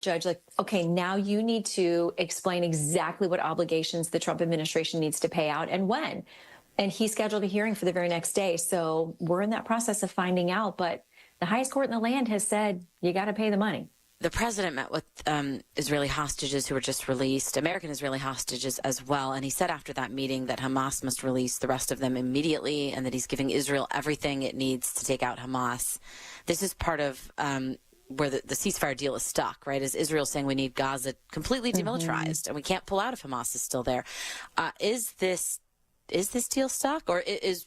judge, like, okay, now you need to explain exactly what obligations the Trump administration needs to pay out and when. And he scheduled a hearing for the very next day. So we're in that process of finding out. But the highest court in the land has said, you got to pay the money. The president met with Israeli hostages who were just released, American Israeli hostages as well. And he said after that meeting that Hamas must release the rest of them immediately and that he's giving Israel everything it needs to take out Hamas. This is part of where the ceasefire deal is stuck, right? Is Israel saying we need Gaza completely demilitarized and we can't pull out if Hamas is still there. Is this deal stuck? Or is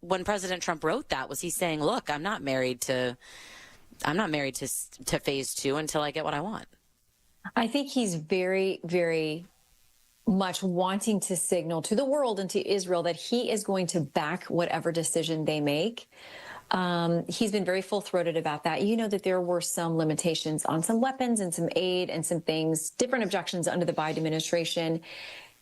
when President Trump wrote that, was he saying, look, I'm not married to phase two until I get what I want? I think he's very, very much wanting to signal to the world and to Israel that he is going to back whatever decision they make. He's been very full-throated about that. You know that there were some limitations on some weapons and some aid and some things, different objections under the Biden administration.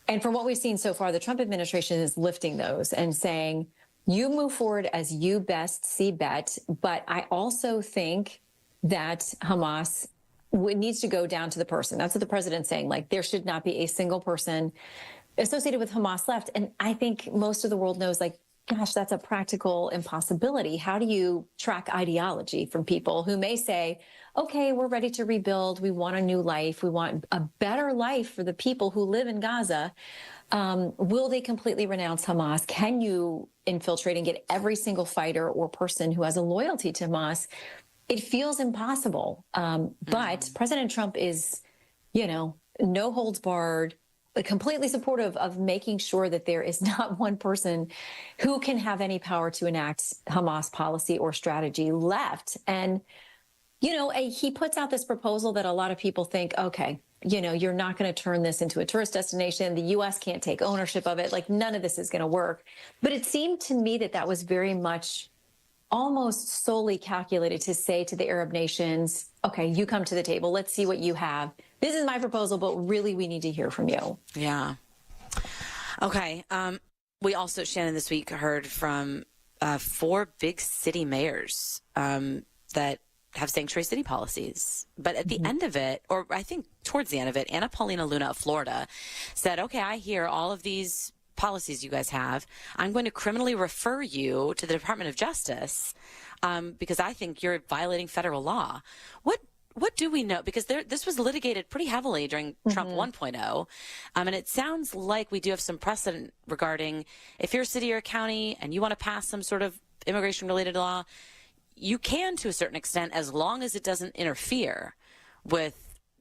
And from what we've seen so far, the Trump administration is lifting those and saying, you move forward as you best see bet. But I also think that Hamas needs to go down to the person. That's what the president's saying. Like, there should not be a single person associated with Hamas left. And I think most of the world knows, like, gosh, that's a practical impossibility. How do you track ideology from people who may say, okay, we're ready to rebuild. We want a new life. We want a better life for the people who live in Gaza. Will they completely renounce Hamas? Can you infiltrate and get every single fighter or person who has a loyalty to Hamas? It feels impossible. But President Trump is, no holds barred, completely supportive of making sure that there is not one person who can have any power to enact Hamas policy or strategy left. And, he puts out this proposal that a lot of people think, okay, you're not going to turn this into a tourist destination. The U.S. can't take ownership of it. Like, none of this is going to work. But it seemed to me that that was very much almost solely calculated to say to the Arab nations, okay, you come to the table. Let's see what you have. This is my proposal, but really we need to hear from you. Yeah. Okay. We also, Shannon, this week heard from 4 big city mayors that have sanctuary city policies. But at the end of it, or I think towards the end of it, Anna Paulina Luna of Florida said, okay, I hear all of these policies you guys have. I'm going to criminally refer you to the Department of Justice because I think you're violating federal law. What do we know? Because this was litigated pretty heavily during Trump 1.0. And it sounds like we do have some precedent regarding if you're a city or a county and you want to pass some sort of immigration-related law, you can to a certain extent as long as it doesn't interfere with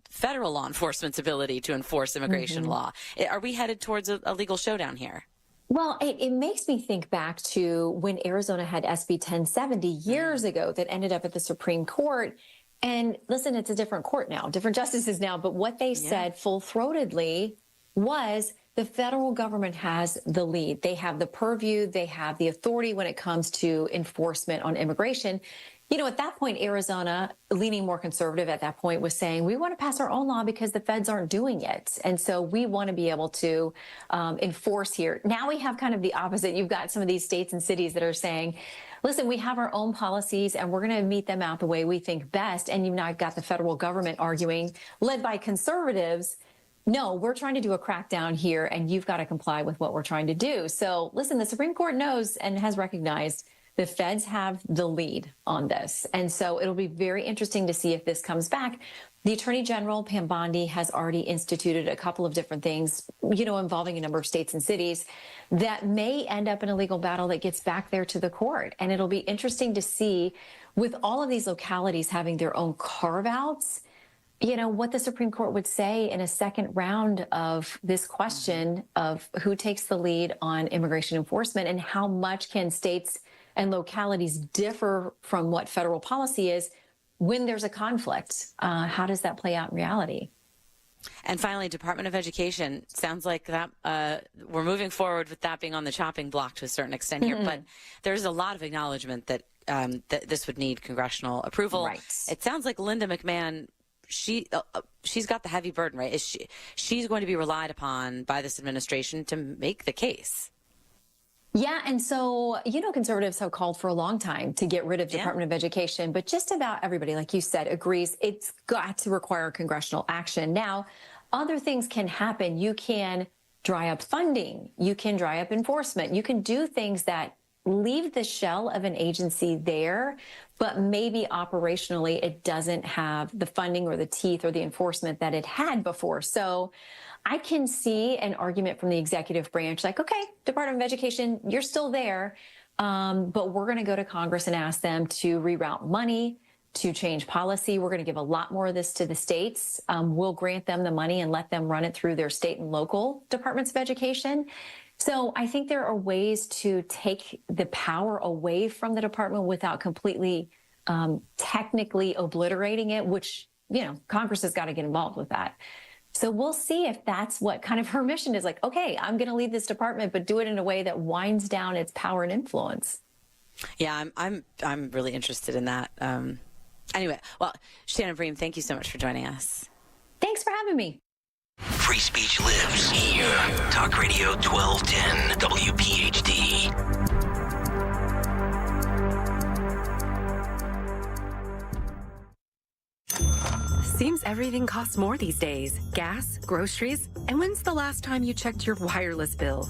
federal law enforcement's ability to enforce immigration law. Are we headed towards a legal showdown here? Well, it makes me think back to when Arizona had SB 1070 years ago that ended up at the Supreme Court. And listen, it's a different court now, different justices now. But what they said full-throatedly was the federal government has the lead. They have the purview. They have the authority when it comes to enforcement on immigration. At that point, Arizona, leaning more conservative at that point, was saying, we want to pass our own law because the feds aren't doing it. And so we want to be able to enforce here. Now we have kind of the opposite. You've got some of these states and cities that are saying, listen, we have our own policies and we're going to meet them out the way we think best. And you've now got the federal government arguing, led by conservatives, no, we're trying to do a crackdown here and you've got to comply with what we're trying to do. So listen, the Supreme Court knows and has recognized the feds have the lead on this. And so it'll be very interesting to see if this comes back. The Attorney General, Pam Bondi, has already instituted a couple of different things, involving a number of states and cities that may end up in a legal battle that gets back there to the court. And it'll be interesting to see, with all of these localities having their own carve-outs, what the Supreme Court would say in a second round of this question of who takes the lead on immigration enforcement and how much can states and localities differ from what federal policy is when there's a conflict. How does that play out in reality? And finally, Department of Education. Sounds like that we're moving forward with that being on the chopping block to a certain extent here. But there's a lot of acknowledgement that that this would need congressional approval. Right. It sounds like Linda McMahon, she's got the heavy burden, right? She's going to be relied upon by this administration to make the case. Yeah, and so, conservatives have called for a long time to get rid of Department of Education, but just about everybody, like you said, agrees it's got to require congressional action. Now, other things can happen. You can dry up funding. You can dry up enforcement. You can do things that leave the shell of an agency there, but maybe operationally it doesn't have the funding or the teeth or the enforcement that it had before. So I can see an argument from the executive branch like, okay, Department of Education, you're still there, but we're going to go to Congress and ask them to reroute money, to change policy. We're going to give a lot more of this to the states. We'll grant them the money and let them run it through their state and local departments of education. So I think there are ways to take the power away from the department without completely technically obliterating it, which, Congress has got to get involved with that. So we'll see if that's what kind of her mission is, like, okay, I'm going to lead this department, but do it in a way that winds down its power and influence. Yeah, I'm really interested in that. Anyway, well, Shannon Bream, thank you so much for joining us. Thanks for having me. Free speech lives here. Talk Radio 1210 WPHT. Seems everything costs more these days. Gas, groceries, and when's the last time you checked your wireless bill?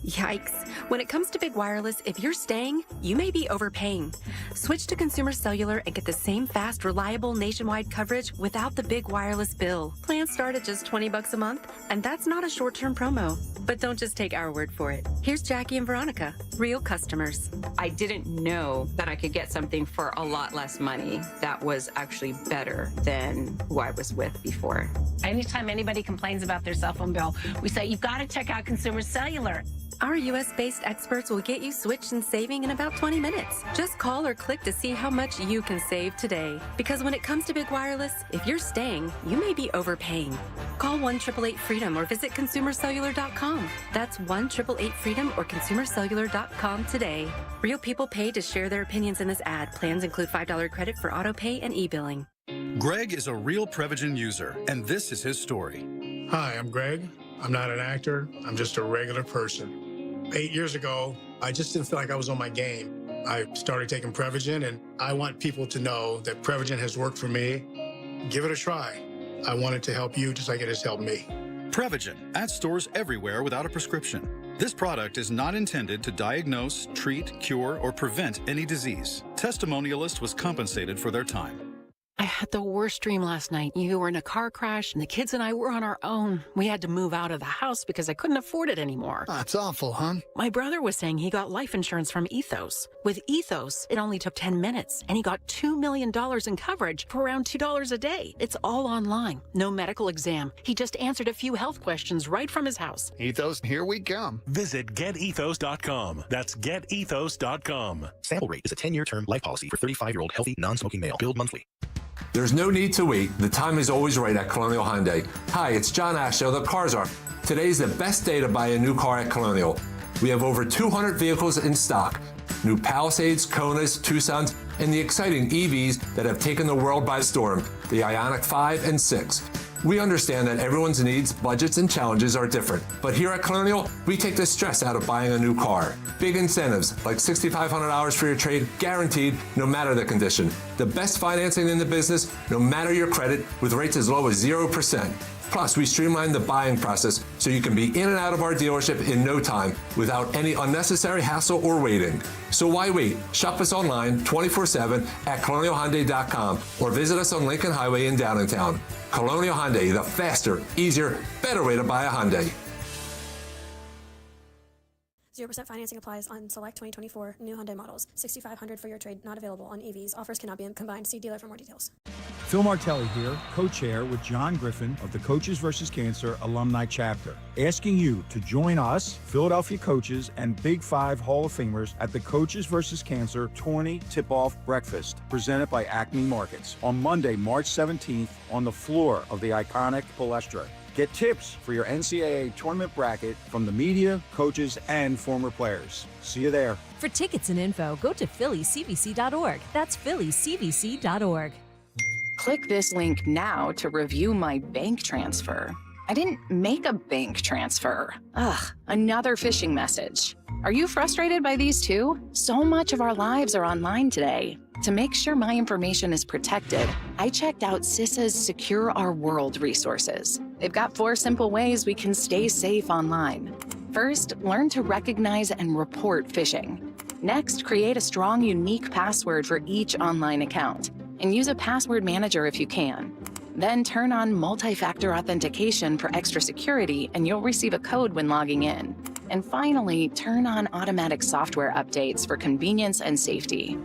Yikes. When it comes to big wireless, if you're staying, you may be overpaying. Switch to Consumer Cellular and get the same fast, reliable nationwide coverage without the big wireless bill. Plans start at just $20 a month, and that's not a short-term promo. But don't just take our word for it. Here's Jackie and Veronica, real customers. I didn't know that I could get something for a lot less money that was actually better than who I was with before. Anytime anybody complains about their cell phone bill, we say, you've got to check out Consumer Cellular. Our U.S.-based experts will get you switched and saving in about 20 minutes. Just call or click to see how much you can save today. Because when it comes to big wireless, if you're staying, you may be overpaying. Call 1-888-FREEDOM or visit ConsumerCellular.com. That's 1-888-FREEDOM or ConsumerCellular.com today. Real people pay to share their opinions in this ad. Plans include $5 credit for auto pay and e-billing. Greg is a real Prevagen user, and this is his story. Hi, I'm Greg. I'm not an actor. I'm just a regular person. 8 years ago, I just didn't feel like I was on my game. I started taking Prevagen, and I want people to know that Prevagen has worked for me. Give it a try. I want it to help you just like it has helped me. Prevagen, at stores everywhere without a prescription. This product is not intended to diagnose, treat, cure, or prevent any disease. Testimonialist was compensated for their time. I had the worst dream last night. You were in a car crash, and the kids and I were on our own. We had to move out of the house because I couldn't afford it anymore. That's awful, hon. My brother was saying he got life insurance from Ethos. With Ethos, it only took 10 minutes, and he got $2 million in coverage for around $2 a day. It's all online. No medical exam. He just answered a few health questions right from his house. Ethos, here we come. Visit GetEthos.com. That's GetEthos.com. Sample rate is a 10-year term life policy for 35-year-old healthy, non-smoking male. Billed monthly. There's no need to wait. The time is always right at Colonial Hyundai. Hi, it's John Ashdale, the Cars Are. Today's the best day to buy a new car at Colonial. We have over 200 vehicles in stock. New Palisades, Konas, Tucsons, and the exciting EVs that have taken the world by storm, the Ioniq 5 and 6. We understand that everyone's needs, budgets, and challenges are different. But here at Colonial, we take the stress out of buying a new car. Big incentives, like $6,500 for your trade, guaranteed no matter the condition. The best financing in the business, no matter your credit, with rates as low as 0%. Plus, we streamline the buying process so you can be in and out of our dealership in no time without any unnecessary hassle or waiting. So why wait? Shop us online 24/7 at colonialhyundai.com or visit us on Lincoln Highway in Downtown. Colonial Hyundai, the faster, easier, better way to buy a Hyundai. 0% financing applies on select 2024 new Hyundai models. $6,500 for your trade, not available on EVs. Offers cannot be combined. See dealer for more details. Phil Martelli here, co-chair with John Griffin of the Coaches vs. Cancer Alumni Chapter, asking you to join us, Philadelphia coaches and Big Five Hall of Famers at the Coaches vs. Cancer 20 Tip-Off Breakfast, presented by Acme Markets, on Monday, March 17th, on the floor of the iconic Palestra. Get tips for your NCAA tournament bracket from the media, coaches, and former players. See you there. For tickets and info, go to phillycbc.org. That's phillycbc.org. Click this link now to review my bank transfer. I didn't make a bank transfer. Ugh, another phishing message. Are you frustrated by these too? So much of our lives are online today. To make sure my information is protected, I checked out CISA's Secure Our World resources. They've got 4 simple ways we can stay safe online. First, learn to recognize and report phishing. Next, create a strong, unique password for each online account, and use a password manager if you can. Then turn on multi-factor authentication for extra security, and you'll receive a code when logging in. And finally, turn on automatic software updates for convenience and safety.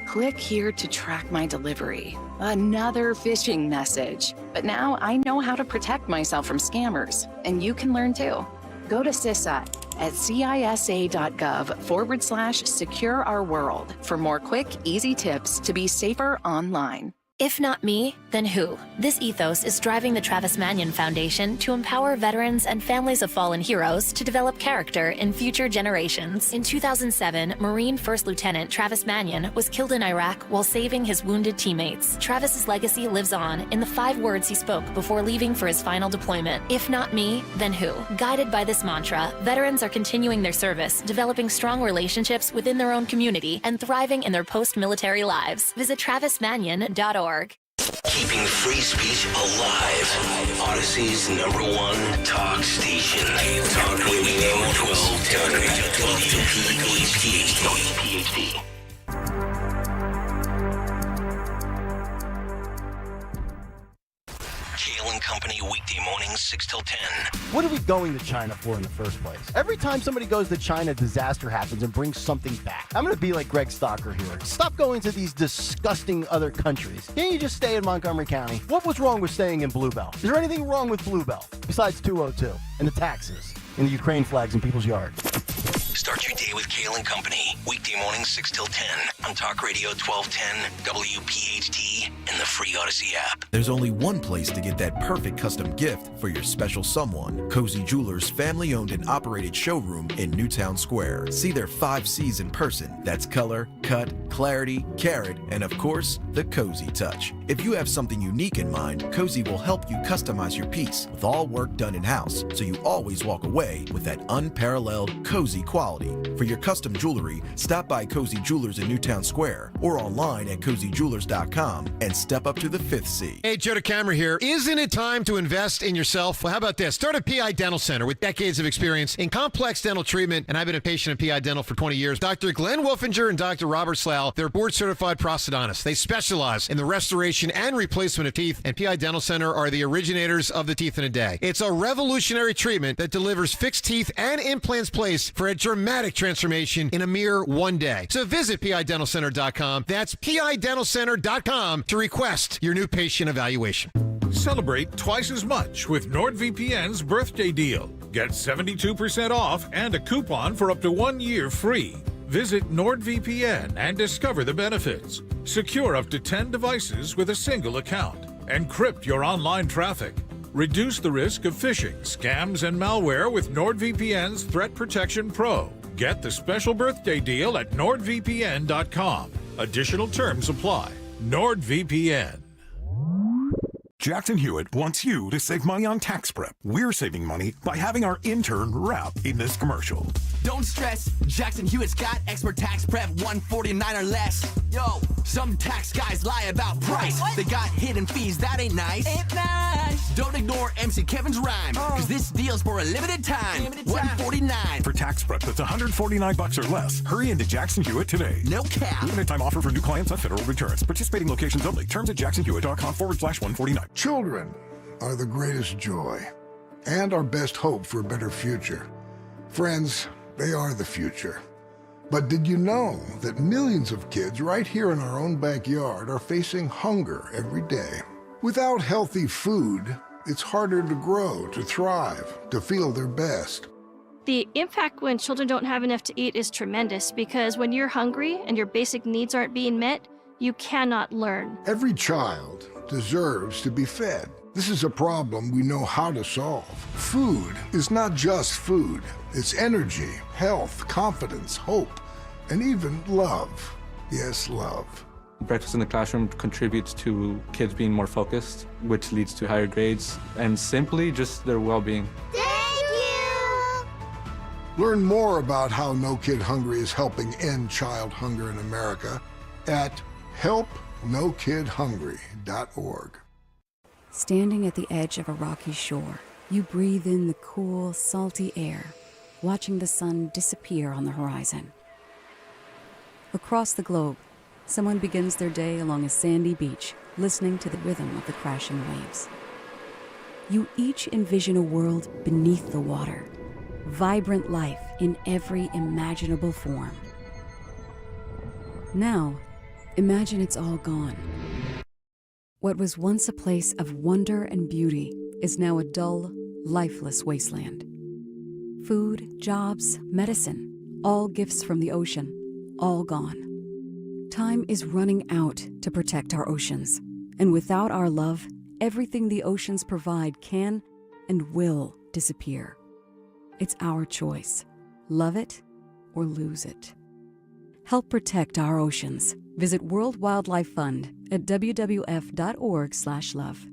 Click here to track my delivery. Another phishing message. But now I know how to protect myself from scammers, and you can learn too. Go to CISA at cisa.gov/secure our world for more quick, easy tips to be safer online. If not me, then who? This ethos is driving the Travis Manion Foundation to empower veterans and families of fallen heroes to develop character in future generations. In 2007, Marine First Lieutenant Travis Manion was killed in Iraq while saving his wounded teammates. Travis's legacy lives on in the 5 words he spoke before leaving for his final deployment. If not me, then who? Guided by this mantra, veterans are continuing their service, developing strong relationships within their own community, and thriving in their post-military lives. Visit travismanion.org. Keeping free speech alive. Odyssey's #1 talk station. Talk Radio 1210. WPHT. Kayal and Company, weekday mornings 6 till 10. What are we going to China for in the first place? Every time somebody goes to China, disaster happens and brings something back. I'm going to be like Greg Stocker here. Stop going to these disgusting other countries. Can't you just stay in Montgomery County? What was wrong with staying in Bluebell? Is there anything wrong with Bluebell besides 202 and the taxes and the Ukraine flags in people's yards? Start your day with Kayal and Company, weekday mornings 6 till 10 on Talk Radio 1210, WPHT, and the free Odyssey app. There's only one place to get that perfect custom gift for your special someone. Cozy Jewelers' family-owned and operated showroom in Newtown Square. See their 5 C's in person. That's color, cut, clarity, carat, and of course, the cozy touch. If you have something unique in mind, Cozy will help you customize your piece with all work done in-house, so you always walk away with that unparalleled cozy quality. For your custom jewelry, stop by Cozy Jewelers in Newtown Square or online at cozyjewelers.com and step up to the 5th C. Hey, Joe DeCamera here. Isn't it time to invest in yourself? Well, how about this? Start a PI Dental Center with decades of experience in complex dental treatment, and I've been a patient of PI Dental for 20 years. Dr. Glenn Wolfinger and Dr. Robert Slough, they're board-certified prosthodontists. They specialize in the restoration and replacement of teeth, and PI Dental Center are the originators of the teeth in a day. It's a revolutionary treatment that delivers fixed teeth and implants placed for a dramatic transformation in a mere 1 day. So visit PIDentalCenter.com. That's PIDentalCenter.com to request your new patient evaluation. Celebrate twice as much with NordVPN's birthday deal. Get 72% off and a coupon for up to 1 year free. Visit NordVPN and discover the benefits. Secure up to 10 devices with a single account. Encrypt your online traffic. Reduce the risk of phishing, scams, and malware with NordVPN's Threat Protection Pro. Get the special birthday deal at NordVPN.com. Additional terms apply. NordVPN. Jackson Hewitt wants you to save money on tax prep. We're saving money by having our intern rap in this commercial. Don't stress, Jackson Hewitt's got expert tax prep, $149 or less. Yo, some tax guys lie about price. They got hidden fees, that ain't nice. Ain't nice. Don't ignore MC Kevin's rhyme, cause this deal's for a limited time. $149. For tax prep that's $149 or less, hurry into Jackson Hewitt today. No cap. Limited time offer for new clients on federal returns. Participating locations only. Terms at jacksonhewitt.com/149. Children are the greatest joy and our best hope for a better future. Friends, they are the future. But did you know that millions of kids right here in our own backyard are facing hunger every day? Without healthy food, it's harder to grow, to thrive, to feel their best. The impact when children don't have enough to eat is tremendous because when you're hungry and your basic needs aren't being met, you cannot learn. Every child deserves to be fed. This is a problem we know how to solve. Food is not just food. It's energy, health, confidence, hope, and even love. Yes, love. Breakfast in the classroom contributes to kids being more focused, which leads to higher grades, and simply just their well-being. Learn more about how No Kid Hungry is helping end child hunger in America at helpnokidhungry.org. Standing at the edge of a rocky shore, you breathe in the cool, salty air, watching the sun disappear on the horizon. Across the globe, someone begins their day along a sandy beach, listening to the rhythm of the crashing waves. You each envision a world beneath the water, vibrant life in every imaginable form. Now, imagine it's all gone. What was once a place of wonder and beauty is now a dull, lifeless wasteland. Food, jobs, medicine, all gifts from the ocean, all gone. Time is running out to protect our oceans, and without our love, everything the oceans provide can and will disappear. It's our choice. Love it or lose it. Help protect our oceans. Visit World Wildlife Fund at wwf.org/love.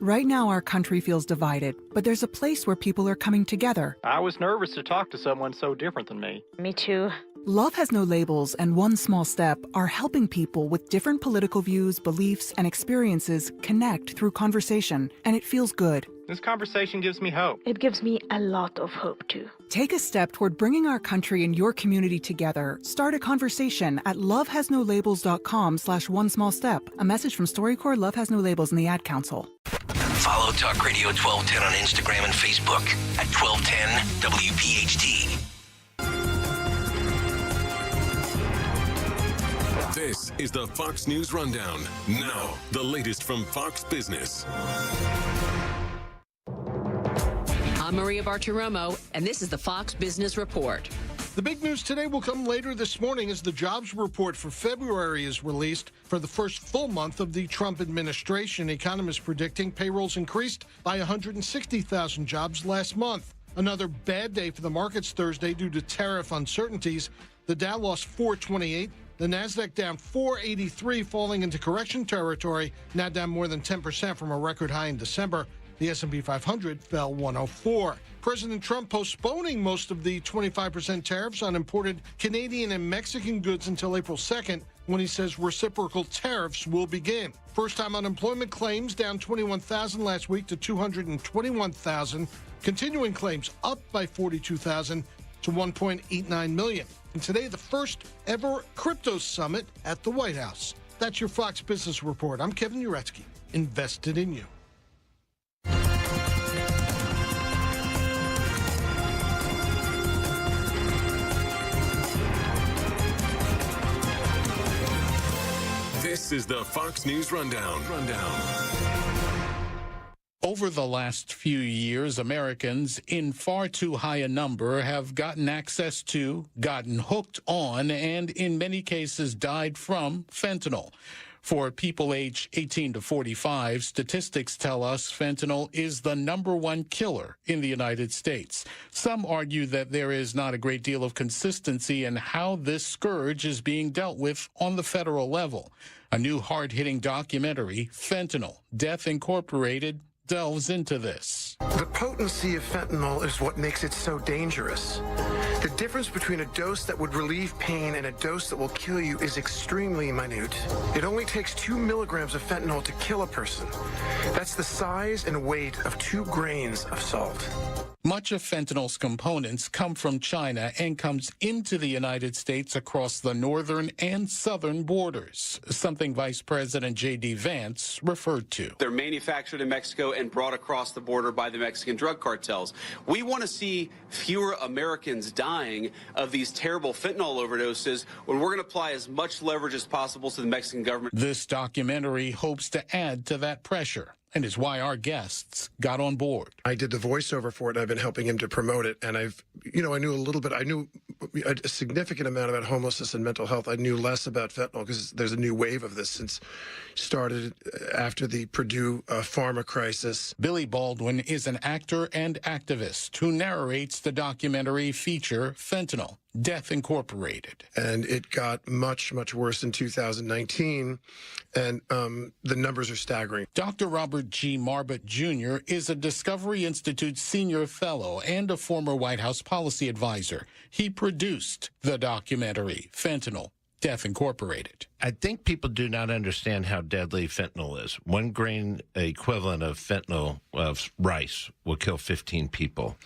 Right now, our country feels divided, but there's a place where people are coming together. I was nervous to talk to someone so different than me. Me too. Love Has No Labels and One Small Step are helping people with different political views, beliefs, and experiences connect through conversation, and it feels good. This conversation gives me hope. It gives me a lot of hope, too. Take a step toward bringing our country and your community together. Start a conversation at lovehasnolabels.com/onesmallstep. A message from StoryCorps, Love Has No Labels, and the Ad Council. Follow Talk Radio 1210 on Instagram and Facebook at 1210 WPHT. This is the Fox News Rundown. Now, the latest from Fox Business. I'm Maria Bartiromo, and this is the Fox Business Report. The big news today will come later this morning as the jobs report for February is released. For the first full month of the Trump administration, economists predicting payrolls increased by 160,000 jobs last month. Another bad day for the markets Thursday due to tariff uncertainties. The Dow lost 428. The Nasdaq down 483, falling into correction territory, now down more than 10% from a record high in December. The S&P 500 fell 104. President Trump postponing most of the 25% tariffs on imported Canadian and Mexican goods until April 2nd, when he says reciprocal tariffs will begin. First-time unemployment claims down 21,000 last week to 221,000. Continuing claims up by 42,000 to 1.89 million. And today, the first ever crypto summit at the White House. That's your Fox Business Report. I'm Kevin Uretsky, invested in you. This is the Fox News Rundown. Over the last few years, Americans in far too high a number have gotten access to, gotten hooked on, and in many cases died from fentanyl. For people aged 18 to 45, statistics tell us fentanyl is the #1 killer in the United States. Some argue that there is not a great deal of consistency in how this scourge is being dealt with on the federal level. A new hard-hitting documentary, Fentanyl, Death Incorporated, delves into this. The potency of fentanyl is what makes it so dangerous. The difference between a dose that would relieve pain and a dose that will kill you is extremely minute. It only takes 2 milligrams of fentanyl to kill a person. That's the size and weight of 2 grains of salt. Much of fentanyl's components come from China and comes into the United States across the northern and southern borders, something Vice President J.D. Vance referred to. They're manufactured in Mexico and brought across the border by the Mexican drug cartels. We want to see fewer Americans dying of these terrible fentanyl overdoses when we're going to apply as much leverage as possible to the Mexican government. This documentary hopes to add to that pressure, and is why our guests got on board. I did the voiceover for it, and I've been helping him to promote it. And I knew a little bit. I knew a significant amount about homelessness and mental health. I knew less about fentanyl because there's a new wave of this since started after the Purdue pharma crisis. Billy Baldwin is an actor and activist who narrates the documentary feature Fentanyl, Death Incorporated. And it got much, much worse in 2019, and the numbers are staggering. Dr. Robert G. Marbut Jr. is a Discovery Institute senior fellow and a former White House policy advisor. He produced the documentary Fentanyl, Death Incorporated. I think people do not understand how deadly fentanyl is. 1 grain equivalent of fentanyl of rice will kill 15 people.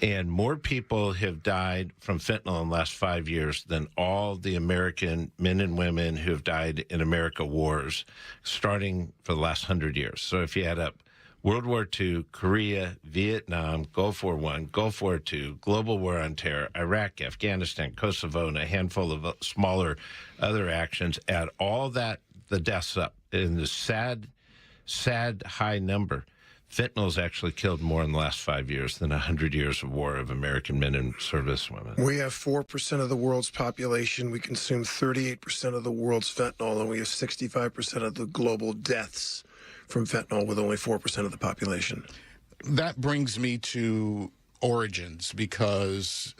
And more people have died from fentanyl in the last 5 years than all the American men and women who have died in America wars, starting for the last 100 years. So if you add up World War II, Korea, Vietnam, Gulf War I, Gulf War II, global war on terror, Iraq, Afghanistan, Kosovo, and a handful of smaller other actions, add all that, the deaths up in the sad high number. Fentanyl's actually killed more in the last 5 years than 100 years of war of American men and servicewomen. We have 4% of the world's population. We consume 38% of the world's fentanyl, and we have 65% of the global deaths from fentanyl with only 4% of the population. That brings me to origins, because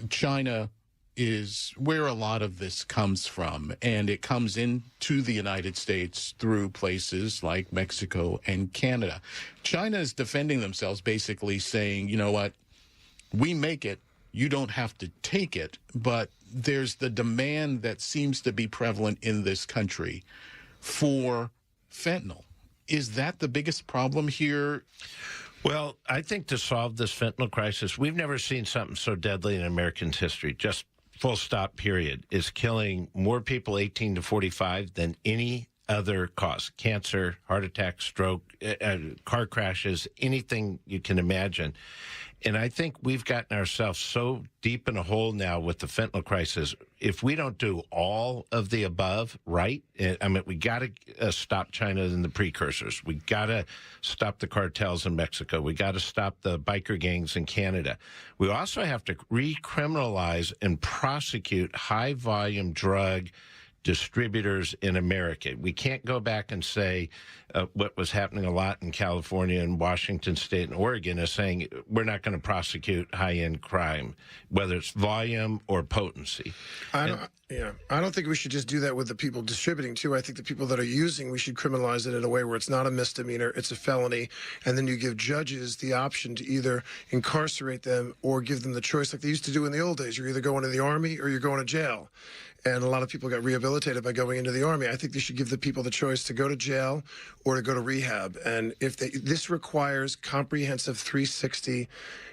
China is where a lot of this comes from, and it comes into the United States through places like Mexico and Canada. China is defending themselves, basically saying, you know what, we make it, you don't have to take it, but there's the demand that seems to be prevalent in this country for fentanyl. Is that the biggest problem here? Well, I think to solve this fentanyl crisis, we've never seen something so deadly in Americans' history. Just full stop, period. Is killing more people 18 to 45 than any other cause. Cancer, heart attack, stroke, car crashes, anything you can imagine. And I think we've gotten ourselves so deep in a hole now with the fentanyl crisis. If we don't do all of the above right, I mean, we got to stop China and the precursors. We got to stop the cartels in Mexico. We got to stop the biker gangs in Canada. We also have to recriminalize and prosecute high-volume drug distributors in America. We can't go back and say what was happening a lot in California and Washington State and Oregon is saying we're not going to prosecute high-end crime, whether it's volume or potency. I don't think we should just do that with the people distributing, too. I think the people that are using, we should criminalize it in a way where it's not a misdemeanor, it's a felony, and then you give judges the option to either incarcerate them or give them the choice like they used to do in the old days. You're either going to the Army or you're going to jail. And a lot of people got rehabilitated by going into the Army. I think they should give the people the choice to go to jail or to go to rehab. And if this requires comprehensive 360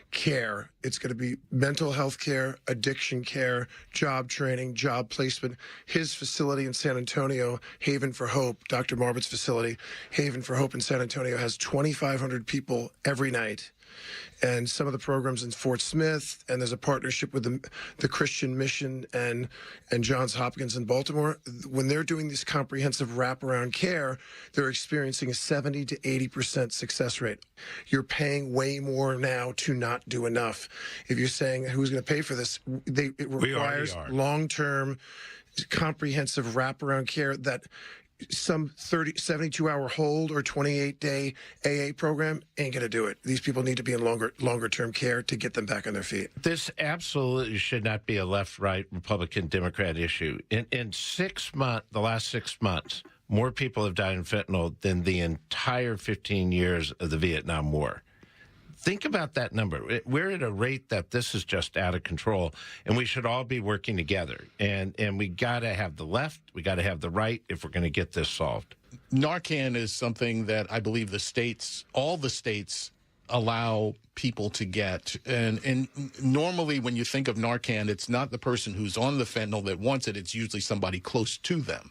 care. It's going to be mental health care, addiction care, job training, job placement. His facility in San Antonio, Haven for Hope, Dr. Marbut's facility, Haven for Hope in San Antonio, has 2,500 people every night. And some of the programs in Fort Smith, and there's a partnership with the Christian Mission and Johns Hopkins in Baltimore. When they're doing this comprehensive wraparound care, they're experiencing a 70 to 80% success rate. You're paying way more now to not do enough. If you're saying who's going to pay for this, it requires long-term, comprehensive wraparound care that some 72-hour hold or 28-day AA program ain't going to do it. These people need to be in longer-term care to get them back on their feet. This absolutely should not be a left-right Republican Democrat issue. In 6 months, the last 6 months, more people have died in fentanyl than the entire 15 years of the Vietnam War. Think about that number. We're at a rate that this is just out of control, and we should all be working together. And we got to have the left, we got to have the right if we're going to get this solved. Narcan is something that I believe the states, all the states, allow people to get. And normally when you think of Narcan, it's not the person who's on the fentanyl that wants it. It's usually somebody close to them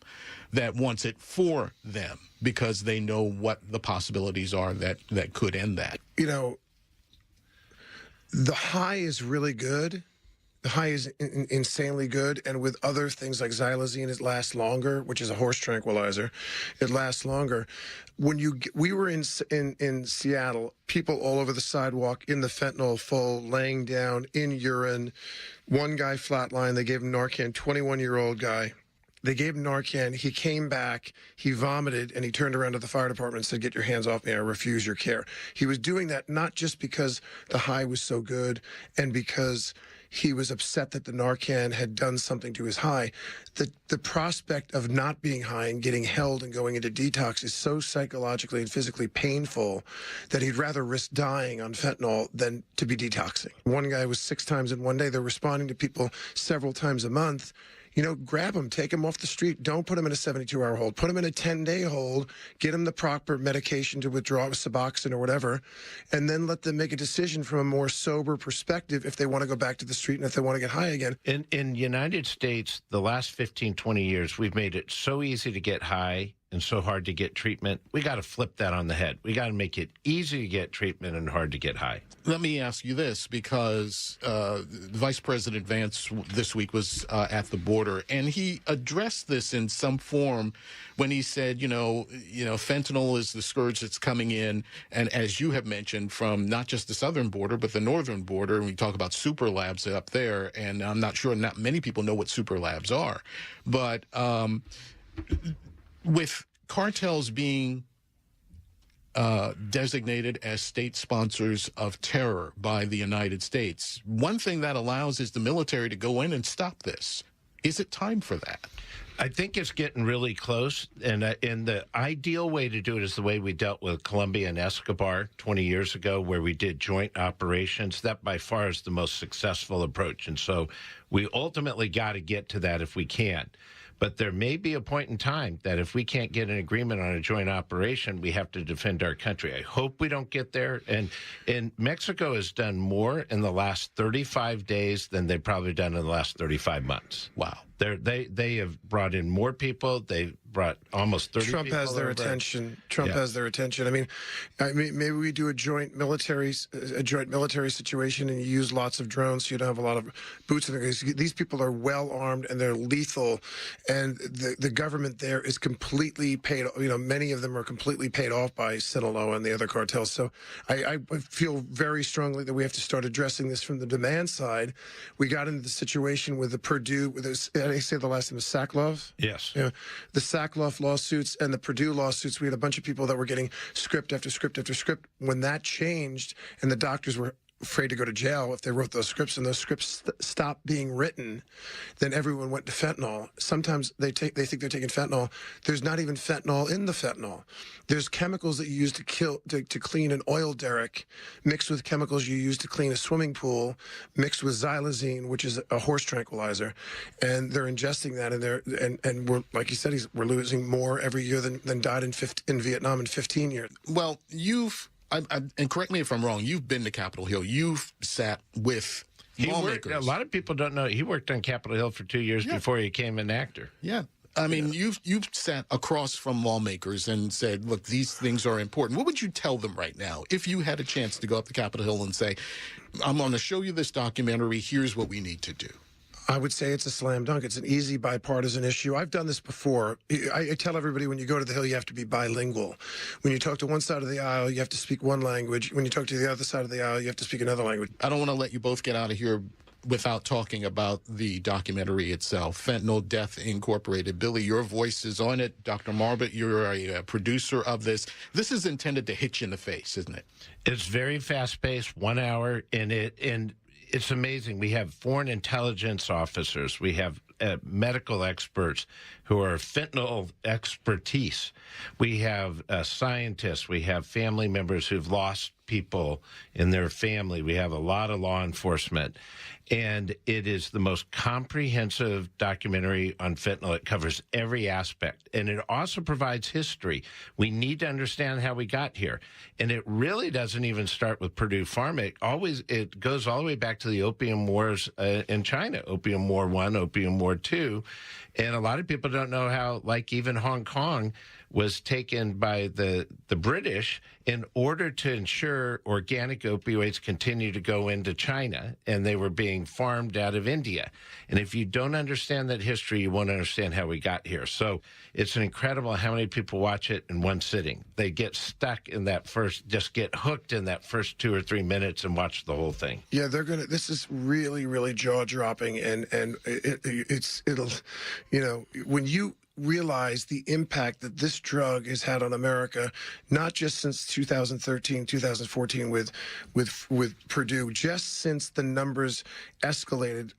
that wants it for them because they know what the possibilities are that could end that. You know, the high is really good. The high is insanely good. And with other things like xylazine, it lasts longer, which is a horse tranquilizer. It lasts longer. We were in Seattle, people all over the sidewalk in the fentanyl full, laying down in urine. One guy flatlined. They gave him Narcan, 21-year-old guy. They gave him Narcan. He came back, he vomited, and he turned around to the fire department and said, "Get your hands off me, I refuse your care." He was doing that not just because the high was so good and because he was upset that the Narcan had done something to his high. The prospect of not being high and getting held and going into detox is so psychologically and physically painful that he'd rather risk dying on fentanyl than to be detoxing. One guy was 6 times in one day. They're responding to people several times a month. You know, grab them, take them off the street. Don't put them in a 72-hour hold. Put them in a 10-day hold. Get them the proper medication to withdraw with Suboxone or whatever, and then let them make a decision from a more sober perspective if they want to go back to the street and if they want to get high again. In the United States, the last 15, 20 years, we've made it so easy to get high and so hard to get treatment. We got to flip that on the head. We got to make it easy to get treatment and hard to get high. Let me ask you this, because Vice President Vance this week was at the border, and he addressed this in some form when he said, you know, fentanyl is the scourge that's coming in, and as you have mentioned, from not just the southern border, but the northern border, and we talk about super labs up there, and I'm not sure not many people know what super labs are, but with cartels being designated as state sponsors of terror by the United States, one thing that allows is the military to go in and stop this. Is it time for that? I think it's getting really close, and the ideal way to do it is the way we dealt with Colombia and Escobar 20 years ago, where we did joint operations. That by far is the most successful approach, and so we ultimately got to get to that if we can. But there may be a point in time that if we can't get an agreement on a joint operation, we have to defend our country. I hope we don't get there. And Mexico has done more in the last 35 days than they've probably done in the last 35 months. Wow. They have brought in more people. They've brought almost 30 Trump people has their over. attention. Trump has their attention. I mean, maybe we do a joint military situation, and you use lots of drones, so you don't have a lot of boots in the. These people are well armed and they're lethal, and the government there is completely paid. You know, many of them are completely paid off by Sinaloa and the other cartels. So I feel very strongly that we have to start addressing this from the demand side. We got into the situation with the Purdue, with this, I say the last name is Sacklov. Yes. You know, the Sacklov lawsuits and the Purdue lawsuits. We had a bunch of people that were getting script after script after script. When that changed and the doctors were afraid to go to jail if they wrote those scripts, and those scripts stopped being written, then everyone went to fentanyl. Sometimes they think they're taking fentanyl. There's not even fentanyl in the fentanyl. There's chemicals that you use to clean an oil derrick, mixed with chemicals you use to clean a swimming pool, mixed with xylazine, which is a horse tranquilizer, and they're ingesting that, and we're, like you said, we're losing more every year than died in Vietnam in 15 years. Well, and correct me if I'm wrong, you've been to Capitol Hill. You've sat with lawmakers. A lot of people don't know he worked on Capitol Hill for 2 years before he became an actor. Yeah. I mean, you've sat across from lawmakers and said, look, these things are important. What would you tell them right now if you had a chance to go up to Capitol Hill and say, I'm going to show you this documentary, here's what we need to do? I would say it's a slam dunk. It's an easy bipartisan issue. I've done this before. I tell everybody when you go to the Hill, you have to be bilingual. When you talk to one side of the aisle, you have to speak one language. When you talk to the other side of the aisle, you have to speak another language. I don't want to let you both get out of here without talking about the documentary itself, Fentanyl Death Incorporated. Billy, your voice is on it. Dr. Marbut, you're a producer of this. This is intended to hit you in the face, isn't it? It's very fast-paced, 1 hour, and it's amazing. We have foreign intelligence officers. We have medical experts who are fentanyl expertise. We have scientists. We have family members who've lost people in their family. We have a lot of law enforcement. And it is the most comprehensive documentary on fentanyl. It covers every aspect. And it also provides history. We need to understand how we got here. And it really doesn't even start with Purdue Pharma. It goes all the way back to the Opium Wars in China, Opium War I, Opium War II. And a lot of people don't know how, like, even Hong Kong was taken by the British in order to ensure organic opioids continue to go into China, and they were being farmed out of India. And if you don't understand that history, you won't understand how we got here. So it's incredible how many people watch it in one sitting. They get stuck in that just get hooked in that first 2 or 3 minutes and watch the whole thing. Yeah, this is really, really jaw-dropping, and it'll, you know, when you realize the impact that this drug has had on America, not just since 2013, 2014 with Purdue, just since the numbers escalated,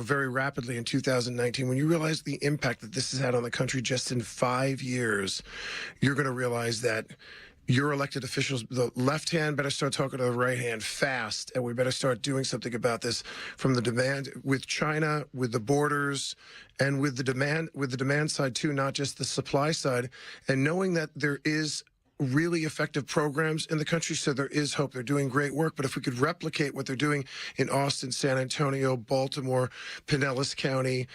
very rapidly in 2019. When you realize the impact that this has had on the country just in 5 years, you're going to realize that your elected officials, the left hand better start talking to the right hand fast, and we better start doing something about this from the demand with China, with the borders, and with the demand side too, not just the supply side, and knowing that there is really effective programs in the country, so there is hope. They're doing great work, but if we could replicate what they're doing in Austin, San Antonio, Baltimore, Pinellas County,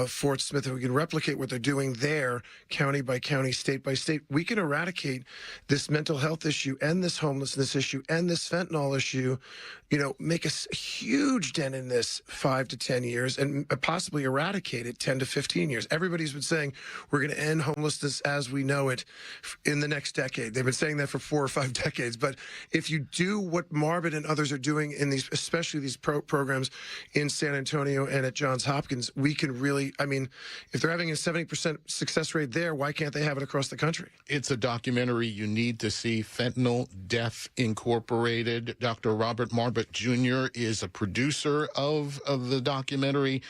Fort Smith, if we can replicate what they're doing there, county by county, state by state, we can eradicate this mental health issue and this homelessness issue and this fentanyl issue, make a huge dent in this 5 to 10 years and possibly eradicate it 10 to 15 years. Everybody's been saying we're going to end homelessness as we know it in the next decade. They've been saying that for 4 or 5 decades. But if you do what Marvin and others are doing in these, especially these programs in San Antonio and at Johns Hopkins, we can really, if they're having a 70% success rate there, why can't they have it across the country? It's a documentary you need to see, Fentanyl Death Incorporated. Dr. Robert Marbut Jr. is a producer of the documentary.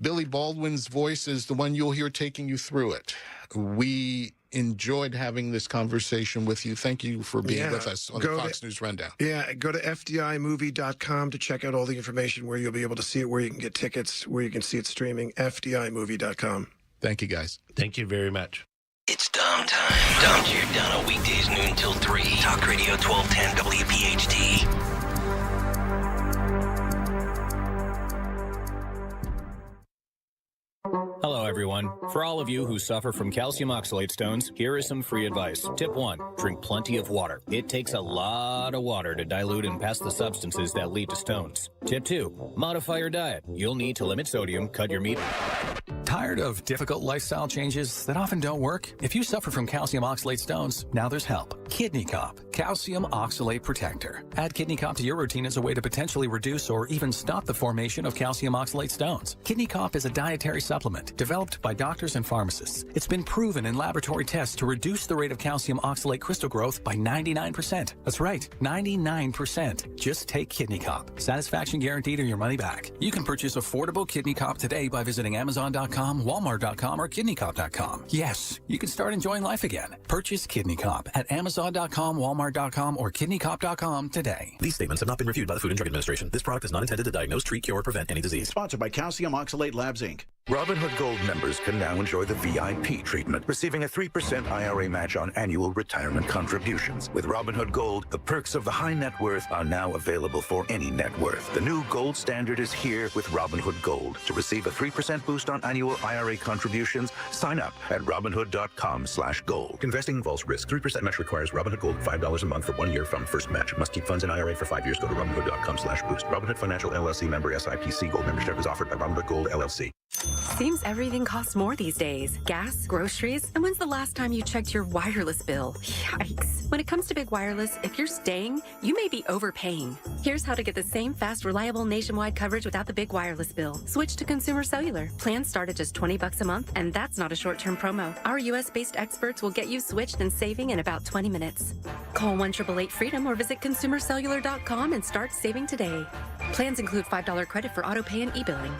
Billy Baldwin's voice is the one you'll hear taking you through it. We enjoyed having this conversation with you. Thank you for being with us on the Fox News Rundown. Yeah, go to fdimovie.com to check out all the information where you'll be able to see it, where you can get tickets, where you can see it streaming, fdimovie.com. Thank you, guys. Thank you very much. It's Dom time. Dom Giordano, weekdays noon till 3. Talk Radio 1210 WPHT. Hello, everyone. For all of you who suffer from calcium oxalate stones, here is some free advice. Tip 1, drink plenty of water. It takes a lot of water to dilute and pass the substances that lead to stones. Tip 2, modify your diet. You'll need to limit sodium, cut your meat. Tired of difficult lifestyle changes that often don't work? If you suffer from calcium oxalate stones, now there's help. Kidney Cop, Calcium Oxalate Protector. Add Kidney Cop to your routine as a way to potentially reduce or even stop the formation of calcium oxalate stones. Kidney Cop is a dietary supplement developed by doctors and pharmacists. It's been proven in laboratory tests to reduce the rate of calcium oxalate crystal growth by 99%. That's right, 99%. Just take Kidney Cop. Satisfaction guaranteed or your money back. You can purchase affordable Kidney Cop today by visiting Amazon.com, Walmart.com, or KidneyCop.com. Yes, you can start enjoying life again. Purchase Kidney Cop at Amazon.com, Walmart.com, or KidneyCop.com today. These statements have not been reviewed by the Food and Drug Administration. This product is not intended to diagnose, treat, cure, or prevent any disease. Sponsored by Calcium Oxalate Labs, Inc. Robinhood Gold members can now enjoy the VIP treatment, receiving a 3% IRA match on annual retirement contributions. With Robinhood Gold, the perks of the high net worth are now available for any net worth. The new gold standard is here with Robinhood Gold. To receive a 3% boost on annual IRA contributions, sign up at Robinhood.com/gold. Investing involves risk. 3% match requires Robinhood Gold $5 a month for 1 year from first match. Must keep funds in IRA for 5 years. Go to Robinhood.com/boost. Robinhood Financial LLC member SIPC. Gold membership is offered by Robinhood Gold LLC. Seems everything costs more these days. Gas, groceries, and when's the last time you checked your wireless bill? Yikes. When it comes to big wireless, if you're staying, you may be overpaying. Here's how to get the same fast, reliable nationwide coverage without the big wireless bill. Switch to Consumer Cellular. Plans start at just $20 a month, and that's not a short-term promo. Our U.S.-based experts will get you switched and saving in about 20 minutes. Call 1-888-FREEDOM or visit ConsumerCellular.com and start saving today. Plans include $5 credit for auto pay and e-billing.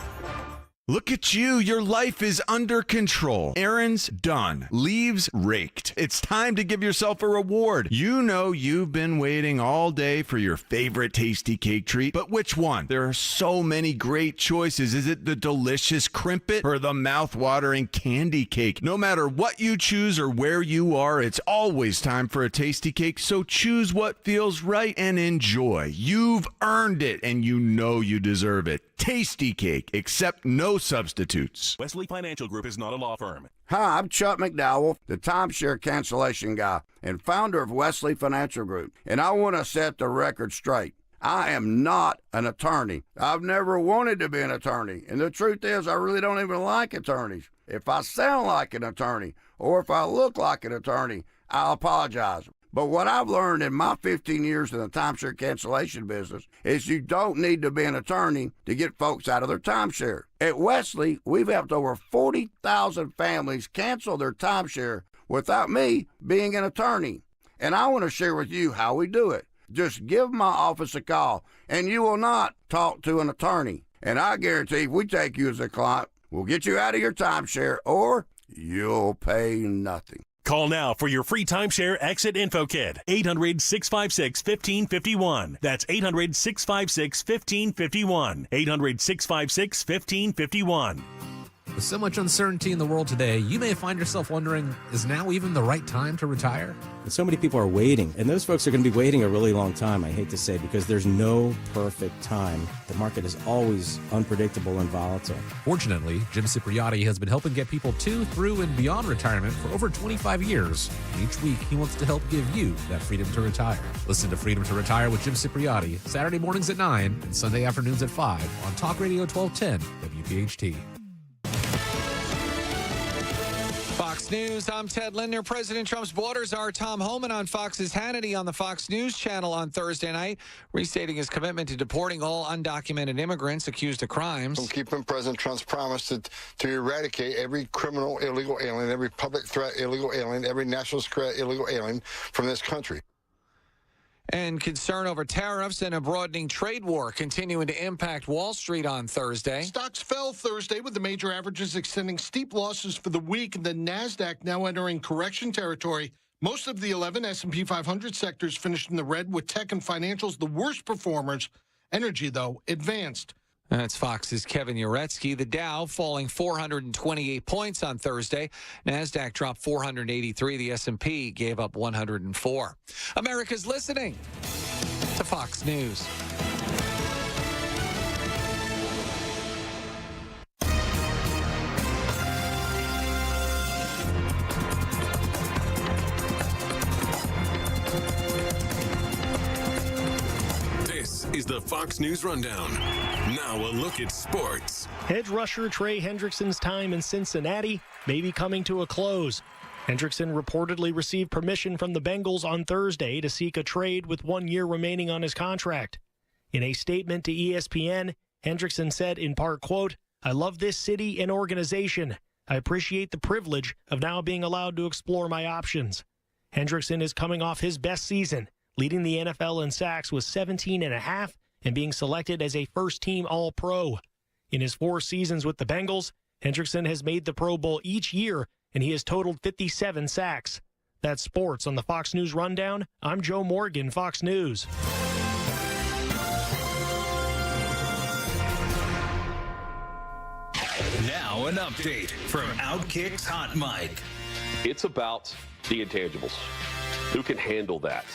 Look at you. Your life is under control. Errands done. Leaves raked. It's time to give yourself a reward. You know you've been waiting all day for your favorite tasty cake treat, but which one? There are so many great choices. Is it the delicious Crimpet or the mouth-watering candy cake? No matter what you choose or where you are, it's always time for a tasty cake, so choose what feels right and enjoy. You've earned it, and you know you deserve it. Tasty cake, except no substitutes. Wesley Financial Group is not a law firm. Hi, I'm Chuck McDowell, the timeshare cancellation guy and founder of Wesley Financial Group, and I want to set the record straight. I am not an attorney. I've never wanted to be an attorney, and the truth is I really don't even like attorneys. If I sound like an attorney or if I look like an attorney, I apologize. But what I've learned in my 15 years in the timeshare cancellation business is you don't need to be an attorney to get folks out of their timeshare. At Wesley, we've helped over 40,000 families cancel their timeshare without me being an attorney. And I want to share with you how we do it. Just give my office a call, and you will not talk to an attorney. And I guarantee if we take you as a client, we'll get you out of your timeshare, or you'll pay nothing. Call now for your free timeshare exit info kit. 800-656-1551. That's 800-656-1551. 800-656-1551. With so much uncertainty in the world today, you may find yourself wondering, is now even the right time to retire? And so many people are waiting, and those folks are going to be waiting a really long time, I hate to say, because there's no perfect time. The market is always unpredictable and volatile. Fortunately, Jim Cipriotti has been helping get people to, through, and beyond retirement for over 25 years. And each week, he wants to help give you that freedom to retire. Listen to Freedom to Retire with Jim Cipriotti, Saturday mornings at 9 and Sunday afternoons at 5 on Talk Radio 1210 WPHT. Fox News, I'm Ted Linder. President Trump's borders are Tom Homan on Fox's Hannity on the Fox News channel on Thursday night, restating his commitment to deporting all undocumented immigrants accused of crimes. I'm keeping President Trump's promise to eradicate every criminal illegal alien, every public threat illegal alien, every national threat illegal alien from this country. And concern over tariffs and a broadening trade war continuing to impact Wall Street on Thursday. Stocks fell Thursday with the major averages extending steep losses for the week and the NASDAQ now entering correction territory. Most of the 11 S&P 500 sectors finished in the red, with tech and financials the worst performers. Energy, though, advanced. That's Fox's Kevin Uretsky. The Dow falling 428 points on Thursday. NASDAQ dropped 483. The S&P gave up 104. America's listening to Fox News. This is the Fox News Rundown. Now a look at sports. Edge rusher Trey Hendrickson's time in Cincinnati may be coming to a close. Hendrickson reportedly received permission from the Bengals on Thursday to seek a trade with 1 year remaining on his contract. In a statement to ESPN, Hendrickson said in part, quote, "I love this city and organization. I appreciate the privilege of now being allowed to explore my options." Hendrickson is coming off his best season, leading the NFL in sacks with 17.5 and being selected as a first-team All-Pro. In his 4 seasons with the Bengals, Hendrickson has made the Pro Bowl each year, and he has totaled 57 sacks. That's sports on the Fox News Rundown. I'm Joe Morgan, Fox News. Now an update from Outkick's Hot Mic. It's about the intangibles. Who can handle that?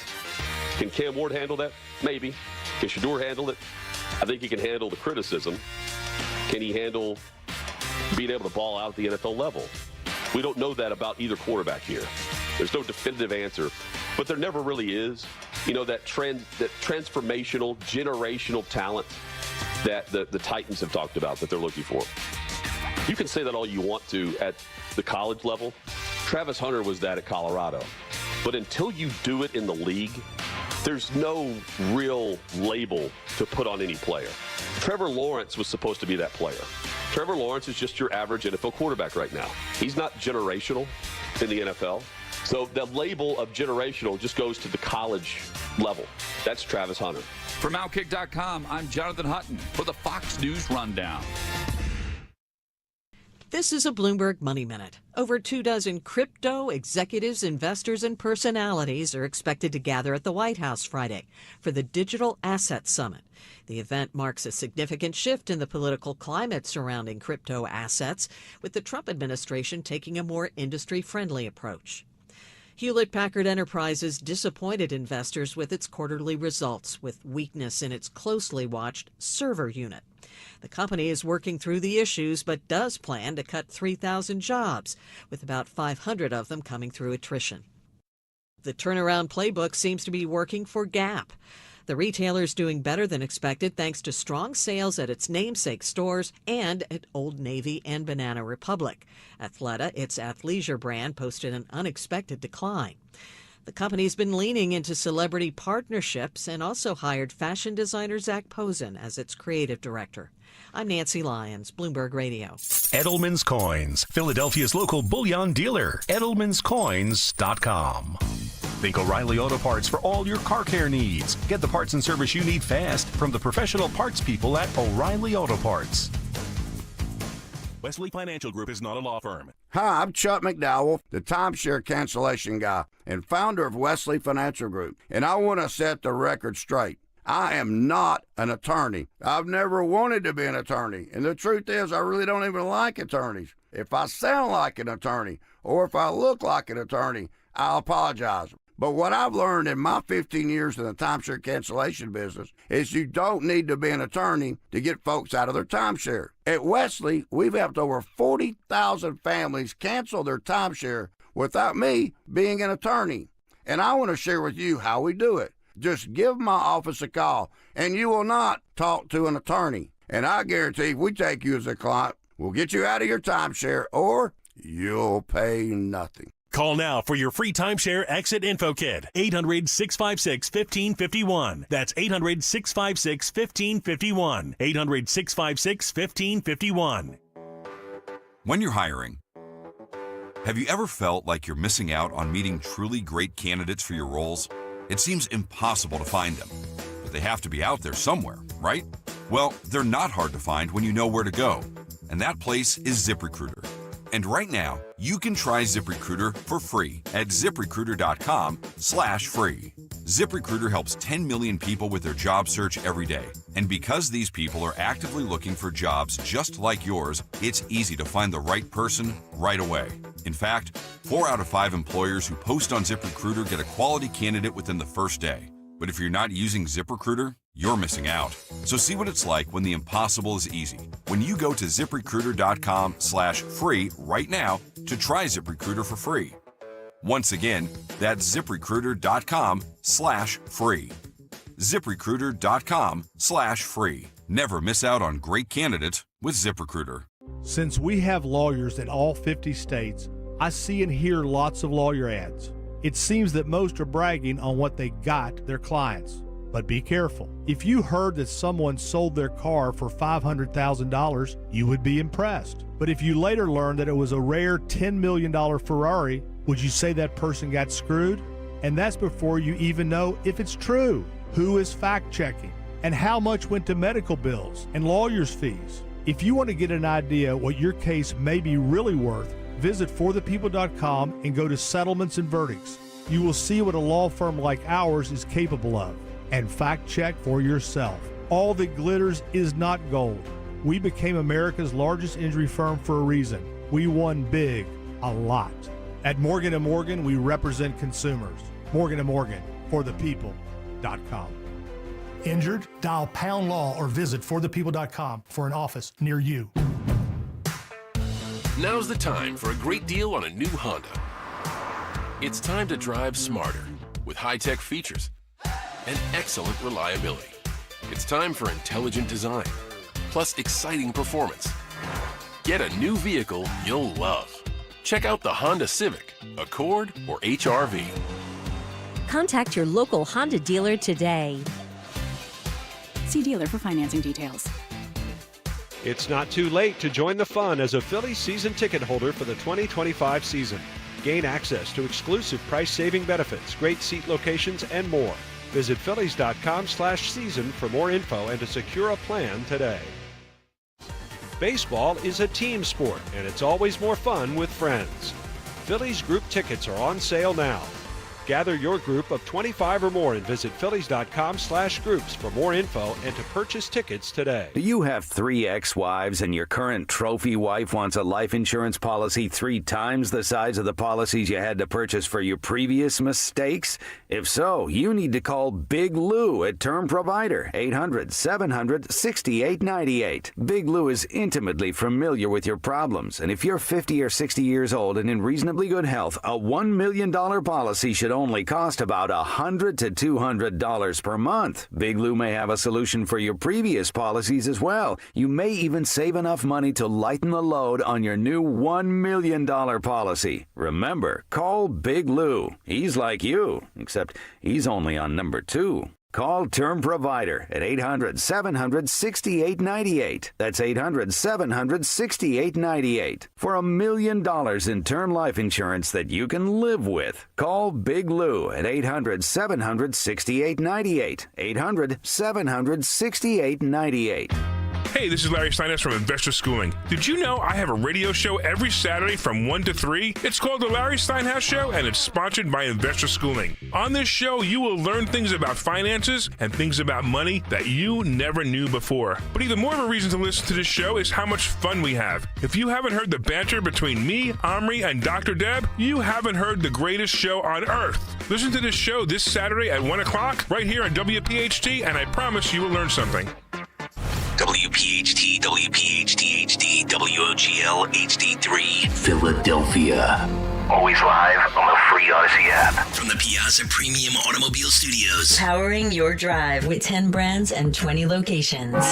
Can Cam Ward handle that? Maybe. Can Shador handle it? I think he can handle the criticism. Can he handle being able to ball out at the NFL level? We don't know that about either quarterback here. There's no definitive answer, but there never really is. You know, that transformational, generational talent that the Titans have talked about that they're looking for. You can say that all you want to at the college level. Travis Hunter was that at Colorado. But until you do it in the league, there's no real label to put on any player. Trevor Lawrence was supposed to be that player. Trevor Lawrence is just your average NFL quarterback right now. He's not generational in the NFL. So the label of generational just goes to the college level. That's Travis Hunter. From Outkick.com, I'm Jonathan Hutton for the Fox News Rundown. This is a Bloomberg Money Minute. Over 24 crypto executives, investors, and personalities are expected to gather at the White House Friday for the Digital Asset Summit. The event marks a significant shift in the political climate surrounding crypto assets, with the Trump administration taking a more industry-friendly approach. Hewlett-Packard Enterprises disappointed investors with its quarterly results, with weakness in its closely watched server unit. The company is working through the issues, but does plan to cut 3,000 jobs, with about 500 of them coming through attrition. The turnaround playbook seems to be working for Gap. The retailer is doing better than expected thanks to strong sales at its namesake stores and at Old Navy and Banana Republic. Athleta, its athleisure brand, posted an unexpected decline. The company's been leaning into celebrity partnerships and also hired fashion designer Zach Posen as its creative director. I'm Nancy Lyons, Bloomberg Radio. Edelman's Coins, Philadelphia's local bullion dealer. Edelman'sCoins.com. Think O'Reilly Auto Parts for all your car care needs. Get the parts and service you need fast from the professional parts people at O'Reilly Auto Parts. Wesley Financial Group is not a law firm. Hi, I'm Chuck McDowell, the timeshare cancellation guy and founder of Wesley Financial Group, and I want to set the record straight. I am not an attorney. I've never wanted to be an attorney, and the truth is I really don't even like attorneys. If I sound like an attorney or if I look like an attorney, I'll apologize. But what I've learned in my 15 years in the timeshare cancellation business is you don't need to be an attorney to get folks out of their timeshare. At Wesley, we've helped over 40,000 families cancel their timeshare without me being an attorney. And I want to share with you how we do it. Just give my office a call, and you will not talk to an attorney. And I guarantee if we take you as a client, we'll get you out of your timeshare, or you'll pay nothing. Call now for your free timeshare exit info kit. 800-656-1551. That's 800-656-1551. 800-656-1551. When you're hiring, have you ever felt like you're missing out on meeting truly great candidates for your roles? It seems impossible to find them, but they have to be out there somewhere, right? Well, they're not hard to find when you know where to go, and that place is ZipRecruiter. And right now, you can try ZipRecruiter for free at ZipRecruiter.com/free. ZipRecruiter helps 10 million people with their job search every day. And because these people are actively looking for jobs just like yours, it's easy to find the right person right away. In fact, 4 out of 5 employers who post on ZipRecruiter get a quality candidate within the first day. But if you're not using ZipRecruiter, you're missing out. So see what it's like when the impossible is easy. When you go to ZipRecruiter.com/free right now to try ZipRecruiter for free. Once again, that's ZipRecruiter.com/free. ZipRecruiter.com/free. Never miss out on great candidates with ZipRecruiter. Since we have lawyers in all 50 states, I see and hear lots of lawyer ads. It seems that most are bragging on what they got their clients. But be careful. If you heard that someone sold their car for $500,000, you would be impressed. But if you later learned that it was a rare $10 million Ferrari, would you say that person got screwed? And that's before you even know if it's true. Who is fact-checking? And how much went to medical bills and lawyers' fees? If you want to get an idea what your case may be really worth, visit forthepeople.com and go to Settlements and Verdicts. You will see what a law firm like ours is capable of. And fact check for yourself. All that glitters is not gold. We became America's largest injury firm for a reason. We won big, a lot. At Morgan & Morgan, we represent consumers. Morgan & Morgan, forthepeople.com. Injured? Dial pound law or visit forthepeople.com for an office near you. Now's the time for a great deal on a new Honda. It's time to drive smarter with high-tech features and excellent reliability. It's time for intelligent design, plus exciting performance. Get a new vehicle you'll love. Check out the Honda Civic, Accord, or HR-V. Contact your local Honda dealer today. See dealer for financing details. It's not too late to join the fun as a Phillies season ticket holder for the 2025 season. Gain access to exclusive price-saving benefits, great seat locations, and more. Visit Phillies.com/season for more info and to secure a plan today. Baseball is a team sport, and it's always more fun with friends. Phillies group tickets are on sale now. Gather your group of 25 or more and visit Phillies.com/groups for more info and to purchase tickets today. Do you have 3 ex-wives and your current trophy wife wants a life insurance policy 3 times the size of the policies you had to purchase for your previous mistakes? If so, you need to call Big Lou at Term Provider, 800-700-6898. Big Lou is intimately familiar with your problems, and if you're 50 or 60 years old and in reasonably good health, a $1 million policy should only cost about $100 to $200 per month. Big Lou may have a solution for your previous policies as well. You may even save enough money to lighten the load on your new $1 million policy. Remember, call Big Lou. He's like you, except he's only on number 2. Call Term Provider at 800-700-6898. That's 800-700-6898. For $1 million in term life insurance that you can live with. Call Big Lou at 800-700-6898. 800-700-6898. Hey, this is Larry Steiness from Investor Schooling. Did you know I have a radio show every Saturday from 1 to 3? It's called The Larry Steinhaus Show, and it's sponsored by Investor Schooling. On this show, you will learn things about finances and things about money that you never knew before. But even more of a reason to listen to this show is how much fun we have. If you haven't heard the banter between me, Omri, and Dr. Deb, you haven't heard the greatest show on earth. Listen to this show this Saturday at 1 o'clock right here on WPHT, and I promise you will learn something. WPHT, WPHT HD, WOGL HD3, Philadelphia. Always live on the free Odyssey app. From the Piazza Premium Automobile Studios. Powering your drive with 10 brands and 20 locations.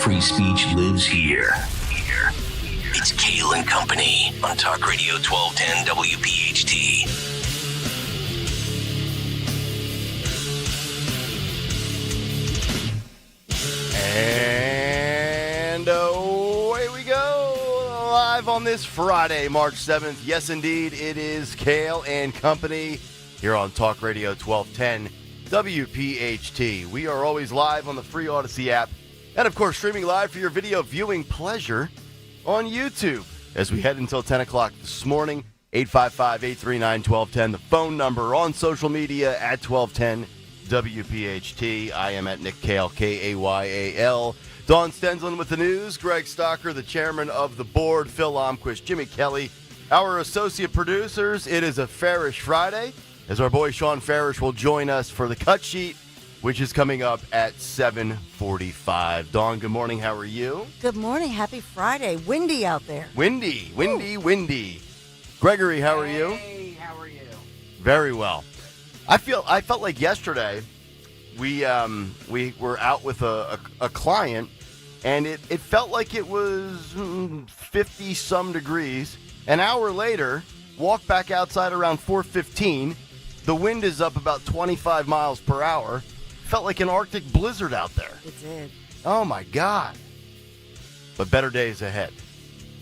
Free speech lives here. It's Kayal and Company on Talk Radio 1210 WPHT. And away we go, live on this Friday, March 7th. Yes, indeed, it is Kayal and Company here on Talk Radio 1210 WPHT. We are always live on the free Odyssey app and, of course, streaming live for your video viewing pleasure on YouTube as we head until 10 o'clock this morning. 855-839-1210, the phone number on social media at 1210 WPHT. I am at Nick Kayal, Kayal. Dawn Stensland with the news. Greg Stocker, the chairman of the board. Phil Lomquist, Jimmy Kelly, our associate producers. It is a Farish Friday, as our boy Sean Farish will join us for the cut sheet, which is coming up at 7:45. Dawn, good morning. How are you? Good morning. Happy Friday. Windy out there. Windy. Gregory, how are you? Hey, how are you? Very well. I felt like yesterday we were out with a client, and it felt like it was 50-some degrees. An hour later, walk back outside around 4:15. The wind is up about 25 miles per hour. Felt like an Arctic blizzard out there. It did. Oh, my God. But better days ahead.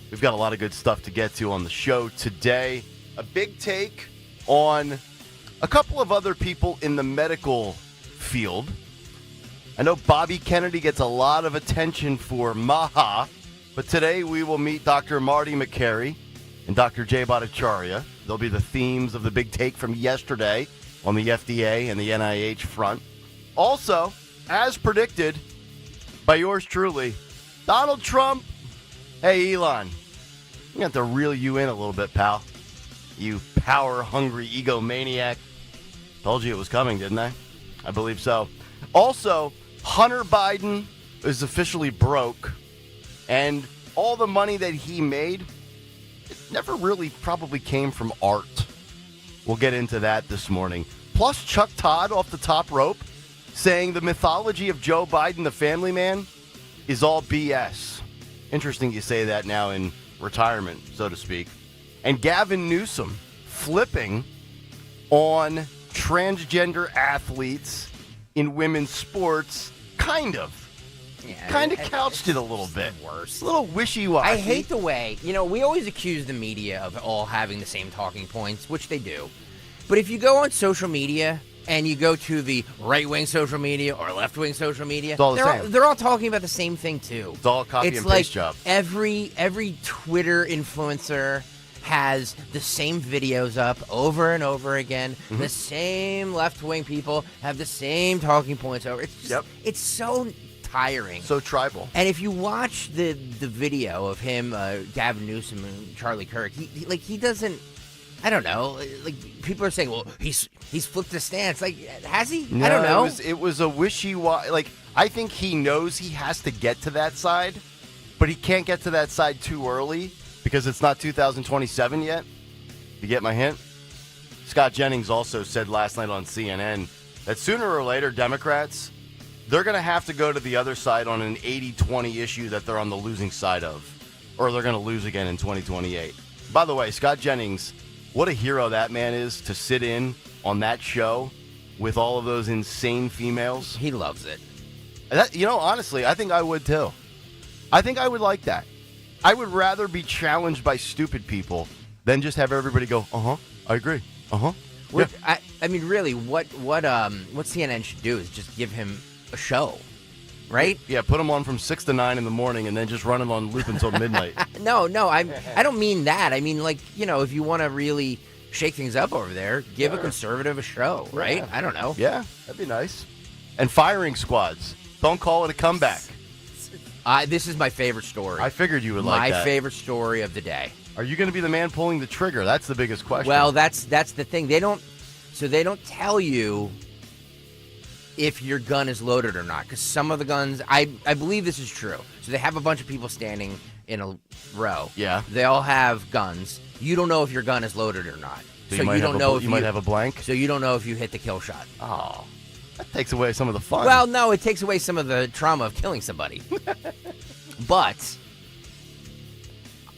We've got a lot of good stuff to get to on the show today. A big take on a couple of other people in the medical field. I know Bobby Kennedy gets a lot of attention for MAHA, but today we will meet Dr. Marty McCary and Dr. Jay Bhattacharya. They'll be the themes of the big take from yesterday on the FDA and the NIH front. Also, as predicted by yours truly, Donald Trump. Hey, Elon, I'm going to have to reel you in a little bit, pal. You power-hungry egomaniac. Told you it was coming, didn't I? I believe so. Also, Hunter Biden is officially broke, and all the money that he made, it never really probably came from art. We'll get into that this morning. Plus, Chuck Todd off the top rope saying the mythology of Joe Biden, the family man, is all BS. Interesting you say that now in retirement, so to speak. And Gavin Newsom flipping on transgender athletes in women's sports, kind of. Yeah, kind of couched it a little bit. Worse. A little wishy-washy. I hate the way, we always accuse the media of all having the same talking points, which they do. But if you go on social media and you go to the right-wing social media or left-wing social media, it's all the same. They're all talking about the same thing, too. It's all a copy and paste job. Every Twitter influencer has the same videos up over and over again. Mm-hmm. The same left-wing people have the same talking points over. It's just, It's so tiring. So tribal. And if you watch the video of him, Gavin Newsom and Charlie Kirk, he doesn't. I don't know. Like, people are saying, well, he's flipped his stance. Like, has he? No, I don't know. It was a wishy-washy. Like, I think he knows he has to get to that side, but he can't get to that side too early because it's not 2027 yet. You get my hint? Scott Jennings also said last night on CNN that sooner or later, Democrats, they're going to have to go to the other side on an 80-20 issue that they're on the losing side of, or they're going to lose again in 2028. By the way, Scott Jennings, what a hero that man is to sit in on that show with all of those insane females. He loves it. Honestly, I think I would too. I think I would like that. I would rather be challenged by stupid people than just have everybody go, I agree. Yeah. I mean, really, what CNN should do is just give him a show, right? Yeah, put him on from 6 to 9 in the morning and then just run him on loop until midnight. No, I don't mean that. I mean, like, if you want to really shake things up over there, give a conservative a show, right? Yeah. I don't know. Yeah, that'd be nice. And firing squads. Don't call it a comeback. This is my favorite story. I figured you would like that. My favorite story of the day. Are you going to be the man pulling the trigger? That's the biggest question. Well, that's the thing. They don't tell you if your gun is loaded or not, because some of the guns, I believe this is true. So they have a bunch of people standing in a row. Yeah. They all have guns. You don't know if your gun is loaded or not. So you don't know if you might have a blank. So you don't know if you hit the kill shot. Oh, that takes away some of the fun. Well, no, it takes away some of the trauma of killing somebody. But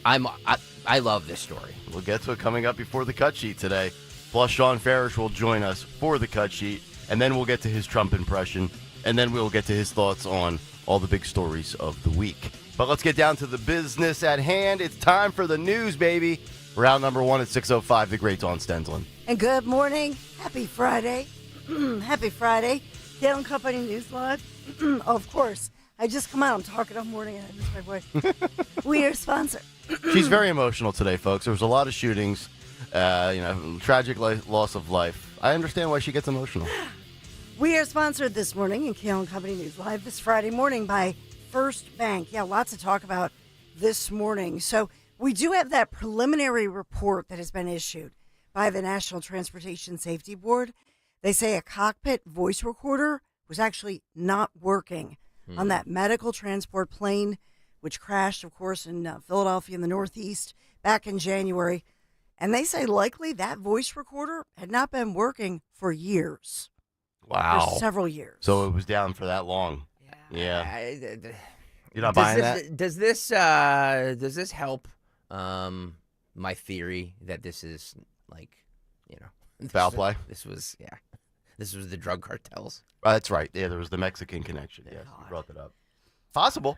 I love this story. We'll get to it coming up before the cut sheet today. Plus, Sean Farish will join us for the cut sheet, and then we'll get to his Trump impression, and then we'll get to his thoughts on all the big stories of the week. But let's get down to the business at hand. It's time for the news, baby. Round number 1 at 6:05, the great Dawn Stensland. And good morning. Happy Friday. Happy Friday. Kayal and Company News Live. Of course. I just come out. I'm talking all morning and I miss my voice. We are sponsored. She's very emotional today, folks. There was a lot of shootings, tragic loss of life. I understand why she gets emotional. We are sponsored this morning in Kayal and Company News Live this Friday morning by First Bank. Yeah, lots to talk about this morning. So we do have that preliminary report that has been issued by the National Transportation Safety Board. They say a cockpit voice recorder was actually not working on that medical transport plane, which crashed, of course, in Philadelphia in the Northeast back in January. And they say likely that voice recorder had not been working for years. Wow. For several years. So it was down for that long. Yeah. You're not Does buying this, that? Does this help my theory that this is foul play? This was the drug cartels. That's right. Yeah, there was the Mexican connection. Yes, you brought that up. Possible.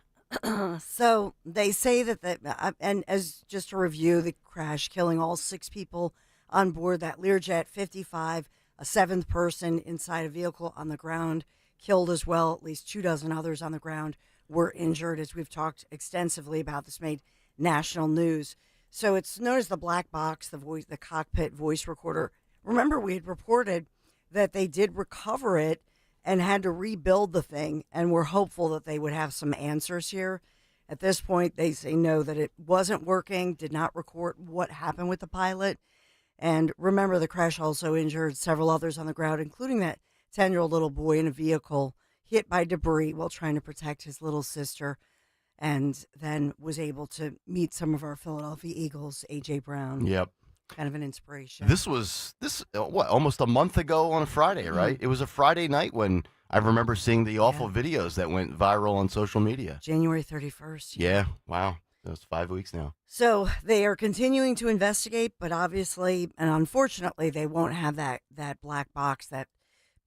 So they say that, and as just a review, the crash killing all 6 people on board that Learjet 55, a 7th person inside a vehicle on the ground killed as well. At least 24 others on the ground were injured, as we've talked extensively about. This made national news. So it's known as the black box, the cockpit voice recorder. Remember, we had reported that they did recover it and had to rebuild the thing, and we're hopeful that they would have some answers here. At this point, they say no, that it wasn't working, did not record what happened with the pilot. And remember, the crash also injured several others on the ground, including that 10-year-old little boy in a vehicle hit by debris while trying to protect his little sister, and then was able to meet some of our Philadelphia Eagles, A.J. Brown. Yep. Kind of an inspiration. This was almost a month ago on a Friday, right? It was a Friday night when I remember seeing the awful videos that went viral on social media. January 31st. Yeah. Wow. That's 5 weeks now. So they are continuing to investigate, but obviously and unfortunately, they won't have that black box, that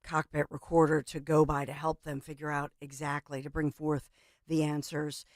cockpit recorder to go by to help them figure out exactly, to bring forth the answers.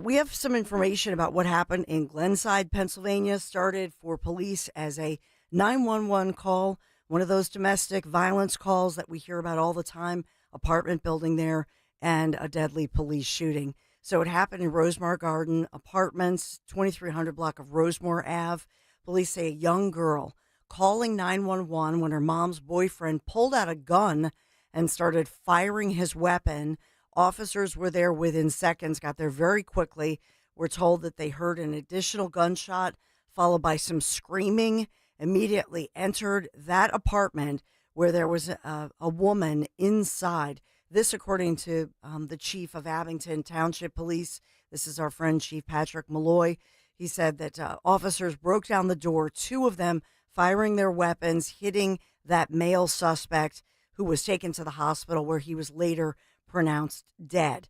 We have some information about what happened in Glenside, Pennsylvania. Started for police as a 911 call, one of those domestic violence calls that we hear about all the time, apartment building there, and a deadly police shooting. So it happened in Rosemar Garden Apartments, 2300 block of Rosemore Ave. Police say a young girl calling 911 when her mom's boyfriend pulled out a gun and started firing his weapon. Officers were there within seconds, got there very quickly. We're told that they heard an additional gunshot followed by some screaming immediately entered that apartment where there was a woman inside. This, according to the chief of Abington Township Police. This is our friend, Chief Patrick Malloy. He said that officers broke down the door, two of them firing their weapons, hitting that male suspect who was taken to the hospital where he was later pronounced dead.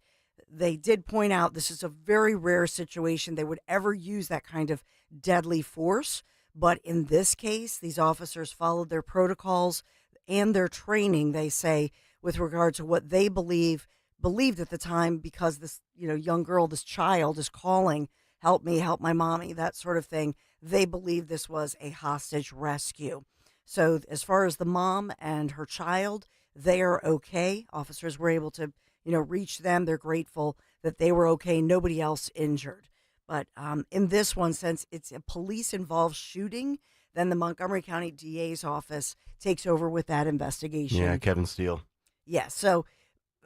They did point out this is a very rare situation they would ever use that kind of deadly force. But in this case, these officers followed their protocols and their training, they say, with regard to what they believed at the time, because this young girl, this child is calling, help me, help my mommy, that sort of thing. They believe this was a hostage rescue. So as far as the mom and her child, they are okay. Officers were able to reach them. They're grateful that they were okay. Nobody else injured. But in this one, since it's a police-involved shooting, then the Montgomery County DA's office takes over with that investigation. Yeah, Kevin Steele. Yeah, so,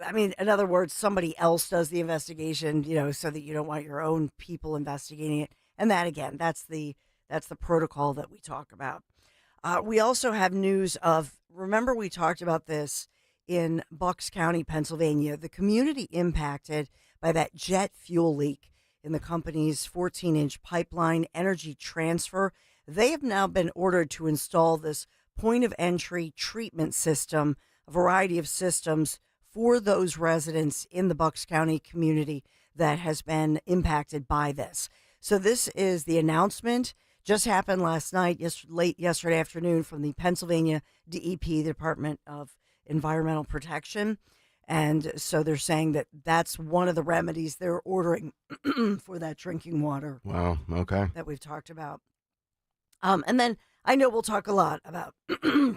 I mean, in other words, somebody else does the investigation, so that you don't want your own people investigating it. And that, again, that's the protocol that we talk about. We also have news of, remember we talked about this in Bucks County, Pennsylvania, the community impacted by that jet fuel leak in the company's 14-inch pipeline Energy Transfer. They have now been ordered to install this point-of-entry treatment system, a variety of systems for those residents in the Bucks County community that has been impacted by this. So this is the announcement. Just happened last night, late yesterday afternoon, from the Pennsylvania DEP, the Department of Environmental Protection. And so they're saying that that's one of the remedies they're ordering for that drinking water. Wow, okay. That we've talked about. And then I know we'll talk a lot about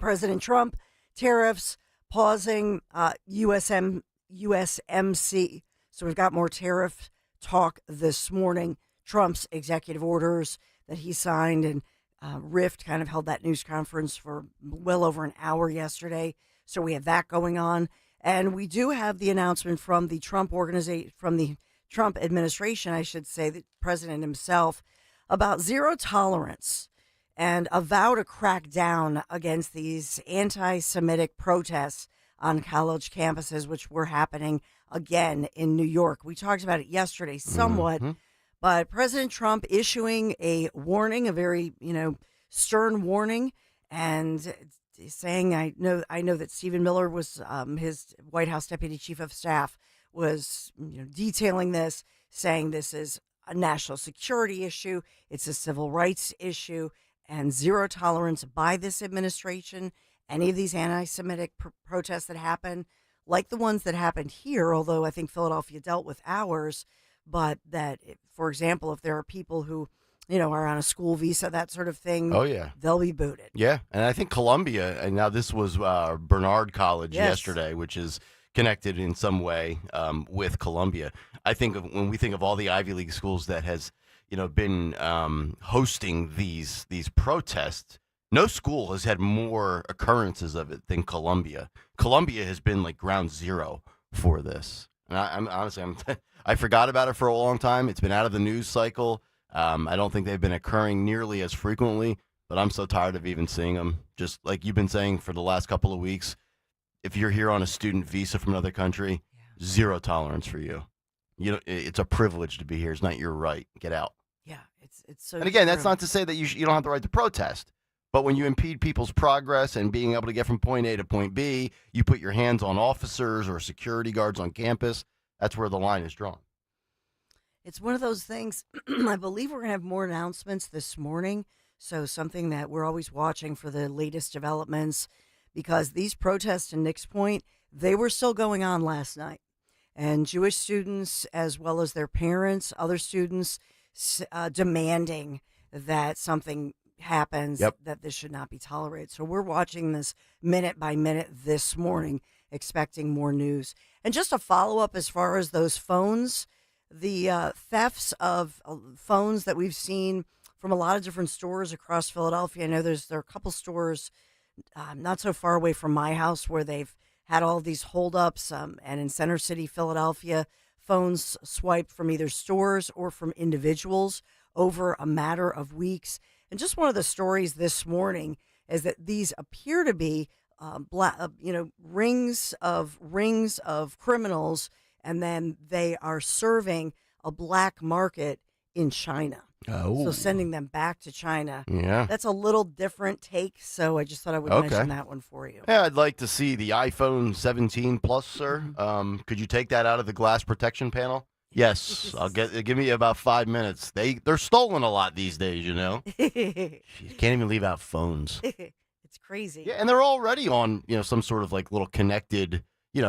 President Trump, tariffs, pausing USMC. So we've got more tariff talk this morning. Trump's executive orders that he signed, and Rift kind of held that news conference for well over an hour yesterday. So we have that going on. And we do have the announcement from the Trump organization, from the Trump administration, I should say, the president himself, about zero tolerance and a vow to crack down against these anti-Semitic protests on college campuses, which were happening again in New York. We talked about it yesterday somewhat, but President Trump issuing a warning, a very, stern warning, and saying, I know that Stephen Miller was his White House Deputy Chief of Staff was detailing this, saying this is a national security issue, it's a civil rights issue, and zero tolerance by this administration. Any of these anti-Semitic protests that happen, like the ones that happened here, although I think Philadelphia dealt with ours, but that, for example, if there are people who are on a school visa, that sort of thing. Oh, yeah. They'll be booted. Yeah, and I think Columbia, and now this was Bernard College yesterday, which is connected in some way with Columbia. I think when we think of all the Ivy League schools that has, been hosting these protests, no school has had more occurrences of it than Columbia. Columbia has been like ground zero for this. And I'm honestly, I forgot about it for a long time. It's been out of the news cycle. I don't think they've been occurring nearly as frequently, but I'm so tired of even seeing them. Just like you've been saying for the last couple of weeks, if you're here on a student visa from another country, zero tolerance for you. It's a privilege to be here. It's not your right. Get out. Yeah, it's so. And again, true. that's not to say that you don't have the right to protest, but when you impede people's progress and being able to get from point A to point B, you put your hands on officers or security guards on campus. That's where the line is drawn. It's one of those things. I believe we're going to have more announcements this morning. So something that we're always watching for the latest developments, because these protests in Nick's Point, they were still going on last night. And Jewish students, as well as their parents, other students, demanding that something happens, that this should not be tolerated. So we're watching this minute by minute this morning, expecting more news. And just a follow-up as far as those phones, the thefts of phones that we've seen from a lot of different stores across Philadelphia. I know there are a couple stores not so far away from my house where they've had all these holdups, and in Center City, Philadelphia, phones swiped from either stores or from individuals over a matter of weeks. And just one of the stories this morning is that these appear to be rings of criminals, and then they are serving a black market in China. Oh. So sending them back to China. Yeah. That's a little different take, so I just thought I would mention that one for you. Yeah, I'd like to see the iPhone 17 Plus, sir. Could you take that out of the glass protection panel? Yes, give me about 5 minutes. They're stolen a lot these days, you know. Jeez, can't even leave out phones. It's crazy. Yeah, and they're already on, some sort of like little connected,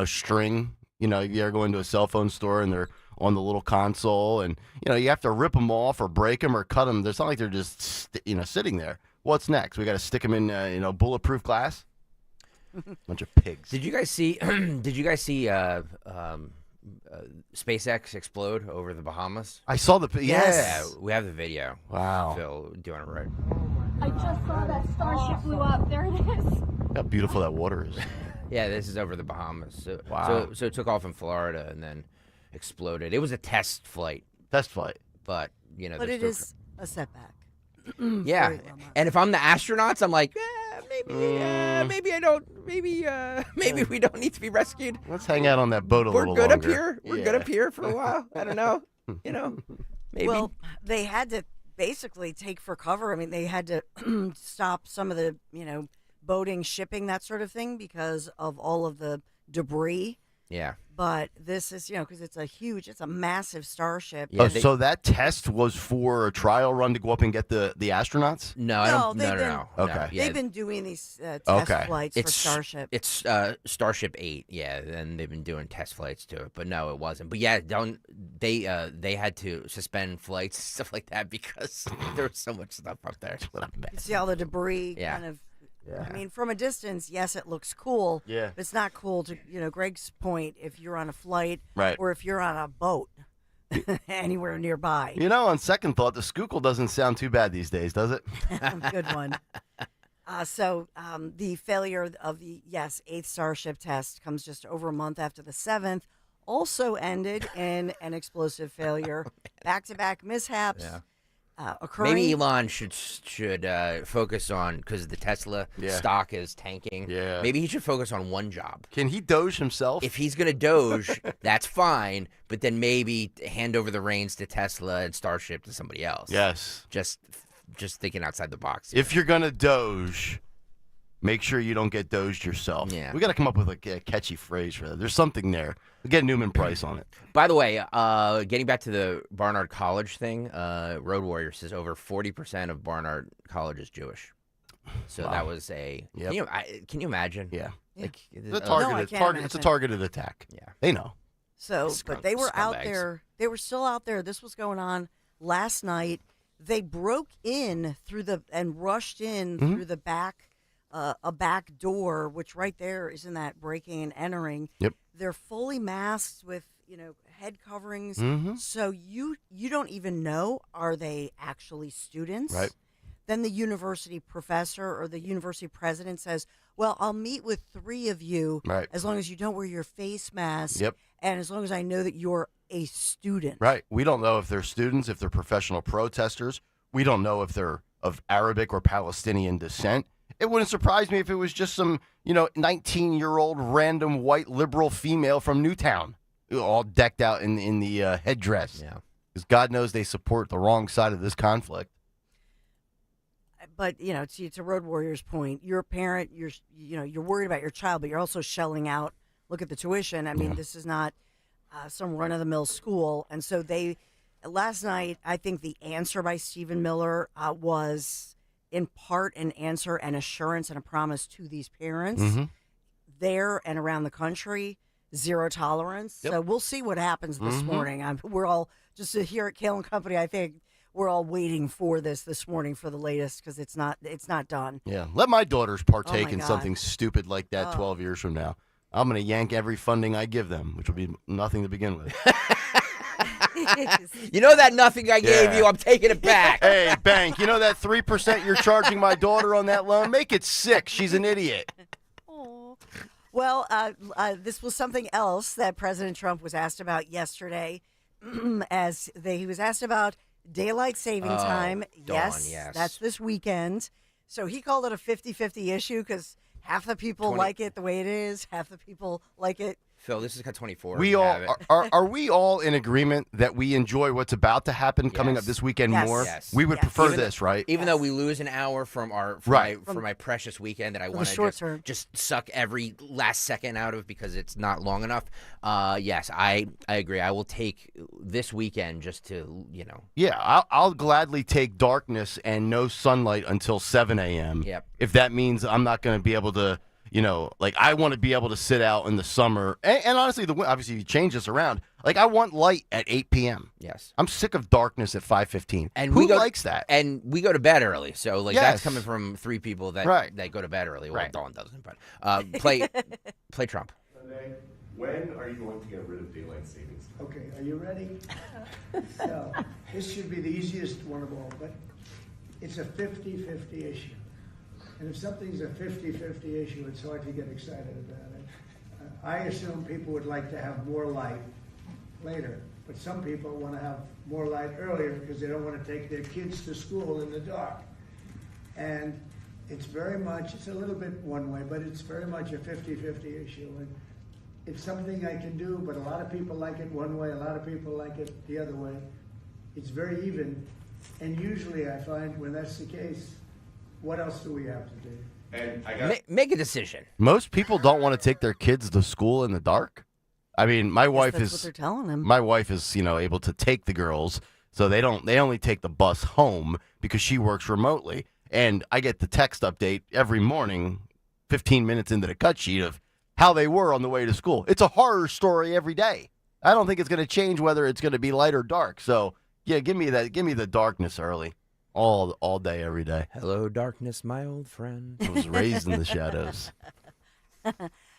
string. You ever go into a cell phone store and they're on the little console, and you have to rip them off or break them or cut them. It's not like they're just sitting there. What's next? We got to stick them in bulletproof glass. Bunch of pigs. Did you guys see? SpaceX explode over the Bahamas? I saw the Yeah, we have the video. Wow. Phil, do you want to write? I just saw that Starship blew up. There it is. How beautiful that water is. Yeah, this is over the Bahamas. So, Wow. So it took off in Florida and then exploded. It was a test flight. But But it is a setback. Yeah, and if I'm the astronauts, I'm like, maybe I don't. Maybe we don't need to be rescued. Let's hang out on that boat a little We're good longer. up here. We're good up here for a while. I don't know. Maybe. Well, they had to basically take for cover. I mean, they had to stop some of the, boating, shipping, that sort of thing because of all of the debris. Yeah. But this is, because it's a massive Starship. Yeah, so that test was for a trial run to go up and get the astronauts? No. Okay. They've been doing these test flights for Starship. It's Starship 8, yeah, and they've been doing test flights to it. But no, it wasn't. But yeah, they had to suspend flights and stuff like that because there was so much stuff up there. You see all the debris kind of. Yeah. I mean, from a distance, yes, it looks cool. Yeah. But it's not cool to, Greg's point, if you're on a flight Right. or if you're on a boat anywhere nearby. On second thought, the Schuylkill doesn't sound too bad these days, does it? Good one. So the failure of the, 8th Starship test comes just over a month after the 7th. Also ended in an explosive failure. Back-to-back mishaps. Yeah. Occurring. Maybe Elon should focus on, because the Tesla stock is tanking. Yeah. Maybe he should focus on one job. Can he Doge himself? If he's going to Doge, that's fine. But then maybe hand over the reins to Tesla and Starship to somebody else. Yes. Just thinking outside the box. If you're going to Doge, make sure you don't get doged yourself. Yeah. We got to come up with a catchy phrase for that. There's something there. We'll get Newman Price on it. By the way, getting back to the Barnard College thing, Road Warrior says over 40% of Barnard College is Jewish. So Wow. that was a. Yep. Can you imagine? Yeah. Like, It's a targeted attack. Yeah. They know. So, but they were out scumbags. there. They were still out there. This was going on last night. They broke in and rushed in through the back, a back door, which right there is in that breaking and entering. Yep. They're fully masked with, head coverings. Mhm. So you don't even know, are they actually students? Right. Then the university professor or the university president says, well, I'll meet with 3 of you Right. as long as you don't wear your face mask. Yep. And as long as I know that you're a student. Right. We don't know if they're students, if they're professional protesters. We don't know if they're of Arabic or Palestinian descent. It wouldn't surprise me if it was just some, 19-year-old random white liberal female from Newtown, all decked out in the headdress. Yeah. Because God knows they support the wrong side of this conflict. But, to Road Warrior's point, you're a parent, you're worried about your child, but you're also shelling out. Look at the tuition. I mean, this is not some run-of-the-mill school. And so last night, I think the answer by Stephen Miller was in part an answer, an assurance, and a promise to these parents there and around the country, zero tolerance. Yep. So we'll see what happens this morning. We're all, just here at Kayal & Company, I think we're all waiting for this morning for the latest because it's not done. Yeah. Let my daughters partake in God. something stupid like that 12 years from now. I'm going to yank every funding I give them, which will be nothing to begin with. You know that nothing I gave you, I'm taking it back. Hey, bank, you know that 3% you're charging my daughter on that loan? Make it 6. She's an idiot. Well, this was something else that President Trump was asked about yesterday. He was asked about daylight saving time. Dawn, Yes, yes. that's this weekend. So he called it a 50-50 issue because half the people like it the way it is, half the people like it. Phil, this is cut 24. We all are we all in agreement that we enjoy what's about to happen coming up this weekend more? Yes. We would prefer this, right? Even though we lose an hour from our for my precious weekend that I want to just suck every last second out of because it's not long enough. Yes, I agree. I will take this weekend just to, Yeah, I'll gladly take darkness and no sunlight until 7 a.m. Yep. If that means I'm not going to be able to, I want to be able to sit out in the summer. And honestly, obviously, you change this around. I want light at 8 p.m. Yes. I'm sick of darkness at 510. And who likes that? And we go to bed early. So, Yes. that's coming from three people that go to bed early. Well, Dawn doesn't, but play Trump. Sunday, when are you going to get rid of daylight savings? Okay, are you ready? So, this should be the easiest one of all, but it's a 50-50 issue. And if something's a 50-50 issue, it's hard to get excited about it. I assume people would like to have more light later, but some people want to have more light earlier because they don't want to take their kids to school in the dark. And it's a little bit one way, but it's very much a 50-50 issue. And it's something I can do, but a lot of people like it one way, a lot of people like it the other way. It's very even. And usually I find when that's the case, what else do we have to do? And make a decision. Most people don't want to take their kids to school in the dark. I mean, my wife that's is what they're telling them. My wife is, able to take the girls, so they only take the bus home because she works remotely. And I get the text update every morning, 15 minutes into the cut sheet of how they were on the way to school. It's a horror story every day. I don't think it's going to change whether it's going to be light or dark. So, yeah, give me the darkness early. All day, every day. Hello, darkness, my old friend. I was raised in the shadows.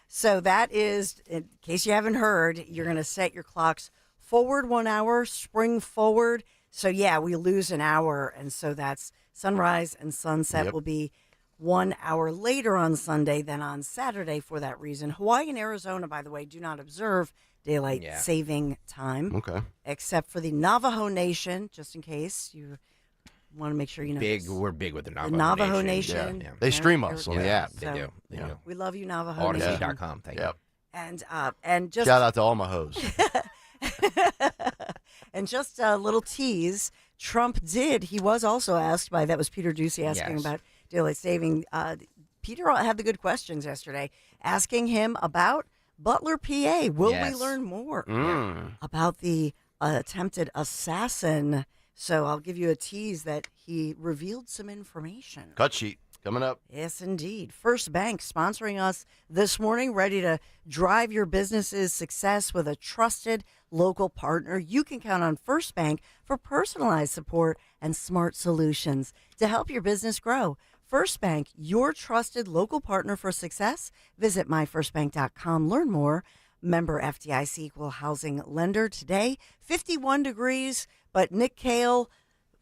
So that is, in case you haven't heard, you're going to set your clocks forward 1 hour, spring forward. So, yeah, we lose an hour. And so that's sunrise and sunset will be 1 hour later on Sunday than on Saturday for that reason. Hawaii and Arizona, by the way, do not observe daylight saving time. Okay. Except for the Navajo Nation, just in case you want to make sure you know. We're big with the Navajo Nation. Yeah. They stream us on the app. They do. We love you, Navajo Nation. Odyssey.com. Thank you. And just shout out to all my hoes. And just a little tease, Trump he was also asked that was Peter Ducey asking about daylight saving. Peter had the good questions yesterday, asking him about Butler, PA. Will we learn more about the attempted assassin? So I'll give you a tease that he revealed some information. Cut sheet coming up. Yes, indeed. First Bank sponsoring us this morning, ready to drive your business's success with a trusted local partner. You can count on First Bank for personalized support and smart solutions to help your business grow. First Bank, your trusted local partner for success. Visit myfirstbank.com. Learn more. Member FDIC equal housing lender today. 51 degrees. But Nick Kayal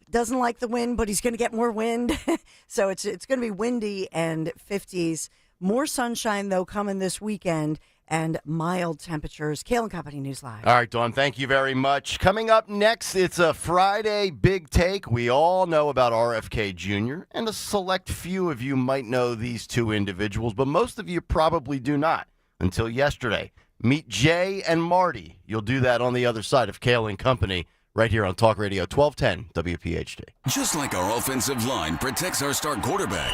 doesn't like the wind, but he's going to get more wind. So it's going to be windy and 50s. More sunshine, though, coming this weekend and mild temperatures. Kayal and Company News Live. All right, Dawn, thank you very much. Coming up next, it's a Friday Big Take. We all know about RFK Jr., and a select few of you might know these two individuals, but most of you probably do not until yesterday. Meet Jay and Marty. You'll do that on the other side of Kayal and Company. Right here on Talk Radio 1210 WPHT. Just like our offensive line protects our star quarterback,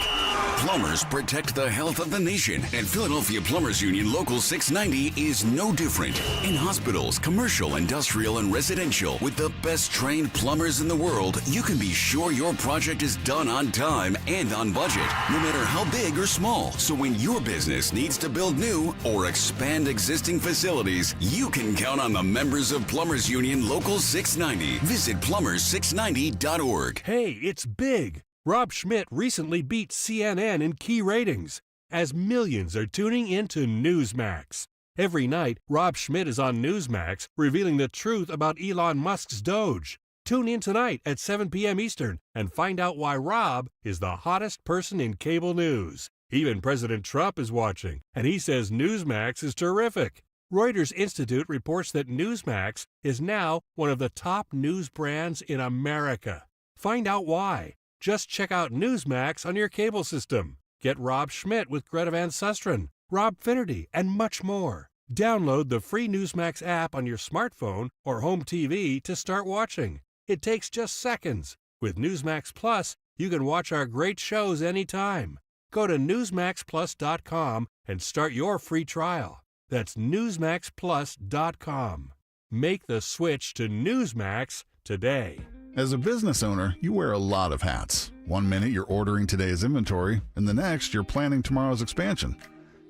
plumbers protect the health of the nation. And Philadelphia Plumbers Union Local 690 is no different. In hospitals, commercial, industrial, and residential, with the best trained plumbers in the world, you can be sure your project is done on time and on budget, no matter how big or small. So when your business needs to build new or expand existing facilities, you can count on the members of Plumbers Union Local 690. Visit plumbers690.org. Hey, it's big. Rob Schmidt recently beat CNN in key ratings as millions are tuning into Newsmax. Every night, Rob Schmidt is on Newsmax revealing the truth about Elon Musk's Doge. Tune in tonight at 7 p.m. Eastern and find out why Rob is the hottest person in cable news. Even President Trump is watching, and he says Newsmax is terrific. Reuters Institute reports that Newsmax is now one of the top news brands in America. Find out why. Just check out Newsmax on your cable system. Get Rob Schmidt with Greta Van Susteren, Rob Finnerty, and much more. Download the free Newsmax app on your smartphone or home TV to start watching. It takes just seconds. With Newsmax Plus, you can watch our great shows anytime. Go to NewsmaxPlus.com and start your free trial. That's NewsmaxPlus.com. Make the switch to Newsmax today. As a business owner, you wear a lot of hats. One minute you're ordering today's inventory, and the next you're planning tomorrow's expansion.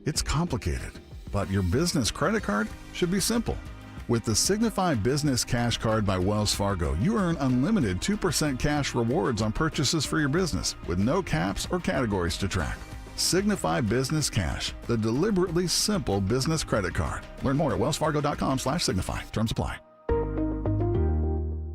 It's complicated, but your business credit card should be simple. With the Signify Business Cash Card by Wells Fargo, you earn unlimited 2% cash rewards on purchases for your business with no caps or categories to track. Signify Business Cash, the deliberately simple business credit card. Learn more at wellsfargo.com/signify. Terms apply.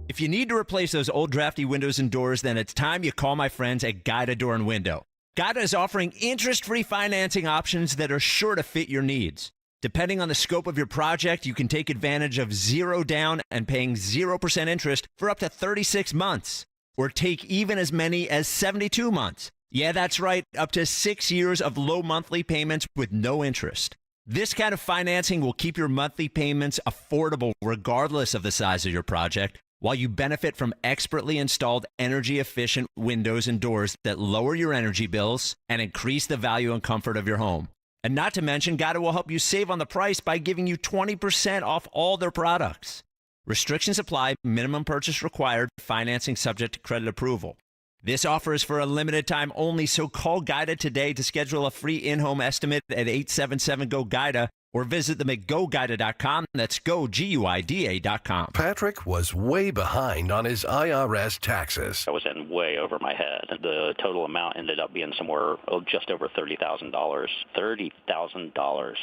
If you need to replace those old drafty windows and doors, then it's time you call my friends at Guida Door & Window. Guida is offering interest-free financing options that are sure to fit your needs. Depending on the scope of your project, you can take advantage of 0 down and paying 0% interest for up to 36 months. Or take even as many as 72 months. Yeah, that's right, up to 6 years of low monthly payments with no interest. This kind of financing will keep your monthly payments affordable regardless of the size of your project, while you benefit from expertly installed energy-efficient windows and doors that lower your energy bills and increase the value and comfort of your home. And not to mention, Guida will help you save on the price by giving you 20% off all their products. Restrictions apply, minimum purchase required, financing subject to credit approval. This offer is for a limited time only, so call Guida today to schedule a free in-home estimate at 877-GO-GUIDA or visit them at GoGuida.com. That's GoGuida.com. Patrick was way behind on his IRS taxes. I was in way over my head. The total amount ended up being somewhere just over $30,000. $30,000.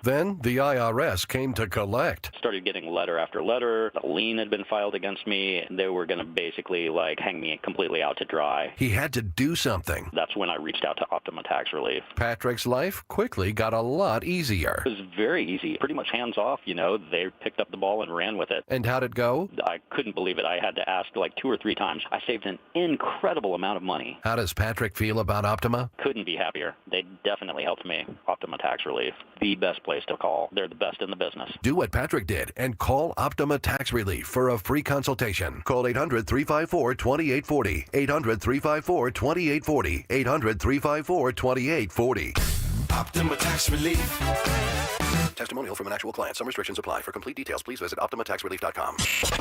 Then the IRS came to collect. Started getting letter after letter. A lien had been filed against me. They were going to basically hang me completely out to dry. He had to do something. That's when I reached out to Optima Tax Relief. Patrick's life quickly got a lot easier. It was very easy. Pretty much hands off, They picked up the ball and ran with it. And how'd it go? I couldn't believe it. I had to ask 2 or 3 times. I saved an incredible amount of money. How does Patrick feel about Optima? Couldn't be happier. They definitely helped me. Optima Tax Relief. The best place to call. They're the best in the business. Do what Patrick did and call Optima Tax Relief for a free consultation. Call 800-354-2840. 800-354-2840. 800-354-2840. Optima Tax Relief. Testimonial from an actual client. Some restrictions apply. For complete details, please visit OptimaTaxRelief.com.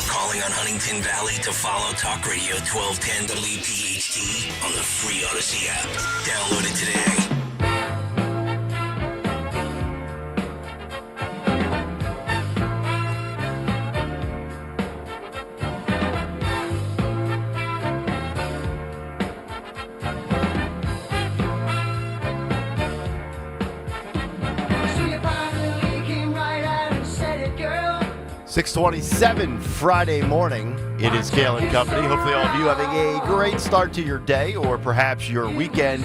Calling on Huntington Valley to follow Talk Radio 1210 WPHT on the free Odyssey app. Download it today. – 6:27 Friday morning. It is Kayal and Company. Hopefully all of you having a great start to your day or perhaps your weekend.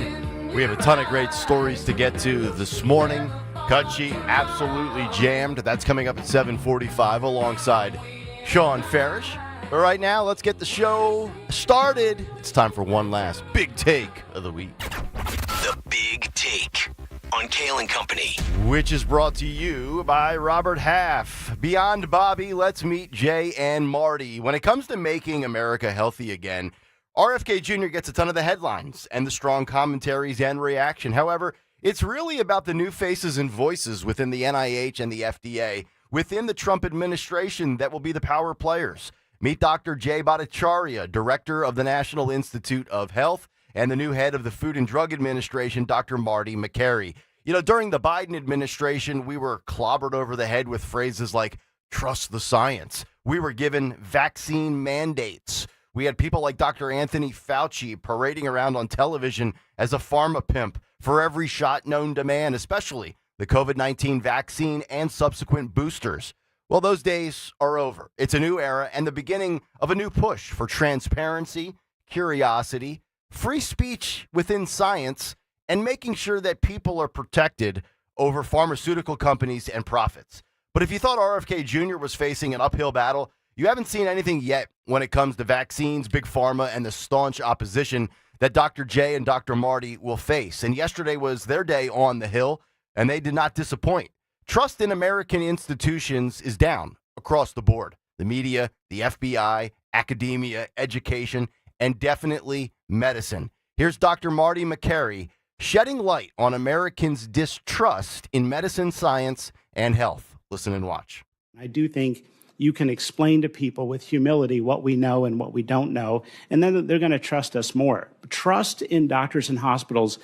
We have a ton of great stories to get to this morning. Cut sheet absolutely jammed. That's coming up at 7:45 alongside Sean Farish. But right now, let's get the show started. It's time for one last big take of the week. The Big Take on Kayal and Company. Which is brought to you by Robert Half. Beyond Bobby, let's meet Jay and Marty. When it comes to making America healthy again, RFK Jr. gets a ton of the headlines and the strong commentaries and reaction. However, it's really about the new faces and voices within the NIH and the FDA, within the Trump administration that will be the power players. Meet Dr. Jay Bhattacharya, director of the National Institute of Health, and the new head of the Food and Drug Administration, Dr. Marty Makary. During the Biden administration, we were clobbered over the head with phrases like, trust the science. We were given vaccine mandates. We had people like Dr. Anthony Fauci parading around on television as a pharma pimp for every shot known to man, especially the COVID-19 vaccine and subsequent boosters. Well, those days are over. It's a new era and the beginning of a new push for transparency, curiosity, free speech within science, and making sure that people are protected over pharmaceutical companies and profits. But But if you thought RFK Jr. was facing an uphill battle, you haven't seen anything yet when it comes to vaccines, Big Pharma, and the staunch opposition that Dr. J and Dr. Marty will face. And yesterday was their day on the Hill, and they did not disappoint. Trust in American institutions is down across the board. The media, the FBI, academia, education, and definitely medicine. Here's Dr. Marty McCary shedding light on Americans' distrust in medicine, science, and health. Listen and watch. I do think you can explain to people with humility what we know and what we don't know, and then they're going to trust us more. Trust in doctors and hospitals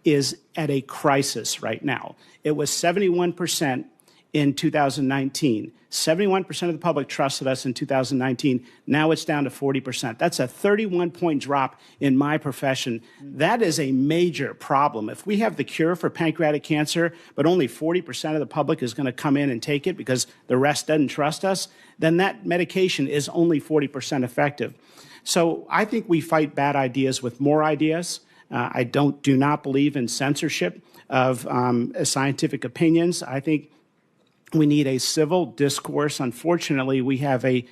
is at a crisis right now. It was 71% in 2019. 71% of the public trusted us in 2019. Now it's down to 40%. That's a 31-point drop in my profession. That is a major problem. If we have the cure for pancreatic cancer, but only 40% of the public is going to come in and take it because the rest doesn't trust us, then that medication is only 40% effective. So I think we fight bad ideas with more ideas. I do not believe in censorship of scientific opinions. I think we need a civil discourse. Unfortunately, we have a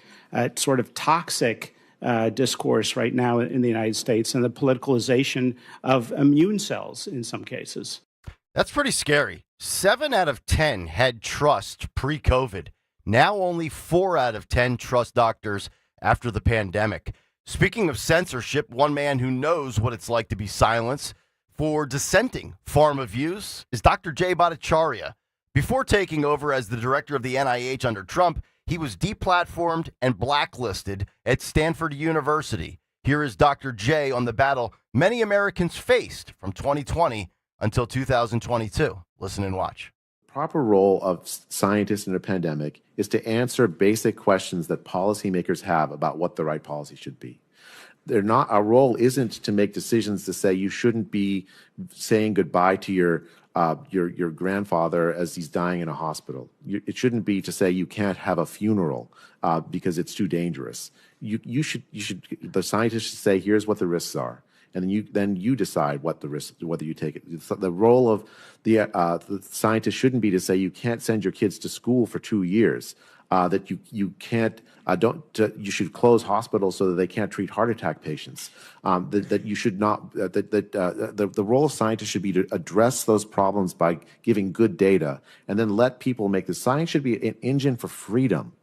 sort of toxic discourse right now in the United States and the politicalization of immune cells in some cases. That's pretty scary. 7 out of 10 had trust pre-COVID. Now only 4 out of 10 trust doctors after the pandemic. Speaking of censorship, one man who knows what it's like to be silenced for dissenting pharma views is Dr. Jay Bhattacharya. Before taking over as the director of the NIH under Trump, he was deplatformed and blacklisted at Stanford University. Here is Dr. J on the battle many Americans faced from 2020 until 2022. Listen and watch. The proper role of scientists in a pandemic is to answer basic questions that policymakers have about what the right policy should be. Our role isn't to make decisions to say you shouldn't be saying goodbye to your grandfather as he's dying in a hospital. It shouldn't be to say you can't have a funeral because it's too dangerous. The scientists should say, here's what the risks are, and then you decide what the risk, whether you take it. The role of the scientist shouldn't be to say you can't send your kids to school for 2 years. That you can't you should close hospitals so that they can't treat heart attack patients. That you should not the role of scientists should be to address those problems by giving good data, and then let people make the science should be an engine for freedom,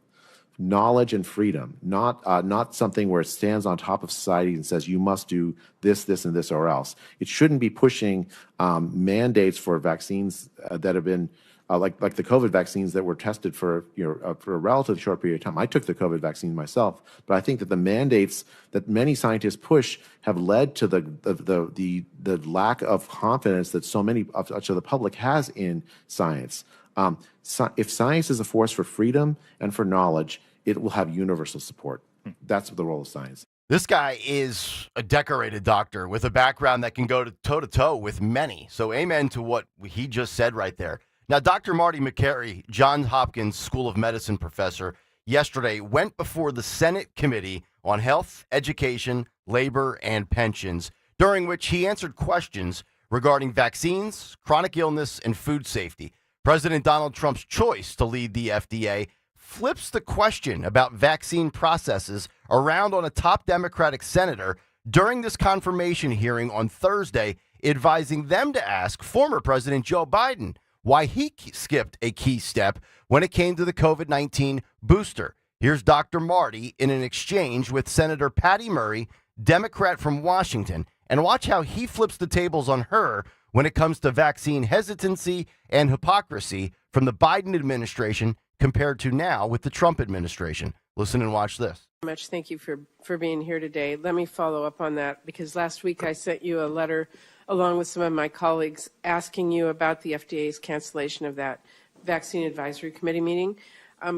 knowledge and freedom, not something where it stands on top of society and says you must do this, this, and this, or else. It shouldn't be pushing mandates for vaccines that have been. Like the COVID vaccines that were tested for a relatively short period of time. I took the COVID vaccine myself, but I think that the mandates that many scientists push have led to the lack of confidence that so many of the public has in science. If science is a force for freedom and for knowledge, it will have universal support. That's the role of science. This guy is a decorated doctor with a background that can go toe-to-toe with many. So amen to what he just said right there. Now, Dr. Marty McCary, Johns Hopkins School of Medicine professor, yesterday went before the Senate Committee on Health, Education, Labor, and Pensions, during which he answered questions regarding vaccines, chronic illness, and food safety. President Donald Trump's choice to lead the FDA flips the question about vaccine processes around on a top Democratic senator during this confirmation hearing on Thursday, advising them to ask former President Joe Biden why he skipped a key step when it came to the COVID-19 booster. Here's Dr. Marty in an exchange with Senator Patty Murray, Democrat from Washington, and watch how he flips the tables on her when it comes to vaccine hesitancy and hypocrisy from the Biden administration compared to now with the Trump administration. Listen and watch this. Much. Thank you for being here today. Let me follow up on that because last week I sent you a letter along with some of my colleagues asking you about the FDA's cancellation of that Vaccine Advisory Committee meeting.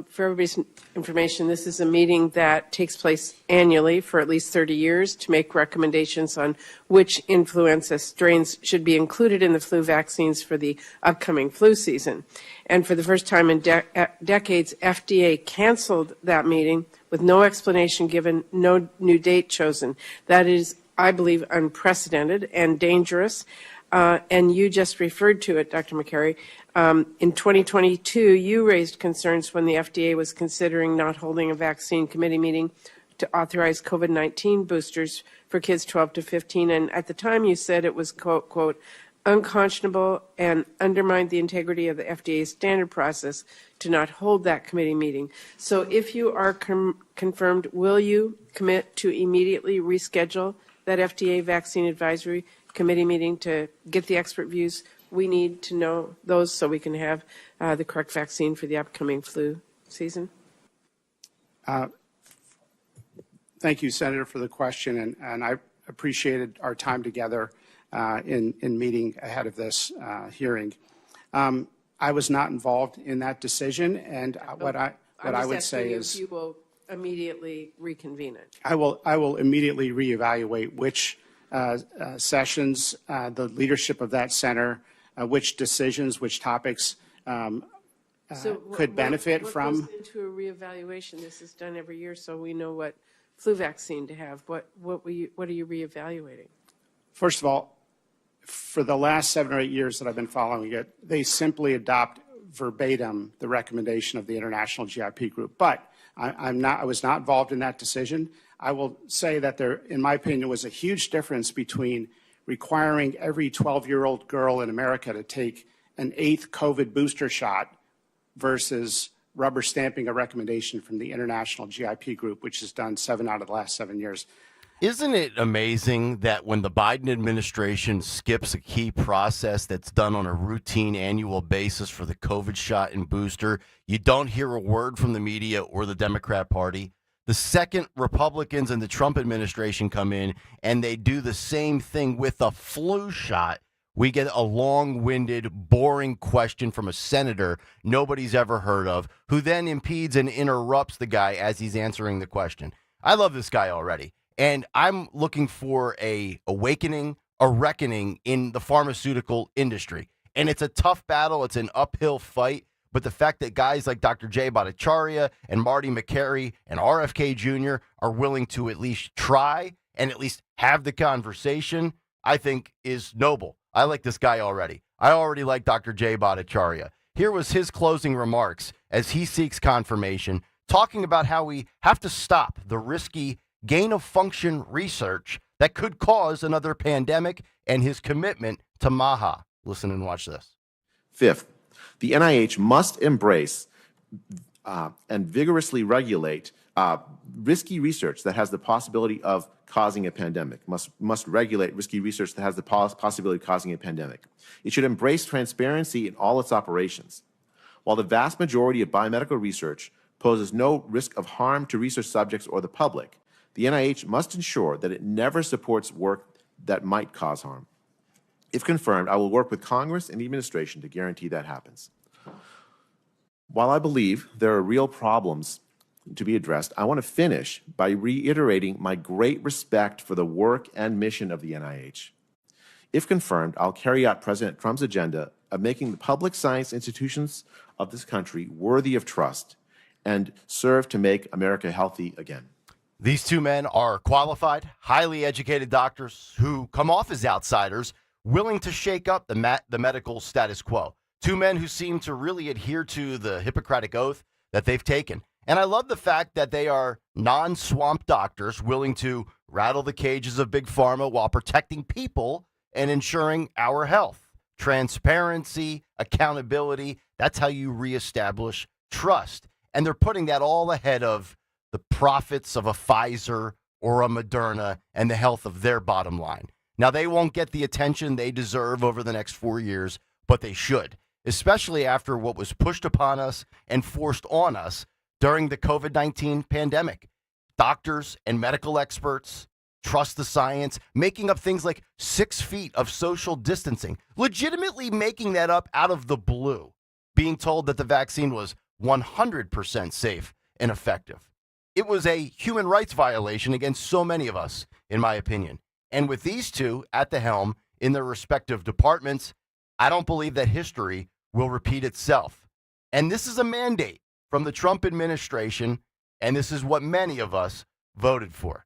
For everybody's information, this is a meeting that takes place annually for at least 30 years to make recommendations on which influenza strains should be included in the flu vaccines for the upcoming flu season. And for the first time in decades, FDA canceled that meeting with no explanation given, no new date chosen. That is, I believe, unprecedented and dangerous. And you just referred to it, Dr. McCary. In 2022, you raised concerns when the FDA was considering not holding a vaccine committee meeting to authorize COVID-19 boosters for kids 12 to 15. And at the time, you said it was, quote, unconscionable and undermined the integrity of the FDA's standard process to not hold that committee meeting. So if you are confirmed, will you commit to immediately reschedule that FDA Vaccine Advisory Committee meeting to get the expert views? We need to know those so we can have the correct vaccine for the upcoming flu season. Thank you, Senator, for the question, and I appreciated our time together in meeting ahead of this hearing. I was not involved in that decision, and what I would say is, if you will immediately reconvene it. I will immediately reevaluate which sessions the leadership of that center, which decisions, which topics could benefit from. What goes into a reevaluation? This is done every year, so we know what flu vaccine to have. What are you reevaluating? First of all, for the last 7 or 8 years that I've been following it, they simply adopt verbatim the recommendation of the International GIP Group. But I was not involved in that decision. I will say that there, in my opinion, was a huge difference between requiring every 12-year-old girl in America to take an 8th COVID booster shot versus rubber stamping a recommendation from the International GIP Group, which has done 7 out of the last 7 years. Isn't it amazing that when the Biden administration skips a key process that's done on a routine annual basis for the COVID shot and booster, you don't hear a word from the media or the Democrat Party? The second Republicans and the Trump administration come in and they do the same thing with a flu shot, we get a long-winded, boring question from a senator nobody's ever heard of, who then impedes and interrupts the guy as he's answering the question. I love this guy already. And I'm looking for a awakening, a reckoning in the pharmaceutical industry. And it's a tough battle. It's an uphill fight. But the fact that guys like Dr. Jay Bhattacharya and Marty McCary and RFK Jr. are willing to at least try and at least have the conversation, I think is noble. I like this guy already. I already like Dr. Jay Bhattacharya. Here was his closing remarks as he seeks confirmation, talking about how we have to stop the risky gain-of-function research that could cause another pandemic and his commitment to MAHA. Listen and watch this. Fifth, the NIH must embrace and vigorously regulate risky research that has the possibility of causing a pandemic, must regulate risky research that has the possibility of causing a pandemic. It should embrace transparency in all its operations. While the vast majority of biomedical research poses no risk of harm to research subjects or the public, the NIH must ensure that it never supports work that might cause harm. If confirmed, I will work with Congress and the administration to guarantee that happens. While I believe there are real problems to be addressed, I want to finish by reiterating my great respect for the work and mission of the NIH. If confirmed, I'll carry out President Trump's agenda of making the public science institutions of this country worthy of trust and serve to make America healthy again. These two men are qualified, highly educated doctors who come off as outsiders, willing to shake up the medical status quo. Two men who seem to really adhere to the Hippocratic Oath that they've taken. And I love the fact that they are non-swamp doctors willing to rattle the cages of Big Pharma while protecting people and ensuring our health. Transparency, accountability, that's how you reestablish trust. And they're putting that all ahead of the profits of a Pfizer or a Moderna and the health of their bottom line. Now, they won't get the attention they deserve over the next 4 years, but they should, especially after what was pushed upon us and forced on us during the COVID-19 pandemic. Doctors and medical experts trust the science, making up things like 6 feet of social distancing, legitimately making that up out of the blue, being told that the vaccine was 100% safe and effective. It was a human rights violation against so many of us, in my opinion. And with these two at the helm in their respective departments, I don't believe that history will repeat itself. And this is a mandate from the Trump administration, and this is what many of us voted for.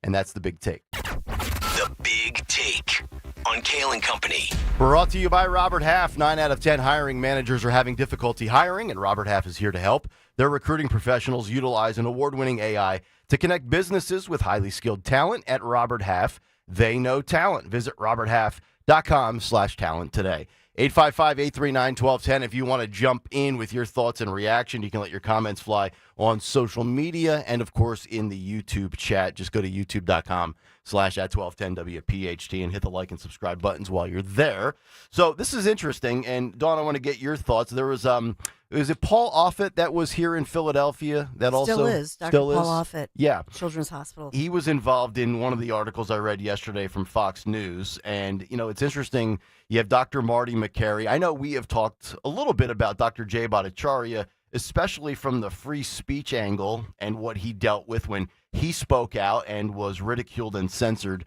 And that's the big take. The Big Take. on Kayal and Company. Brought to you by Robert Half. 9 out of 10 hiring managers are having difficulty hiring, and Robert Half is here to help. Their recruiting professionals utilize an award-winning AI to connect businesses with highly skilled talent. At Robert Half, they know talent. Visit roberthalf.com/talent today. 855-839-1210. If you want to jump in with your thoughts and reaction, you can let your comments fly on social media and, of course, in the YouTube chat. Just go to youtube.com/@1210WPHT and hit the like and subscribe buttons while you're there. So this is interesting. And, Dawn, I want to get your thoughts. There was it Paul Offit that was here in Philadelphia that Still also is. Dr. Paul Offit. Yeah. Children's Hospital. He was involved in one of the articles I read yesterday from Fox News. And, it's interesting. You have Dr. Marty McCary. I know we have talked a little bit about Dr. Jay Bhattacharya, especially from the free speech angle and what he dealt with when he spoke out and was ridiculed and censored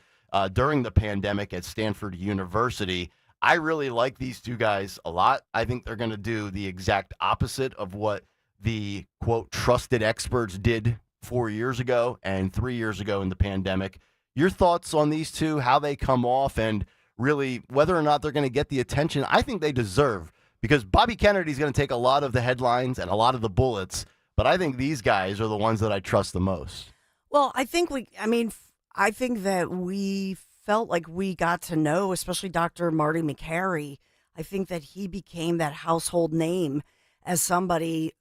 during the pandemic at Stanford University. I really like these two guys a lot. I think they're going to do the exact opposite of what the, quote, trusted experts did 4 years ago and 3 years ago in the pandemic. Your thoughts on these two, how they come off, and really whether or not they're going to get the attention I think they deserve, because Bobby Kennedy's going to take a lot of the headlines and a lot of the bullets, but I think these guys are the ones that I trust the most. Well, I think that we felt like we got to know, especially Dr. Marty McCary. I think that he became that household name as somebody,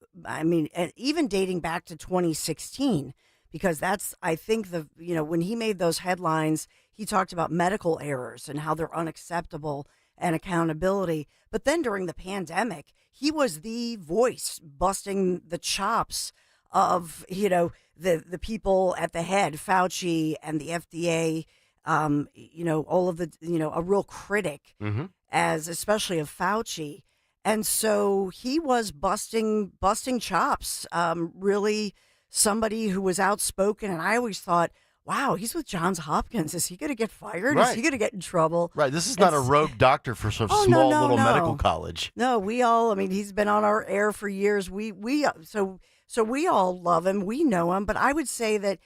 even dating back to 2016, because that's, I think, when he made those headlines, he talked about medical errors and how they're unacceptable and accountability. But then during the pandemic, he was the voice busting the chops of, the people at the head, Fauci and the FDA, all of the, a real critic, as especially of Fauci. And so he was busting chops, really somebody who was outspoken. And I always thought, wow, he's with Johns Hopkins. Is he going to get fired? Right. Is he going to get in trouble? Right. This is not a rogue doctor for some small little medical college. No, he's been on our air for years. So we all love him. We know him. But I would say that,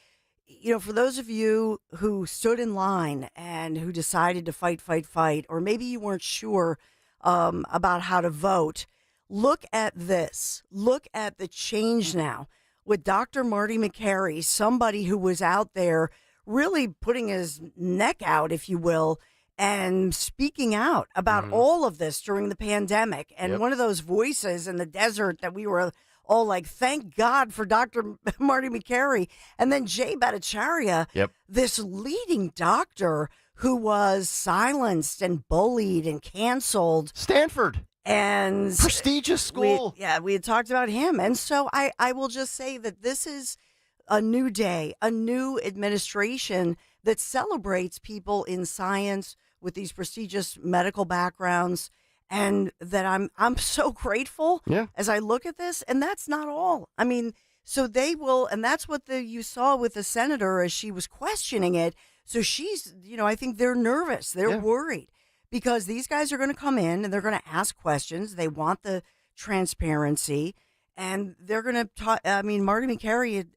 for those of you who stood in line and who decided to fight, or maybe you weren't sure about how to vote, look at this. Look at the change now with Dr. Marty McCary, somebody who was out there really putting his neck out, if you will, and speaking out about all of this during the pandemic. And one of those voices in the desert that we were all like, thank God for Dr. Marty McCary. And then Jay Bhattacharya, this leading doctor who was silenced and bullied and canceled. Stanford. And prestigious school. We had talked about him. And so I will just say that this is a new day, a new administration that celebrates people in science with these prestigious medical backgrounds, and that I'm so grateful as I look at this. And that's not all. So they will, and that's what you saw with the senator as she was questioning it. So she's, I think they're nervous. They're worried because these guys are going to come in and they're going to ask questions. They want the transparency, and they're going to talk. Marty McCary,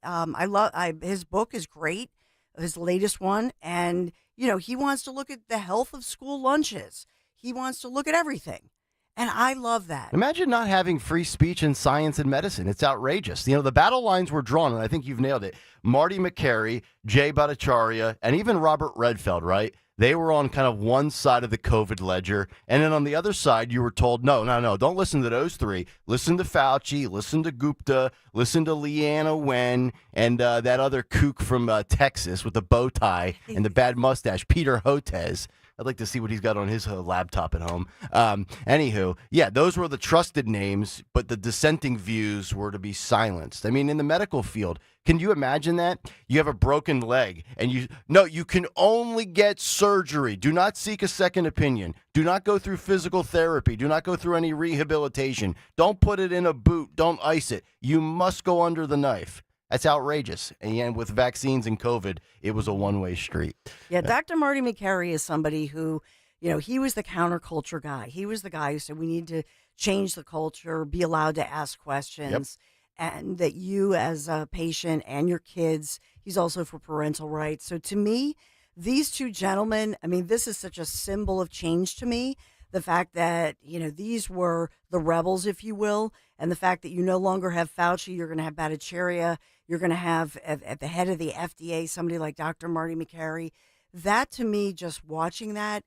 his book is great, his latest one. And, he wants to look at the health of school lunches. He wants to look at everything. And I love that. Imagine not having free speech in science and medicine. It's outrageous. The battle lines were drawn, and I think you've nailed it. Marty McCary, Jay Bhattacharya, and even Robert Redfield, right? They were on kind of one side of the COVID ledger. And then on the other side, you were told, no, don't listen to those three. Listen to Fauci, listen to Gupta, listen to Leanna Wen, and that other kook from Texas with the bow tie and the bad mustache, Peter Hotez. I'd like to see what he's got on his laptop at home. Anywho, those were the trusted names, but the dissenting views were to be silenced. In the medical field, can you imagine that? You have a broken leg, and you can only get surgery. Do not seek a second opinion. Do not go through physical therapy. Do not go through any rehabilitation. Don't put it in a boot. Don't ice it. You must go under the knife. That's outrageous. And with vaccines and COVID, it was a one-way street. Yeah, Dr. Marty McCary is somebody who, he was the counterculture guy. He was the guy who said we need to change the culture, be allowed to ask questions, and that you as a patient and your kids, he's also for parental rights. So to me, these two gentlemen, I mean, this is such a symbol of change to me. The fact that, these were the rebels, if you will, and the fact that you no longer have Fauci, you're going to have Bhattacharya, you're going to have at the head of the FDA somebody like Dr. Marty Makary. That, to me, just watching that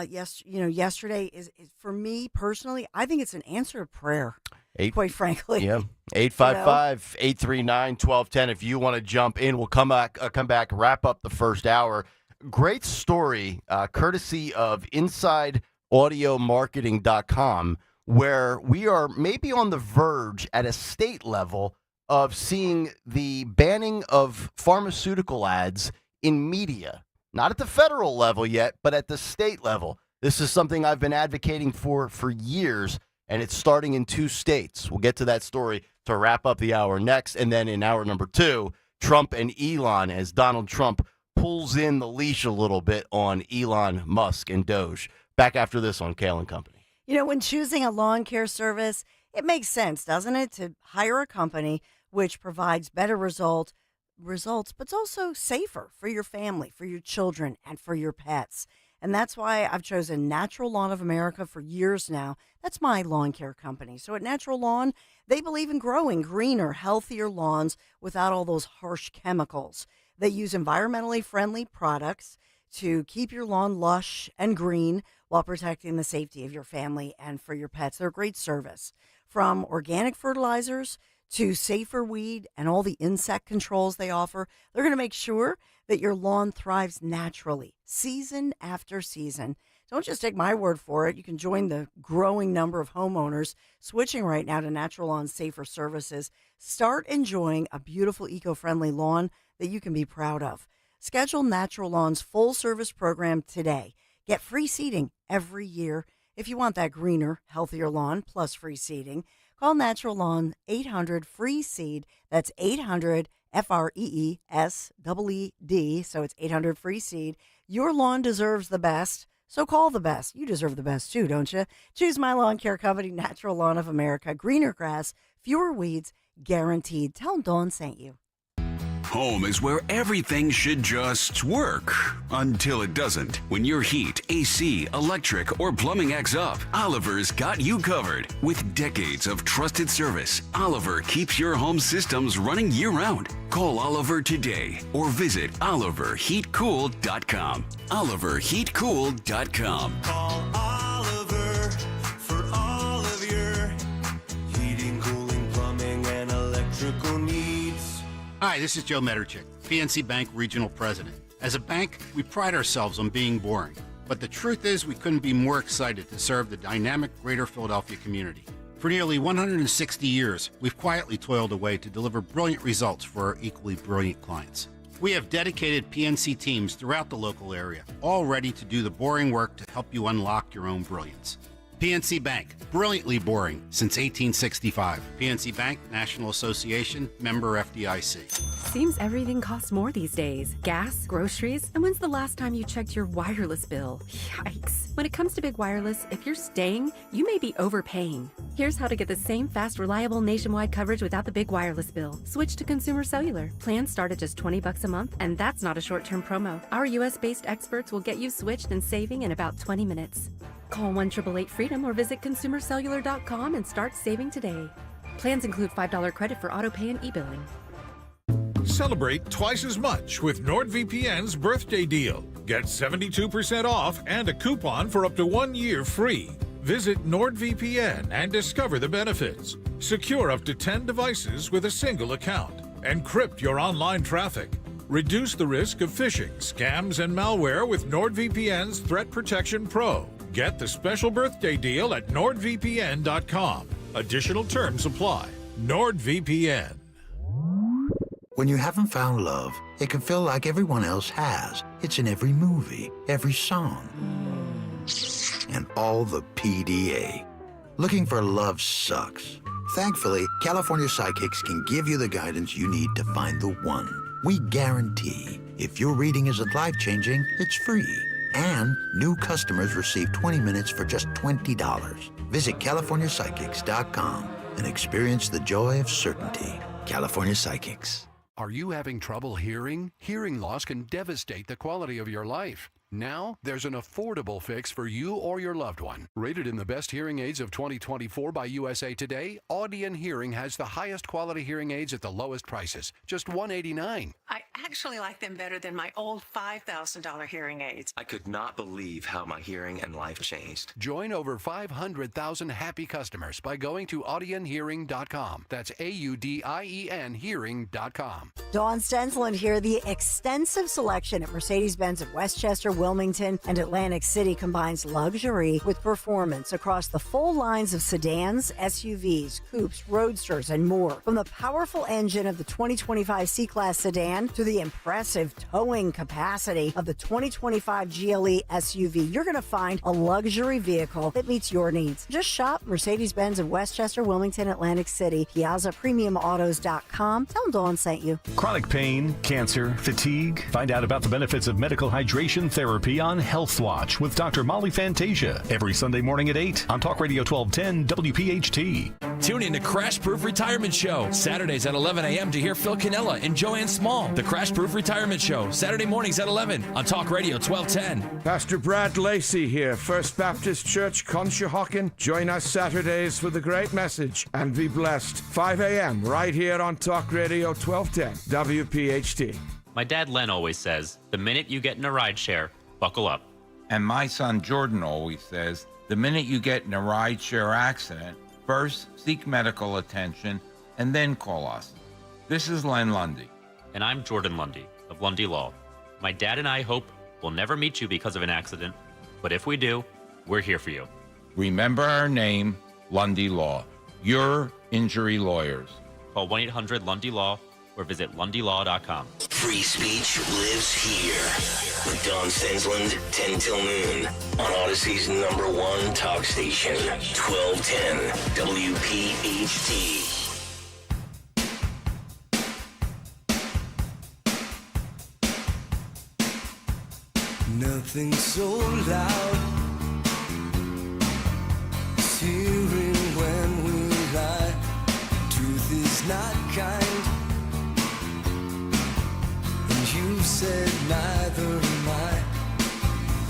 yesterday is for me personally, I think it's an answer to prayer. Quite frankly. Yeah. 855-839-1210. If you want to jump in, we'll come back, wrap up the first hour. Great story, courtesy of InsideAudioMarketing.com, where we are maybe on the verge at a state level of seeing the banning of pharmaceutical ads in media. Not at the federal level yet, but at the state level. This is something I've been advocating for years, and it's starting in 2 states. We'll get to that story to wrap up the hour next. And then in hour number 2, Trump and Elon, as Donald Trump pulls in the leash a little bit on Elon Musk and Doge. Back after this on Kayal and Company. When choosing a lawn care service, it makes sense, doesn't it, to hire a company which provides better results, but it's also safer for your family, for your children, and for your pets. And that's why I've chosen Natural Lawn of America for years now. That's my lawn care company. So at Natural Lawn, they believe in growing greener, healthier lawns without all those harsh chemicals. They use environmentally friendly products to keep your lawn lush and green while protecting the safety of your family and for your pets. They're a great service. From organic fertilizers to safer weed and all the insect controls they offer, they're going to make sure that your lawn thrives naturally, season after season. Don't just take my word for it. You can join the growing number of homeowners switching right now to Natural Lawn's safer services. Start enjoying a beautiful, eco-friendly lawn that you can be proud of. Schedule Natural Lawn's full-service program today. Get free seeding every year. If you want that greener, healthier lawn plus free seeding, call Natural Lawn 800-FREE-SEED. That's 800-FREESEED. So it's 800-FREE-SEED. Your lawn deserves the best, so call the best. You deserve the best too, don't you? Choose my lawn care company, Natural Lawn of America. Greener grass, fewer weeds, guaranteed. Tell them Dawn sent you. Home is where everything should just work until it doesn't. When your heat, AC, electric, or plumbing acts up, Oliver's got you covered. With decades of trusted service, Oliver keeps your home systems running year-round. Call Oliver today or visit OliverHeatCool.com. OliverHeatCool.com. Call Oliver for all of your heating, cooling, plumbing, and electrical needs. Hi, this is Joe Mederchik, PNC Bank Regional President. As a bank, we pride ourselves on being boring. But the truth is we couldn't be more excited to serve the dynamic greater Philadelphia community. For nearly 160 years, we've quietly toiled away to deliver brilliant results for our equally brilliant clients. We have dedicated PNC teams throughout the local area, all ready to do the boring work to help you unlock your own brilliance. PNC Bank, brilliantly boring since 1865. PNC Bank, National Association, member FDIC. Seems everything costs more these days. Gas, groceries, and when's the last time you checked your wireless bill? Yikes. When it comes to big wireless, if you're staying, you may be overpaying. Here's how to get the same fast, reliable nationwide coverage without the big wireless bill. Switch to Consumer Cellular. Plans start at just $20 a month, and that's not a short-term promo. Our US-based experts will get you switched and saving in about 20 minutes. Call 1-888-FREEDOM or visit consumercellular.com and start saving today. Plans include $5 credit for autopay and e-billing. Celebrate twice as much with NordVPN's birthday deal. Get 72% off and a coupon for up to 1 year free. Visit NordVPN and discover the benefits. Secure up to 10 devices with a single account. Encrypt your online traffic. Reduce the risk of phishing, scams, and malware with NordVPN's Threat Protection Pro. Get the special birthday deal at NordVPN.com. Additional terms apply. NordVPN. When you haven't found love, it can feel like everyone else has. It's in every movie, every song, and all the PDA. Looking for love sucks. Thankfully, California Psychics can give you the guidance you need to find the one. We guarantee if your reading isn't life-changing, it's free. And new customers receive 20 minutes for just $20. Visit CaliforniaPsychics.com and experience the joy of certainty. California Psychics. Are you having trouble hearing? Hearing loss can devastate the quality of your life. Now, there's an affordable fix for you or your loved one. Rated in the best hearing aids of 2024 by USA Today, Audion Hearing has the highest quality hearing aids at the lowest prices, just $189. I actually like them better than my old $5,000 hearing aids. I could not believe how my hearing and life changed. Join over 500,000 happy customers by going to audionhearing.com. That's AUDIEN hearing.com. Dawn Stensland here. The extensive selection at Mercedes-Benz of Westchester, Wilmington, and Atlantic City combines luxury with performance across the full lines of sedans, SUVs, coupes, roadsters, and more. From the powerful engine of the 2025 C-Class sedan to the impressive towing capacity of the 2025 GLE SUV, you're going to find a luxury vehicle that meets your needs. Just shop Mercedes-Benz of Westchester, Wilmington, Atlantic City, PiazzaPremiumAutos.com. Tell them Dawn sent you. Chronic pain, cancer, fatigue. Find out about the benefits of medical hydration therapy on Health Watch with Dr. Molly Fantasia every Sunday morning at 8 on Talk Radio 1210 WPHT. Tune in to Crash Proof Retirement Show, Saturdays at 11 a.m. to hear Phil Cannella and Joanne Small. The Crash Proof Retirement Show, Saturday mornings at 11 on Talk Radio 1210. Pastor Brad Lacey here, First Baptist Church, Conshohocken. Join us Saturdays for the great message and be blessed. 5 a.m. right here on Talk Radio 1210 WPHT. My dad Len always says, the minute you get in a rideshare, buckle up. And my son Jordan always says, the minute you get in a rideshare accident, first seek medical attention and then call us. This is Len Lundy. And I'm Jordan Lundy of Lundy Law. My dad and I hope we'll never meet you because of an accident, but if we do, we're here for you. Remember our name, Lundy Law. Your injury lawyers. Call 1-800-LUNDY-LAW or visit LundyLaw.com. Free speech lives here with Dawn Stensland, 10 till noon on Odyssey's #1 talk station, 1210 WPHT. Nothing so loud as hearing when we lie. Truth is not kind, and you said neither am I.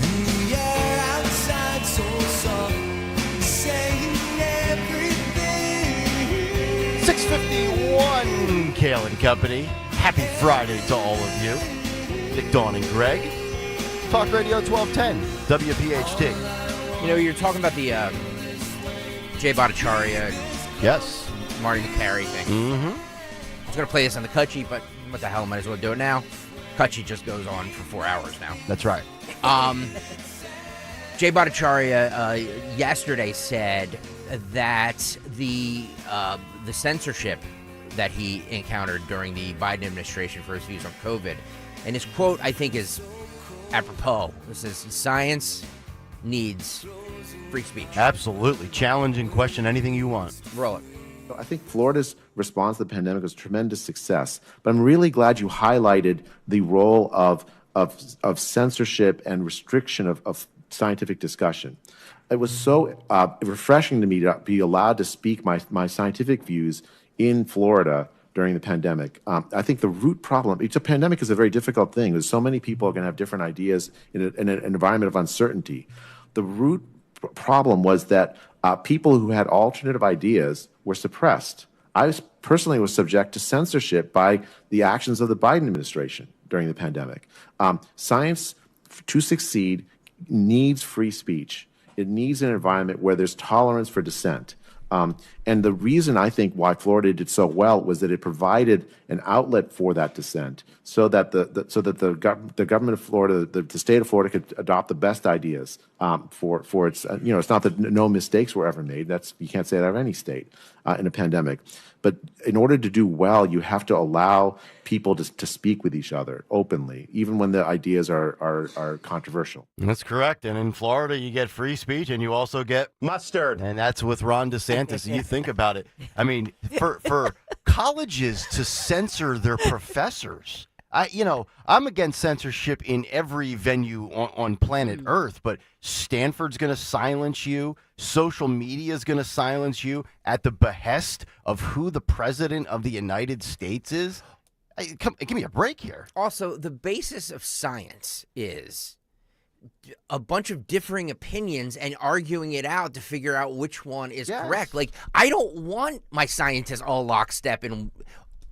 And the air outside so soft, saying everything. 6:51, Kayal and Company. Happy Friday to all of you. Nick, Dawn, and Greg. Talk Radio 1210, WPHT. You know, you're talking about the Jay Bhattacharya, yes, Marty McCary thing. Mm-hmm. I was going to play this on the cut sheet, but what the hell, might as well do it now. Cut sheet just goes on for 4 hours now. That's right. Jay Bhattacharya yesterday said that the censorship that he encountered during the Biden administration for his views on COVID, and his quote, I think, is apropos. This is, science needs free speech. Absolutely. Challenge and question anything you want. Roll it. I think Florida's response to the pandemic was a tremendous success, but I'm really glad you highlighted the role of censorship and restriction of scientific discussion. It was so refreshing to me to be allowed to speak my scientific views in Florida during the pandemic. I think the root problem, a pandemic is a very difficult thing. There's so many people are going to have different ideas in an environment of uncertainty. The root problem was that people who had alternative ideas were suppressed. I personally was subject to censorship by the actions of the Biden administration during the pandemic. Science, to succeed, needs free speech. It needs an environment where there's tolerance for dissent. And the reason I think why Florida did so well was that it provided an outlet for that dissent, so that the government of Florida, the state of Florida, could adopt the best ideas for its. It's not that no mistakes were ever made. You can't say that of any state in a pandemic. But in order to do well, you have to allow people to speak with each other openly, even when the ideas are controversial. That's correct. And in Florida, you get free speech and you also get mustard. And that's with Ron DeSantis. You think about it. I mean, for colleges to censor their professors. I'm against censorship in every venue on planet Earth, but Stanford's going to silence you. Social media is going to silence you at the behest of who the president of the United States is. Give me a break here. Also, the basis of science is a bunch of differing opinions and arguing it out to figure out which one is correct. Like, I don't want my scientists all lockstep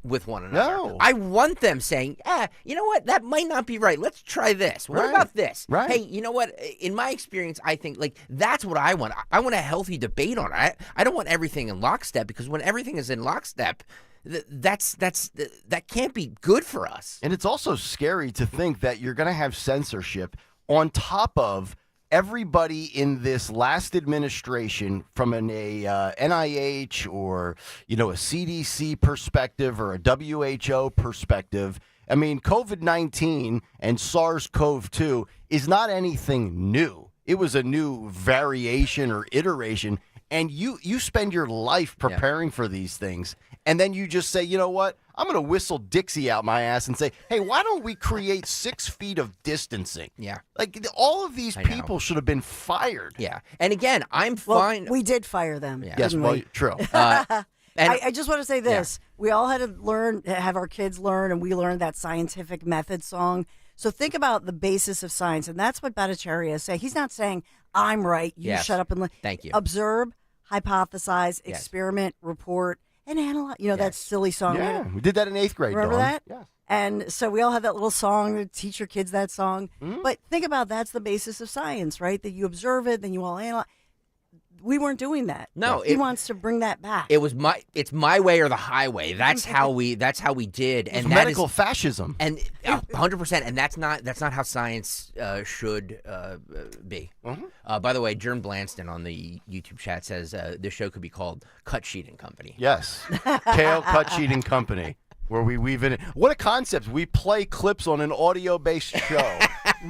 with one another. No. I want them saying, you know what? That might not be right. Let's try this. What about this? Right. Hey, you know what? In my experience, I think, like, that's what I want. I want a healthy debate on it. I don't want everything in lockstep, because when everything is in lockstep, that can't be good for us. And it's also scary to think that you're going to have censorship on top of everybody in this last administration from an NIH or, a CDC perspective or a WHO perspective. I mean, COVID-19 and SARS-CoV-2 is not anything new. It was a new variation or iteration. And you spend your life preparing for these things. And then you just say, you know what? I'm going to whistle Dixie out my ass and say, hey, why don't we create 6 feet of distancing? Yeah. Like, all of these people should have been fired. Yeah. And again, I'm fine. We did fire them. Yeah. Yes, well, true. I just want to say this. We all had to have our kids learn, and we learned that scientific method song. So think about the basis of science, and that's what Bhattacharya is saying. He's not saying, I'm right, you shut up and listen. Thank you. Observe, hypothesize, experiment, report, and analyze. That silly song. Yeah, we did that in 8th grade. Remember Dawn. that? Yeah. And so we all have that little song to teach your kids that song. Mm-hmm. But think about that's the basis of science, right? That you observe it, then you all analyze. We weren't doing that. No, he wants to bring that back. It's my way or the highway. That's how we did. And medical fascism. And 100%. And that's not how science should be. Mm-hmm. By the way, Jern Blanston on the YouTube chat says this show could be called Cut Sheet and Company. Yes, Kayal Cut Sheet and Company, where we weave in. What a concept! We play clips on an audio-based show.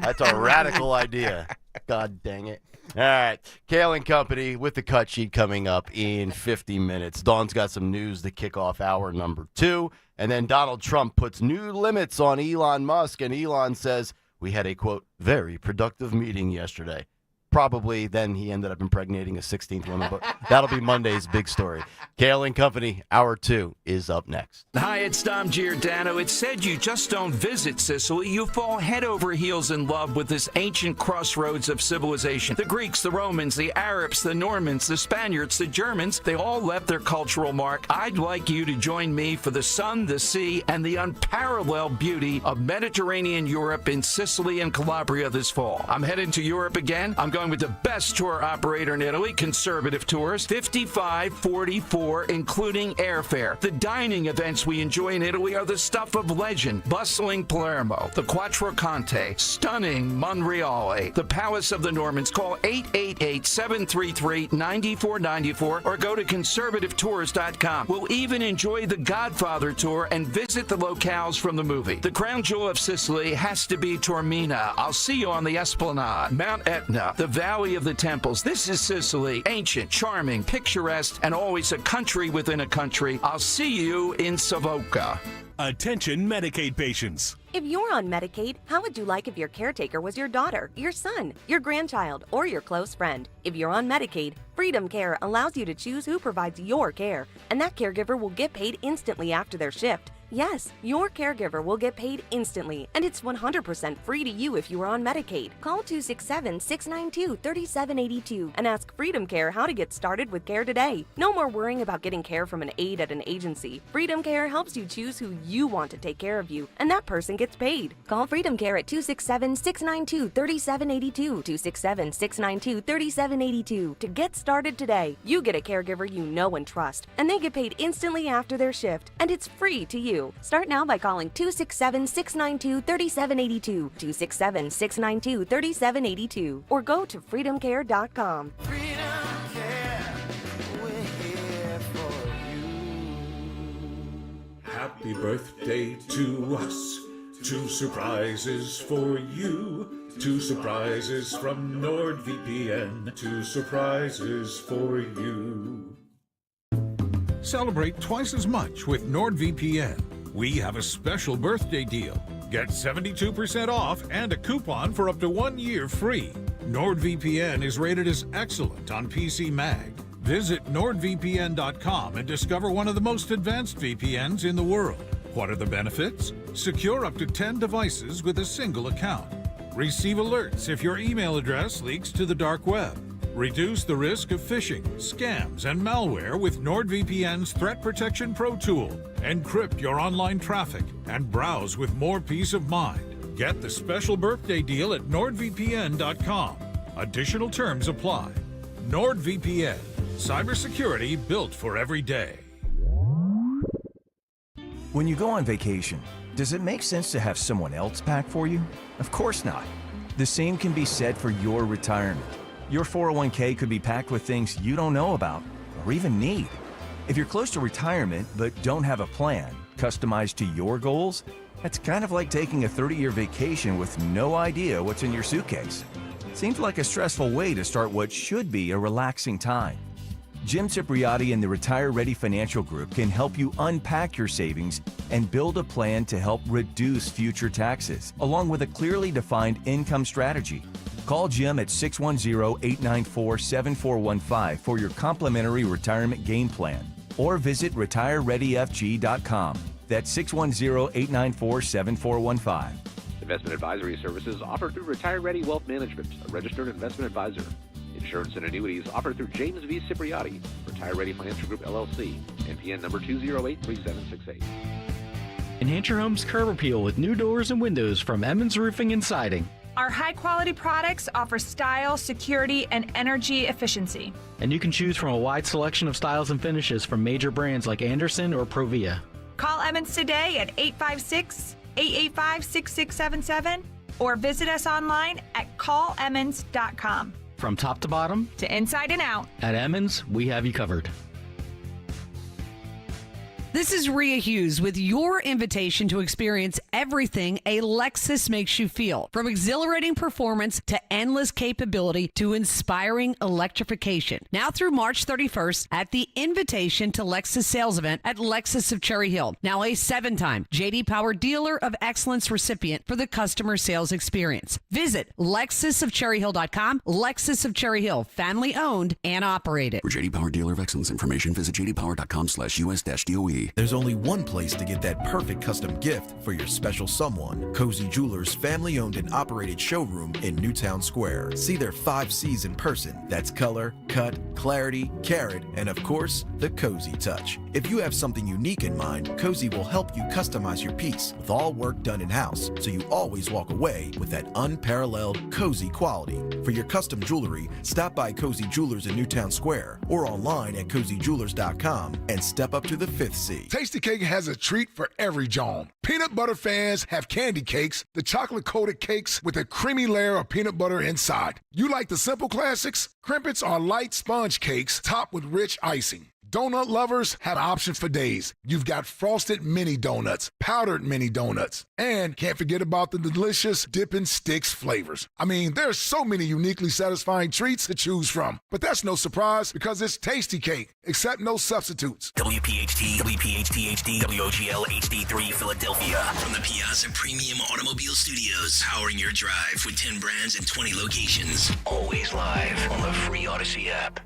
That's a radical idea. God dang it. All right, Kayal and Company with the Cut Sheet coming up in 50 minutes. Dawn's got some news to kick off hour number 2. And then Donald Trump puts new limits on Elon Musk, and Elon says, we had a, quote, very productive meeting yesterday. Probably then he ended up impregnating a 16th woman, but that'll be Monday's big story. Kayal and Company, hour 2 is up next. Hi, it's Dom Giordano. It's said you just don't visit Sicily. You fall head over heels in love with this ancient crossroads of civilization. The Greeks, the Romans, the Arabs, the Normans, the Spaniards, the Germans, they all left their cultural mark. I'd like you to join me for the sun, the sea, and the unparalleled beauty of Mediterranean Europe in Sicily and Calabria this fall. I'm heading to Europe again. I'm going with the best tour operator in Italy, Conservative Tours, 5544, including airfare. The dining events we enjoy in Italy are the stuff of legend. Bustling Palermo, the Quattro Conte, stunning Monreale, the Palace of the Normans. Call 888-733-9494 or go to conservativetours.com. We'll even enjoy the Godfather tour and visit the locales from the movie. The crown jewel of Sicily has to be Taormina. I'll see you on the Esplanade, Mount Etna, the Valley of the Temples. This is Sicily, ancient, charming, picturesque, and always a country within a country. I'll see you in Savoca. Attention Medicaid patients. If you're on Medicaid, how would you like if your caretaker was your daughter, your son, your grandchild, or your close friend? If you're on Medicaid, Freedom Care allows you to choose who provides your care, and that caregiver will get paid instantly after their shift. Yes, your caregiver will get paid instantly, and it's 100% free to you if you are on Medicaid. Call 267-692-3782 and ask Freedom Care how to get started with care today. No more worrying about getting care from an aide at an agency. Freedom Care helps you choose who you want to take care of you, and that person gets paid. Call Freedom Care at 267-692-3782, 267-692-3782 to get started today. You get a caregiver you know and trust, and they get paid instantly after their shift, and it's free to you. Start now by calling 267-692-3782, 267-692-3782, or go to freedomcare.com. Happy birthday to us. 2 surprises for you. 2 surprises from NordVPN. 2 surprises for you. Celebrate twice as much with NordVPN. We have a special birthday deal. Get 72% off and a coupon for up to 1 year free. NordVPN is rated as excellent on PC Mag. Visit nordvpn.com and discover one of the most advanced VPNs in the world. What are the benefits? Secure up to 10 devices with a single account. Receive alerts if your email address leaks to the dark web. Reduce the risk of phishing, scams, and malware with NordVPN's Threat Protection Pro tool. Encrypt your online traffic and browse with more peace of mind. Get the special birthday deal at NordVPN.com. Additional terms apply. NordVPN. Cybersecurity built for every day. When you go on vacation, does it make sense to have someone else pack for you? Of course not. The same can be said for your retirement. Your 401k could be packed with things you don't know about or even need. If you're close to retirement but don't have a plan customized to your goals, that's kind of like taking a 30-year vacation with no idea what's in your suitcase. Seems like a stressful way to start what should be a relaxing time. Jim Cipriotti and the Retire Ready Financial Group can help you unpack your savings and build a plan to help reduce future taxes, along with a clearly defined income strategy. Call Jim at 610-894-7415 for your complimentary retirement game plan, or visit retirereadyfg.com. That's 610-894-7415. Investment advisory services offered through Retire Ready Wealth Management, a registered investment advisor. Insurance and annuities offered through James V. Cipriotti, Retire Ready Financial Group, LLC, NPN number 2083768. Enhance your home's curb appeal with new doors and windows from Emmons Roofing and Siding. Our high-quality products offer style, security, and energy efficiency. And you can choose from a wide selection of styles and finishes from major brands like Anderson or Provia. Call Emmons today at 856-885-6677 or visit us online at callemmons.com. From top to bottom, to inside and out, at Emmons, we have you covered. This is Rhea Hughes with your invitation to experience everything a Lexus makes you feel. From exhilarating performance to endless capability to inspiring electrification. Now through March 31st at the Invitation to Lexus sales event at Lexus of Cherry Hill. Now a 7-time J.D. Power Dealer of Excellence recipient for the customer sales experience. Visit LexusofCherryHill.com. Lexus of Cherry Hill, family owned and operated. For J.D. Power Dealer of Excellence information, visit jdpower.com/US-DOE. There's only one place to get that perfect custom gift for your special someone. Cozy Jewelers' family-owned and operated showroom in Newtown Square. See their 5 C's in person. That's color, cut, clarity, carat, and of course, the cozy touch. If you have something unique in mind, Cozy will help you customize your piece with all work done in-house, so you always walk away with that unparalleled cozy quality. For your custom jewelry, stop by Cozy Jewelers in Newtown Square or online at cozyjewelers.com and step up to the 5th C. Tasty Cake has a treat for every John. Peanut butter fans have candy cakes, the chocolate-coated cakes with a creamy layer of peanut butter inside. You like the simple classics? Crimpets are light sponge cakes topped with rich icing. Donut lovers have options for days. You've got frosted mini donuts, powdered mini donuts, and can't forget about the delicious Dippin' Sticks flavors. I mean, there's so many uniquely satisfying treats to choose from. But that's no surprise because it's Tasty Cake, except no substitutes. WPHT, WPHT-HD, WOGL HD3 Philadelphia. From the Piazza Premium Automobile Studios, powering your drive with 10 brands and 20 locations. Always live on the free Odyssey app.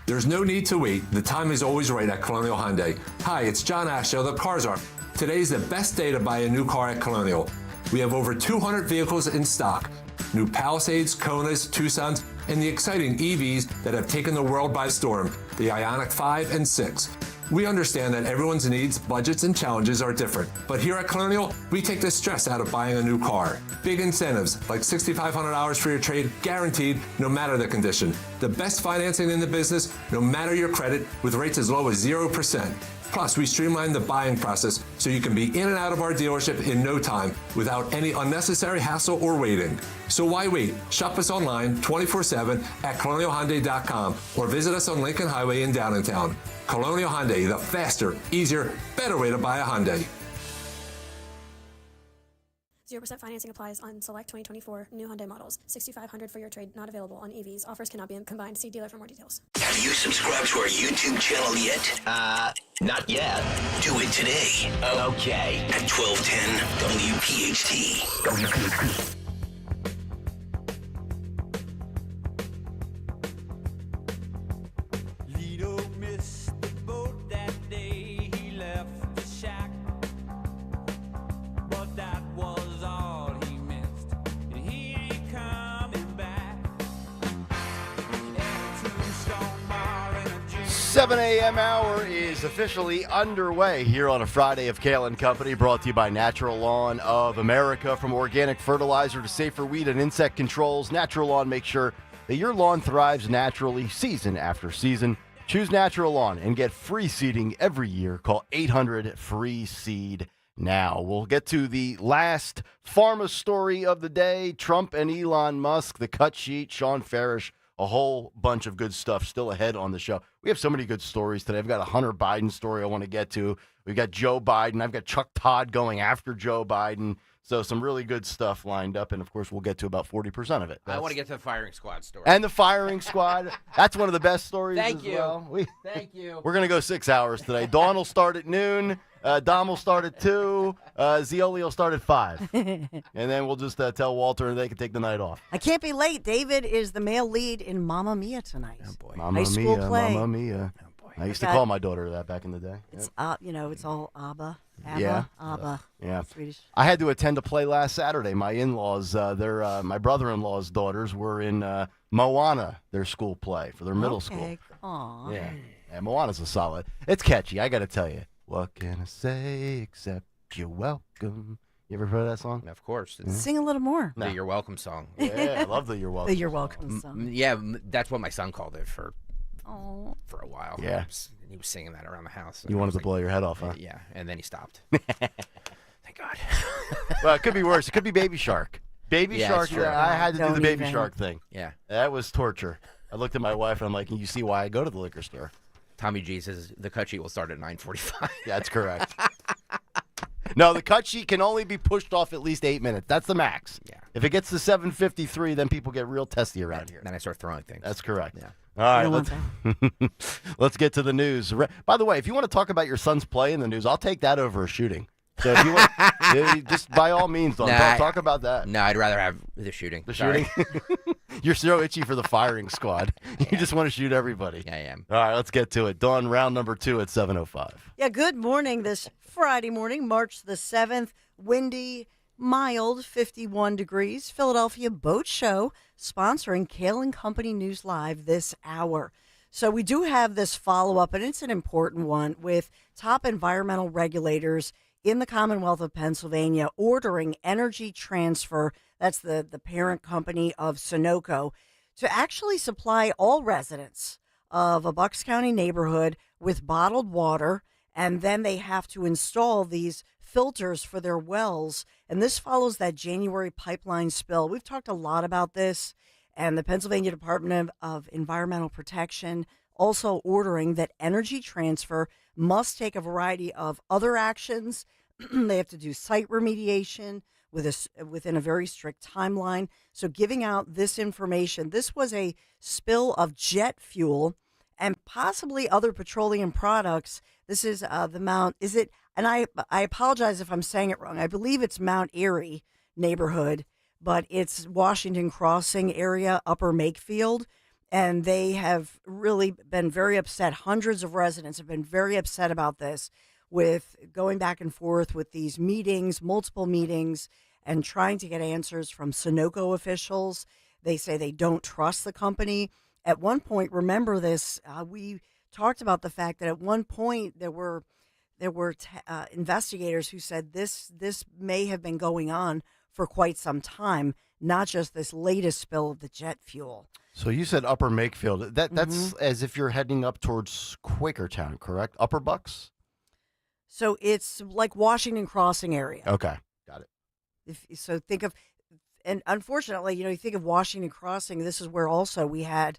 There's no need to wait. The time is always right at Colonial Hyundai. Hi, it's John Ashdale, the Cars Are. Today's the best day to buy a new car at Colonial. We have over 200 vehicles in stock. New Palisades, Konas, Tucsons, and the exciting EVs that have taken the world by storm, the Ioniq 5 and 6. We understand that everyone's needs, budgets, and challenges are different. But here at Colonial, we take the stress out of buying a new car. Big incentives, like $6,500 for your trade, guaranteed no matter the condition. The best financing in the business, no matter your credit, with rates as low as 0%. Plus, we streamline the buying process so you can be in and out of our dealership in no time without any unnecessary hassle or waiting. So why wait? Shop us online 24/7 at colonialhyundai.com or visit us on Lincoln Highway in Downtown. Colonial Hyundai, the faster, easier, better way to buy a Hyundai. 0% financing applies on select 2024 new Hyundai models. $6,500 for your trade, not available on EVs. Offers cannot be combined. See dealer for more details. Have you subscribed to our YouTube channel yet? Not yet. Do it today. Okay. At 1210 WPHT. WPHT. Lido missed the boat that day. He left the shack 7 a.m. hour is officially underway here on a Friday of Kayal and Company, brought to you by Natural Lawn of America. From organic fertilizer to safer weed and insect controls, Natural Lawn makes sure that your lawn thrives naturally season after season. Choose Natural Lawn and get free seeding every year. Call 800-FREE-SEED now. We'll get to the last pharma story of the day. Trump and Elon Musk, the cut sheet, Sean Farish, a whole bunch of good stuff still ahead on the show. We have so many good stories today. I've got a Hunter Biden story I want to get to. We've got Joe Biden. I've got Chuck Todd going after Joe Biden. So some really good stuff lined up. And, of course, we'll get to about 40% of it. I want to get to the firing squad story. And the firing squad. That's one of the best stories Thank you. well. Thank you. We're going to go 6 hours today. Dawn will start at noon. Dom will start at 2. Zioli will start at 5. And then we'll just tell Walter and they can take the night off. I can't be late. David is the male lead in Mamma Mia tonight. Oh, boy. Mamma High school Mia, play. Mamma Mia. Oh, boy. I used to call my daughter that back in the day. It's it's all Abba, Yeah. Abba. Yeah. Swedish. I had to attend a play last Saturday. My in-laws, my brother-in-law's daughters were in Moana, their school play for their middle school. Aw. Yeah. Moana's a solid. It's catchy, I got to tell you. What can I say except you're welcome? You ever heard that song? Of course. Sing a little more. The You're Welcome song. Yeah, I love the You're Welcome. The You're Welcome song. Yeah, that's what my son called it for Oh. a while. Yeah. He was singing that around the house. You wanted to blow your head off, huh? Yeah, and then he stopped. Thank God. Well, it could be worse. It could be Baby Shark. Baby Yeah, Shark, it's true. I had to do Don't the Baby even. Shark thing. Yeah. That was torture. I looked at my wife and I'm like, you see why I go to the liquor store? Tommy G says the cut sheet will start at 9:45. Yeah, that's correct. No, the cut sheet can only be pushed off at least 8 minutes. That's the max. Yeah. If it gets to 7:53, then people get real testy around here. Then I start throwing things. That's correct. Yeah. All right, let's get to the news. By the way, if you want to talk about your son's play in the news, I'll take that over a shooting. So if you want, just by all means, talk about that. No, I'd rather have the shooting. The Sorry. shooting? You're so itchy for the firing squad. You just want to shoot everybody. Yeah, I am. All right, let's get to it. Dawn, round number 2 at 7:05. Yeah, good morning this Friday morning, March the 7th. Windy, mild, 51 degrees. Philadelphia Boat Show sponsoring Kayal and Company News Live this hour. So we do have this follow-up, and it's an important one, with top environmental regulators in the Commonwealth of Pennsylvania ordering Energy Transfer, that's the parent company of Sunoco, to actually supply all residents of a Bucks County neighborhood with bottled water, and then they have to install these filters for their wells. And this follows that January pipeline spill. We've talked a lot about this, and the Pennsylvania Department of Environmental Protection also ordering that Energy Transfer must take a variety of other actions. They have to do site remediation within a very strict timeline. So giving out this information, this was a spill of jet fuel and possibly other petroleum products. This is the Mount, is it, and I apologize if I'm saying it wrong. I believe it's Mount Airy neighborhood, but it's Washington Crossing area, Upper Makefield. And they have really been very upset. Hundreds of residents have been very upset about this, with going back and forth with these meetings, multiple meetings, and trying to get answers from Sunoco officials. They say they don't trust the company. At one point, remember this, we talked about the fact that at one point there were investigators who said this may have been going on for quite some time, not just this latest spill of the jet fuel. So you said Upper Makefield. That's as if you're heading up towards Quakertown, correct? Upper Bucks? So it's like Washington Crossing area. Okay, got it. So think of, and unfortunately, you think of Washington Crossing, this is where also we had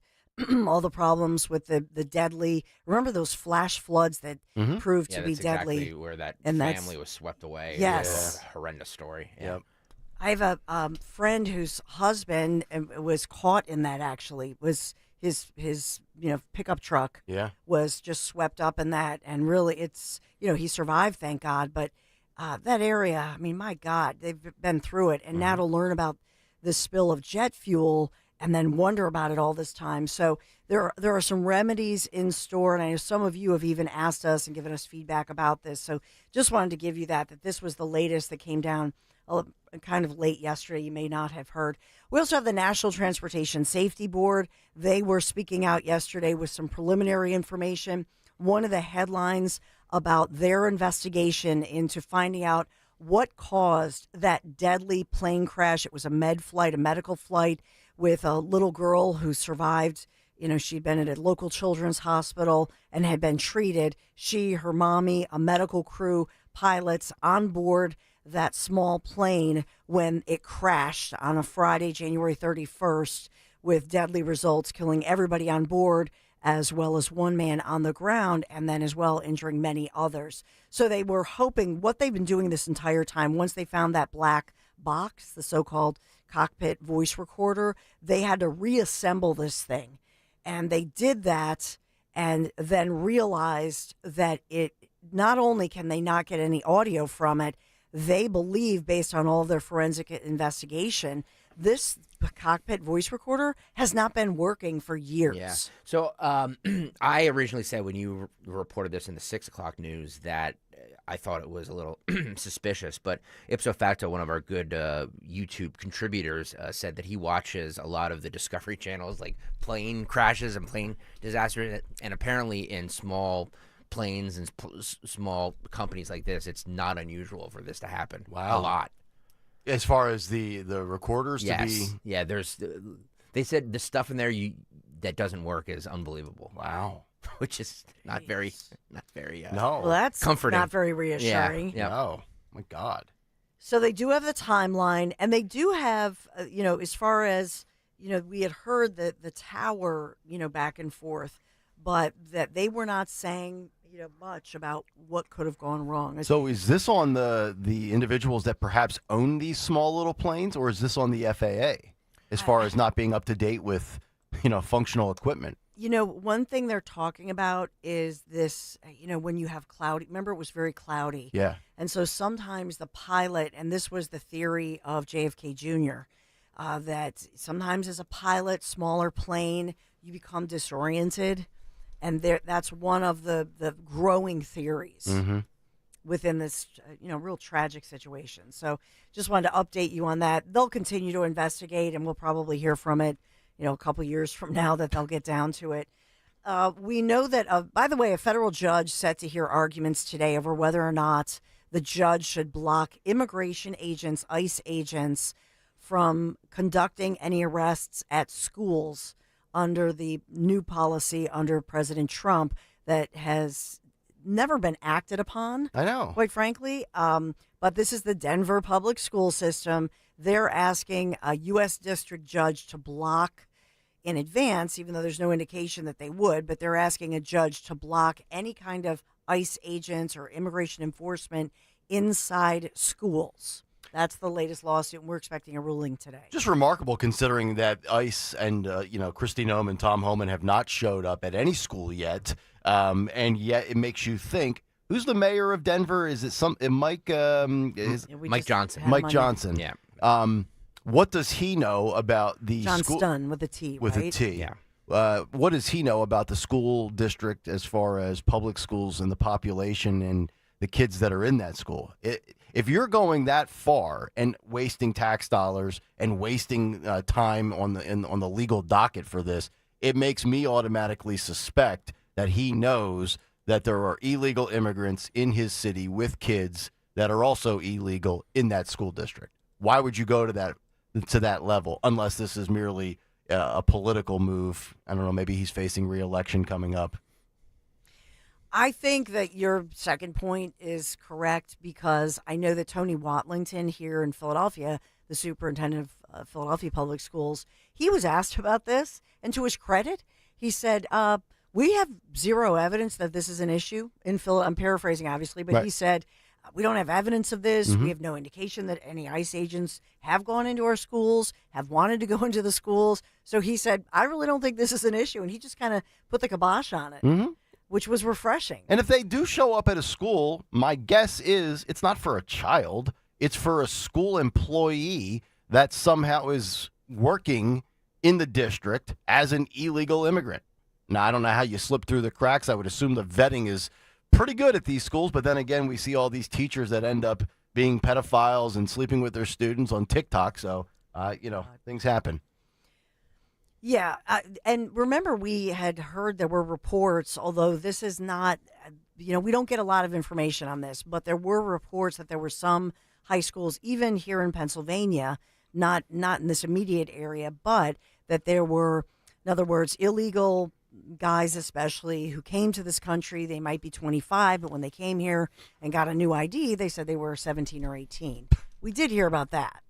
all the problems with the deadly, remember those flash floods that proved to be deadly? Exactly where that and family was swept away. Yes. It was a horrendous story. Yeah. Yep. I have a friend whose husband was caught in that, actually. Was his pickup truck was just swept up in that, and really it's, he survived, thank God, but that area, I mean, my God, they've been through it, and now to learn about this spill of jet fuel and then wonder about it all this time. So there are some remedies in store, and I know some of you have even asked us and given us feedback about this. So just wanted to give you that this was the latest that came down kind of late yesterday. You may not have heard. We also have the National Transportation Safety Board. They were speaking out yesterday with some preliminary information. One of the headlines about their investigation into finding out what caused that deadly plane crash. It was a medical flight with a little girl who survived. She'd been at a local children's hospital and had been treated. She, her mommy, a medical crew, pilots on board that small plane when it crashed on a Friday, January 31st, with deadly results, killing everybody on board, as well as one man on the ground, and then as well injuring many others. So they were hoping, what they've been doing this entire time, once they found that black box, the so-called cockpit voice recorder, they had to reassemble this thing. And they did that and then realized that it not only can they not get any audio from it, they believe, based on all of their forensic investigation, this cockpit voice recorder has not been working for years. Yeah. So I originally said when you reported this in the 6 o'clock news that I thought it was a little suspicious, but ipso facto, one of our good YouTube contributors said that he watches a lot of the Discovery channels, like plane crashes and plane disasters, and apparently in small planes and small companies like this, it's not unusual for this to happen. Wow. A lot. As far as the recorders to be... Yeah, they said the stuff in there that doesn't work is unbelievable. Wow. Which is not very no. Well, that's comforting. Not very reassuring. Yeah. No. My God. So they do have the timeline, and they do have, as far as, we had heard that the tower, back and forth, but that they were not saying, much about what could have gone wrong. So is this on the individuals that perhaps own these small little planes, or is this on the FAA as far as not being up to date with, functional equipment? One thing they're talking about is this, when you have cloudy, remember it was very cloudy. Yeah. And so sometimes the pilot, and this was the theory of JFK Jr., that sometimes as a pilot, smaller plane, you become disoriented. And that's one of the growing theories within this, real tragic situation. So just wanted to update you on that. They'll continue to investigate, and we'll probably hear from it, a couple years from now that they'll get down to it. We know that, by the way, a federal judge set to hear arguments today over whether or not the judge should block immigration agents, ICE agents, from conducting any arrests at schools under the new policy under President Trump that has never been acted upon. I know. Quite frankly. But this is the Denver public school system. They're asking a U.S. district judge to block in advance, even though there's no indication that they would, but they're asking a judge to block any kind of ICE agents or immigration enforcement inside schools. That's the latest lawsuit, and we're expecting a ruling today. Just remarkable considering that ICE and, Kristi Noem and Tom Homan have not showed up at any school yet. And yet it makes you think, who's the mayor of Denver? Is it Mike Johnson? Mike Johnson. Yeah. What does he know about the school? Johnston with a T, With right? a T. Yeah. What does he know about the school district as far as public schools and the population and the kids that are in that school? If you're going that far and wasting tax dollars and wasting time on the legal docket for this, it makes me automatically suspect that he knows that there are illegal immigrants in his city with kids that are also illegal in that school district. Why would you go to that level unless this is merely a political move? I don't know. Maybe he's facing re-election coming up. I think that your second point is correct because I know that Tony Watlington here in Philadelphia, the superintendent of Philadelphia Public Schools, he was asked about this, and to his credit, he said, we have zero evidence that this is an issue in Philadelphia. I'm paraphrasing, obviously, but Right. he said, we don't have evidence of this. Mhm. We have no indication that any ICE agents have gone into our schools, have wanted to go into the schools. So he said, I really don't think this is an issue. And he just kind of put the kibosh on it. Mm-hmm. Which was refreshing. And if they do show up at a school, my guess is it's not for a child. It's for a school employee that somehow is working in the district as an illegal immigrant. Now, I don't know how you slip through the cracks. I would assume the vetting is pretty good at these schools. But then again, we see all these teachers that end up being pedophiles and sleeping with their students on TikTok. So, things happen. Yeah, and remember we had heard there were reports, although this is not, we don't get a lot of information on this, but there were reports that there were some high schools, even here in Pennsylvania, not in this immediate area, but that there were, in other words, illegal guys especially who came to this country. They might be 25, but when they came here and got a new ID, they said they were 17 or 18. We did hear about that.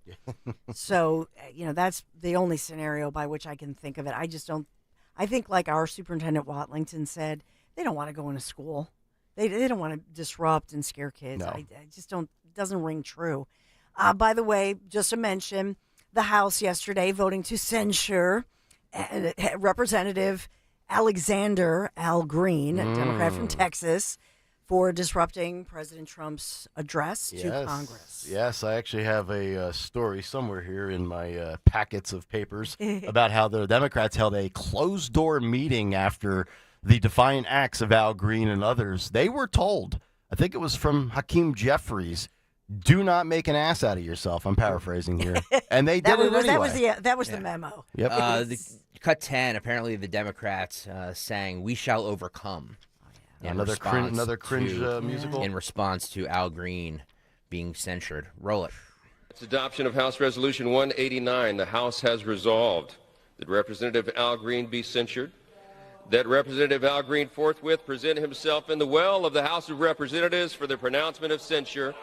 So, that's the only scenario by which I can think of it. I think like our Superintendent Watlington said, they don't want to go into school. They don't want to disrupt and scare kids. No. I just don't, it doesn't ring true. By the way, just to mention, the House yesterday voting to censure Representative Alexander Al Green, a Democrat from Texas, for disrupting President Trump's address to Congress. Yes, I actually have a story somewhere here in my packets of papers about how the Democrats held a closed-door meeting after the defiant acts of Al Green and others. They were told, I think it was from Hakeem Jeffries, do not make an ass out of yourself. I'm paraphrasing here. And they did it anyway. That was the memo. Yep. Cut 10, apparently the Democrats sang "We Shall Overcome." Another cringe musical? In response to Al Green being censured. Roll it. Its adoption of House Resolution 189, the House has resolved that Representative Al Green be censured, that Representative Al Green forthwith present himself in the well of the House of Representatives for the pronouncement of censure,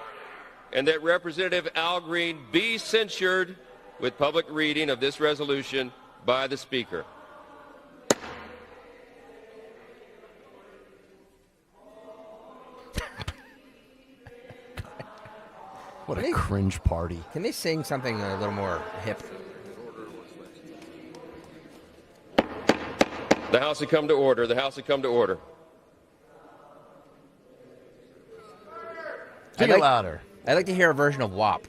and that Representative Al Green be censured with public reading of this resolution by the Speaker. What a cringe party. Can they sing something a little more hip? The House had come to order. The House had come to order. Sing it louder. I'd like to hear a version of WAP.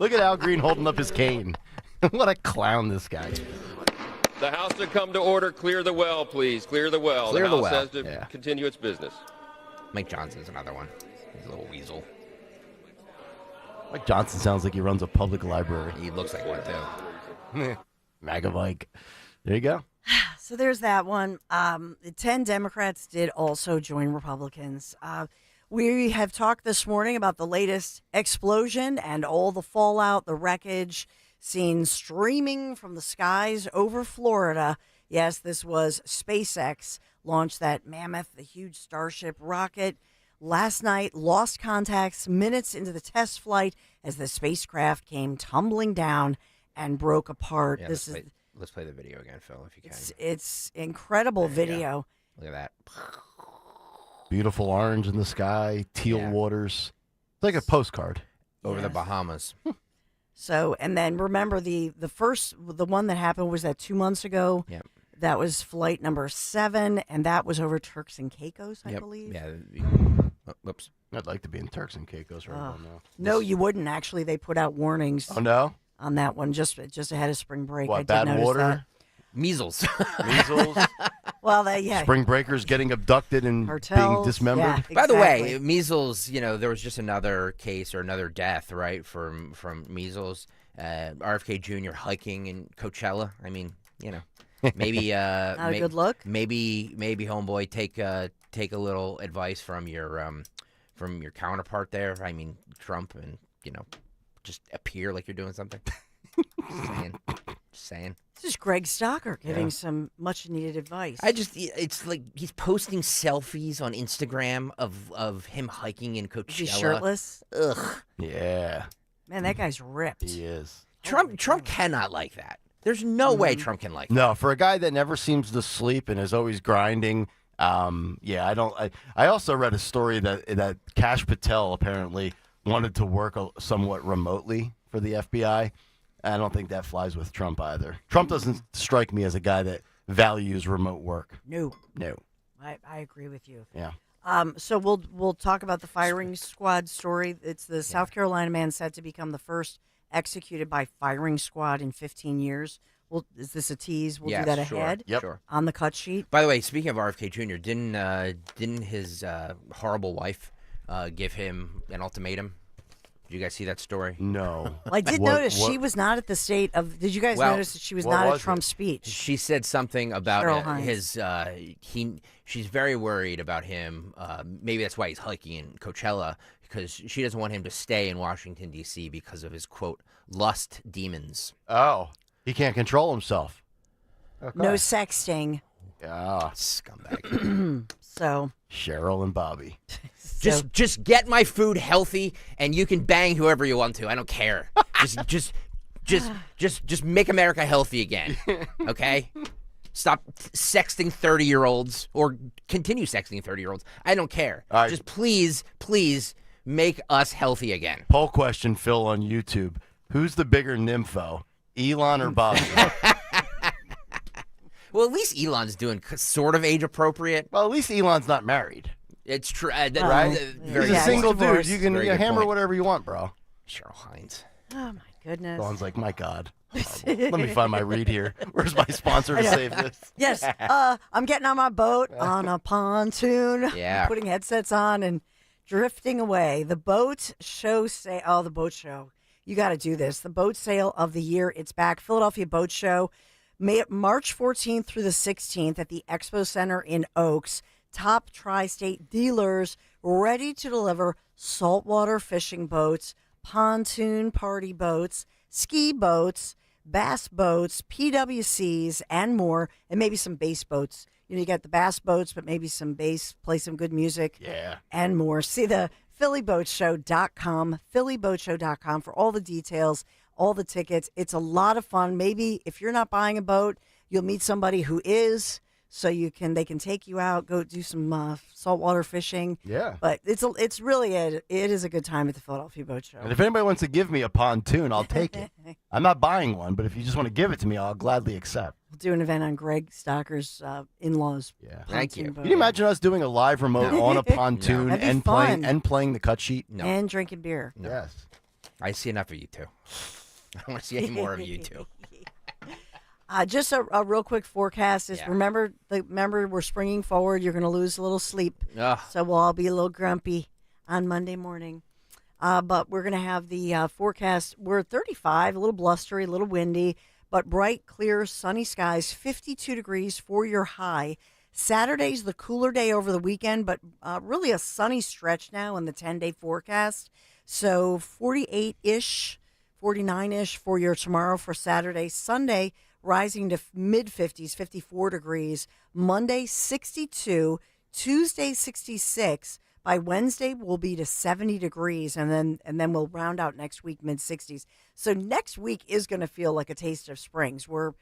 Look at Al Green holding up his cane. What a clown this guy is. The House had come to order. Clear the well, please. Clear the well. Clear the the House well. has to continue its business. Mike Johnson's another one. He's a little weasel. Mike Johnson sounds like he runs a public library. He looks like one, too. MAGA Mike. There you go. So there's that one. 10 Democrats did also join Republicans. We have talked this morning about the latest explosion and all the fallout, the wreckage seen streaming from the skies over Florida. Yes, this was SpaceX launched that mammoth, the huge Starship rocket. Last night, lost contacts minutes into the test flight as the spacecraft came tumbling down and broke apart. Yeah, let's play the video again, Phil, if you can. It's incredible video. Look at that. Beautiful orange in the sky, teal waters. It's like a postcard. Over the Bahamas. So, and then remember the one that happened was that 2 months ago. Yep. That was flight number 7, and that was over Turks and Caicos, I believe. Yeah. Whoops. I'd like to be in Turks and Caicos right now. No, you wouldn't. Actually, they put out warnings. Oh, no? On that one, just ahead of spring break. What, I did bad notice water? that. Measles. Measles? Well, Spring breakers getting abducted and being Hotels, dismembered? yeah. By the way, Exactly. measles, there was just another case or another death, right, from measles. RFK Jr. hiking in Coachella. I mean, maybe Not a good look. Maybe homeboy take a little advice from your counterpart there. I mean, Trump, and just appear like you're doing something. Just saying. This is Greg Stocker giving some much needed advice. It's like he's posting selfies on Instagram of him hiking in Coachella. He's shirtless. Ugh. Yeah. Man, that guy's ripped. He is. Trump cannot like that. There's no way Trump can like that. No, for a guy that never seems to sleep and is always grinding. I don't. I also read a story that Kash Patel apparently wanted to work somewhat remotely for the FBI. I don't think that flies with Trump either. Trump doesn't strike me as a guy that values remote work. No. I agree with you. Yeah. So we'll talk about the firing squad story. It's the South Carolina man set to become the first executed by firing squad in 15 years. Is this a tease? We'll do that ahead. Yep. Sure. On the cut sheet. By the way, speaking of RFK Jr., didn't his horrible wife give him an ultimatum. Did you guys see that story? No. Well, I did notice she was not at the state of. Did you guys notice that she was not at Trump's speech? She said something about his. She's very worried about him. Maybe that's why he's hiking in Coachella, because she doesn't want him to stay in Washington D.C. because of his quote lust demons. Oh, he can't control himself. Okay. No sexting. Yeah, scumbag. So Cheryl and Bobby. Just get my food healthy, and you can bang whoever you want to. I don't care. Just make America healthy again. Okay? Stop sexting 30-year-olds or continue sexting 30-year-olds. I don't care. Right. Just please make us healthy again. Poll question, Phil, on YouTube. Who's the bigger nympho, Elon or Bobby? Well, at least Elon's doing sort of age appropriate. Well, at least Elon's not married. It's true. Right? He's a single dude. You can hammer whatever you want, bro. Cheryl Hines. Oh, my goodness. Elon's like, my God. Let me find my read here. Where's my sponsor to save this? Yes. I'm getting on my boat on a pontoon. Yeah. Putting headsets on and drifting away. The boat show the boat show. You got to do this. The boat sale of the year. It's back. Philadelphia Boat Show. March 14th through the 16th at the Expo Center in Oaks. Top tri-state dealers ready to deliver saltwater fishing boats, pontoon party boats, ski boats, bass boats, PWCs, and more, and maybe some bass boats. You got the bass boats, but maybe some bass, play some good music, and more. See the PhillyBoatShow.com, PhillyBoatShow.com for all the details, all the tickets. It's a lot of fun. Maybe if you're not buying a boat, you'll meet somebody who is, so they can take you out, go do some saltwater fishing. Yeah. But it's really it is a good time at the Philadelphia Boat Show. And if anybody wants to give me a pontoon, I'll take it. I'm not buying one, but if you just want to give it to me, I'll gladly accept. We'll do an event on Greg Stocker's in-laws. Yeah. Thank you. Can you imagine us doing a live remote on a pontoon and playing the cut sheet? No. And drinking beer. No. Yes. I see enough of you two. I don't want to see any more of you two. Just a real quick forecast is remember we're springing forward. You're going to lose a little sleep, so we'll all be a little grumpy on Monday morning. But we're going to have the forecast. We're at 35, a little blustery, a little windy, but bright, clear, sunny skies. 52 degrees for your high. Saturday's the cooler day over the weekend, but really a sunny stretch now in the 10-day forecast. So 48-ish, 49-ish for your tomorrow for Saturday. Sunday, rising to mid-50s, 54 degrees. Monday, 62. Tuesday, 66. By Wednesday, we'll be to 70 degrees, and then we'll round out next week mid-60s. So next week is going to feel like a taste of springs. We're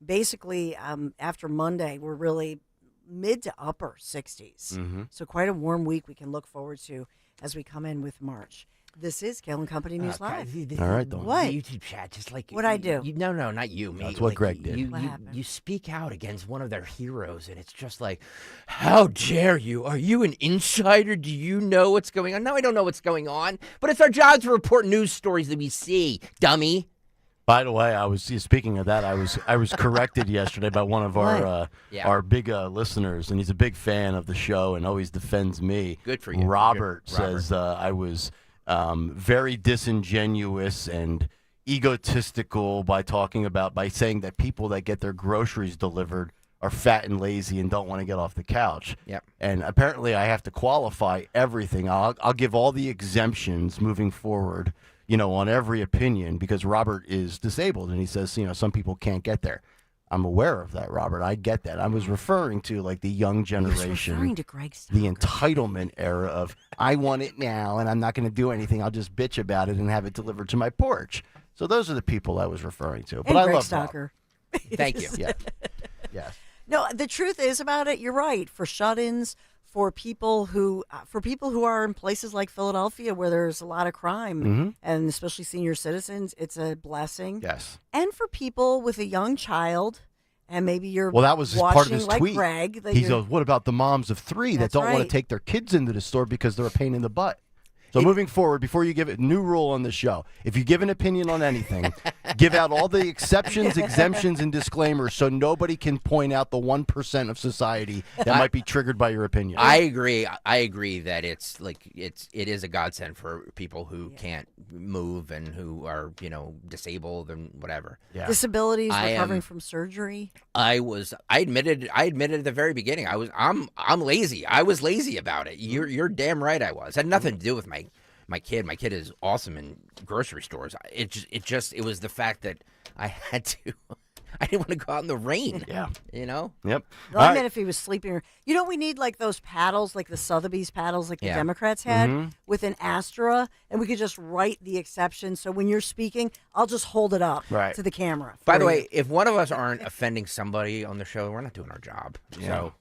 basically, after Monday, we're really mid to upper 60s. Mm-hmm. So quite a warm week we can look forward to as we come in with March. This is Kayal and Company News Live. All right, then. What? The YouTube chat, just like What'd I do? No, not you, mate. That's what Greg did. You speak out against one of their heroes, and it's just like, how dare you? Are you an insider? Do you know what's going on? No, I don't know what's going on, but it's our job to report news stories that we see, dummy. By the way, speaking of that, I was corrected yesterday by one of our big listeners, and he's a big fan of the show and always defends me. Good for you. Robert says I was very disingenuous and egotistical by saying that people that get their groceries delivered are fat and lazy and don't want to get off the couch. Yep. And apparently I have to qualify everything. I'll give all the exemptions moving forward, on every opinion, because Robert is disabled and he says, some people can't get there. I'm aware of that, Robert. I get that. I was referring to like the young generation, referring to Greg Stocker. The entitlement era of I want it now and I'm not going to do anything. I'll just bitch about it and have it delivered to my porch. So those are the people I was referring to. But and I Greg love Stocker. Thank you. Yeah. Yes. No, the truth is about it. You're right. For shut-ins, for people who are in places like Philadelphia where there's a lot of crime, and especially senior citizens, it's a blessing. Yes. And for people with a young child, and maybe you're that was watching part of his like tweet. Greg. He goes, "What about the moms of 3 that don't want to take their kids into the store because they're a pain in the butt?" So moving forward, before you give it, new rule on the show, if you give an opinion on anything, give out all the exceptions, exemptions, and disclaimers so nobody can point out the 1% of society that might be triggered by your opinion. I agree. I agree that it is a godsend for people who can't move and who are, disabled and whatever. Yeah. Disabilities, recovering from surgery. I admitted at the very beginning. I'm lazy. I was lazy about it. You're damn right I was. It had nothing to do with my kid. My kid is awesome in grocery stores. It was the fact that I had to. I didn't want to go out in the rain. Yeah. Yep. Well, I meant if he was sleeping. We need like those paddles, like the Sotheby's paddles like the Democrats had with an astra, and we could just write the exception. So when you're speaking, I'll just hold it up to the camera. By the way, if one of us aren't offending somebody on the show, we're not doing our job. Yeah. So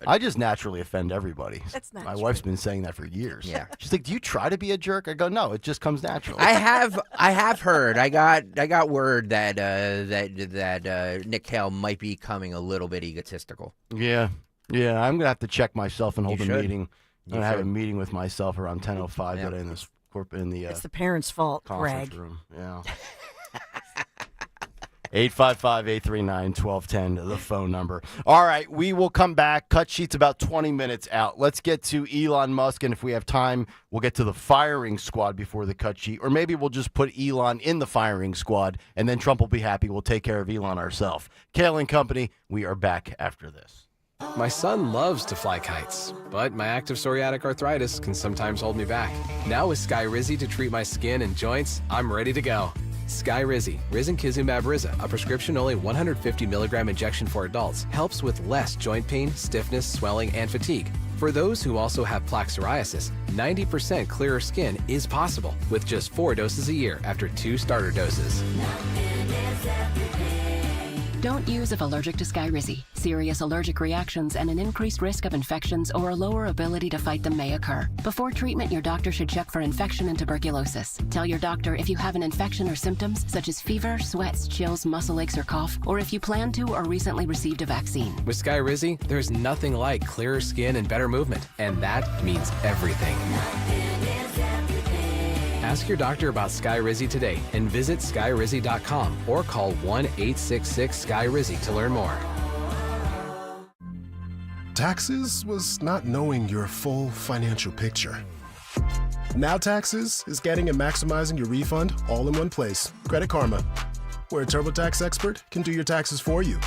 I just naturally offend everybody. That's not My true. wife's been saying that for years. Yeah. She's like, "Do you try to be a jerk?" I go, "No, it just comes naturally." I have heard. I got word that Nick Kayal might be becoming a little bit egotistical. Yeah. I'm gonna have to check myself and hold a should. meeting. I'm gonna have a meeting with myself around 10:05 today in the it's the parents' fault, conference Greg. room. Yeah. 855-839-1210, the phone number. All right, we will come back. Cut sheet's about 20 minutes out. Let's get to Elon Musk, and if we have time, we'll get to the firing squad before the cut sheet. Or maybe we'll just put Elon in the firing squad, and then Trump will be happy. We'll take care of Elon ourselves. Kayal and Company, we are back after this. My son loves to fly kites, but my active psoriatic arthritis can sometimes hold me back. Now with Skyrizi to treat my skin and joints, I'm ready to go. Skyrizi, risankizumab Riza, a prescription-only 150 milligram injection for adults, helps with less joint pain, stiffness, swelling, and fatigue. For those who also have plaque psoriasis, 90% clearer skin is possible with just 4 doses a year after 2 starter doses. Don't use if allergic to Skyrizi. Serious allergic reactions and an increased risk of infections or a lower ability to fight them may occur. Before treatment, your doctor should check for infection and tuberculosis. Tell your doctor if you have an infection or symptoms such as fever, sweats, chills, muscle aches, or cough, or if you plan to or recently received a vaccine. With Skyrizi, there's nothing like clearer skin and better movement, and that means everything. Ask your doctor about Skyrizi today and visit Skyrizi.com or call 1-866-SKYRIZI to learn more. Taxes was not knowing your full financial picture. Now Taxes is getting and maximizing your refund all in one place. Credit Karma, where a TurboTax expert can do your taxes for you.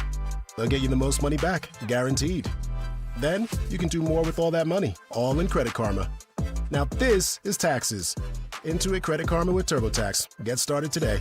They'll get you the most money back, guaranteed. Then you can do more with all that money, all in Credit Karma. Now this is Taxes. Intuit Credit Karma with TurboTax. Get started today.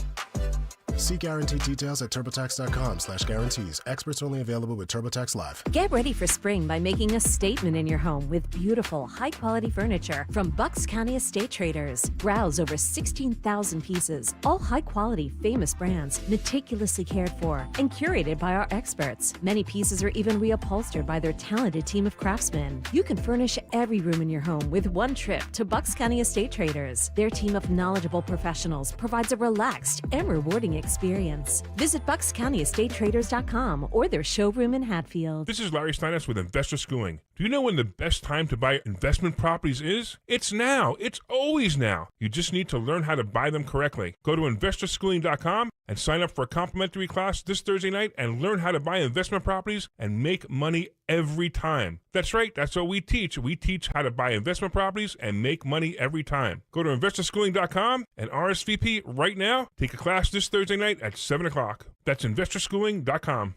See guaranteed details at TurboTax.com/guarantees. Experts only available with TurboTax Live. Get ready for spring by making a statement in your home with beautiful, high-quality furniture from Bucks County Estate Traders. Browse over 16,000 pieces, all high-quality, famous brands, meticulously cared for and curated by our experts. Many pieces are even reupholstered by their talented team of craftsmen. You can furnish every room in your home with one trip to Bucks County Estate Traders. Their team of knowledgeable professionals provides a relaxed and rewarding experience. Visit BucksCountyEstateTraders.com or their showroom in Hatfield. This is Larry Steinitz with Investor Schooling. Do you know when the best time to buy investment properties is? It's now. It's always now. You just need to learn how to buy them correctly. Go to InvestorSchooling.com and sign up for a complimentary class this Thursday night and learn how to buy investment properties and make money every time. That's right. That's what we teach. We teach how to buy investment properties and make money every time. Go to InvestorSchooling.com and RSVP right now. Take a class this Thursday night at 7 o'clock. That's InvestorSchooling.com.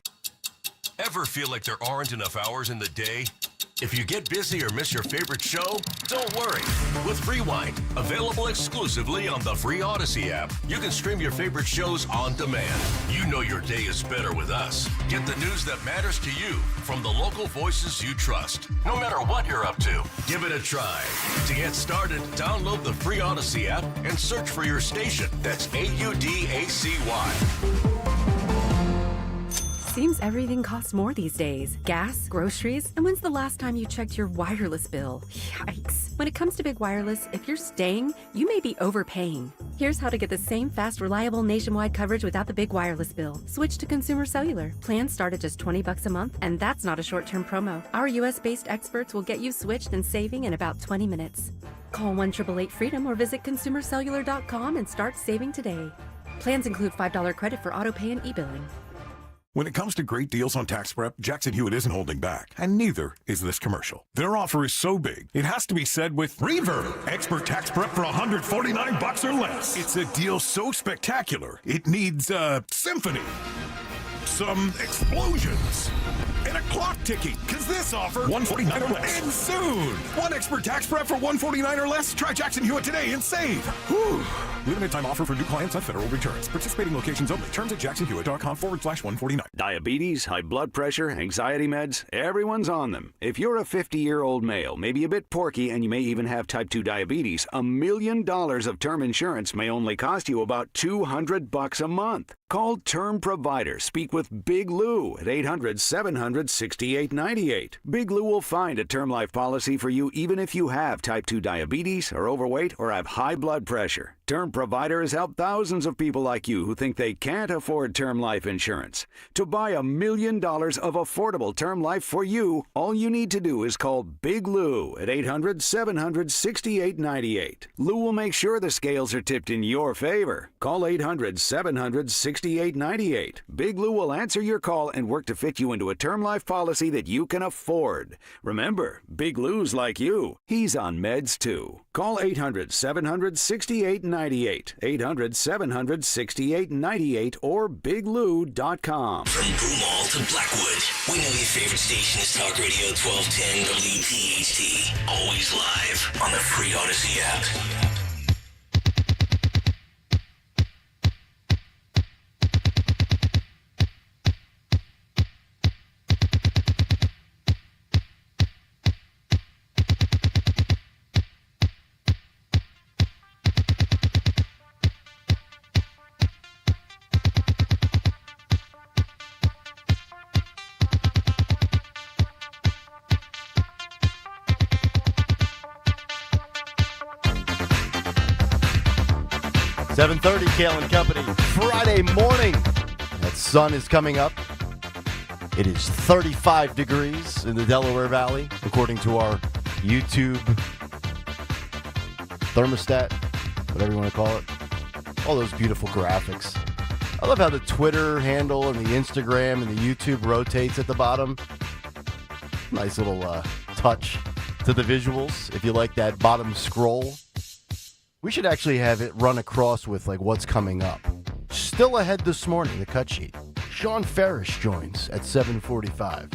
Ever feel like there aren't enough hours in the day? If you get busy or miss your favorite show, don't worry. With Rewind, available exclusively on the free Odyssey app, you can stream your favorite shows on demand. You know your day is better with us. Get the news that matters to you from the local voices you trust, no matter what you're up to. Give it a try. To get started, download the free Odyssey app and search for your station. That's AUDACY. Seems everything costs more these days. Gas, groceries, and when's the last time you checked your wireless bill? Yikes. When it comes to big wireless, if you're staying, you may be overpaying. Here's how to get the same fast, reliable nationwide coverage without the big wireless bill. Switch to Consumer Cellular. Plans start at just $20 a month, and that's not a short-term promo. Our U.S.-based experts will get you switched and saving in about 20 minutes. Call 1-888-FREEDOM or visit consumercellular.com and start saving today. Plans include $5 credit for autopay and e-billing. When it comes to great deals on tax prep, Jackson Hewitt isn't holding back, and neither is this commercial. Their offer is so big, it has to be said with Reverb. Expert tax prep for $149 or less. It's a deal so spectacular, it needs a symphony, some explosions, and a clock ticking, because this offer, $149 or less. And soon, one expert tax prep for $149 or less. Try Jackson Hewitt today and save. Whew. Limited time offer for new clients on federal returns. Participating locations only. Terms at jacksonhewitt.com/149. Diabetes, high blood pressure, anxiety meds, everyone's on them. If you're a 50-year-old male, maybe a bit porky, and you may even have type 2 diabetes, $1 million of term insurance may only cost you about $200 a month. Call Term Provider. Speak with Big Lou at 800-700-6898. Big Lou will find a term life policy for you even if you have type 2 diabetes, are overweight, or have high blood pressure. Term Provider has helped thousands of people like you who think they can't afford term life insurance. To buy $1 million of affordable term life for you, all you need to do is call Big Lou at 800-700-6898. Lou will make sure the scales are tipped in your favor. Call 800-700-6898. Big Lou will answer your call and work to fit you into a term life policy that you can afford. Remember, Big Lou's like you. He's on meds too. Call 800-700-6898. 800-700-6898 or biglou.com. From Broomall to Blackwood, we know your favorite station is Talk Radio 1210 WPHT. Always live on the free Odyssey app. $7:30, Kayal and Company, Friday morning. That sun is coming up. It is 35 degrees in the Delaware Valley, according to our YouTube thermostat, whatever you want to call it. All those beautiful graphics. I love how the Twitter handle and the Instagram and the YouTube rotates at the bottom. Nice little touch to the visuals, if you like that bottom scroll. We should actually have it run across with like what's coming up. Still ahead this morning, the cut sheet. Sean Ferris joins at 7:45.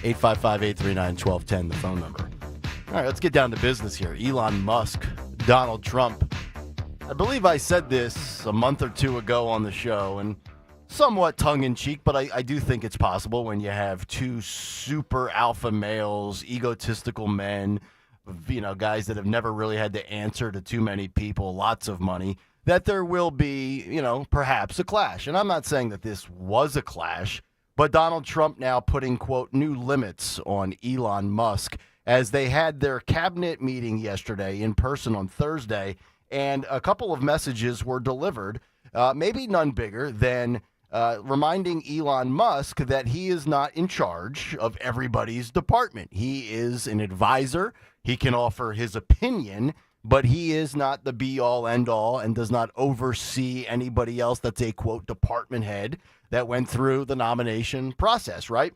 855-839-1210, the phone number. All right, let's get down to business here. Elon Musk, Donald Trump. I believe I said this a month or two ago on the show, and somewhat tongue-in-cheek, but I do think it's possible when you have two super alpha males, egotistical men, you know, guys that have never really had to answer to too many people, lots of money, that there will be, you know, perhaps a clash. And I'm not saying that this was a clash, but Donald Trump now putting, quote, new limits on Elon Musk as they had their cabinet meeting yesterday in person on Thursday, and a couple of messages were delivered, maybe none bigger than reminding Elon Musk that he is not in charge of everybody's department. He is an advisor. He can offer his opinion, but he is not the be-all, end-all and does not oversee anybody else that's a, quote, department head that went through the nomination process, right?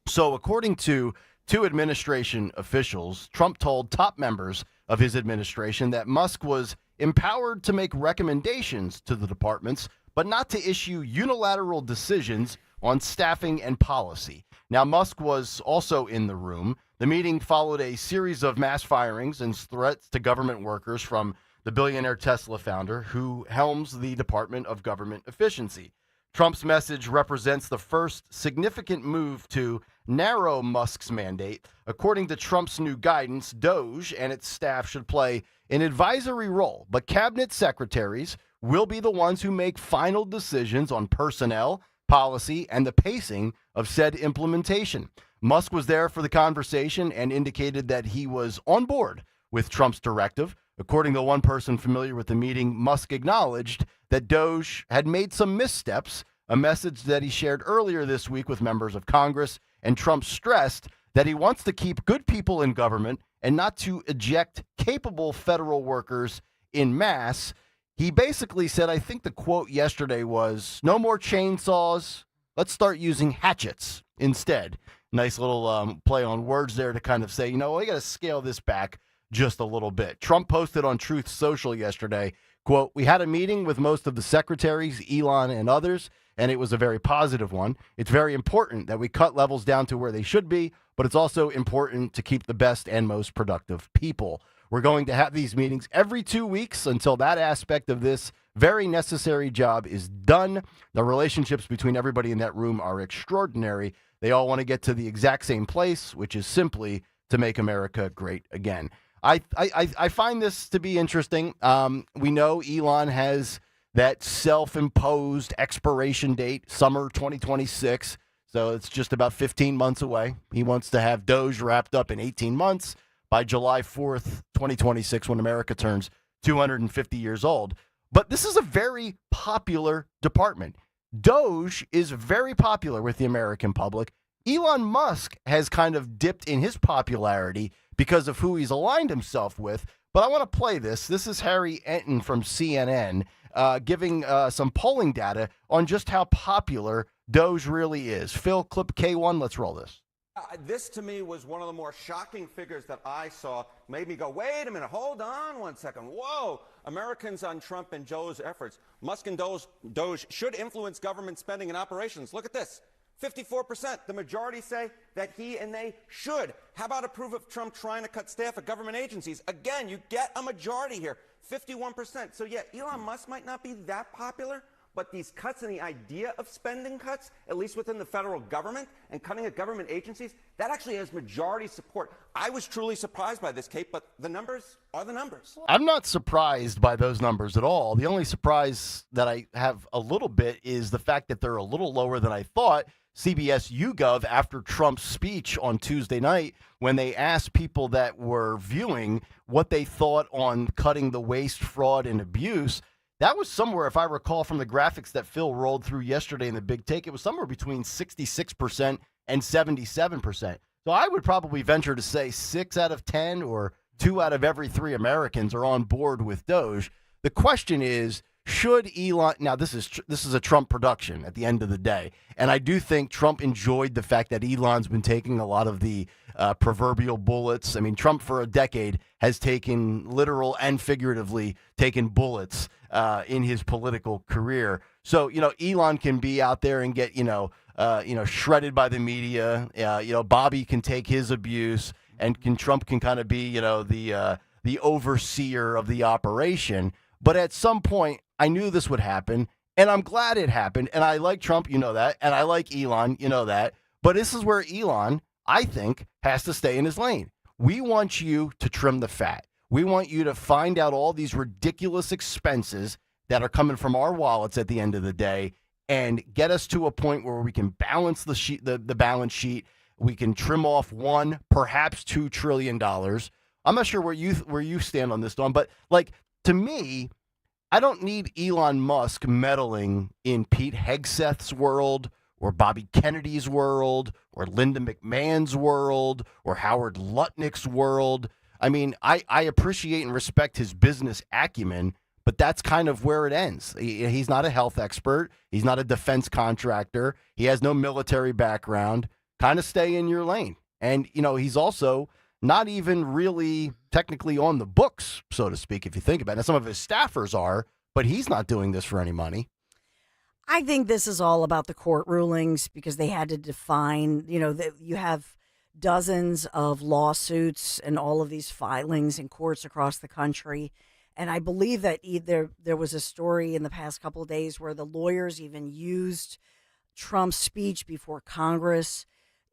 So according to two administration officials, Trump told top members of his administration that Musk was empowered to make recommendations to the departments, but not to issue unilateral decisions on staffing and policy. Now, Musk was also in the room. The meeting followed a series of mass firings and threats to government workers from the billionaire Tesla founder, who helms the Department of Government Efficiency. Trump's message represents the first significant move to narrow Musk's mandate. According to Trump's new guidance, DOGE and its staff should play an advisory role, but cabinet secretaries will be the ones who make final decisions on personnel, policy and the pacing of said implementation. Musk was there for the conversation and indicated that he was on board with Trump's directive. According to one person familiar with the meeting, Musk acknowledged that Doge had made some missteps, a message that he shared earlier this week with members of Congress, and Trump stressed that he wants to keep good people in government and not to eject capable federal workers en masse. He basically said, I think the quote yesterday was, no more chainsaws, let's start using hatchets instead. Nice little play on words there to kind of say, we got to scale this back just a little bit. Trump posted on Truth Social yesterday, quote, we had a meeting with most of the secretaries, Elon and others, and it was a very positive one. It's very important that we cut levels down to where they should be, but it's also important to keep the best and most productive people. We're going to have these meetings every 2 weeks until that aspect of this very necessary job is done. The relationships between everybody in that room are extraordinary. They all want to get to the exact same place, which is simply to make America great again. I find this to be interesting. We know Elon has that self-imposed expiration date, summer 2026. So it's just about 15 months away. He wants to have Doge wrapped up in 18 months by July 4th, 2026, when America turns 250 years old. But this is a very popular department. Doge is very popular with the American public. Elon Musk has kind of dipped in his popularity because of who he's aligned himself with. But I want to play this. This is Harry Enton from CNN giving some polling data on just how popular Doge really is. Phil, clip K1. Let's roll this. This, to me, was one of the more shocking figures that I saw. Made me go, wait a minute, hold on one second. Whoa, Americans on Trump and Joe's efforts. Musk and Doge should influence government spending and operations. Look at this. 54%. The majority say that he and they should. How about approve of Trump trying to cut staff at government agencies? Again, you get a majority here. 51%. So, yeah, Elon Musk might not be that popular, but these cuts and the idea of spending cuts, at least within the federal government and cutting at government agencies, that actually has majority support. I was truly surprised by this, Kate, but the numbers are the numbers. I'm not surprised by those numbers at all. The only surprise that I have a little bit is the fact that they're a little lower than I thought. CBS YouGov, after Trump's speech on Tuesday night, when they asked people that were viewing what they thought on cutting the waste, fraud, and abuse, that was somewhere, if I recall from the graphics that Phil rolled through yesterday in the big take, it was somewhere between 66% and 77%. So I would probably venture to say 6 out of 10 or 2 out of every 3 Americans are on board with Doge. The question is, should Elon, now this is a Trump production at the end of the day, and I do think Trump enjoyed the fact that Elon's been taking a lot of the proverbial bullets. I mean, Trump for a decade has taken literal and figuratively taken bullets in his political career. So, Elon can be out there and get, shredded by the media. Bobby can take his abuse, and Trump can kind of be, the overseer of the operation. But at some point, I knew this would happen, and I'm glad it happened. And I like Trump, you know that, and I like Elon, you know that. But this is where Elon, I think, has to stay in his lane. We want you to trim the fat. We want you to find out all these ridiculous expenses that are coming from our wallets at the end of the day and get us to a point where we can balance the balance sheet. We can trim off $1, perhaps $2 trillion. I'm not sure where you stand on this, Dawn, but to me, I don't need Elon Musk meddling in Pete Hegseth's world or Bobby Kennedy's world or Linda McMahon's world or Howard Lutnick's world. I mean, I appreciate and respect his business acumen, but that's kind of where it ends. He's not a health expert. He's not a defense contractor. He has no military background. Kind of stay in your lane. And, he's also not even really technically on the books, so to speak, if you think about it. Now, some of his staffers are, but he's not doing this for any money. I think this is all about the court rulings because they had to define, that you have dozens of lawsuits and all of these filings in courts across the country. And I believe that there was a story in the past couple of days where the lawyers even used Trump's speech before Congress,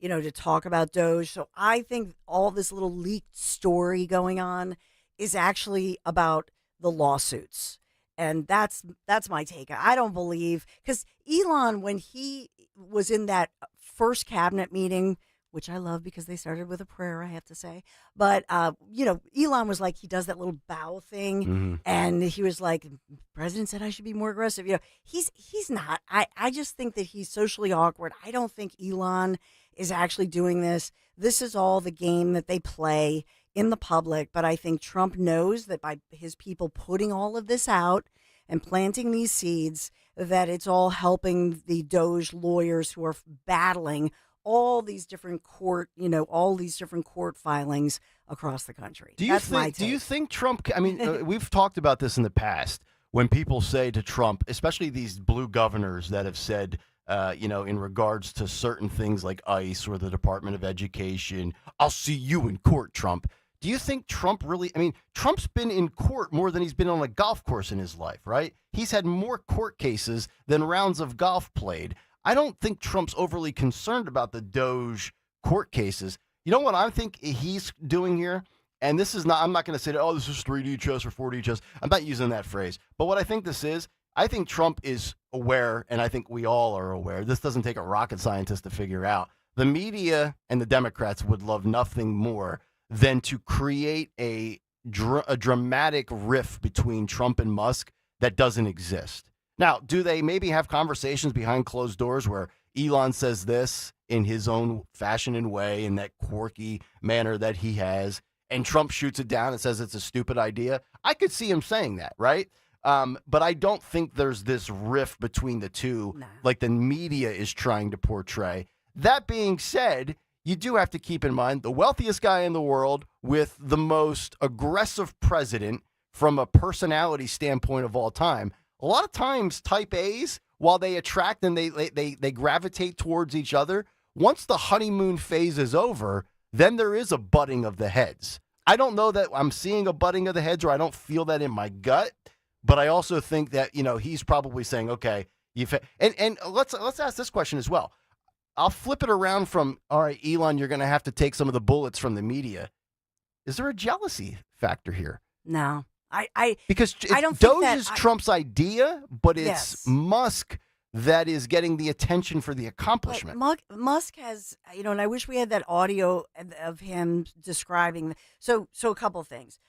to talk about Doge. So I think all this little leaked story going on is actually about the lawsuits. And that's my take. I don't believe, because Elon, when he was in that first cabinet meeting, which I love because they started with a prayer, I have to say. But, Elon was like, he does that little bow thing. And he was like, President said I should be more aggressive. He's not. I just think that he's socially awkward. I don't think Elon is actually doing this. This is all the game that they play in the public. But I think Trump knows that by his people putting all of this out and planting these seeds, that it's all helping the Doge lawyers who are battling all these different court filings across the country. Do you think Trump, we've talked about this in the past, when people say to Trump, especially these blue governors that have said, in regards to certain things like ICE or the Department of Education, I'll see you in court, Trump. Do you think Trump Trump's been in court more than he's been on a golf course in his life, right? He's had more court cases than rounds of golf played. I don't think Trump's overly concerned about the Doge court cases. You know what I think he's doing here? And this is not, I'm not going to say, this is 3D chess or 4D chess. I'm not using that phrase. But what I think this is, I think Trump is aware, and I think we all are aware, this doesn't take a rocket scientist to figure out. The media and the Democrats would love nothing more than to create a dramatic rift between Trump and Musk that doesn't exist. Now, do they maybe have conversations behind closed doors where Elon says this in his own fashion and way, in that quirky manner that he has, and Trump shoots it down and says it's a stupid idea? I could see him saying that, right? But I don't think there's this rift between the two like the media is trying to portray. That being said, you do have to keep in mind the wealthiest guy in the world with the most aggressive president from a personality standpoint of all time. A lot of times, type A's, while they attract and they gravitate towards each other, once the honeymoon phase is over, then there is a butting of the heads. I don't know that I'm seeing a butting of the heads, or I don't feel that in my gut, but I also think that, he's probably saying, okay, and let's ask this question as well. I'll flip it around from, all right, Elon, you're going to have to take some of the bullets from the media. Is there a jealousy factor here? No. Because I don't Doge think is Trump's idea, but it's Musk that is getting the attention for the accomplishment. Musk has, and I wish we had that audio of him describing. So a couple of things.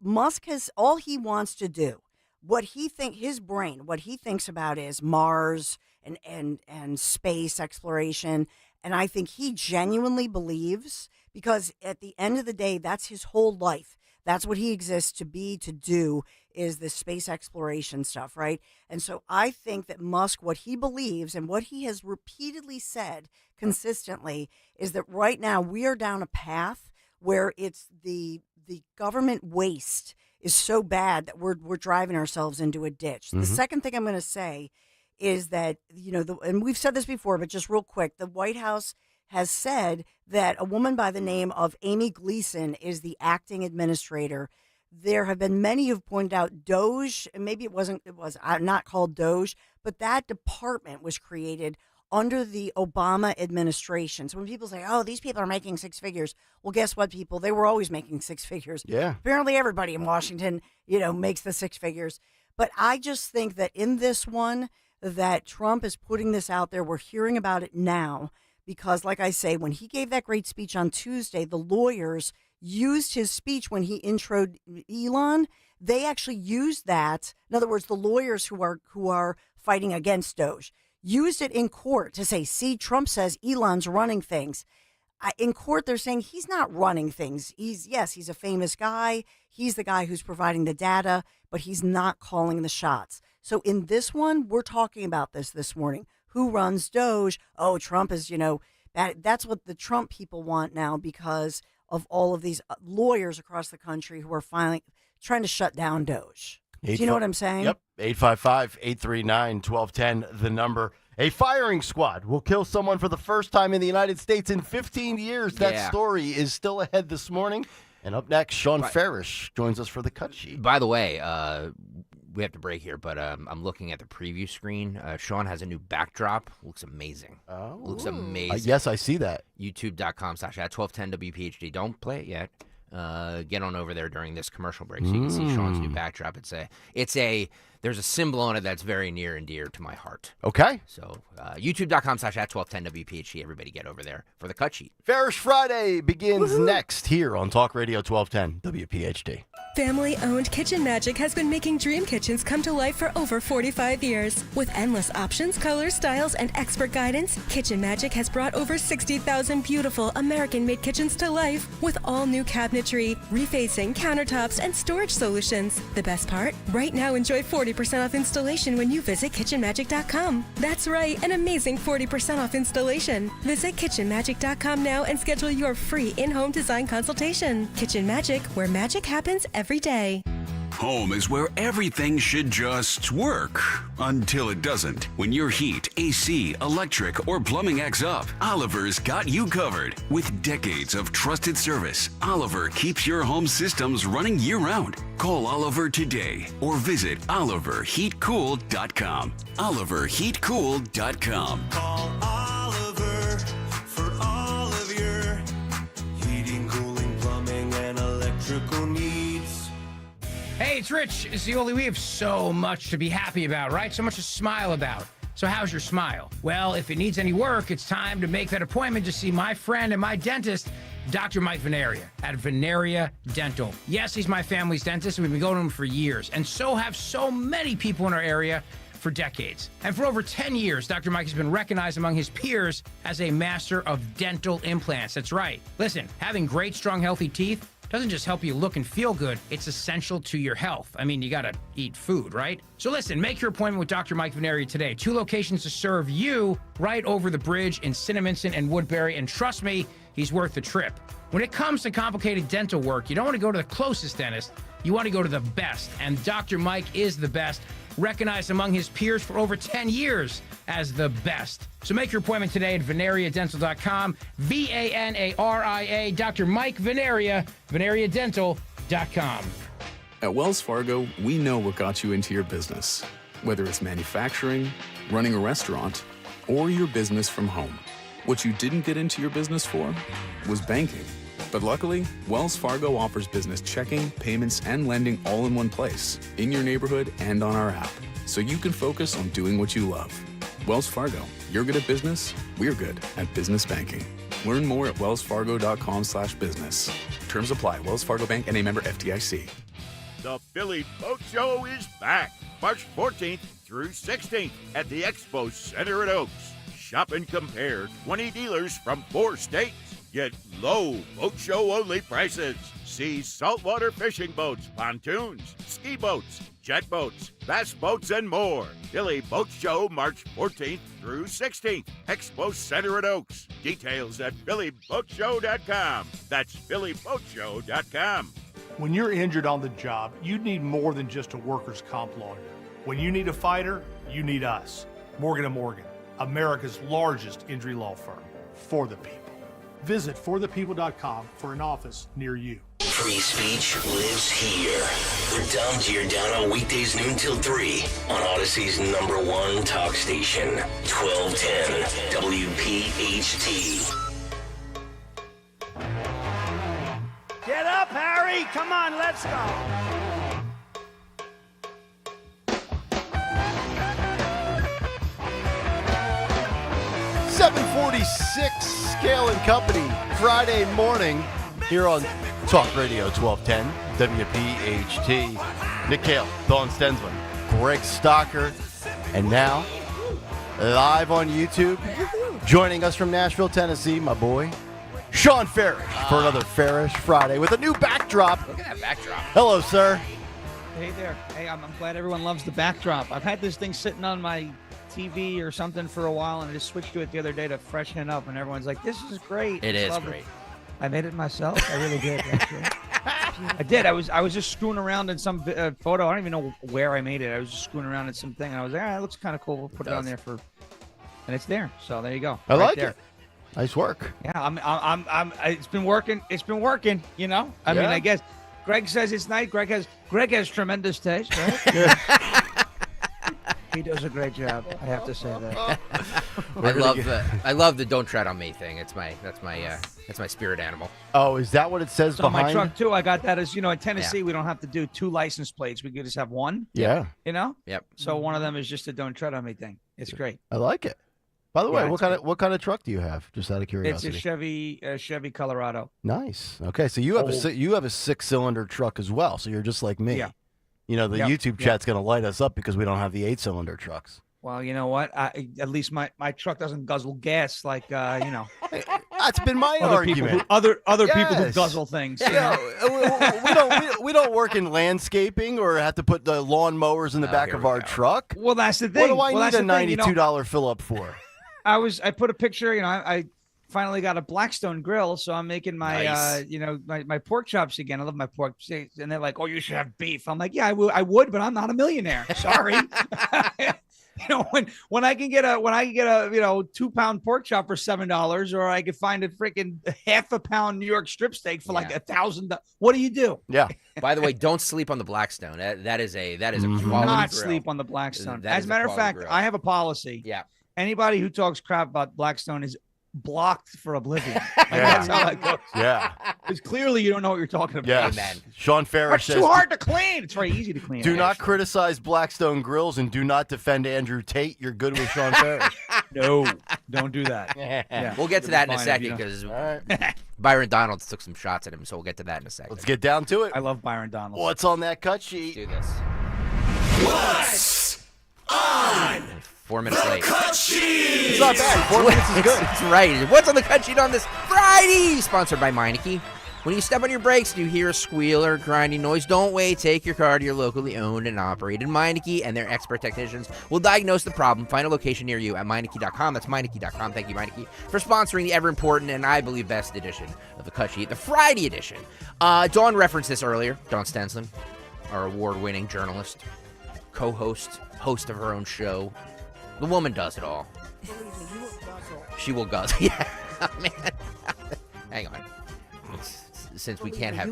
Musk has, all he wants to do, what he thinks about is Mars and space exploration. And I think he genuinely believes, because at the end of the day, that's his whole life. That's what he exists to do, is the space exploration stuff, right? And so I think that Musk, what he believes and what he has repeatedly said consistently, is that right now we are down a path where it's the government waste is so bad that we're driving ourselves into a ditch. Mm-hmm. The second thing I'm going to say is that, and we've said this before, but just real quick, the White House has said that a woman by the name of Amy Gleason is the acting administrator. There have been many who've pointed out Doge, and maybe it was not called Doge, but that department was created under the Obama administration. So when people say, these people are making six figures, well, guess what, people? They were always making six figures. Yeah. Apparently everybody in Washington, makes the six figures. But I just think that in this one, that Trump is putting this out there. We're hearing about it now. Because, like I say, when he gave that great speech on Tuesday, the lawyers used his speech when he introed Elon. They actually used that. In other words, the lawyers who are fighting against Doge used it in court to say, see, Trump says Elon's running things. In court, they're saying he's not running things. He's a famous guy. He's the guy who's providing the data, but he's not calling the shots. So in this one, we're talking about this morning. Who runs Doge? Oh, Trump is, that's what the Trump people want now, because of all of these lawyers across the country who are trying to shut down Doge. Do you know what I'm saying? Yep. 855-839-1210, the number. A firing squad will kill someone for the first time in the United States in 15 years. That story is still ahead this morning. And up next, Sean Farish joins us for the cut sheet. By the way, we have to break here, but I'm looking at the preview screen. Sean has a new backdrop. Looks amazing. Oh. Looks amazing. Yes, I see that. YouTube.com/@1210 WPHT. Don't play it yet. Get on over there during this commercial break so you can see Sean's new backdrop. It's a there's a symbol on it that's very near and dear to my heart. Okay. So youtube.com/@1210 WPHT. Everybody get over there for the cut sheet. Farish Friday begins next here on Talk Radio 1210 WPHT. Family-owned Kitchen Magic has been making dream kitchens come to life for over 45 years. With endless options, colors, styles, and expert guidance, Kitchen Magic has brought over 60,000 beautiful American-made kitchens to life with all new cabinetry, refacing, countertops, and storage solutions. The best part? Right now, enjoy 40% off installation when you visit kitchenmagic.com. That's right, an amazing 40% off installation. Visit kitchenmagic.com now and schedule your free in-home design consultation. Kitchen Magic, where magic happens every day. Home is where everything should just work. Until it doesn't. When your heat, AC, electric, or plumbing acts up, Oliver's got you covered. With decades of trusted service, Oliver keeps your home systems running year-round. Call Oliver today or visit oliverheatcool.com. oliverheatcool.com. Call Oliver for all of your heating, cooling, plumbing, and electrical needs. Hey, it's Rich. Zioli, we have so much to be happy about, right? So much to smile about. So how's your smile? Well, if it needs any work, it's time to make that appointment to see my friend and my dentist, Dr. Mike Veneria at Veneria Dental. Yes, he's my family's dentist, and we've been going to him for years. And so have so many people in our area for decades. And for over 10 years, Dr. Mike has been recognized among his peers as a master of dental implants. That's right. Listen, having great, strong, healthy teeth doesn't just help you look and feel good, it's essential to your health. I mean, you gotta eat food, right? So listen, make your appointment with Dr. Mike Veneria today. 2 locations to serve you right over the bridge in Cinnaminson and Woodbury, and trust me, he's worth the trip. When it comes to complicated dental work, you don't want to go to the closest dentist, you want to go to the best, and Dr. Mike is the best, recognized among his peers for over 10 years as the best. So make your appointment today at veneriadental.com, VANARIA, Dr. Mike Veneria, veneriadental.com. At Wells Fargo, we know what got you into your business, whether it's manufacturing, running a restaurant, or your business from home. What you didn't get into your business for was banking. But luckily, Wells Fargo offers business checking, payments, and lending all in one place, in your neighborhood and on our app, so you can focus on doing what you love. Wells Fargo, you're good at business, we're good at business banking. Learn more at wellsfargo.com/business. Terms apply. Wells Fargo Bank and a member FDIC. The Philly Boat Show is back March 14th through 16th at the Expo Center at Oaks. Shop and compare 20 dealers from 4 states. Get low boat show only prices. See saltwater fishing boats, pontoons, ski boats, jet boats, bass boats, and more. Philly Boat Show March 14th through 16th. Expo Center at Oaks. Details at phillyboatshow.com. That's phillyboatshow.com. When you're injured on the job, you need more than just a workers' comp lawyer. When you need a fighter, you need us. Morgan & Morgan, America's largest injury law firm. For the people. Visit forthepeople.com for an office near you. Free speech lives here. We're Dom Giordano, weekdays noon till 3 on Odyssey's #1 talk station, 1210 WPHT. Get up, Harry! Come on, let's go! 746 Kayal and Company, Friday morning here on Talk Radio 1210 WPHT. Nick Kayal, Dawn Stensman, Greg Stocker, and now live on YouTube, joining us from Nashville, Tennessee, my boy, Sean Farish, for another Farish Friday with a new backdrop. Look at that backdrop. Hello, sir. Hey there. Hey, I'm glad everyone loves the backdrop. I've had this thing sitting on my TV or something for a while, and I just switched to it the other day to freshen it up, and everyone's like, this is great. It is great. I made it myself. I really did, actually. I did. I was just screwing around in some photo. I don't even know where I made it. I was just screwing around in something, and I was like, it looks kind of cool. We'll put it on there and it's there. So there you go. I like it. Nice work. Yeah, I'm. It's been working. It's been working. You know. I mean, I guess Greg says it's nice. Greg has tremendous taste, right? He does a great job. I have to say that. I love the "Don't tread on me" thing. That's my spirit animal. Oh, is that what it says So behind? my truck too. I got that as in Tennessee we don't have to do 2 license plates. We could just have one. Yeah. Yep. So one of them is just a "Don't tread on me" thing. It's great. I like it. By the way, Yeah, what kind of truck do you have? Just out of curiosity. It's a Chevy Colorado. Nice. Okay, so you have a 6-cylinder truck as well. So you're just like me. Yeah. The YouTube chat's going to light us up because we don't have the 8-cylinder trucks. Well, you know what? At least my truck doesn't guzzle gas like That's been my other argument. People other people who guzzle things. Yeah, we don't work in landscaping or have to put the lawn mowers in the back of our truck. Well, that's the thing. What do I need a $92 fill up for? I put a picture. I finally got a Blackstone grill, so I'm making my Nice. my pork chops again. I love my pork steaks, and they're like, "Oh, you should have beef." I'm like, "Yeah, I would, but I'm not a millionaire. Sorry." When I can get a 2-pound pork chop for $7, or I could find a freaking half-a-pound New York strip steak for like $1,000. What do you do? Yeah. By the way, don't sleep on the Blackstone. That is a quality Not grill. sleep on the Blackstone. That As is a matter of quality fact, grill. I have a policy. Yeah. Anybody who talks crap about Blackstone is blocked for oblivion. That's how that goes. Yeah. Because clearly you don't know what you're talking about. Yes. Amen. Sean Ferris It's says, too hard to clean. It's very easy to clean. do not criticize Blackstone Grills and do not defend Andrew Tate. You're good with Sean Ferris. No, don't do that. Yeah. We'll get to that in a Fine, second you know. because Byron Donalds took some shots at him, so we'll get to that in a second. Let's get down to it. I love Byron Donalds. What's on that cut sheet? Do this. What's on 4 minutes late. cut sheet? It's not bad. 4 minutes is good. It's right. What's on the cut sheet on this Friday? Sponsored by Meineke. When you step on your brakes and you hear a squeal or grinding noise, don't wait. Take your car to your locally owned and operated Meineke, and their expert technicians will diagnose the problem. Find a location near you at Meineke.com. That's Meineke.com. Thank you, Meineke, for sponsoring the ever-important and I believe best edition of the cut sheet, the Friday edition. Dawn referenced this earlier. Dawn Stenslin, our award-winning journalist, co-host, host of her own show. The woman does it all. She will guzzle. Yeah, man. Hang on. Since we can't have.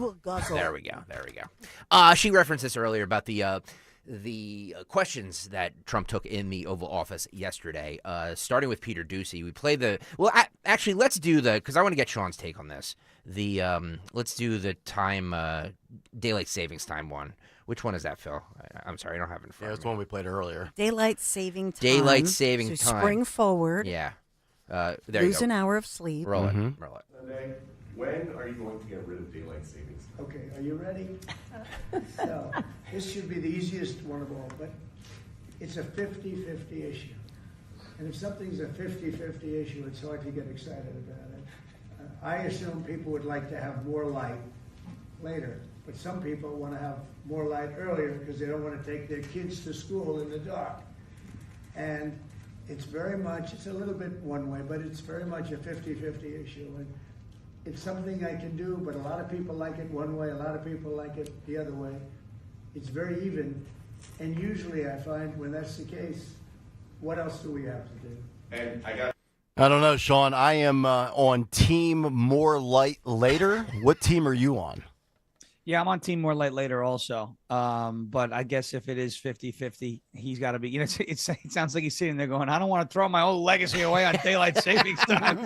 There we go. She referenced this earlier about the questions that Trump took in the Oval Office yesterday. Starting with Peter Doocy, we play the. Well, actually, let's do the because I want to get Sean's take on this. Let's do the time daylight savings time one. Which one is that, Phil? I'm sorry, I don't have it in front of me. That's the one we played earlier. Daylight saving time. Daylight saving so time. Spring forward. Yeah. There Lose you go. an hour of sleep. Roll it. Mm-hmm. Roll it. When are you going to get rid of daylight savings? Okay, are you ready? So, this should be the easiest one of all, but it's a 50-50 issue. And if something's a 50-50 issue, it's hard to get excited about it. I assume people would like to have more light later, but some people want to have more light earlier because they don't want to take their kids to school in the dark. And it's a little bit one way, but it's very much a 50-50 issue. And it's something I can do, but a lot of people like it one way, a lot of people like it the other way. It's very even, and usually I find when that's the case, what else do we have to do? And I don't know, Sean. I am on team more light later. What team are you on? Yeah, I'm on team more light later also. But I guess if it is 50-50, he's got to be, it sounds like he's sitting there going, I don't want to throw my whole legacy away on daylight savings time.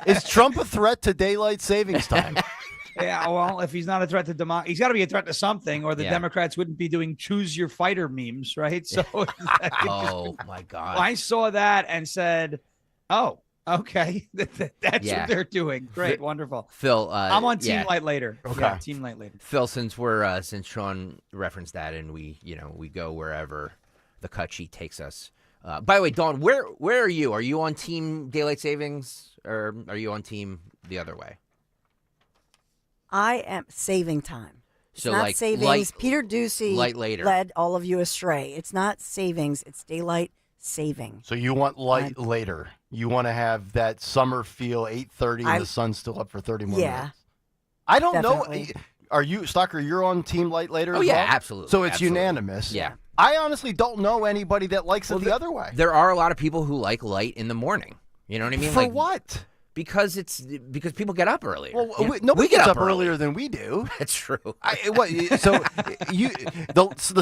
Is Trump a threat to daylight savings time? Yeah, well, if he's not a threat to democracy, he's got to be a threat to something, or the Democrats wouldn't be doing choose your fighter memes, right? So, oh my God. I saw that and said, oh, okay, that's what they're doing. Great, wonderful. Phil, I'm on team light later. Okay. Yeah, team light later. Phil, since Sean referenced that and we go wherever the cut sheet takes us. By the way, Dawn, where are you? Are you on team daylight savings or are you on team the other way? I am saving time. It's So not like savings. Peter Doocy light later. led all of you astray. It's not savings. It's daylight saving. So you want light later. You want to have that summer feel, 8:30, and the sun's still up for 30 more minutes. I don't definitely. know. Are you, Stalker, you're on team light later Oh, as yeah, well? absolutely. So it's Absolutely. unanimous. Yeah. I honestly don't know anybody that likes it the other way. There are a lot of people who like light in the morning. You know what I mean? For like, what? Because people get up earlier. Well, nobody gets up earlier than we do. That's true. The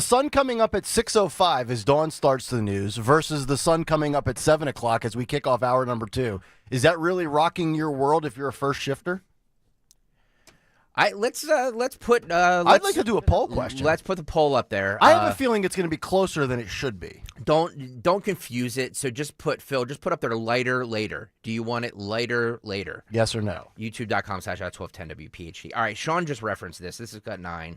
sun coming up at 6:05 as dawn starts the news versus the sun coming up at 7 o'clock as we kick off hour number 2. Is that really rocking your world if you're a first shifter? Let's put. I'd like to do a poll question. Let's put the poll up there. I have a feeling it's going to be closer than it should be. Don't confuse it. So just put up there lighter later. Do you want it lighter later? Yes or no? YouTube.com/1210 WPHT. All right, Sean just referenced this. This has got 9.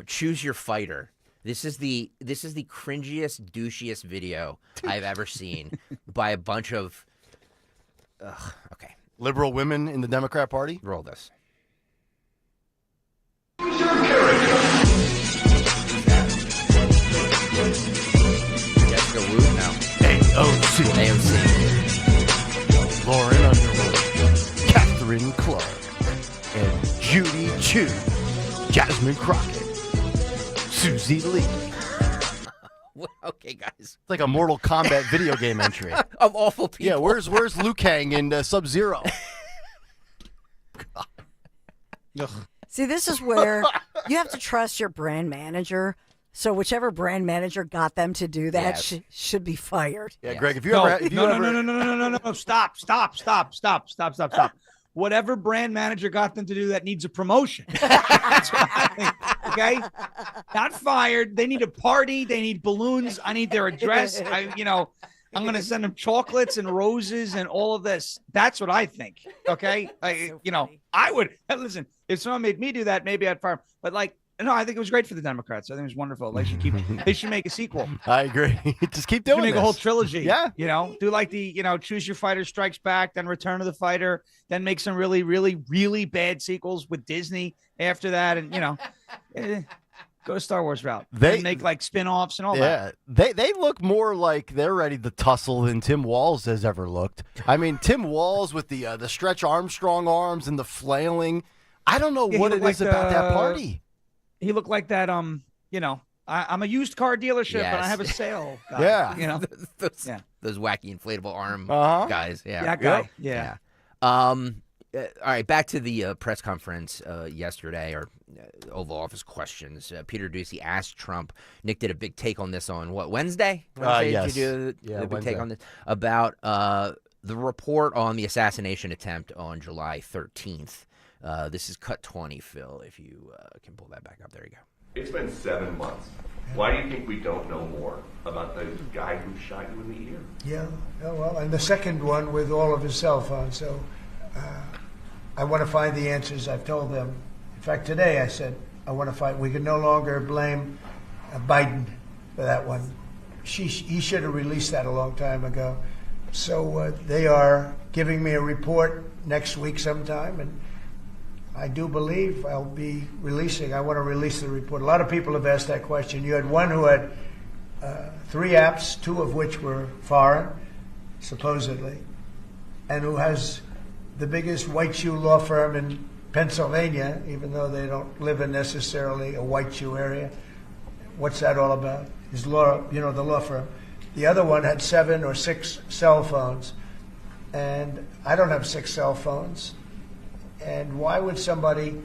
Choose your fighter. This is the cringiest, douchiest video I've ever seen by a bunch of. Okay. Liberal women in the Democrat Party. Roll this. Jessica Wood now. AOC. Lauren Underwood. Catherine Clark. And Judy Chu. Jasmine Crockett. Susie Lee. Okay, guys. It's like a Mortal Kombat video game entry. Of awful people. Yeah, where's Liu Kang in Sub-Zero? See, this is where you have to trust your brand manager. So whichever brand manager got them to do that should be fired. Yeah, Greg, if you No, ever... no. Stop. Whatever brand manager got them to do that needs a promotion. That's what I think, okay? Not fired. They need a party. They need balloons. I need their address. I'm going to send them chocolates and roses and all of this. That's what I think, okay? I would. Listen, if someone made me do that, maybe I'd fire them. But, no, I think it was great for the Democrats. I think it was wonderful. They should make a sequel. I agree. Just keep doing make this. a whole trilogy. Yeah. Do like the, Choose Your Fighter Strikes Back, then Return of the Fighter, then make some really, really, really bad sequels with Disney after that. And, go Star Wars route. They make spin-offs and all that. Yeah. They look more like they're ready to tussle than Tim Walz has ever looked. I mean, Tim Walz with the Stretch Armstrong arms and the flailing. I don't know what it is about that party. He looked like that, I'm a used car dealership and I have a sale guy. Yeah. Those wacky inflatable arm guys. Yeah. That guy. Yeah. All right, back to the press conference yesterday, or Oval Office questions. Peter Doocy asked Trump. Nick did a big take on this on Wednesday? Yes. Did you do a big Wednesday. take on this? About the report on the assassination attempt on July 13th. This is cut 20, Phil, if you can pull that back up. There you go. It's been 7 months. Why do you think we don't know more about the guy who shot you in the ear? Yeah, well, and the second one with all of his cell phones. So I want to find the answers. I've told them. In fact, today I said, I want to find, we can no longer blame Biden for that one. He should have released that a long time ago. So they are giving me a report next week sometime, and I do believe I'll be releasing. I want to release the report. A lot of people have asked that question. You had one who had 3 apps, 2 of which were foreign, supposedly, and who has the biggest white shoe law firm in Pennsylvania, even though they don't live in necessarily a white shoe area. What's that all about? His law, the law firm. The other one had 7 or 6 cell phones, and I don't have 6 cell phones. And why would somebody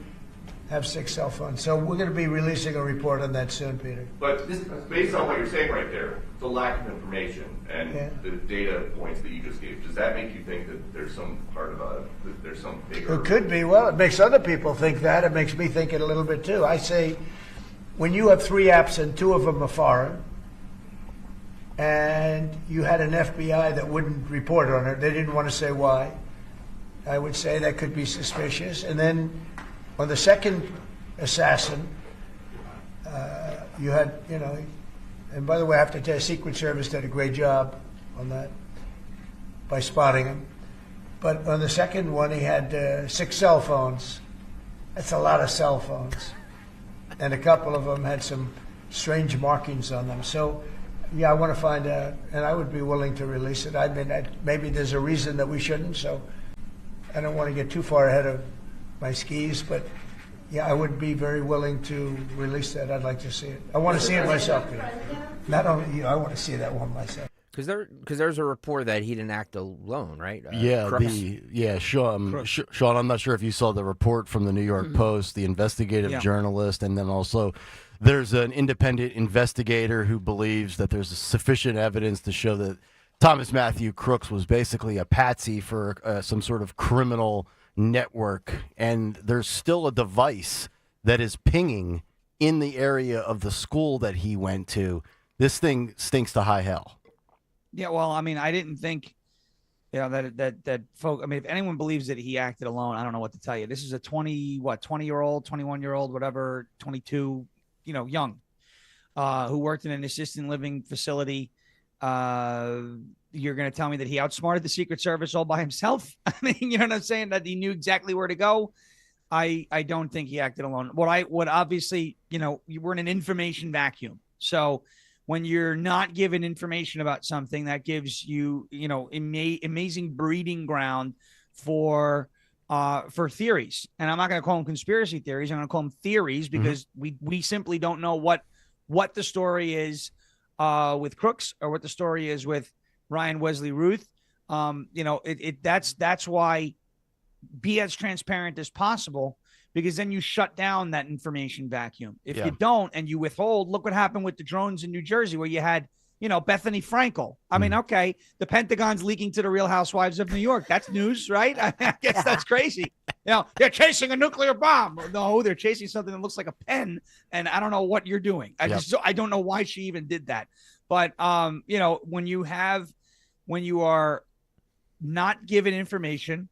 have 6 cell phones? So we're going to be releasing a report on that soon, Peter. But based on what you're saying right there, the lack of information and the data points that you just gave, does that make you think that there's some part of that there's some bigger... It could be. Well, it makes other people think that. It makes me think it a little bit too. I say, when you have 3 apps and 2 of them are foreign, and you had an FBI that wouldn't report on it, they didn't want to say why, I would say that could be suspicious. And then on the second assassin, you had, and by the way, I have to tell you, Secret Service did a great job on that by spotting him. But on the second one, he had 6 cell phones. That's a lot of cell phones. And a couple of them had some strange markings on them. So, yeah, I want to find out, and I would be willing to release it. I mean, maybe there's a reason that we shouldn't, so I don't want to get too far ahead of my skis, but yeah, I would be very willing to release that. I'd like to see it. I want to see it myself, Peter. Not only you, I want to see that one myself. Because there's a report that he didn't act alone, right? Sean. Sean, I'm not sure if you saw the report from the New York Post, the investigative journalist, and then also there's an independent investigator who believes that there's sufficient evidence to show that Thomas Matthew Crooks was basically a patsy for some sort of criminal network, and there's still a device that is pinging in the area of the school that he went to. This thing stinks to high hell. Yeah, well, I mean, I didn't think, that folk. I mean, if anyone believes that he acted alone, I don't know what to tell you. This is a 20-year-old, 21-year-old, whatever, 22, young, who worked in an assisted living facility. You're going to tell me that he outsmarted the Secret Service all by himself? I mean, you know what I'm saying? That he knew exactly where to go. I don't think he acted alone. What obviously, we're in an information vacuum. So when you're not given information about something, that gives you, amazing breeding ground for theories. And I'm not going to call them conspiracy theories. I'm going to call them theories because we simply don't know what the story is with Crooks or what the story is with Ryan Wesley Ruth. That's why be as transparent as possible, because then you shut down that information vacuum. If you don't and you withhold, look what happened with the drones in New Jersey where you had, Bethany Frankel. I mean, okay, the Pentagon's leaking to the Real Housewives of New York. That's news, right? I guess that's crazy. They're chasing a nuclear bomb. No, they're chasing something that looks like a pen, and I don't know what you're doing. I don't know why she even did that. But, when you are not given information,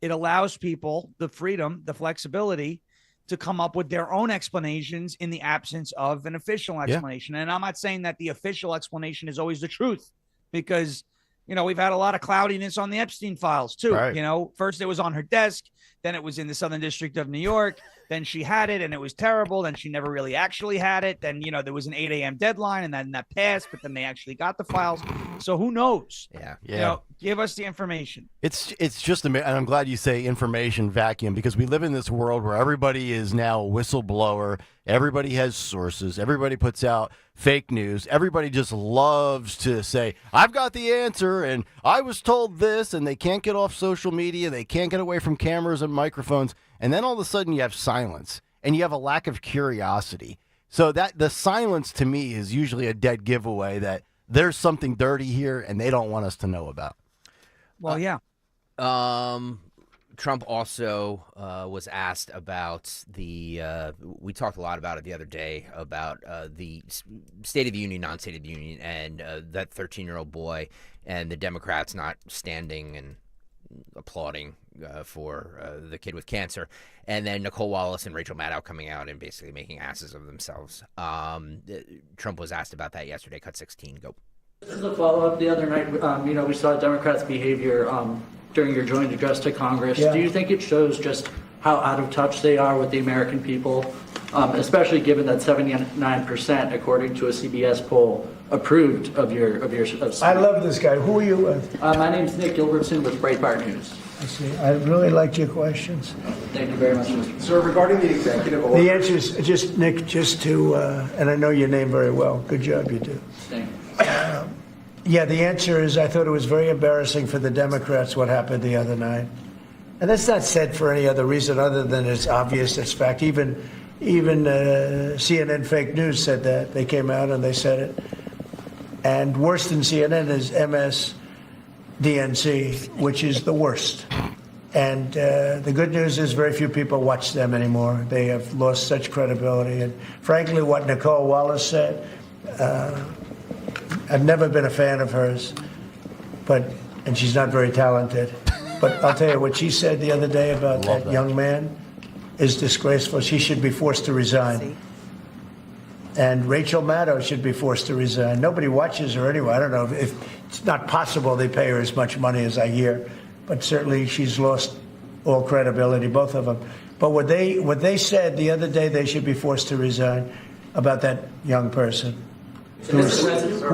it allows people the freedom, the flexibility to come up with their own explanations in the absence of an official explanation. And I'm not saying that the official explanation is always the truth, because, we've had a lot of cloudiness on the Epstein files too. Right. First it was on her desk, then it was in the Southern District of New York. Then she had it and it was terrible. Then she never really actually had it. Then, there was an 8 a.m. deadline and then that passed, but then they actually got the files. So who knows? Yeah. Give us the information. It's just amazing. And I'm glad you say information vacuum, because we live in this world where everybody is now a whistleblower. Everybody has sources. Everybody puts out fake news. Everybody just loves to say, I've got the answer and I was told this, and they can't get off social media. They can't get away from cameras and microphones. And then all of a sudden you have silence and you have a lack of curiosity. So that the silence to me is usually a dead giveaway that there's something dirty here and they don't want us to know about. Well, Trump also was asked about we talked a lot about it the other day, about the State of the Union, non-State of the Union, and that 13-year-old boy and the Democrats not standing and applauding for the kid with cancer, and then Nicole Wallace and Rachel Maddow coming out and basically making asses of themselves. Trump was asked about that yesterday. Cut 16, go. This is a follow-up. The other night, we saw Democrats' behavior during your joint address to Congress. Do you think it shows just how out of touch they are with the American people, especially given that 79%, according to a CBS poll, approved of your I love this guy. Who are you with? My name's Nick Gilbertson with Breitbart News. I see. I really liked your questions. Thank you very much, Mr. Sir, regarding the executive order... The answer is just, Nick, and I know your name very well. Good job, you do. Thank you. Yeah, the answer is I thought it was very embarrassing for the Democrats what happened the other night. And that's not said for any other reason other than it's obvious, it's fact. Even CNN Fake News said that. They came out and they said it. And worse than CNN is MSDNC, which is the worst. And the good news is very few people watch them anymore. They have lost such credibility. And frankly, what Nicole Wallace said, I've never been a fan of hers, and she's not very talented. But I'll tell you, what she said the other day about that young man is disgraceful. She should be forced to resign. And Rachel Maddow should be forced to resign. Nobody watches her anyway. I don't know if it's not possible they pay her as much money as I hear, but certainly she's lost all credibility, both of them. But what they said the other day, they should be forced to resign about that young person who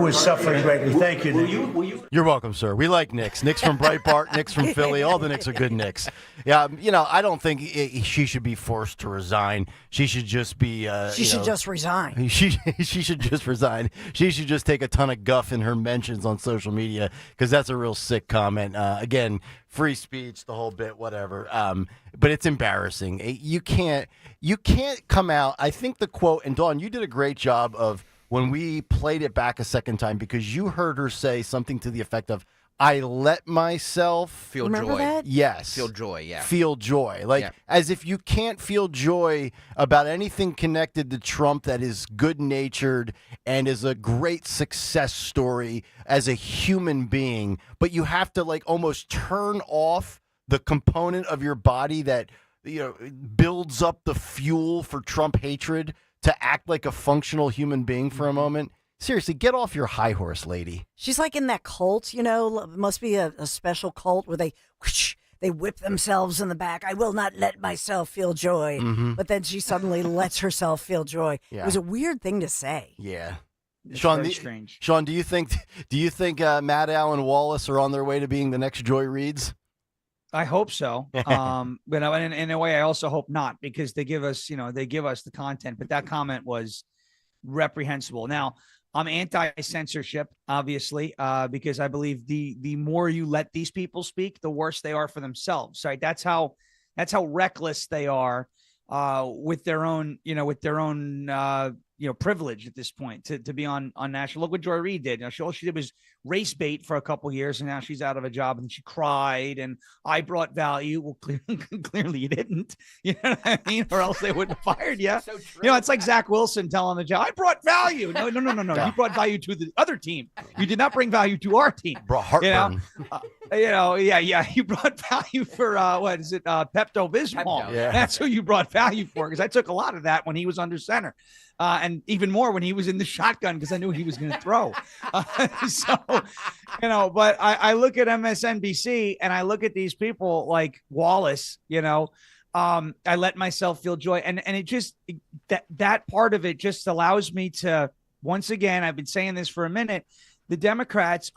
is suffering greatly. Thank you, Nick. Will you You're welcome, sir. We like Knicks. Knicks from Breitbart, Knicks from Philly. All the Knicks are good Knicks. Yeah, I don't think she should be forced to resign. She should just be. She should just resign. She should just resign. She should just take a ton of guff in her mentions on social media because that's a real sick comment. Again, free speech, the whole bit, whatever. But it's embarrassing. You can't come out. I think the quote, and Dawn, you did a great job of when we played it back a second time because you heard her say something to the effect of, I let myself feel joy. That? Yes. Feel joy, yeah. Feel joy. As if you can't feel joy about anything connected to Trump that is good-natured and is a great success story as a human being, but you have to almost turn off the component of your body that builds up the fuel for Trump hatred to act like a functional human being for a moment. Seriously, get off your high horse, lady. She's like in that cult, must be a special cult where they whip themselves in the back. I will not let myself feel joy. Mm-hmm. But then she suddenly lets herself feel joy. Yeah. It was a weird thing to say. Yeah. It's Sean, very strange. Sean, do you think Matt Allen Wallace are on their way to being the next Joy Reids? I hope so. But in a way, I also hope not because they give us the content. But that comment was reprehensible. Now, I'm anti-censorship, obviously, because I believe the more you let these people speak, the worse they are for themselves. Right? That's how reckless they are with their own privilege at this point to be on national. Look what Joy Reid did. All she did was race bait for a couple years, and now she's out of a job, and she cried, and I brought value. Well, clearly you didn't, you know what I mean? Or else they wouldn't have fired you. So it's like Zach Wilson telling the job, I brought value. No. You brought value to the other team. You did not bring value to our team. Brought heartburn. You brought value for Pepto-Bismol. Yeah. That's who you brought value for, because I took a lot of that when he was under center. And even more when he was in the shotgun because I knew he was going to throw. But I look at MSNBC and I look at these people like Wallace, I let myself feel joy. And it just, that part of it just allows me to, once again, I've been saying this for a minute, the Democrats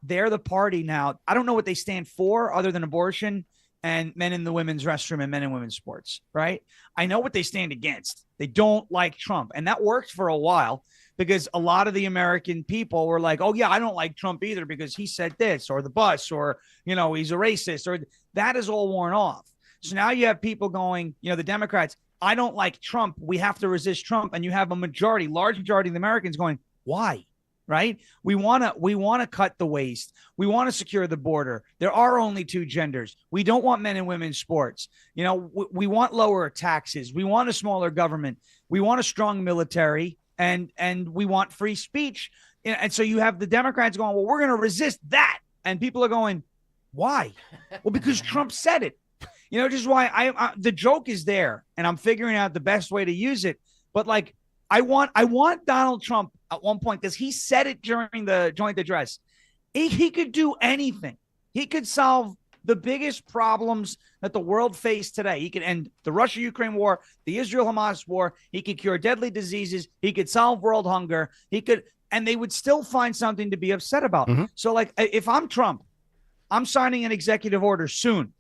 they're the party now. I don't know what they stand for other than abortion and men in the women's restroom and men in women's sports, right? I know what they stand against. They don't like Trump. And that worked for a while because a lot of the American people were like, oh, yeah, I don't like Trump either because he said this or the bus or, he's a racist or that is all worn off. So now you have people going, the Democrats, I don't like Trump. We have to resist Trump. And you have a large majority of the Americans going, why? Right? We want to cut the waste. We want to secure the border. There are only two genders. We don't want men and women's sports. We want lower taxes. We want a smaller government. We want a strong military and we want free speech. And so you have the Democrats going, well, we're going to resist that. And people are going, why? Well, because Trump said it. Just why the joke is there and I'm figuring out the best way to use it. But I want Donald Trump at one point because he said it during the joint address. He could do anything. He could solve the biggest problems that the world faced today. He could end the Russia-Ukraine war, the Israel-Hamas war. He could cure deadly diseases. He could solve world hunger. And they would still find something to be upset about. Mm-hmm. So if I'm Trump, I'm signing an executive order soon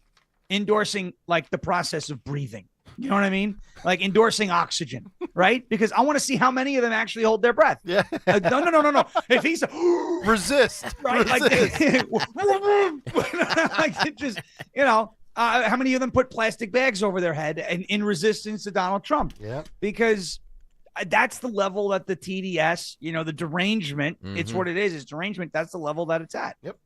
endorsing the process of breathing. You know what I mean? Endorsing oxygen, right? Because I want to see how many of them actually hold their breath. Yeah. No. If he's resist, right? Resist. How many of them put plastic bags over their head in resistance to Donald Trump? Yeah. Because that's the level that the TDS, the derangement. Mm-hmm. It's what it is. It's derangement. That's the level that it's at. Yep.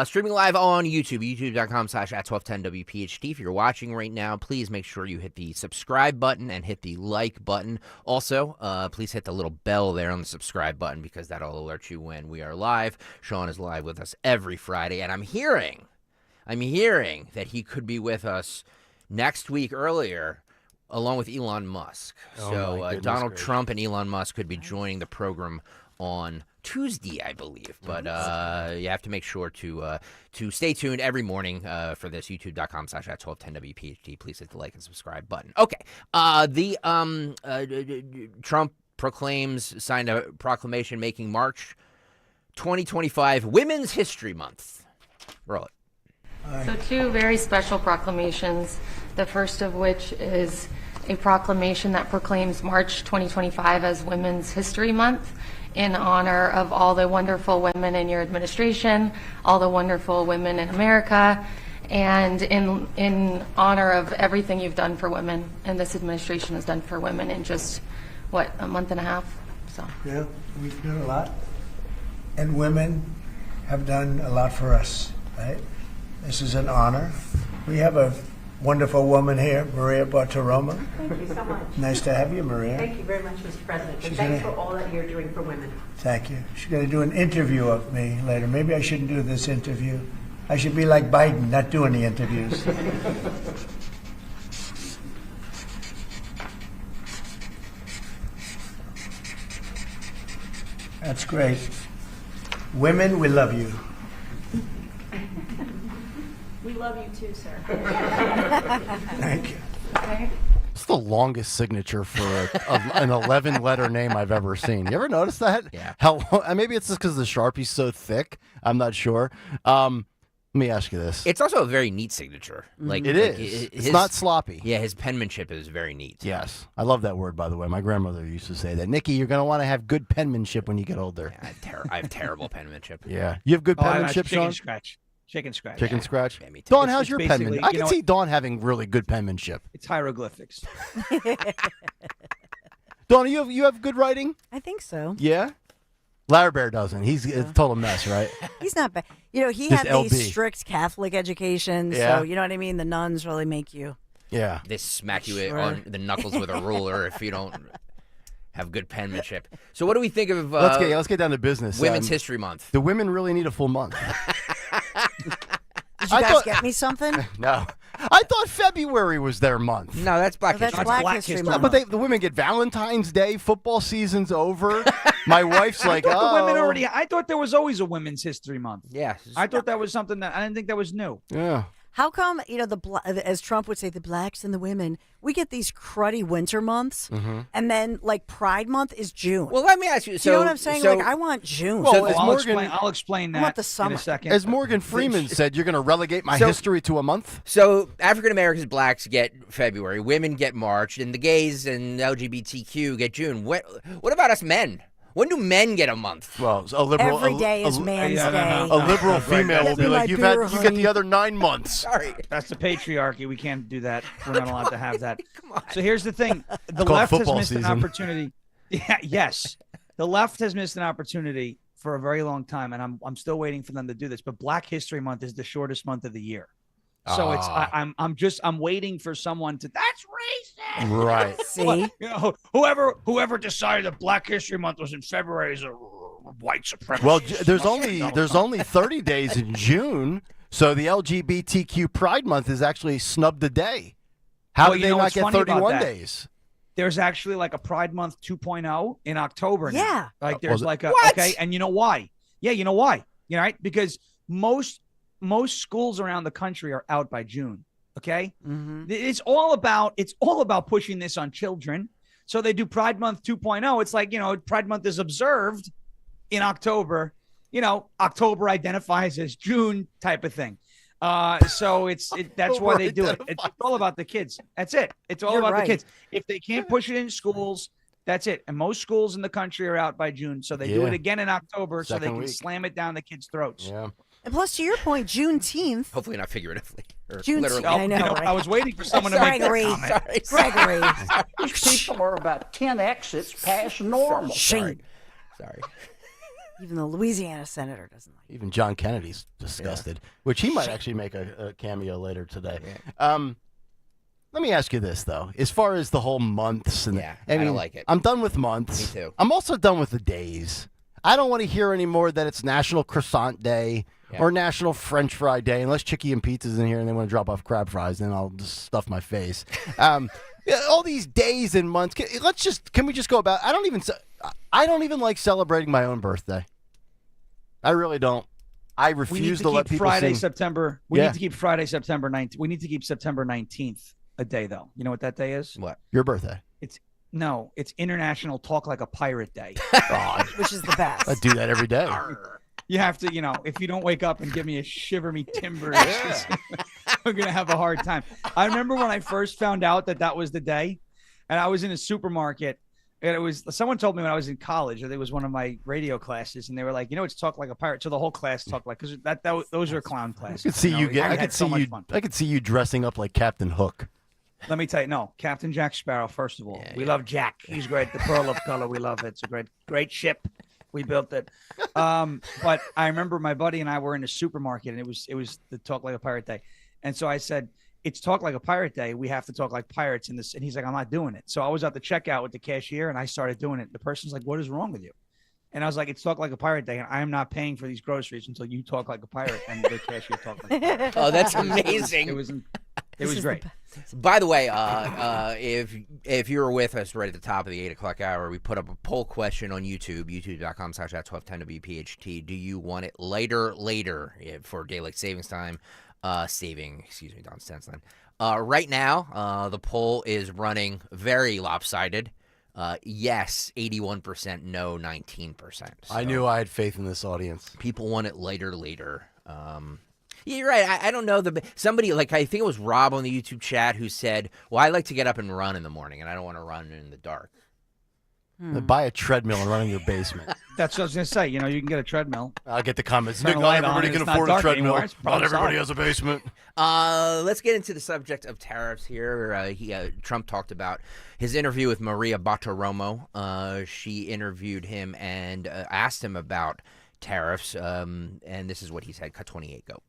Streaming live on YouTube, youtube.com/@1210WPHT. If you're watching right now, please make sure you hit the subscribe button and hit the like button. Also, please hit the little bell there on the subscribe button because that'll alert you when we are live. Sean is live with us every Friday, and I'm hearing that he could be with us next week earlier, along with Elon Musk. So Donald Trump and Elon Musk could be joining the program on Tuesday, I believe, but you have to make sure to stay tuned every morning for this. youtube.com/@1210WPHT. Please hit the like and subscribe button. Okay, Trump signed a proclamation making March 2025 Women's History Month. Roll it. So 2 very special proclamations, the first of which is a proclamation that proclaims March 2025 as Women's History Month in honor of all the wonderful women in your administration, all the wonderful women in America, and in honor of everything you've done for women and this administration has done for women in just, a month and a half? So. Yeah, we've done a lot. And women have done a lot for us, right? This is an honor. We have a wonderful woman here, Maria Bartiromo. Thank you so much. Nice to have you, Maria. Thank you very much, Mr. President. And thanks for all that you're doing for women. Thank you. She's going to do an interview of me later. Maybe I shouldn't do this interview. I should be like Biden, not do any interviews. That's great. Women, we love you. We love you too, sir. Thank you. Okay. It's the longest signature for an 11-letter name I've ever seen. You ever notice that? Yeah. How long, maybe it's just because the Sharpie's so thick. I'm not sure. Let me ask you this. It's also a very neat signature. It is. It's not sloppy. Yeah, his penmanship is very neat. Yes. I love that word, by the way. My grandmother used to say that. Nikki, you're going to want to have good penmanship when you get older. Yeah, I have terrible penmanship. Yeah. You have good penmanship, Sean? Chicken scratch. Chicken scratch? Yeah, me too. Dawn, It's how's your basically, penmanship? I can see Dawn having really good penmanship. It's hieroglyphics. Dawn, you have good writing? I think so. Yeah? Larry Bear doesn't. He's a total mess, right? He's not bad. He Just had the LB. strict Catholic education, Yeah. so you know what I mean? The nuns really make you. Yeah. They smack you Sure. on the knuckles with a ruler if you don't have good penmanship. So what do we think of Let's get down to business. Women's History Month? The women really need a full month. Did you guys get me something? No. I thought February was their month. No, that's Black That's History Black Month. History No, Month. but the women get Valentine's Day. Football season's over. My wife's like, I thought the women oh. already. I thought there was always a Women's History Month. Yeah. I thought that was something that I didn't think that was new. Yeah. How come, as Trump would say, the blacks and the women, we get these cruddy winter months, and then, Pride Month is June. Well, let me ask you. Do you know what I'm saying? I want June. I'll explain I want that the summer. in a second. As Morgan Freeman said, you're going to relegate my So- history to a month? So African Americans, blacks get February, women get March, and the gays and LGBTQ get June. What about us men? When do men get a month? Well, a liberal Every day is man's day. A liberal female will Get be me like, my you beer, get honey." the other 9 months. Sorry. That's the patriarchy. We can't do that. We're not allowed to have that. So here's the thing: the called left has football missed season. an opportunity. Yeah, yes, the left has missed an opportunity for a very long time, and I'm still waiting for them to do this. But Black History Month is the shortest month of the year, so I'm waiting for someone to. That's racist. Right. See? Whoever decided that Black History Month was in February is a white supremacist. Well, there's only 30 days in June, so the LGBTQ Pride Month is actually snubbed a day. How Well, did you they know not what's get funny about 31 that? days? There's actually a Pride Month 2.0 in October now. Yeah. There's What? okay, and you know why? Yeah, you know why? You know, right? Because most schools around the country are out by June. Okay, it's all about pushing this on children. So they do Pride Month 2.0. It's Pride Month is observed in October. October identifies as June type of thing. So that's why they do it. It's all about the kids. That's it. It's all about the kids. If they can't push it in schools, that's it. And most schools in the country are out by June, so they do it again in October, so they can slam it down the kids' throats. Yeah. And plus, to your point, Juneteenth. Hopefully not figuratively. Or Juneteenth. literally. I know. Right? I was waiting for someone to make that Gregory. comment. Gregory. These people are about 10 exits past normal. Shame. Sorry. Even the Louisiana senator doesn't like it. Even John Kennedy's disgusted, which he might actually make a cameo later today. Let me ask you this, though. As far as the whole months. I don't like it. I'm done with months. Me too. I'm also done with the days. I don't want to hear anymore that it's National Croissant Day or National French Fry Day, unless Chicky and Pizza's in here and they want to drop off crab fries, then I'll just stuff my face. All these days and months. Can we just go about? I don't even like celebrating my own birthday. I really don't. I refuse to let people Friday, sing. September. We need to keep Friday, September 19th. We need to keep September 19th a day, though. You know what that day is? What? Your birthday. It's International Talk Like a Pirate Day. God. Which is the best. I do that every day. You have to, if you don't wake up and give me a shiver me timbers, we're going to have a hard time. I remember when I first found out that was the day, and I was in a supermarket, and someone told me when I was in college, or it was one of my radio classes, and they were like, it's Talk Like a Pirate. So the whole class talked like, because those are clown classes. I could see I could see you dressing up like Captain Hook. Let me tell you, no, Captain Jack Sparrow, first of all. We love Jack. He's great. The Pearl of Color, we love it. It's a great ship. We built it. But I remember my buddy and I were in a supermarket, and it was the Talk Like a Pirate Day. And so I said, it's Talk Like a Pirate Day. We have to talk like pirates in this. And he's like, I'm not doing it. So I was at the checkout with the cashier, and I started doing it. The person's like, what is wrong with you? And I was like, it's Talk Like a Pirate Day, and I am not paying for these groceries until you talk like a pirate. And the cashier talked like a pirate. Oh, that's amazing. It was great. By the way, if you were with us right at the top of the 8 o'clock hour, we put up a poll question on YouTube, youtube.com/at1210WPHT. Do you want it later for daylight savings time? Don Stensland. Right now, the poll is running very lopsided. Yes, 81%, no, 19%. So I knew I had faith in this audience. People want it later. Yeah, you're right. I don't know. Somebody, I think it was Rob on the YouTube chat who said, well, I like to get up and run in the morning, and I don't want to run in the dark. Buy a treadmill and run in your basement. That's what I was going to say. You can get a treadmill. I'll get the comments. Turn Not the light everybody on, can it's not afford a dark treadmill. anymore. It's Not everybody solid. has a basement. Let's get into the subject of tariffs here. Trump talked about his interview with Maria Bartiromo. She interviewed him and asked him about tariffs, and this is what he said. Cut 28, go.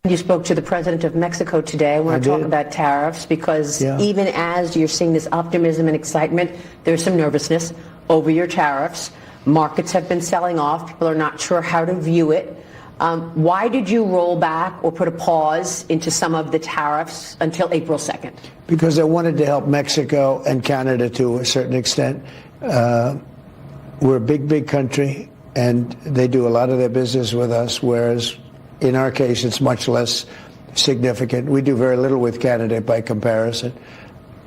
You spoke to the president of Mexico today. I want to talk about tariffs because even as you're seeing this optimism and excitement, there's some nervousness over your tariffs. Markets have been selling off. People are not sure how to view it. Why did you roll back or put a pause into some of the tariffs until April 2nd? Because I wanted to help Mexico and Canada to a certain extent. We're a big country, and they do a lot of their business with us, whereas in our case, it's much less significant. We do very little with Canada by comparison.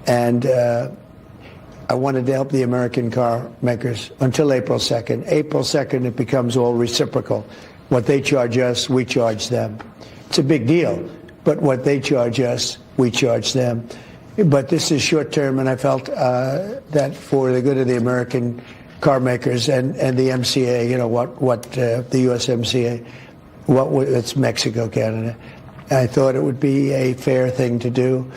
And I wanted to help the American car makers until April 2nd. April 2nd, it becomes all reciprocal. What they charge us, we charge them. It's a big deal, but what they charge us, we charge them. But this is short term, and I felt that for the good of the American car makers and the MCA, the USMCA, it's Mexico, Canada. I thought it would be a fair thing to do,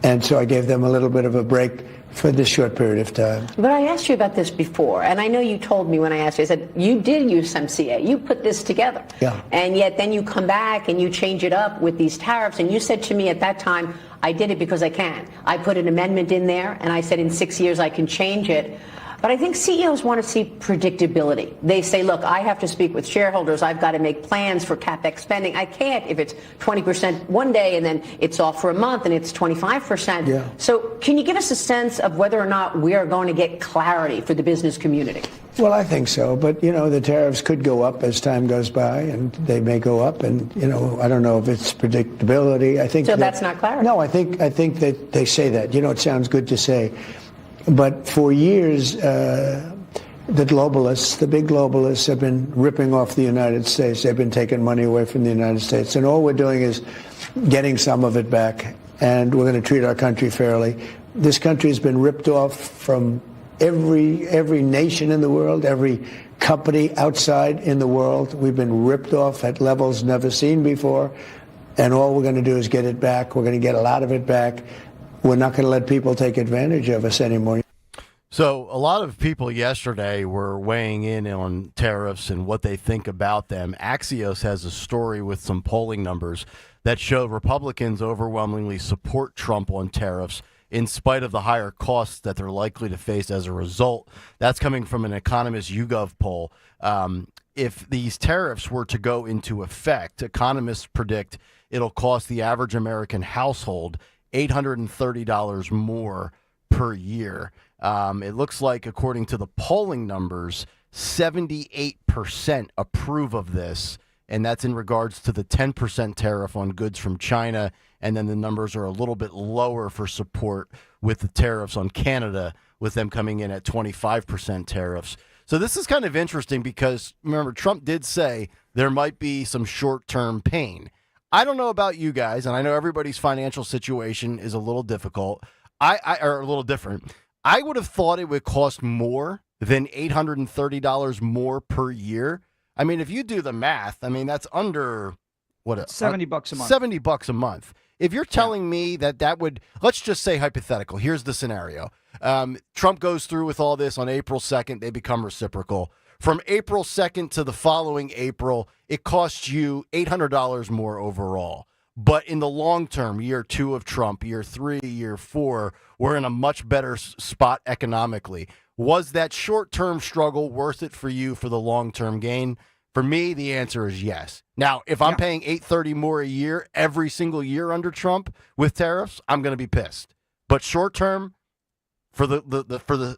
and so I gave them a little bit of a break for this short period of time. But I asked you about this before, and I know you told me when I asked you, I said, you did use MCA. You put this together. Yeah. And yet then you come back and you change it up with these tariffs, and you said to me at that time, I did it because I can. I put an amendment in there, and I said in 6 years I can change it. But I think CEOs want to see predictability. They say, look, I have to speak with shareholders. I've got to make plans for CapEx spending. I can't if it's 20% one day and then it's off for a month and it's 25%. Yeah. So can you give us a sense of whether or not we are going to get clarity for the business community? Well, I think so. But, the tariffs could go up as time goes by, and they may go up. And, I don't know if it's predictability. I think so that's not clarity. No, I think that they say that. It sounds good to say. But for years, the big globalists have been ripping off the United States. They've been taking money away from the United States. And all we're doing is getting some of it back. And we're going to treat our country fairly. This country has been ripped off from every nation in the world, every company outside in the world. We've been ripped off at levels never seen before. And all we're going to do is get it back. We're going to get a lot of it back. We're not going to let people take advantage of us anymore. So a lot of people yesterday were weighing in on tariffs and what they think about them. Axios has a story with some polling numbers that show Republicans overwhelmingly support Trump on tariffs in spite of the higher costs that they're likely to face as a result. That's coming from an Economist YouGov poll. If these tariffs were to go into effect, economists predict it'll cost the average American household $830 more per year. It looks like, according to the polling numbers, 78% approve of this, and that's in regards to the 10% tariff on goods from China, and then the numbers are a little bit lower for support with the tariffs on Canada, with them coming in at 25% tariffs. So this is kind of interesting because, remember, Trump did say there might be some short-term pain. I don't know about you guys, and I know everybody's financial situation is a little difficult, or a little different. I would have thought it would cost more than $830 more per year. I mean, if you do the math, I mean, that's under, what? $70 a month. $70 a month. If you're telling me that would, let's just say hypothetical. Here's the scenario. Trump goes through with all this on April 2nd. They become reciprocal. From April 2nd to the following April, it costs you $800 more overall. But in the long term, year 2 of Trump, year 3, year 4, we're in a much better spot economically. Was that short-term struggle worth it for you for the long-term gain? For me, the answer is yes. Now, if I'm paying $830 more a year every single year under Trump with tariffs, I'm going to be pissed. But short-term, for the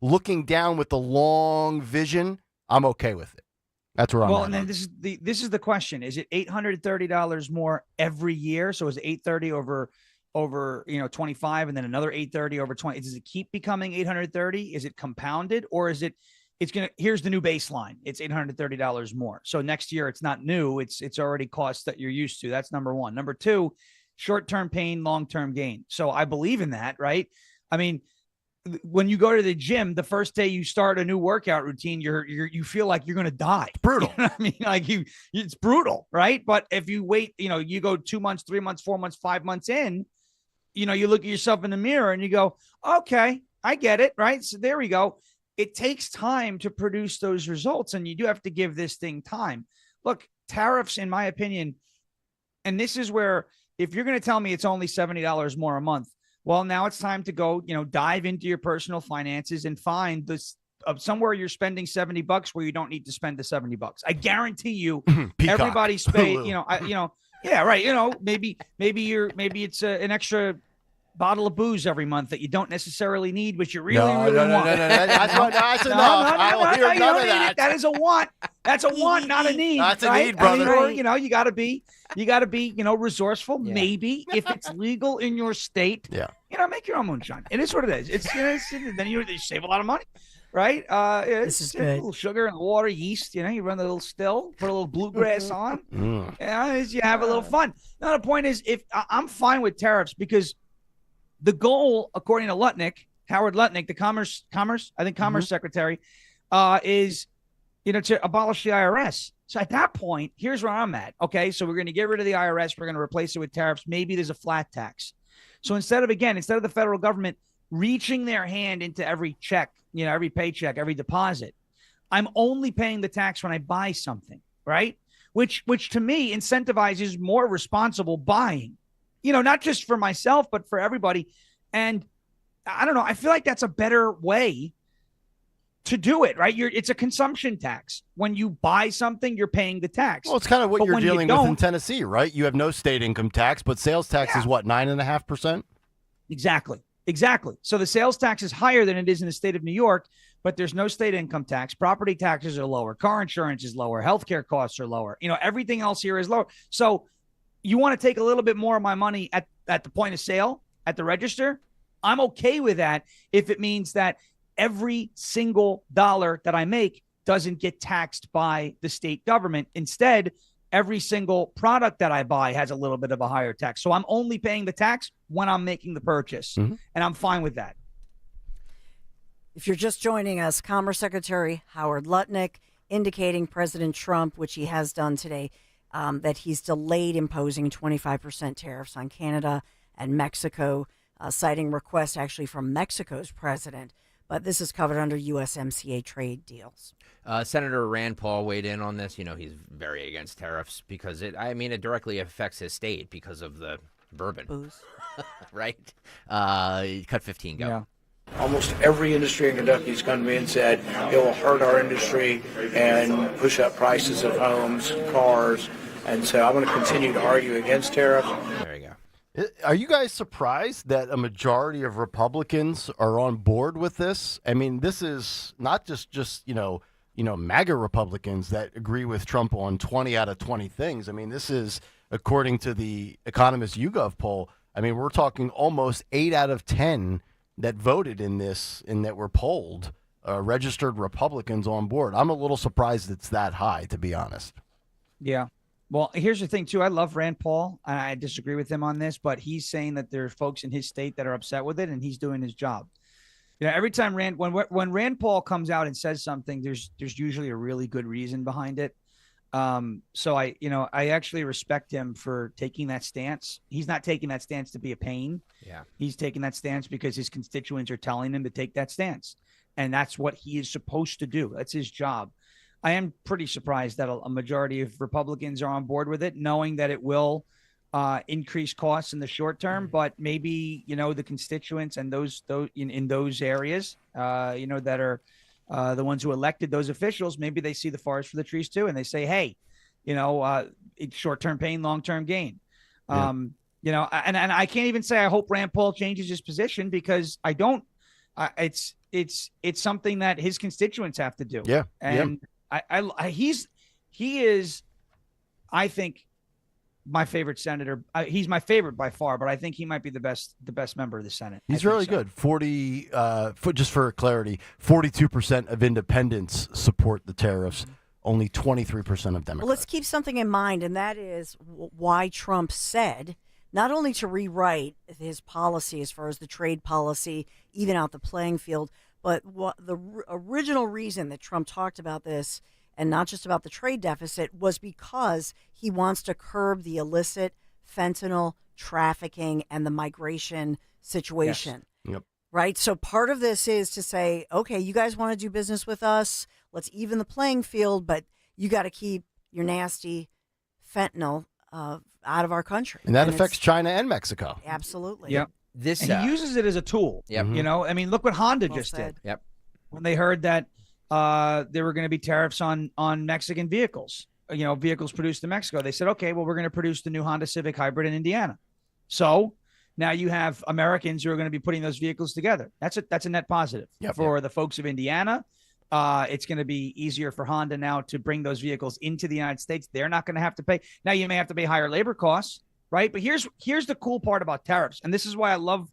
looking down with the long vision, I'm okay with it. That's where I'm at. And then this is the question: is it $830 more every year? So is it $830 over 25, and then another $830 over 20? Does it keep becoming $830? Is it compounded, or is it? Here's the new baseline. It's $830 more. So next year it's not new. It's already costs that you're used to. That's number one. Number two, short-term pain, long-term gain. So I believe in that, right? I mean, when you go to the gym, the first day you start a new workout routine, you feel like you're going to die. It's brutal. You know what I mean, it's brutal, right? But if you wait, you go 2 months, 3 months, 4 months, 5 months in, you look at yourself in the mirror and you go, okay, I get it, right? So there we go. It takes time to produce those results, and you do have to give this thing time. Look, tariffs, in my opinion, and this is where, if you're going to tell me it's only $70 more a month, well, now it's time to go, dive into your personal finances and find this somewhere you're spending $70 where you don't need to spend the $70. I guarantee you, everybody's paid. Yeah, right. Maybe it's an extra bottle of booze every month that you don't necessarily need, but you really want. No. That's enough. I will hear none of that. That is a want. That's a want, not a need. That's right? a need, brother. I mean, you got to be, resourceful. Yeah. Maybe if it's legal in your state, make your own moonshine. It is what it is. Then you save a lot of money, right? This is good. A little sugar and water, yeast. You run a little still, put a little bluegrass on. You have a little fun. Now the point is, if I'm fine with tariffs because the goal, according to Howard Lutnick, the Commerce Secretary, is, to abolish the IRS. So at that point, here's where I'm at. Okay, so we're going to get rid of the IRS. We're going to replace it with tariffs. Maybe there's a flat tax. So instead of the federal government reaching their hand into every check, every paycheck, every deposit, I'm only paying the tax when I buy something, right? Which to me incentivizes more responsible buying. Not just for myself, but for everybody. And I don't know, I feel like that's a better way to do it, right? It's a consumption tax. When you buy something, you're paying the tax. Well, it's kind of what you're dealing with in Tennessee, right? You have no state income tax, but sales tax is what, 9.5%? Exactly. So the sales tax is higher than it is in the state of New York, but there's no state income tax. Property taxes are lower. Car insurance is lower. Healthcare costs are lower. Everything else here is lower. So you want to take a little bit more of my money at the point of sale, at the register? I'm okay with that if it means that every single dollar that I make doesn't get taxed by the state government. Instead, every single product that I buy has a little bit of a higher tax. So I'm only paying the tax when I'm making the purchase, and I'm fine with that. If you're just joining us, Commerce Secretary Howard Lutnick indicating President Trump, which he has done today, that he's delayed imposing 25% tariffs on Canada and Mexico, citing requests actually from Mexico's president. But this is covered under USMCA trade deals. Senator Rand Paul weighed in on this. He's very against tariffs because it directly affects his state because of the bourbon. Booze. Right? Cut 15, go. Yeah. Almost every industry in Kentucky has come to me and said it will hurt our industry and push up prices of homes, cars, and so I'm going to continue to argue against tariffs. There you go. Are you guys surprised that a majority of Republicans are on board with this? I mean, this is not just MAGA Republicans that agree with Trump on 20 out of 20 things. I mean, this is, according to the Economist YouGov poll, I mean, we're talking almost 8 out of 10 that voted in this and that were polled registered Republicans on board. I'm a little surprised it's that high, to be honest. Yeah. Well, here's the thing, too. I love Rand Paul. I disagree with him on this, but he's saying that there are folks in his state that are upset with it, and he's doing his job. Every time when Rand Paul comes out and says something, there's usually a really good reason behind it. So I actually respect him for taking that stance. He's not taking that stance to be a pain. Yeah. He's taking that stance because his constituents are telling him to take that stance. And that's what he is supposed to do. That's his job. I am pretty surprised that a majority of Republicans are on board with it, knowing that it will increase costs in the short term, but maybe, the constituents and those in those areas, that are the ones who elected those officials, maybe they see the forest for the trees too. And they say, hey, it's short-term pain, long-term gain. Yeah. And I can't even say I hope Rand Paul changes his position, because I don't. It's something that his constituents have to do. Yeah. And he is, I think, my favorite senator. He's my favorite by far, but I think he might be the best member of the Senate. He's really good. 40, just for clarity, 42% of independents support the tariffs. Only 23% of Democrats. Well, let's keep something in mind, and that is why Trump said not only to rewrite his policy as far as the trade policy, even out the playing field, but what the original reason that Trump talked about this, and not just about the trade deficit, was because he wants to curb the illicit fentanyl trafficking and the migration situation. Yes. Yep. Right? So part of this is to say, okay, you guys want to do business with us, let's even the playing field, but you got to keep your nasty fentanyl out of our country. And that affects China and Mexico. Absolutely. Yep. And he uses it as a tool. Yep. I mean, look what Honda just did. Yep. When they heard that there were going to be tariffs on Mexican vehicles, vehicles produced in Mexico, they said, okay, well, we're going to produce the new Honda Civic Hybrid in Indiana. So now you have Americans who are going to be putting those vehicles together. That's a net positive for the folks of Indiana. It's going to be easier for Honda now to bring those vehicles into the United States. They're not going to have to pay. Now you may have to pay higher labor costs, right? But here's the cool part about tariffs. And this is why I love,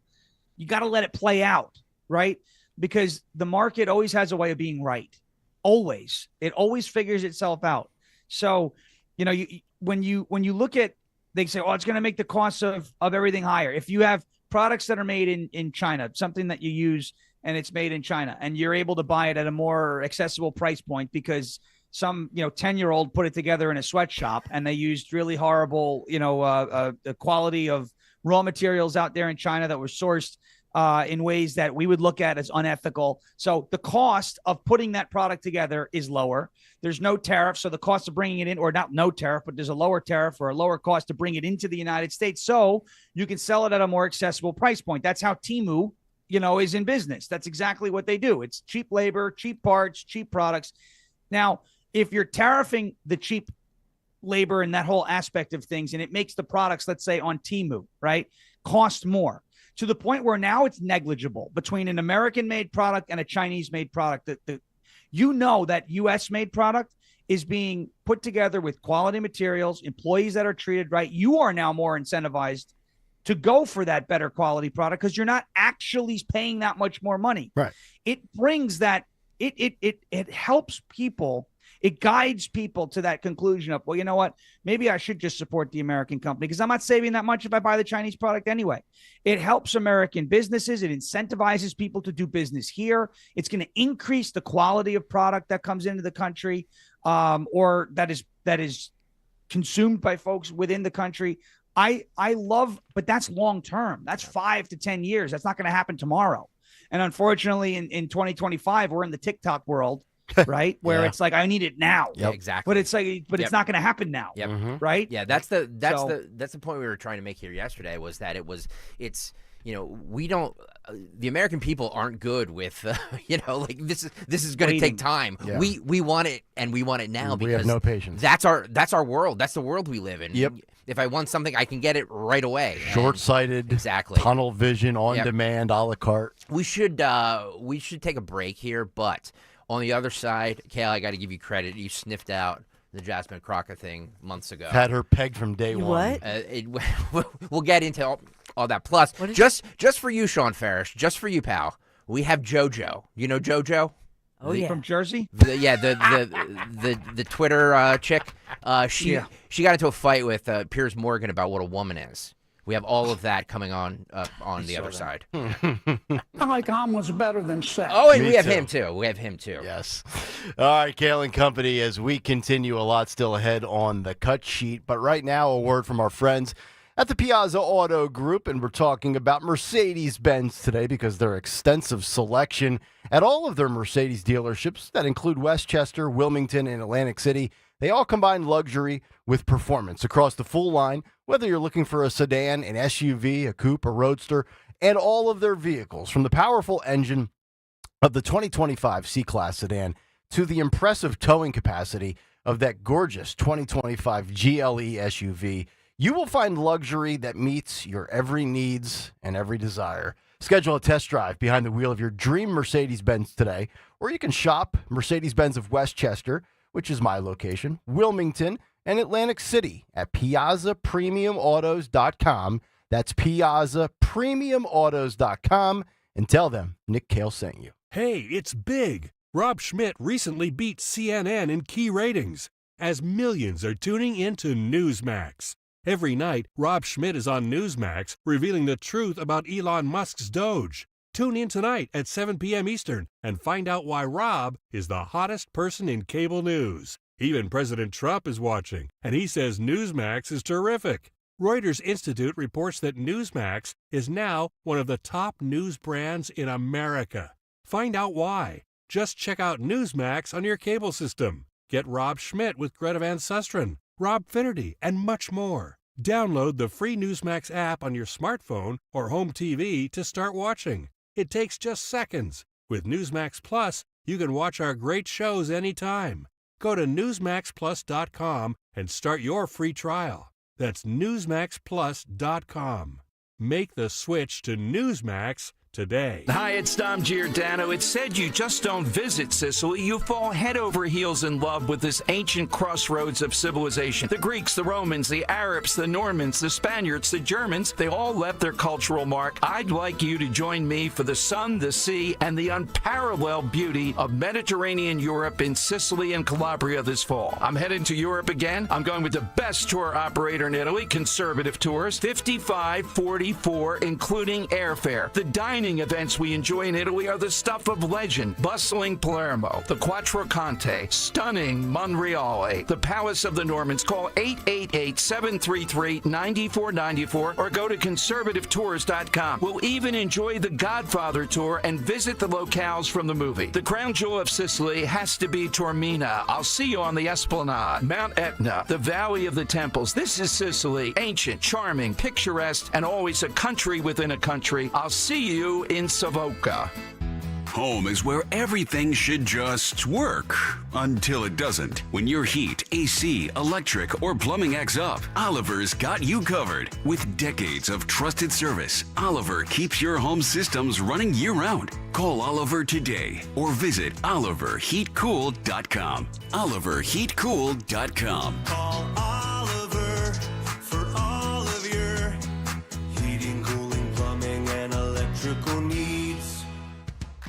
you got to let it play out, right? Because the market always has a way of being right. Always. It always figures itself out. So, when you look at, they say, oh, it's going to make the cost of everything higher. If you have products that are made in China, something that you use and it's made in China, and you're able to buy it at a more accessible price point because some 10-year-old put it together in a sweatshop and they used really horrible the quality of raw materials out there in China that were sourced in ways that we would look at as unethical. So the cost of putting that product together is lower. There's no tariff, so the cost of bringing it in, or not no tariff, but there's a lower tariff or a lower cost to bring it into the United States, so you can sell it at a more accessible price point. That's how Temu is in business. That's exactly what they do. It's cheap labor, cheap parts, cheap products. Now, if you're tariffing the cheap labor and that whole aspect of things, and it makes the products, let's say on Temu, right, cost more, to the point where now it's negligible between an American-made product and a Chinese-made product. That U.S.-made product is being put together with quality materials, employees that are treated right. You are now more incentivized to go for that better quality product because you're not actually paying that much more money. Right. It brings that, it helps people. It guides people to that conclusion of, well, you know what? Maybe I should just support the American company because I'm not saving that much if I buy the Chinese product anyway. It helps American businesses. It incentivizes people to do business here. It's going to increase the quality of product that comes into the country or that is consumed by folks within the country. I love, but that's long term. That's 5 to 10 years. That's not going to happen tomorrow. And unfortunately, in 2025, we're in the TikTok world. Right, where it's like I need it now. Yep. Exactly. But it's like, it's not going to happen now. Yep. Right. Yeah, that's the point we were trying to make here yesterday, was that we don't, the American people aren't good with like this is going to take time. Yeah. We want it, and we want it now because we have no patience. That's our world. That's the world we live in. Yep. If I want something, I can get it right away. Short-sighted, exactly. Tunnel vision, on demand, a la carte. We should take a break here, but on the other side, Kayal, I got to give you credit. You sniffed out the Jasmine Crocker thing months ago. Had her pegged from day one. What? We'll get into all that. Plus, just for you, Sean Farish, just for you, pal, we have JoJo. You know JoJo? From Jersey? The Twitter chick. She got into a fight with Piers Morgan about what a woman is. We have all of that coming on the other side. I like omelets better than sex. Oh, and Me we have too. him too. We have him too. Yes. All right, Kayal and Company, as we continue, a lot still ahead on the cut sheet. But right now, a word from our friends at the Piazza Auto Group, and we're talking about Mercedes-Benz today because their extensive selection at all of their Mercedes dealerships that include Westchester, Wilmington, and Atlantic City. They all combine luxury with performance across the full line, whether you're looking for a sedan, an SUV, a coupe, a roadster, and all of their vehicles, from the powerful engine of the 2025 C-Class sedan to the impressive towing capacity of that gorgeous 2025 GLE SUV. You will find luxury that meets your every needs and every desire. Schedule a test drive behind the wheel of your dream Mercedes-Benz today, or you can shop Mercedes-Benz of Westchester, which is my location, Wilmington, and Atlantic City at PiazzaPremiumAutos.com. That's PiazzaPremiumAutos.com, and tell them Nick Kayal sent you. Hey, it's big. Rob Schmidt recently beat CNN in key ratings as millions are tuning into Newsmax. Every night, Rob Schmidt is on Newsmax revealing the truth about Elon Musk's Doge. Tune in tonight at 7 p.m. Eastern and find out why Rob is the hottest person in cable news. Even President Trump is watching, and he says Newsmax is terrific. Reuters Institute reports that Newsmax is now one of the top news brands in America. Find out why. Just check out Newsmax on your cable system. Get Rob Schmidt with Greta Van Susteren, Rob Finnerty, and much more. Download the free Newsmax app on your smartphone or home TV to start watching. It takes just seconds. With Newsmax Plus, you can watch our great shows anytime. Go to NewsmaxPlus.com and start your free trial. That's NewsmaxPlus.com. Make the switch to Newsmax today. Hi, it's Dom Giordano. It's said you just don't visit Sicily. You fall head over heels in love with this ancient crossroads of civilization. The Greeks, the Romans, the Arabs, the Normans, the Spaniards, the Germans, they all left their cultural mark. I'd like you to join me for the sun, the sea, and the unparalleled beauty of Mediterranean Europe in Sicily and Calabria this fall. I'm heading to Europe again. I'm going with the best tour operator in Italy, Conservative Tours, $55.44, including airfare. The dining events we enjoy in Italy are the stuff of legend. Bustling Palermo, the Quattro Conte, stunning Monreale, the Palace of the Normans. Call 888-733-9494 or go to conservativetours.com. We'll even enjoy the Godfather tour and visit the locales from the movie. The crown jewel of Sicily has to be Taormina. I'll see you on the Esplanade, Mount Etna, the Valley of the Temples. This is Sicily, ancient, charming, picturesque, and always a country within a country. I'll see you in Savoca. Home is where everything should just work until it doesn't. When your heat, AC, electric, or plumbing acts up, Oliver's got you covered. With decades of trusted service, Oliver keeps your home systems running year-round. Call Oliver today or visit OliverHeatCool.com. OliverHeatCool.com. Call Oliver for all of your heating, cooling, plumbing, and electrical needs.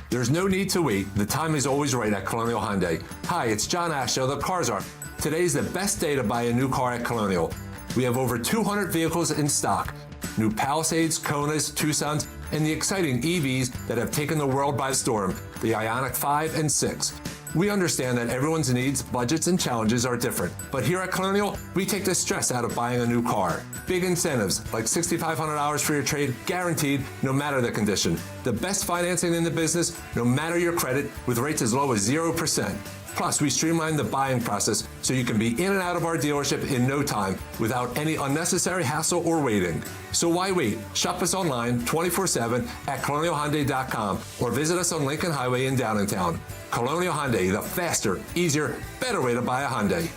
There's no need to wait. The time is always right at Colonial Hyundai. Hi, it's John Asher, the Cars Are. Today's the best day to buy a new car at Colonial. We have over 200 vehicles in stock. New Palisades, Konas, Tucsons, and the exciting EVs that have taken the world by storm, the Ioniq 5 and 6. We understand that everyone's needs, budgets, and challenges are different, but here at Colonial, we take the stress out of buying a new car. Big incentives, like $6,500 for your trade, guaranteed no matter the condition. The best financing in the business, no matter your credit, with rates as low as 0%. Plus, we streamline the buying process so you can be in and out of our dealership in no time without any unnecessary hassle or waiting. So why wait? Shop us online 24/7 at colonialhyundai.com or visit us on Lincoln Highway in Downtown. Colonial Hyundai, the faster, easier, better way to buy a Hyundai.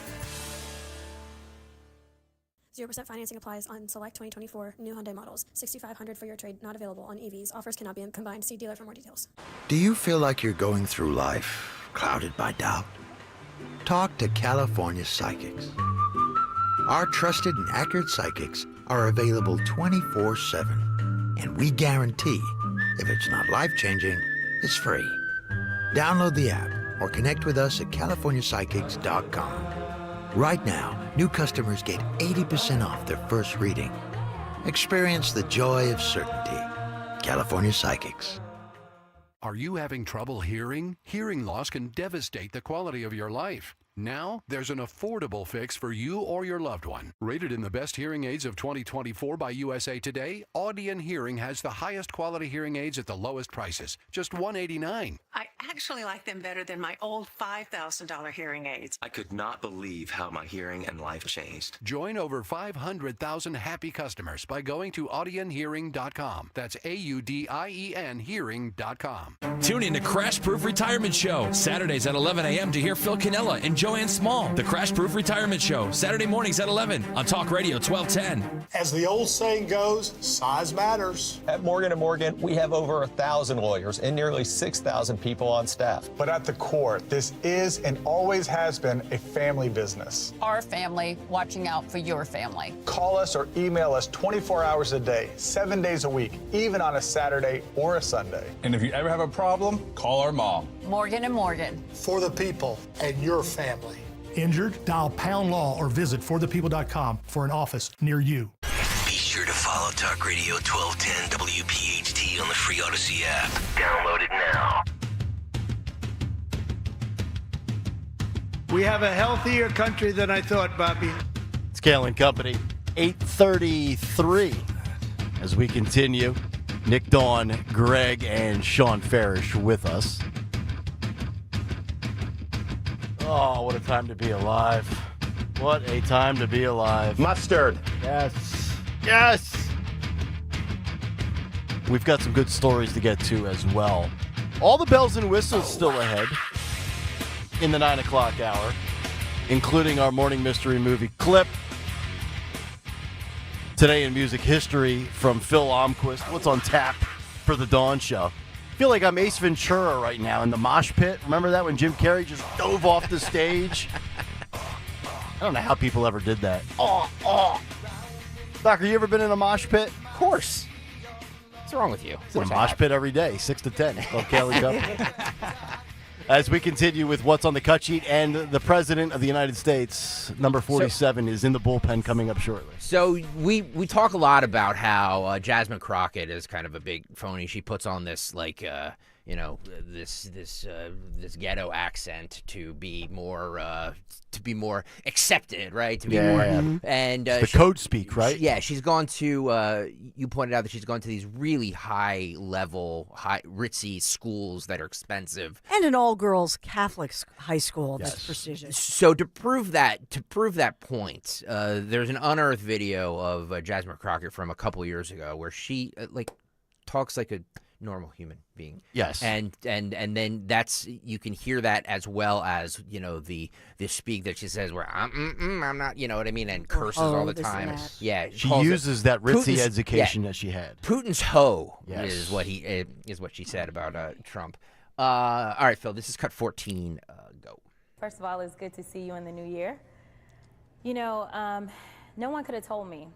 0% financing applies on select 2024 new Hyundai models. $6,500 for your trade, not available on EVs. Offers cannot be combined. See dealer for more details. Do you feel like you're going through life clouded by doubt? Talk to California Psychics. Our trusted and accurate psychics are available 24/7. And we guarantee if it's not life-changing, it's free. Download the app or connect with us at CaliforniaPsychics.com. Right now, new customers get 80% off their first reading. Experience the joy of certainty. California Psychics. Are you having trouble hearing? Hearing loss can devastate the quality of your life. Now, there's an affordable fix for you or your loved one. Rated in the best hearing aids of 2024 by USA Today, Audion Hearing has the highest quality hearing aids at the lowest prices, just $189. I actually like them better than my old $5,000 hearing aids. I could not believe how my hearing and life changed. Join over 500,000 happy customers by going to audionhearing.com. That's AUDIEN hearing.com. Tune in to Crash Proof Retirement Show, Saturdays at 11 a.m. to hear Phil Cannella and Joanne Small. The Crash Proof Retirement Show, Saturday mornings at 11 on Talk Radio 1210. As the old saying goes, size matters. At Morgan & Morgan, we have over 1,000 lawyers and nearly 6,000 people on staff. But at the core, this is and always has been a family business. Our family watching out for your family. Call us or email us 24 hours a day, 7 days a week, even on a Saturday or a Sunday. And if you ever have a problem, call our mom. Morgan & Morgan. For the people and your family. Injured? Dial Pound Law or visit forthepeople.com for an office near you. Be sure to follow Talk Radio 1210 WPHT on the free Odyssey app. Download it now. We have a healthier country than I thought, Bobby. It's Kayal and Company, 8:33. As we continue, Nick Dawn, Greg, and Sean Farish with us. Oh, what a time to be alive. What a time to be alive. Mustard. Yes. Yes. We've got some good stories to get to as well. All the bells and whistles still ahead in the 9 o'clock hour, including our morning mystery movie clip. Today in music history from Phil Almquist. What's on tap for the Dawn Show? I feel like I'm Ace Ventura right now in the mosh pit. Remember that when Jim Carrey just dove off the stage? I don't know how people ever did that. Oh. Doc, you ever been in a mosh pit? Of course. What's wrong with you? It's in a mosh pit every day, 6 to 10. Well, Kayal and Company. As we continue with what's on the cut sheet, and the President of the United States, number 47, is in the bullpen coming up shortly. So we talk a lot about how Jasmine Crockett is kind of a big phony. She puts on this this ghetto accent to be more accepted, right? To be more and the code speak, right? She's gone to. You pointed out that she's gone to these really high level, ritzy schools that are expensive, and an all-girls Catholic high school that's prestigious. So to prove that point, there's an unearthed video of Jasmine Crockett from a couple years ago where she talks like a normal human being. Yes. And then that's, you can hear that as well as, the speak that she says where I'm not, you know what I mean, and curses all the time. Yeah. She uses that ritzy education that she had. Putin's hoe is what she said about Trump. All right, Phil, this is cut 14. Go. First of all, it's good to see you in the new year. No one could have told me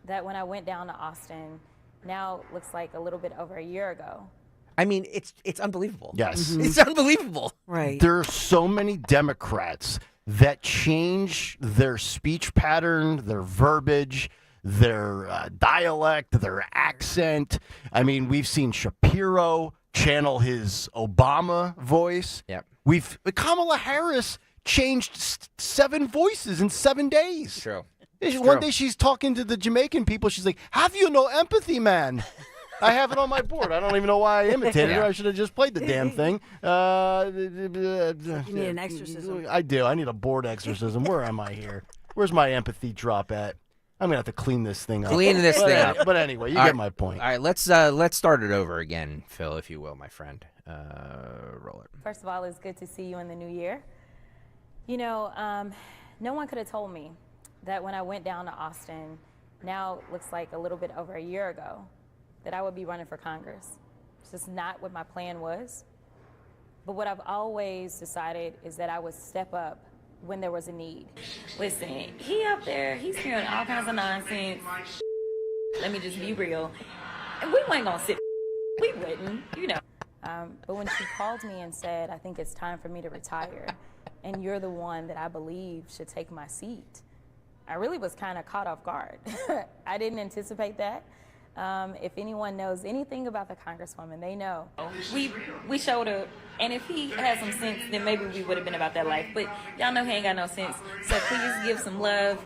that when I went down to Austin, now looks like a little bit over a year ago. I mean, it's unbelievable. Yes. It's unbelievable. Right. There are so many Democrats that change their speech pattern, their verbiage, their dialect, their accent. I mean, we've seen Shapiro channel his Obama voice. Yep. Kamala Harris changed 7 voices in 7 days. True. One day she's talking to the Jamaican people. She's like, "Have you no empathy, man?" I have it on my board. I don't even know why I imitated her. I should have just played the damn thing. You need an exorcism. I do. I need a board exorcism. Where am I here? Where's my empathy drop at? I'm gonna have to clean this thing up. But anyway, you get my point. All right, let's start it over again, Phil, if you will, my friend. Roll it. First of all, it's good to see you in the new year. No one could have told me that when I went down to Austin, now looks like a little bit over a year ago, that I would be running for Congress. It's just not what my plan was. But what I've always decided is that I would step up when there was a need. Listen, he up there, he's hearing all kinds of nonsense. Let me just be real. And we weren't gonna sit, we wouldn't, But when she called me and said, I think it's time for me to retire, and you're the one that I believe should take my seat, I really was kind of caught off guard. I didn't anticipate that. If anyone knows anything about the Congresswoman, they know. We showed up, and if he had some sense, then maybe we would have been about that life. But y'all know he ain't got no sense, so please give some love.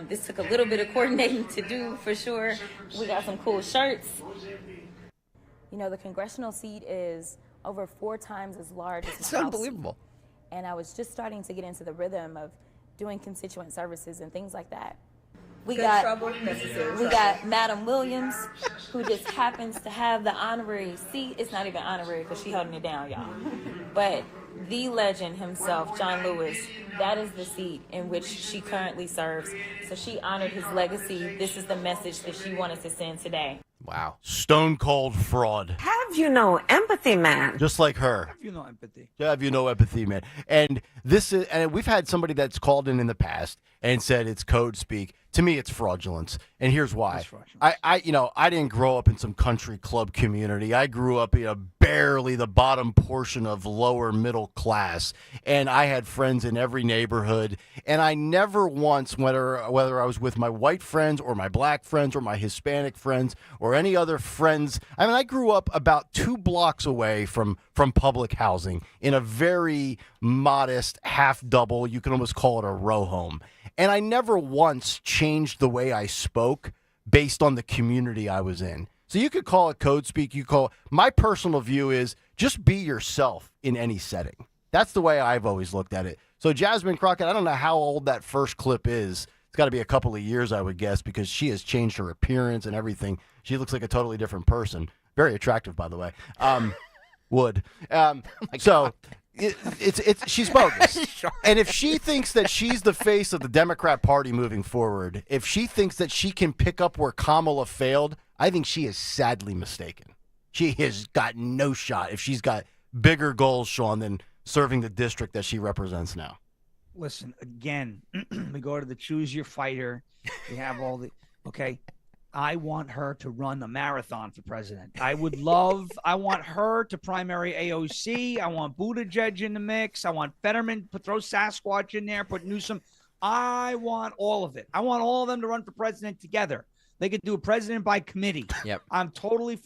This took a little bit of coordinating to do, for sure. We got some cool shirts. You know, the congressional seat is over 4 times as large as my It's House unbelievable. seat. And I was just starting to get into the rhythm of doing constituent services and things like that. We got Madam Williams, who just happens to have the honorary seat. It's not even honorary because she's holding it down, y'all. But the legend himself, John Lewis, that is the seat in which she currently serves. So she honored his legacy. This is the message that she wanted to send today. Wow. Stone cold fraud. Have you no empathy, man? Just like her. Have you no empathy? Yeah, have you no empathy, man? And we've had somebody that's called in the past and said it's code speak. To me, it's fraudulence, and here's why. I didn't grow up in some country club community. I grew up in barely the bottom portion of lower middle class, and I had friends in every neighborhood. And I never once, whether I was with my white friends or my black friends or my Hispanic friends or any other friends, I grew up about 2 blocks away from public housing in a very modest half double. You can almost call it a row home. And I never once changed the way I spoke based on the community I was in. So you could call it code speak. My personal view is just be yourself in any setting. That's the way I've always looked at it. So Jasmine Crockett, I don't know how old that first clip is. It's got to be a couple of years, I would guess, because she has changed her appearance and everything. She looks like a totally different person. Very attractive, by the way. She's bogus. And if she thinks that she's the face of the Democrat Party moving forward, if she thinks that she can pick up where Kamala failed, I think she is sadly mistaken. She has got no shot if she's got bigger goals, Sean, than serving the district that she represents now. Listen, again, we go to the choose your fighter. We have all the okay. I want her to run a marathon for president. I want her to primary AOC. I want Buttigieg in the mix. I want Fetterman, throw Sasquatch in there, put Newsom. I want all of it. I want all of them to run for president together. They could do a president by committee. Yep. I'm totally.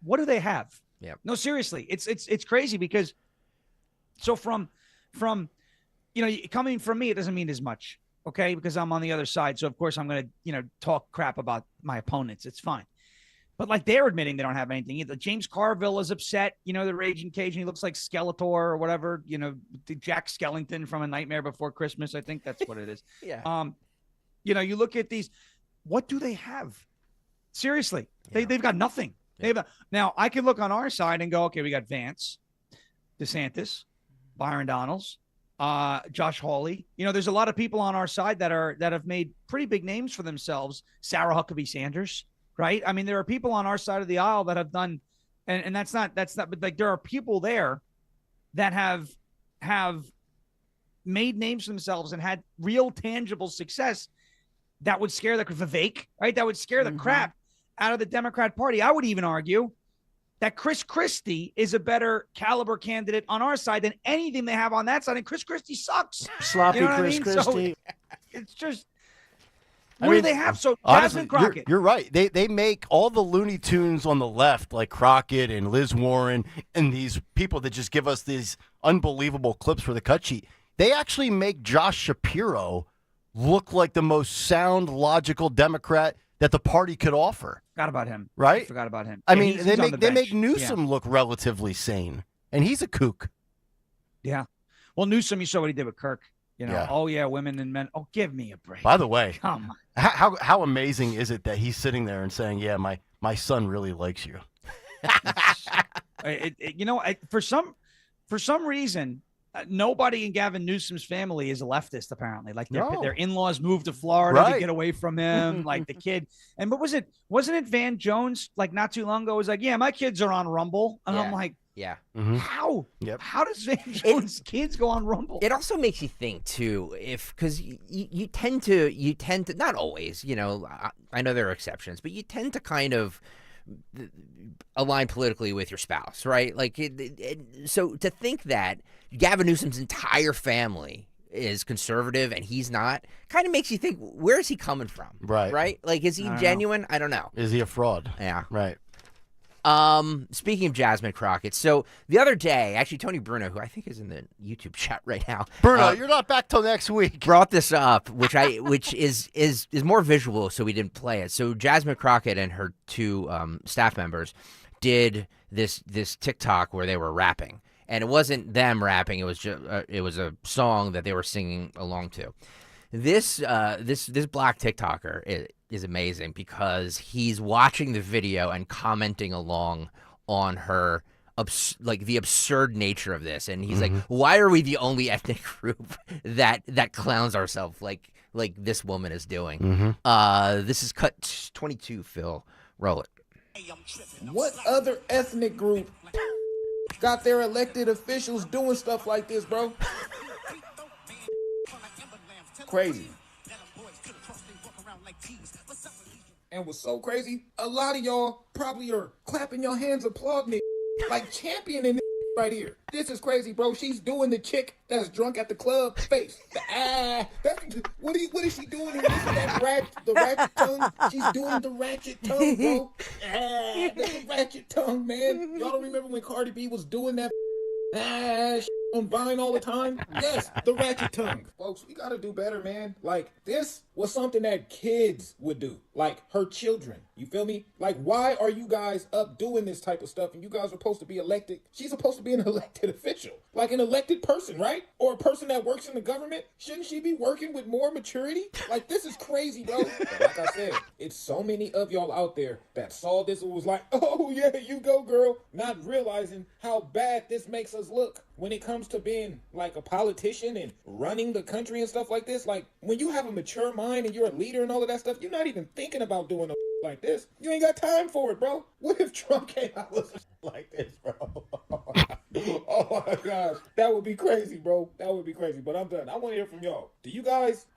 What do they have? Yep. No, seriously, it's crazy because. So from, coming from me, it doesn't mean as much. Okay, because I'm on the other side. So, of course, I'm going to, talk crap about my opponents. It's fine. But, they're admitting they don't have anything either. James Carville is upset, the Raging Cajun. He looks like Skeletor or whatever, Jack Skellington from A Nightmare Before Christmas. I think that's what it is. Yeah. You look at these. What do they have? Seriously, they've got nothing. Yeah. Now, I can look on our side and go, okay, we got Vance, DeSantis, Byron Donalds, Josh Hawley. There's a lot of people on our side that have made pretty big names for themselves. Sarah Huckabee Sanders, right? There are people on our side of the aisle that have done, and that's not, but there are people there that have made names for themselves and had real tangible success that would scare Vivek, right? That would scare the crap out of the Democrat Party. I would even argue that Chris Christie is a better caliber candidate on our side than anything they have on that side. And Chris Christie sucks. Sloppy Chris Christie. So it's just, what do they have? So honestly, Jasmine Crockett. You're right. They make all the Looney Tunes on the left, like Crockett and Liz Warren, and these people that just give us these unbelievable clips for the cut sheet. They actually make Josh Shapiro look like the most sound, logical Democrat that the party could offer. Forgot about him. Right? Forgot about him. They make Newsom look relatively sane, and he's a kook. Yeah. Well, Newsom, you saw what he did with Kirk. Yeah. Oh yeah, women and men. Oh, give me a break. By the way, come on. How amazing is it that he's sitting there and saying, "Yeah, my son really likes you." For some reason, nobody in Gavin Newsom's family is a leftist. Apparently, their in-laws moved to Florida to get away from him. Like the kid, and wasn't it Van Jones? Not too long ago, was like, yeah, my kids are on Rumble, and I'm like, yeah, how? Yep. How does Van Jones' kids go on Rumble? It also makes you think too, because you tend to not always, I know there are exceptions, but you tend to kind of align politically with your spouse, right? Like, so to think that Gavin Newsom's entire family is conservative and he's not kind of makes you think, where is he coming from? Right? Like, is he genuine? I don't know. Is he a fraud? Yeah. Right. Speaking of Jasmine Crockett, so the other day, actually, Tony Bruno, who I think is in the YouTube chat right now, Bruno, you're not back till next week. Brought this up, which is more visual, so we didn't play it. So Jasmine Crockett and her two staff members did this TikTok where they were rapping. And it wasn't them rapping; it was just it was a song that they were singing along to. This black TikToker is amazing because he's watching the video and commenting along on her the absurd nature of this, and he's like, "Why are we the only ethnic group that clowns ourselves like this woman is doing?" This is cut 22. Phil, roll it. What other ethnic group got their elected officials doing stuff like this, bro? Crazy. And what's so crazy, a lot of y'all probably are clapping your hands, applauding it, like championing it right here. This is crazy, bro. She's doing the chick that's drunk at the club face. What is she doing here? This is the ratchet tongue. She's doing the ratchet tongue, bro. That's the ratchet tongue, man. Y'all don't remember when Cardi B was doing that on Vine all the time? Yes, the ratchet tongue. Folks, we gotta do better, man. Like, this was something that kids would do. Like, her children. You feel me? Like, why are you guys up doing this type of stuff and you guys are supposed to be elected? She's supposed to be an elected official. Like an elected person, right? Or a person that works in the government. Shouldn't she be working with more maturity? Like, this is crazy, bro. But like I said, it's so many of y'all out there that saw this and was like, oh yeah, you go, girl. Not realizing how bad this makes us look when it comes to being like a politician and running the country and stuff like this. Like, when you have a mature mind and you're a leader and all of that stuff, you're not even thinking about doing a like this. You ain't got time for it, bro. What if Trump came out with like this, bro? Oh my gosh, that would be crazy, bro. That would be crazy. But I'm done. I want to hear from y'all.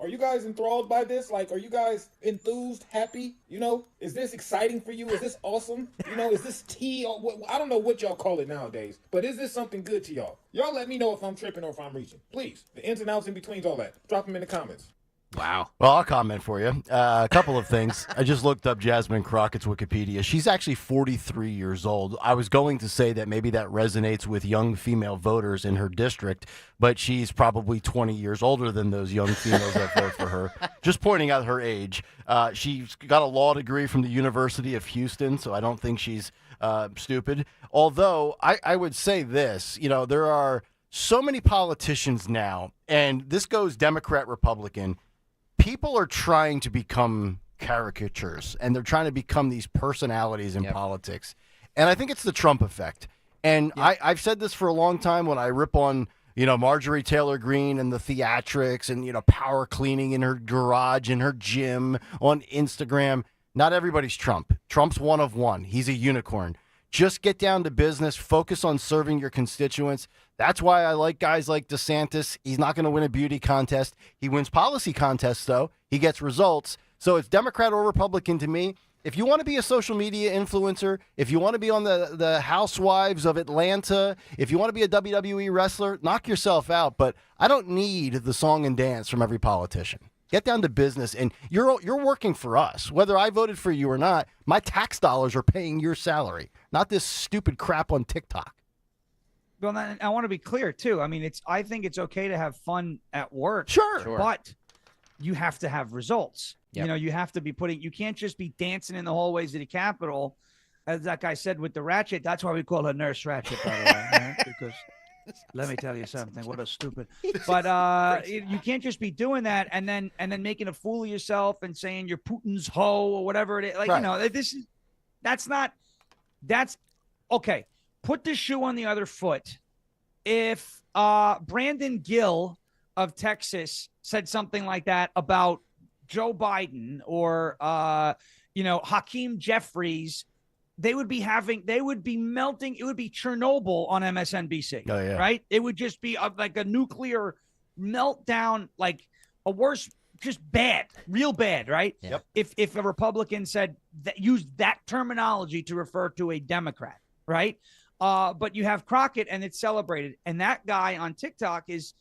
Are you guys enthralled by this? Like, are you guys enthused, happy? You know, is this exciting for you? Is this awesome? You know, is this tea? Or what, I don't know what y'all call it nowadays, but is this something good to y'all? Y'all let me know if I'm tripping or if I'm reaching. Please, the ins and outs in between all that. Drop them in the comments. Wow. Well, I'll comment for you. A couple of things. I just looked up Jasmine Crockett's Wikipedia. She's actually 43 years old. I was going to say that maybe that resonates with young female voters in her district, but she's probably 20 years older than those young females that vote for her. Just pointing out her age. She's got a law degree from the University of Houston, so I don't think she's stupid. Although, I would say this, you know, there are so many politicians now, and this goes Democrat, Republican. People are trying to become caricatures, and they're trying to become these personalities in politics. And I think it's the Trump effect. And I've said this for a long time when I rip on, you know, Marjorie Taylor Greene and the theatrics and, you know, power cleaning in her garage, in her gym, on Instagram. Not everybody's Trump. Trump's one of one. He's a unicorn. Just get down to business. Focus on serving your constituents. That's why I like guys like DeSantis. He's not going to win a beauty contest. He wins policy contests, though. He gets results. So it's Democrat or Republican to me. If you want to be a social media influencer, if you want to be on the Housewives of Atlanta, if you want to be a WWE wrestler, knock yourself out. But I don't need the song and dance from every politician. Get down to business, and you're working for us. Whether I voted for you or not, my tax dollars are paying your salary, not this stupid crap on TikTok. Well, I want to be clear too. I mean, I think it's okay to have fun at work, sure. But you have to have results. Yep. You know, you have to be you can't just be dancing in the hallways of the Capitol, as that guy said with the Ratchet. That's why we call her Nurse Ratchet, by the way, right? Because let me tell you something. What a stupid. But you can't just be doing that and then making a fool of yourself and saying you're Putin's hoe or whatever it is. Like, right. You know, that's okay. Put the shoe on the other foot. If Brandon Gill of Texas said something like that about Joe Biden or, Hakeem Jeffries, they would be melting. It would be Chernobyl on MSNBC. Oh, yeah. Right? It would just be like a nuclear meltdown, like a worse just bad, real bad, right? Yep. If a Republican said that, used that terminology to refer to a Democrat, right? But you have Crockett, and it's celebrated, and that guy on TikTok is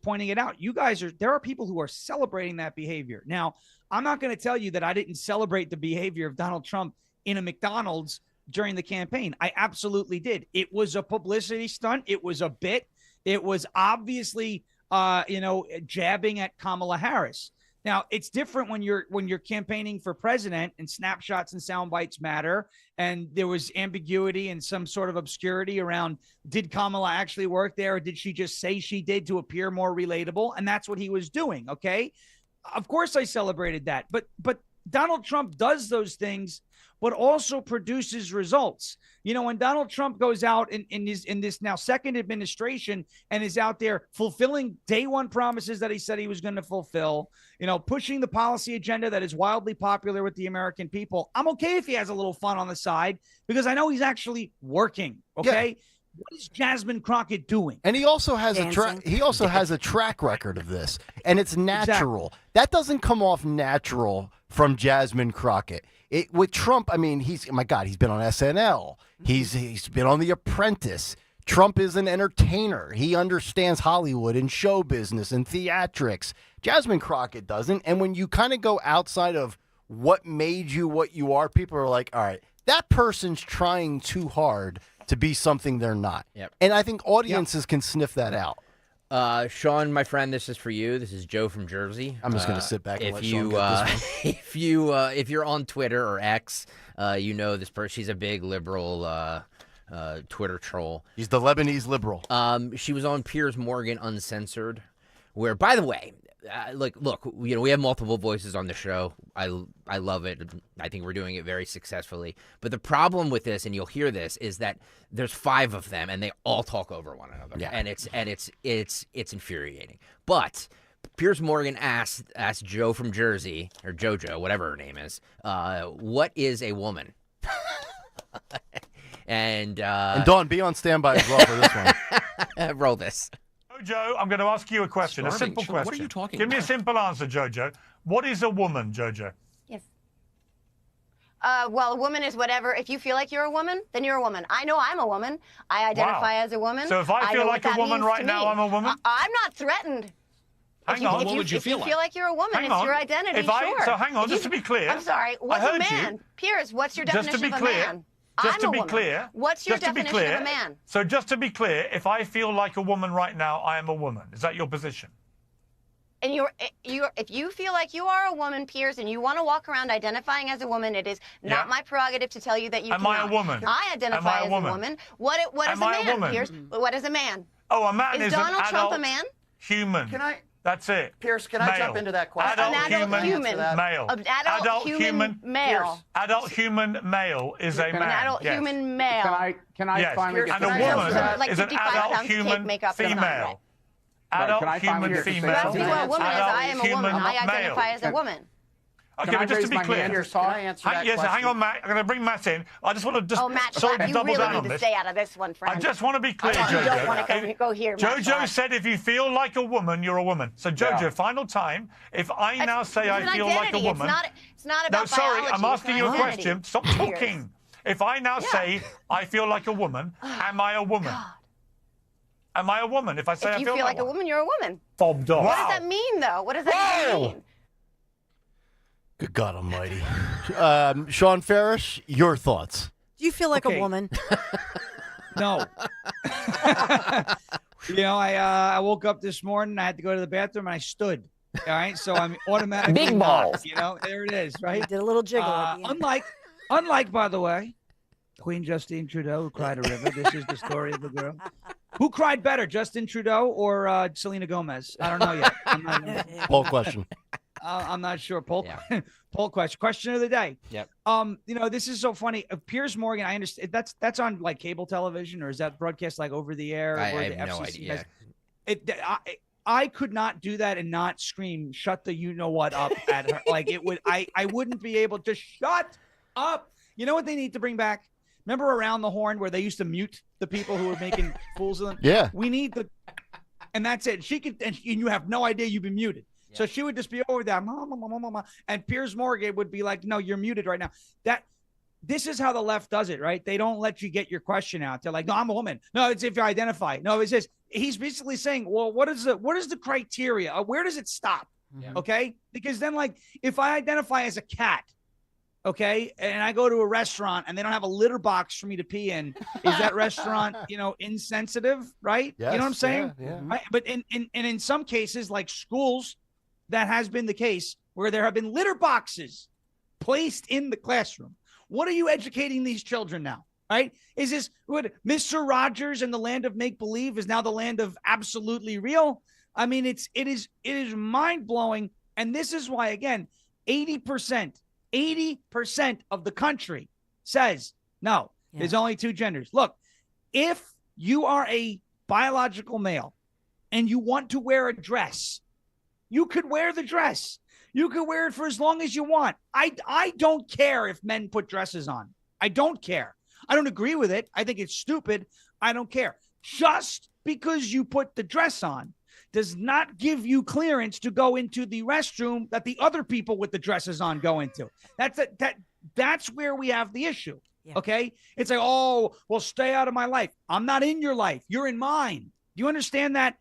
pointing it out. You guys there are people who are celebrating that behavior. Now, I'm not going to tell you that I didn't celebrate the behavior of Donald Trump in a McDonald's during the campaign. I absolutely did. It was a publicity stunt. It was a bit. It was obviously, jabbing at Kamala Harris. Now, it's different when you're campaigning for president, and snapshots and sound bites matter. And there was ambiguity and some sort of obscurity around, did Kamala actually work there, or did she just say she did to appear more relatable? And that's what he was doing. Okay. Of course I celebrated that. But Donald Trump does those things, but also produces results. When Donald Trump goes out in this now second administration and is out there fulfilling day one promises that he said he was going to fulfill, pushing the policy agenda that is wildly popular with the American people, I'm okay if he has a little fun on the side, because I know he's actually working. Okay. Yeah. What is Jasmine Crockett doing? And he also has a track record of this, and it's natural. Exactly. That doesn't come off natural from Jasmine Crockett. With Trump, I mean, he's been on SNL. He's been on The Apprentice. Trump is an entertainer. He understands Hollywood and show business and theatrics. Jasmine Crockett doesn't. And when you kind of go outside of what made you what you are, people are like, all right, that person's trying too hard to be something they're not. Yep. And I think audiences can sniff that out. Sean, my friend, this is for you. This is Joe from Jersey. I'm just going to sit back and let Sean get this one. If you're on Twitter or X, you know this person. She's a big liberal Twitter troll. He's the Lebanese liberal. She was on Piers Morgan Uncensored, where, by the way, look, we have multiple voices on the show. I love it. I think we're doing it very successfully. But the problem with this, and you'll hear this, is that there's 5 of them, and they all talk over one another. Yeah. And it's infuriating. But Piers Morgan asked Joe from Jersey, or JoJo, whatever her name is, what is a woman? And Dawn, be on standby as well for this one. Roll this. Jojo, I'm going to ask you a question, a simple question. What are you talking Give about? me a simple answer, Jojo. What is a woman, Jojo? Yes. Well, a woman is whatever. If you feel like you're a woman, then you're a woman. I know I'm a woman. I identify as a woman. So if I feel like a woman right now, I'm a woman? I'm not threatened. Hang on. What would you feel like? If you feel like you're a woman, it's your identity, sure. So hang on, just to be clear. I'm sorry, what's a man? Piers, what's your definition of a man? Just to be clear. What's your definition of a man? So just to be clear, if I feel like a woman right now, I am a woman. Is that your position? And if you feel like you are a woman, Piers, and you want to walk around identifying as a woman, it is not my prerogative to tell you that you cannot. Am I a woman? I identify as a woman. What is a man, Piers? What is a man? Oh, a man is Donald an Trump adult a man? Human. Can I? That's it. Pierce, can I jump into that question? Adult human male. Adult human male. Adult human male is a man. An adult human male. Can I finally get and a woman is an adult human female. Adult human female. That's who a woman is. I am a woman. I identify as a woman. Okay, but just to be clear. Yes, hang on, Matt. I'm going to bring Matt in. I just want to Oh, Matt, double you down really on need this. to stay out of this one, friend. I just want to be clear, Jojo. You don't want to go here, Matt. Jojo said if you feel like a woman, you're a woman. So, Jojo, final time. If I now say I feel like a woman. It's not about No, sorry, biology, I'm asking you a identity. question. Stop talking. If I now say I feel like a woman, am I a woman? Am I a woman? If I say I feel like a woman, you're a woman. Bobbed off. What does that mean, though? What does that mean? Good God almighty. Sean Ferris, your thoughts. Do you feel like a woman? No. I woke up this morning, I had to go to the bathroom, and I stood. All right, so I'm automatically Big balls. There it is, right? You did a little jiggle. At the end. Unlike, by the way, Queen Justine Trudeau, who cried a river. This is the story of the girl. Who cried better, Justin Trudeau or Selena Gomez? I don't know yet. Poll question. I'm not sure. Poll question. Question of the day. Yep. This is so funny. Piers Morgan, I understand that's on like cable television, or is that broadcast like over the air? I where have the no FCC idea. I could not do that and not scream, "Shut the you know what up" at her. Like it would. I wouldn't be able to shut up. You know what they need to bring back? Remember Around the Horn where they used to mute the people who were making fools of them? Yeah. We need and that's it. She could, and you have no idea you've been muted. So she would just be over there, mama, and Piers Morgan would be like, no, you're muted right now. This is how the left does it, right? They don't let you get your question out. They're like, no, I'm a woman. No, it's if you identify. No, it's this. He's basically saying, well, what is the criteria? Where does it stop? Yeah. Okay. Because then, like, if I identify as a cat, okay, and I go to a restaurant and they don't have a litter box for me to pee in, is that restaurant, insensitive, right? Yes, you know what I'm saying? Yeah. Right? But in some cases, like schools, that has been the case where there have been litter boxes placed in the classroom. What are you educating these children now? Right? Is this what Mr. Rogers and the land of make believe is now the land of absolutely real? I mean, it is mind blowing. And this is why, again, 80% of the country says, no, there's only two genders. Look, if you are a biological male and you want to wear a dress, you could wear the dress. You could wear it for as long as you want. I don't care if men put dresses on. I don't care. I don't agree with it. I think it's stupid. I don't care. Just because you put the dress on does not give you clearance to go into the restroom that the other people with the dresses on go into. That's where we have the issue. Yeah. Okay? It's like, oh, well, stay out of my life. I'm not in your life. You're in mine. Do you understand that?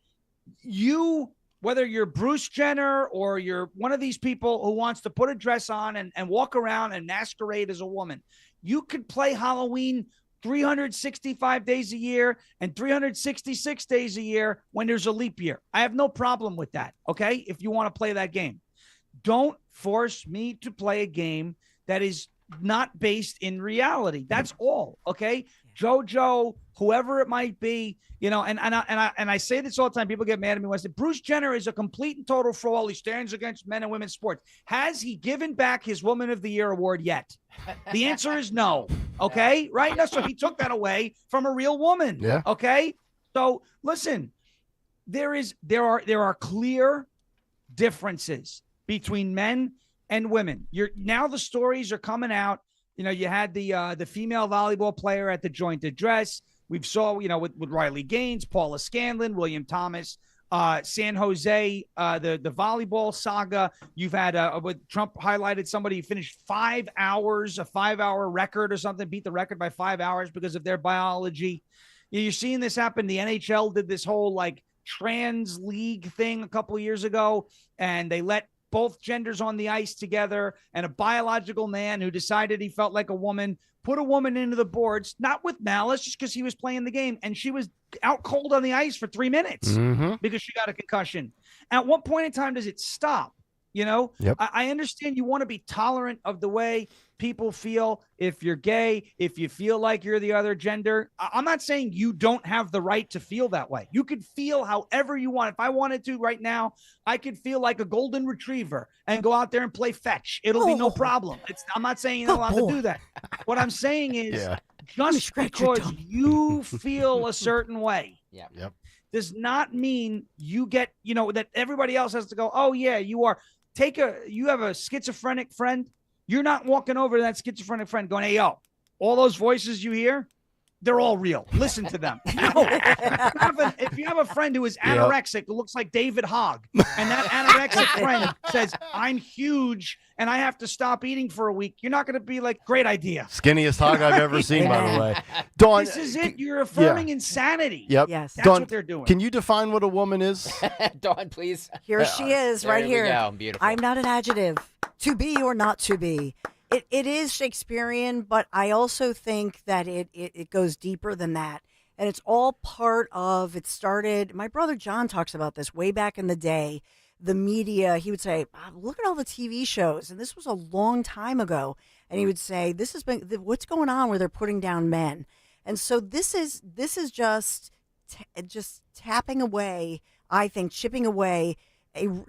Whether you're Bruce Jenner or you're one of these people who wants to put a dress on and walk around and masquerade as a woman, you could play Halloween 365 days a year and 366 days a year when there's a leap year. I have no problem with that, okay, if you want to play that game. Don't force me to play a game that is not based in reality. That's all, okay? JoJo, whoever it might be, and I say this all the time. People get mad at me when I say Bruce Jenner is a complete and total fraud. He stands against men and women's sports. Has he given back his Woman of the Year award yet? The answer is no. Okay, right? No, so he took that away from a real woman. Yeah. Okay. So listen, there are clear differences between men and women. Now the stories are coming out. You had the female volleyball player at the jointed dress. We've saw, with Riley Gaines, Paula Scanlon, William Thomas, San Jose, the volleyball saga. You've had with Trump highlighted somebody who finished 5 hours, a 5-hour record or something, beat the record by 5 hours because of their biology. You're seeing this happen. The NHL did this whole like trans league thing a couple of years ago, and they let both genders on the ice together, and a biological man who decided he felt like a woman put a woman into the boards, not with malice, just because he was playing the game, and she was out cold on the ice for 3 minutes because she got a concussion. At what point in time does it stop? Yep. I understand you want to be tolerant of the way people feel. If you're gay, if you feel like you're the other gender, I'm not saying you don't have the right to feel that way. You could feel however you want. If I wanted to right now, I could feel like a golden retriever and go out there and play fetch. It'll be no problem. I'm not saying you're not allowed to do that. What I'm saying is just because you feel a certain way does not mean you get, that everybody else has to go, oh yeah, you are. You have a schizophrenic friend. You're not walking over to that schizophrenic friend going, hey, yo, all those voices you hear, they're all real. Listen to them. No. If you have a friend who is anorexic, who looks like David Hogg, and that anorexic friend says, I'm huge and I have to stop eating for a week, you're not going to be like, great idea. Skinniest hog I've ever seen, by the way. Dawn, this is it. You're affirming insanity. Yep. Yes. That's Dawn, what they're doing. Can you define what a woman is? Dawn, please. Here she is, right here. We go. Beautiful. I'm not an adjective. To be or not to be. It is Shakespearean, but I also think that it goes deeper than that. And it's all part of, it started, my brother John talks about this way back in the day. The media, he would say, look at all the TV shows. And this was a long time ago. And he would say, this has been, what's going on where they're putting down men? And so this is just tapping away, I think, chipping away,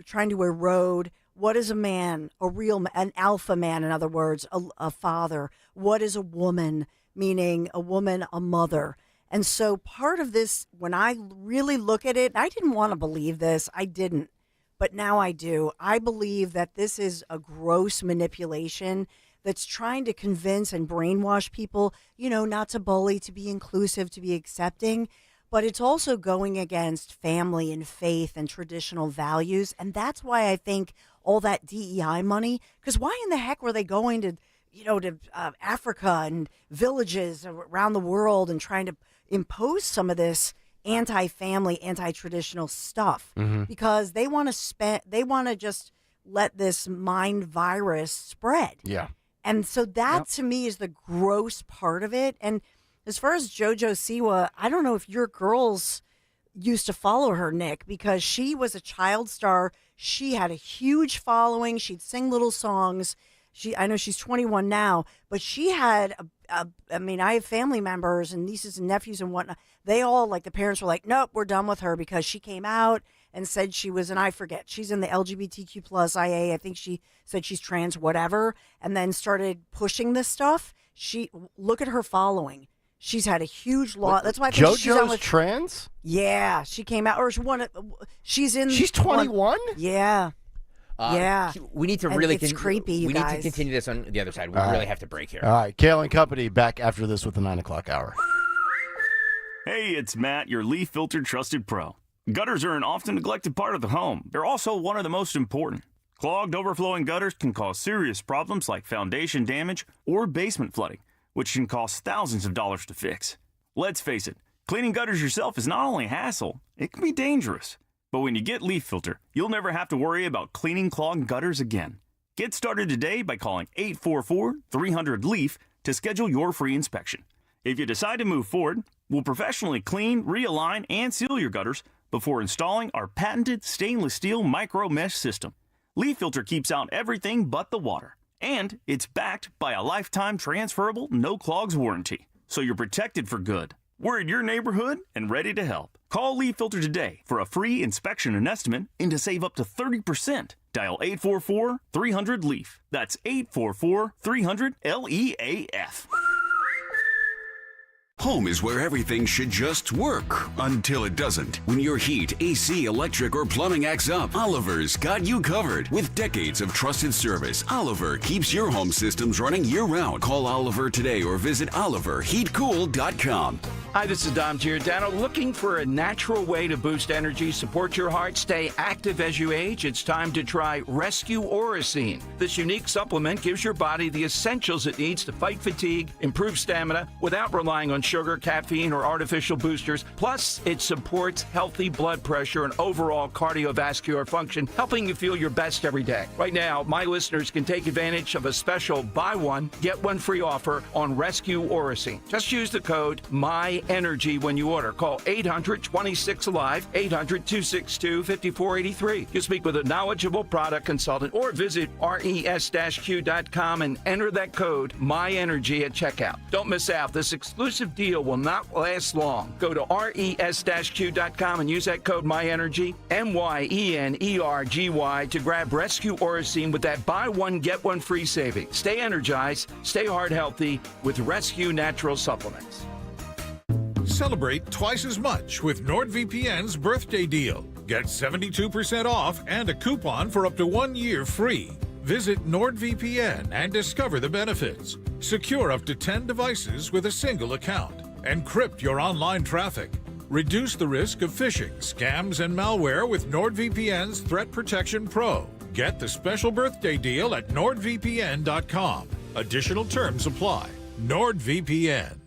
trying to erode. What is a man? An alpha man, in other words, a father. What is a woman? Meaning a woman, a mother. And so part of this, when I really look at it, I didn't want to believe this. I didn't. But now I do. I believe that this is a gross manipulation that's trying to convince and brainwash people, not to bully, to be inclusive, to be accepting. but it's also going against family and faith and traditional values. And that's why I think all that DEI money, because why in the heck were they going to, Africa and villages around the world and trying to impose some of this anti-family, anti-traditional stuff? Because they want to just let this mind virus spread. Yeah. And so that to me is the gross part of it. And as far as JoJo Siwa, I don't know if your girls used to follow her, Nick, because she was a child star. She had a huge following. She'd sing little songs. I know she's 21 now, but she had I have family members and nieces and nephews and whatnot. They all, like, the parents were like, nope, we're done with her because she came out and said she was, and I forget, she's in the LGBTQ plus IA. I think she said she's trans, whatever, and then started pushing this stuff. Look at her following. She's had a huge lot. That's why I think she's on with trans. Yeah, she came out, or she's in. She's 21. Yeah. Yeah. We need to And really. it's creepy, you we guys. need to continue this on the other side. We All really right. have to break here. All right, Kayal and Company back after this with the 9 o'clock hour. Hey, it's Matt, your leaf filter trusted pro. Gutters are an often neglected part of the home. They're also one of the most important. Clogged, overflowing gutters can cause serious problems like foundation damage or basement flooding, which can cost thousands of dollars to fix. Let's face it, cleaning gutters yourself is not only a hassle, it can be dangerous. But when you get Leaf Filter, you'll never have to worry about cleaning clogged gutters again. Get started today by calling 844-300-LEAF to schedule your free inspection. If you decide to move forward, we'll professionally clean, realign, and seal your gutters before installing our patented stainless steel micro mesh system. Leaf Filter keeps out everything but the water. And it's backed by a lifetime transferable no clogs warranty, so you're protected for good. We're in your neighborhood and ready to help. Call Leaf Filter today for a free inspection and estimate and to save up to 30%. Dial 844-300-LEAF. That's 844-300-LEAF. Home is where everything should just work until it doesn't. When your heat, AC, electric, or plumbing acts up, Oliver's got you covered. With decades of trusted service, Oliver keeps your home systems running year-round. Call Oliver today or visit oliverheatcool.com. Hi, this is Dom Giordano. Looking for a natural way to boost energy, support your heart, stay active as you age? It's time to try Rescue Orosine. This unique supplement gives your body the essentials it needs to fight fatigue, improve stamina, without relying on sugar, caffeine, or artificial boosters. Plus, it supports healthy blood pressure and overall cardiovascular function, helping you feel your best every day. Right now, my listeners can take advantage of a special buy one, get one free offer on Rescue Orosine. Just use the code MyEnergy when you order. Call 800-26-ALIVE, 800-262-5483. You speak with a knowledgeable product consultant or visit res-q.com and enter that code MyEnergy at checkout. Don't miss out. This exclusive deal will not last long. Go to res-q.com and use that code MyEnergy, MYENERGY, to grab Rescue Orosine with that buy one, get one free saving. Stay energized, stay heart healthy with Rescue Natural Supplements. Celebrate twice as much with NordVPN's birthday deal. Get 72% off and a coupon for up to 1 year free. Visit NordVPN and discover the benefits. Secure up to 10 devices with a single account. Encrypt your online traffic. Reduce the risk of phishing, scams, and malware with NordVPN's Threat Protection Pro. Get the special birthday deal at NordVPN.com. Additional terms apply. NordVPN.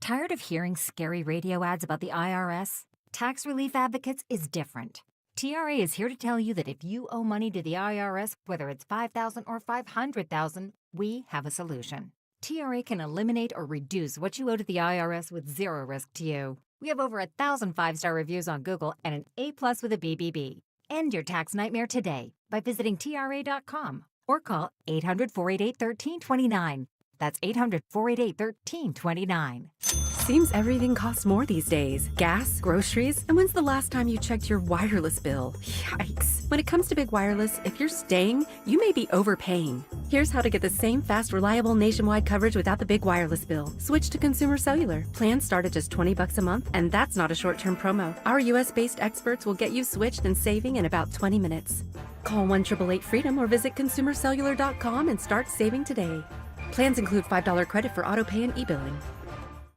Tired of hearing scary radio ads about the IRS? Tax Relief Advocates is different. TRA is here to tell you that if you owe money to the IRS, whether it's $5,000 or $500,000, we have a solution. TRA can eliminate or reduce what you owe to the IRS with zero risk to you. We have over 1,000 5-star reviews on Google and an A+ with a BBB. End your tax nightmare today by visiting TRA.com or call 800-488-1329. That's 800-488-1329. Seems everything costs more these days. Gas, groceries, and when's the last time you checked your wireless bill? Yikes. When it comes to big wireless, if you're staying, you may be overpaying. Here's how to get the same fast, reliable nationwide coverage without the big wireless bill. Switch to Consumer Cellular. Plans start at just $20 a month, and that's not a short-term promo. Our US-based experts will get you switched and saving in about 20 minutes. Call 1-888-FREEDOM or visit consumercellular.com and start saving today. Plans include $5 credit for auto pay and e-billing.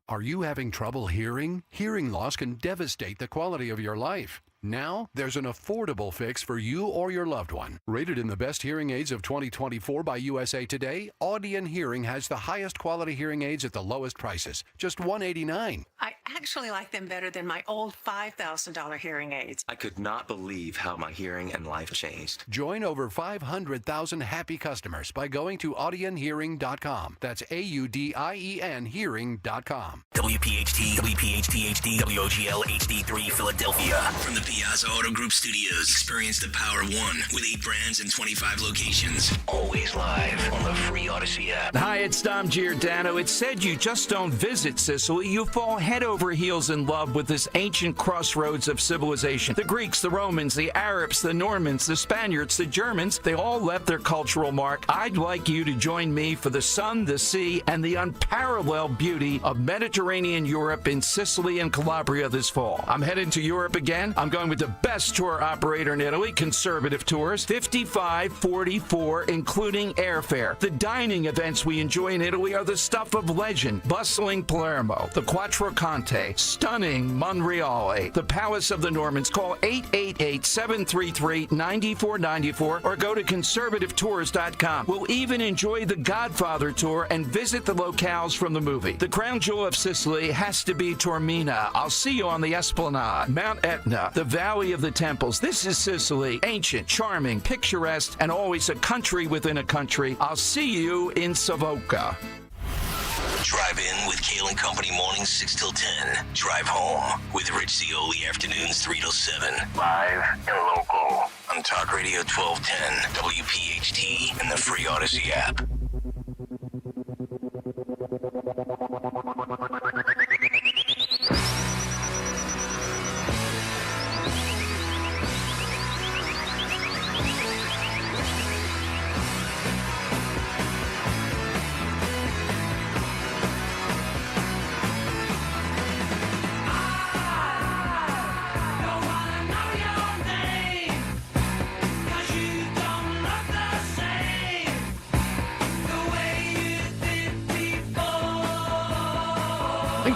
Are you having trouble hearing? Hearing loss can devastate the quality of your life. Now, there's an affordable fix for you or your loved one. Rated in the best hearing aids of 2024 by USA Today, Audion Hearing has the highest quality hearing aids at the lowest prices, just $189. I actually like them better than my old $5,000 hearing aids. I could not believe how my hearing and life changed. Join over 500,000 happy customers by going to audionhearing.com. That's AUDIEN hearing.com. WPHT, WPHT HD, WOGL HD3 Philadelphia. From the Piazza Auto Group Studios, experience the power of one with 8 brands and 25 locations. Always live on the free Odyssey app. Hi, it's Dom Giordano. It's said you just don't visit Sicily. You fall head over heels in love with this ancient crossroads of civilization. The Greeks, the Romans, the Arabs, the Normans, the Spaniards, the Germans, they all left their cultural mark. I'd like you to join me for the sun, the sea, and the unparalleled beauty of Mediterranean Europe in Sicily and Calabria this fall. I'm headed to Europe again. I'm going with the best tour operator in Italy, Conservative Tours, $55.44, including airfare. The dining events we enjoy in Italy are the stuff of legend. Bustling Palermo, the Quattro Conte, stunning Monreale, the Palace of the Normans. Call 888-733-9494 or go to conservativetours.com. We'll even enjoy the Godfather tour and visit the locales from the movie. The crown jewel of Sicily has to be Taormina. I'll see you on the Esplanade, Mount Etna, the Valley of the Temples. This is Sicily, ancient, charming, picturesque, and always a country within a country. I'll see you in Savoca. Drive in with Kayal and Company mornings 6 till 10. Drive home with Rich Zioli afternoons 3 till 7. Live and local on Talk Radio 1210, WPHT, and the free Odyssey app.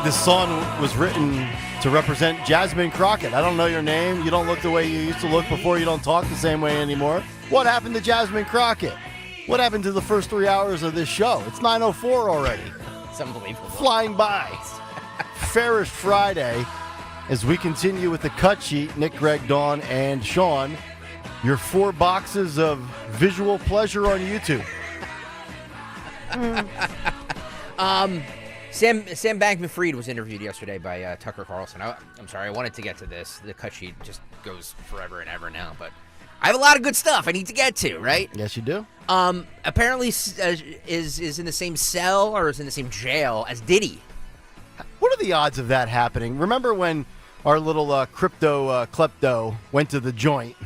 This song was written to represent Jasmine Crockett. I don't know your name. You don't look the way you used to look before. You don't talk the same way anymore. What happened to Jasmine Crockett? What happened to the first 3 hours of this show? It's 9:04 already. It's unbelievable. Flying by. Fairish Friday as we continue with the cut sheet. Nick, Greg, Dawn, and Sean. Your 4 boxes of visual pleasure on YouTube. Sam Bankman-Fried was interviewed yesterday by Tucker Carlson. I'm sorry, I wanted to get to this. The cut sheet just goes forever and ever now, but I have a lot of good stuff I need to get to, right? Yes, you do. Apparently is in the same cell or is in the same jail as Diddy. What are the odds of that happening? Remember when our little crypto klepto went to the joint?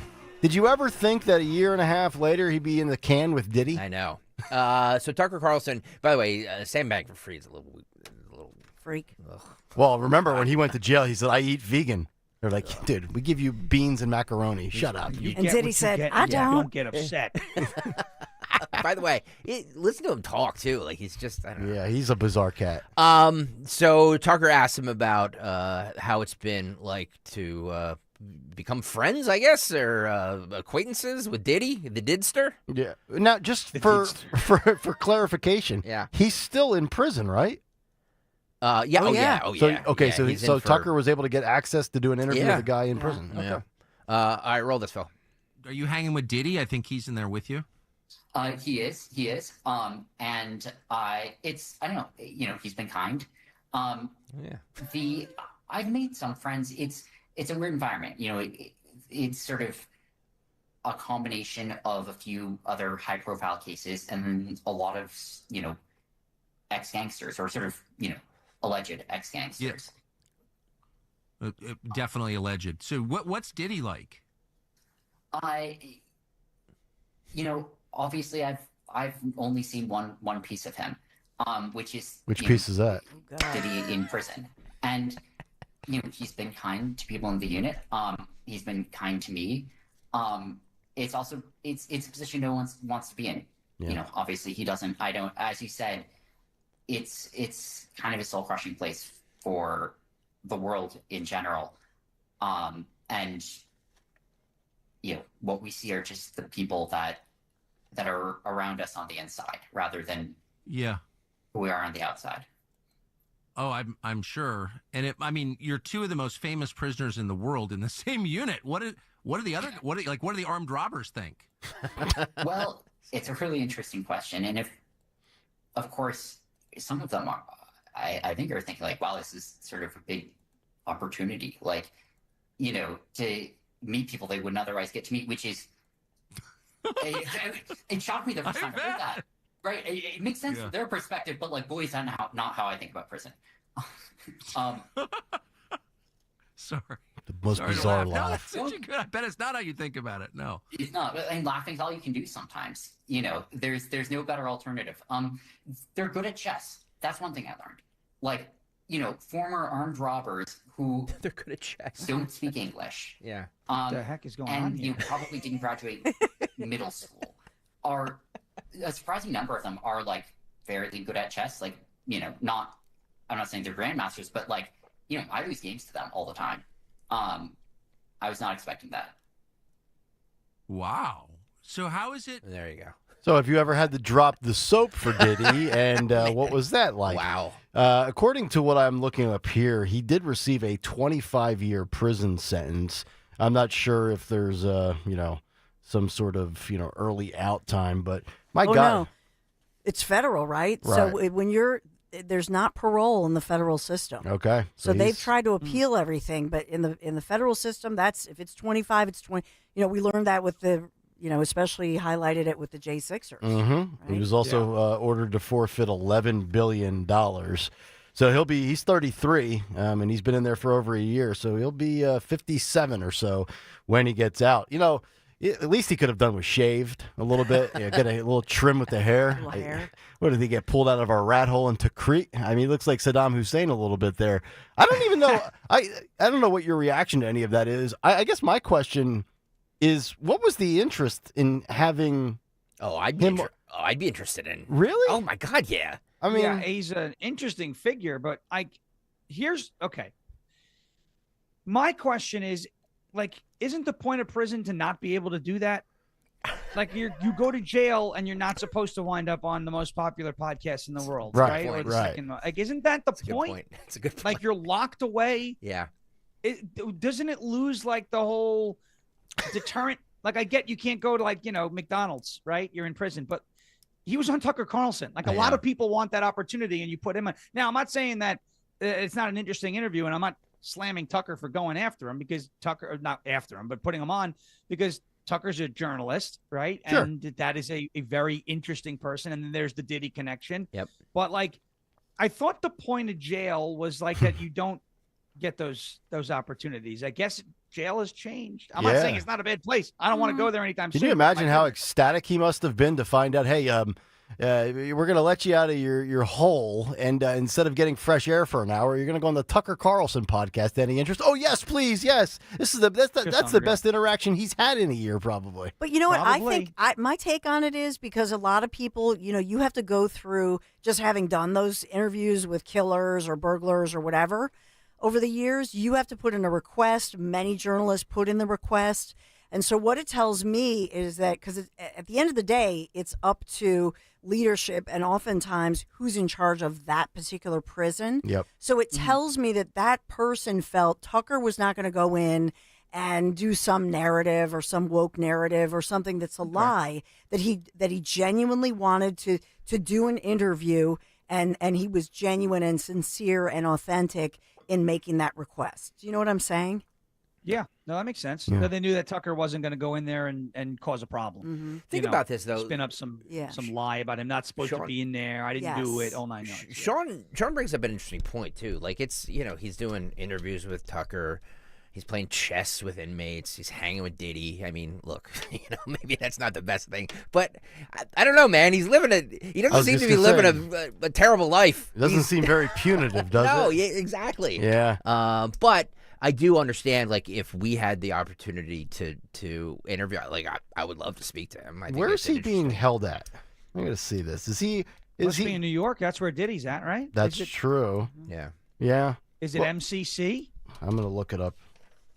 Did you ever think that a year and a half later he'd be in the can with Diddy? I know. So Tucker Carlson, by the way, Sam Bankman-Fried's a little freak. Ugh. Well, remember when he went to jail, he said, I eat vegan. They're like, dude, we give you beans and macaroni. Shut up. And Diddy said, I don't get upset. By the way, listen to him talk, too. Like, he's just, I don't know. Yeah, he's a bizarre cat. So Tucker asked him about how it's been like to become friends, I guess, or acquaintances with Diddy, the Didster. Yeah. Now, just for clarification, yeah, he's still in prison, right? Yeah. Oh, yeah. Oh, So, yeah. okay, Yeah, so Tucker was able to get access to do an interview Yeah. with a guy in prison. Yeah. Okay. All right, roll this, Phil. Are you hanging with Diddy? I think he's in there with you. He is. And I don't know. You know, he's been kind. Yeah. I've made some friends. It's a weird environment. You know, it's sort of a combination of a few other high-profile cases and then a lot of, you know, ex-gangsters or sort of, you know, alleged ex-gangsters. Yeah. Definitely alleged. So what's Diddy like? You know, obviously I've only seen one piece of him, which is Which piece is that? Diddy in prison, and you know he's been kind to people in the unit. He's been kind to me. It's also it's a position no one wants to be in. Yeah. You know, obviously he doesn't. I don't. As you said, it's kind of a soul crushing place for the world in general. And what we see are just the people that are around us on the inside rather than who we are on the outside. Oh, I'm sure. And you're two of the most famous prisoners in the world in the same unit. What do the armed robbers think? Well, it's a really interesting question. And of course, some of them I think are thinking like, wow, this is sort of a big opportunity. Like, to meet people they wouldn't otherwise get to meet, which is, it shocked me the first time I heard that. Right? It makes sense from their perspective, but like, boy, is that not how I think about prison. Sorry. The most bizarre No, laugh. that's such a good. I bet it's not how you think about it. No, it's not. And laughing's all you can do sometimes. There's no better alternative. They're good at chess. That's one thing I learned. Like, former armed robbers who they're good at chess don't speak English. Yeah. What the heck is going on and here? you probably didn't graduate middle school. Are a surprising number of them are like fairly good at chess. Like, not. I'm not saying they're grandmasters, but like, I lose games to them all the time. I was not expecting that. Wow. So how is it? There you go. So have you ever had to drop the soap for Diddy, and what was that like? Wow. According to what I'm looking up here, he did receive a 25-year prison sentence. I'm not sure if there's, some sort of, early out time, but my God. No. It's federal, right? So Right. when there's not parole in the federal system. Okay. So they've tried to appeal everything, but in the federal system, if it's 25, it's 20. We learned that with the, especially highlighted it with the J6ers. Mm-hmm. Right? He was also ordered to forfeit $11 billion. So he's 33, and he's been in there for over a year. So he'll be 57 or so when he gets out. At least he could have done was shaved a little bit, get a little trim with the hair. What did he get pulled out of our rat hole in Tikrit? He looks like Saddam Hussein a little bit there. I don't even know. I don't know what your reaction to any of that is. I guess my question is, what was the interest in having? I'd be interested in. Really? Oh my God, yeah. He's an interesting figure, but okay. My question is, like, isn't the point of prison to not be able to do that? Like, you go to jail and you're not supposed to wind up on the most popular podcast in the world, right? Or the second, like, isn't that the point? It's a good point. Like, you're locked away. Yeah. Doesn't it lose like the whole deterrent? Like, I get you can't go to McDonald's, right? You're in prison, but he was on Tucker Carlson. Like, a lot of people want that opportunity, and you put him on. Now, I'm not saying that it's not an interesting interview, and I'm not slamming Tucker for going after him because not after him, but putting him on because Tucker's a journalist, right? Sure. And that is a very interesting person. And then there's the Diddy connection. Yep. But I thought the point of jail was that you don't get those opportunities. I guess jail has changed. I'm not saying it's not a bad place. I don't want to go there anytime soon. Can you imagine how ecstatic he must have been to find out, hey, we're going to let you out of your hole, and instead of getting fresh air for an hour, you're going to go on the Tucker Carlson podcast. Any interest? Oh, yes, please, yes. That's the best interaction he's had in a year, probably. But you know what? I think my take on it is because a lot of people, you have to go through just having done those interviews with killers or burglars or whatever over the years. You have to put in a request. Many journalists put in the request. And so what it tells me is that because at the end of the day, it's up to leadership and oftentimes who's in charge of that particular prison. Yep. So it tells me that person felt Tucker was not going to go in and do some narrative or some woke narrative or something that's a lie, that he genuinely wanted to do an interview and he was genuine and sincere and authentic in making that request. Do you know what I'm saying? Yeah, no, that makes sense. Yeah. No, they knew that Tucker wasn't going to go in there and cause a problem. Mm-hmm. Think about this, though. Spin up some lie about him not supposed to be in there. I didn't do it. All 9 yards. Sean brings up an interesting point too. Like, it's he's doing interviews with Tucker. He's playing chess with inmates. He's hanging with Diddy. I mean, look, maybe that's not the best thing, but I don't know, man. He doesn't seem to be living a terrible life. It doesn't seem very punitive, does it? No, yeah, exactly. Yeah. But I do understand, like, if we had the opportunity to interview, like, I would love to speak to him. Where is he being held at? I'm going to see this. Is he Must be in New York. That's where Diddy's at, right? That's true. Yeah. Yeah. Is it MCC? I'm going to look it up.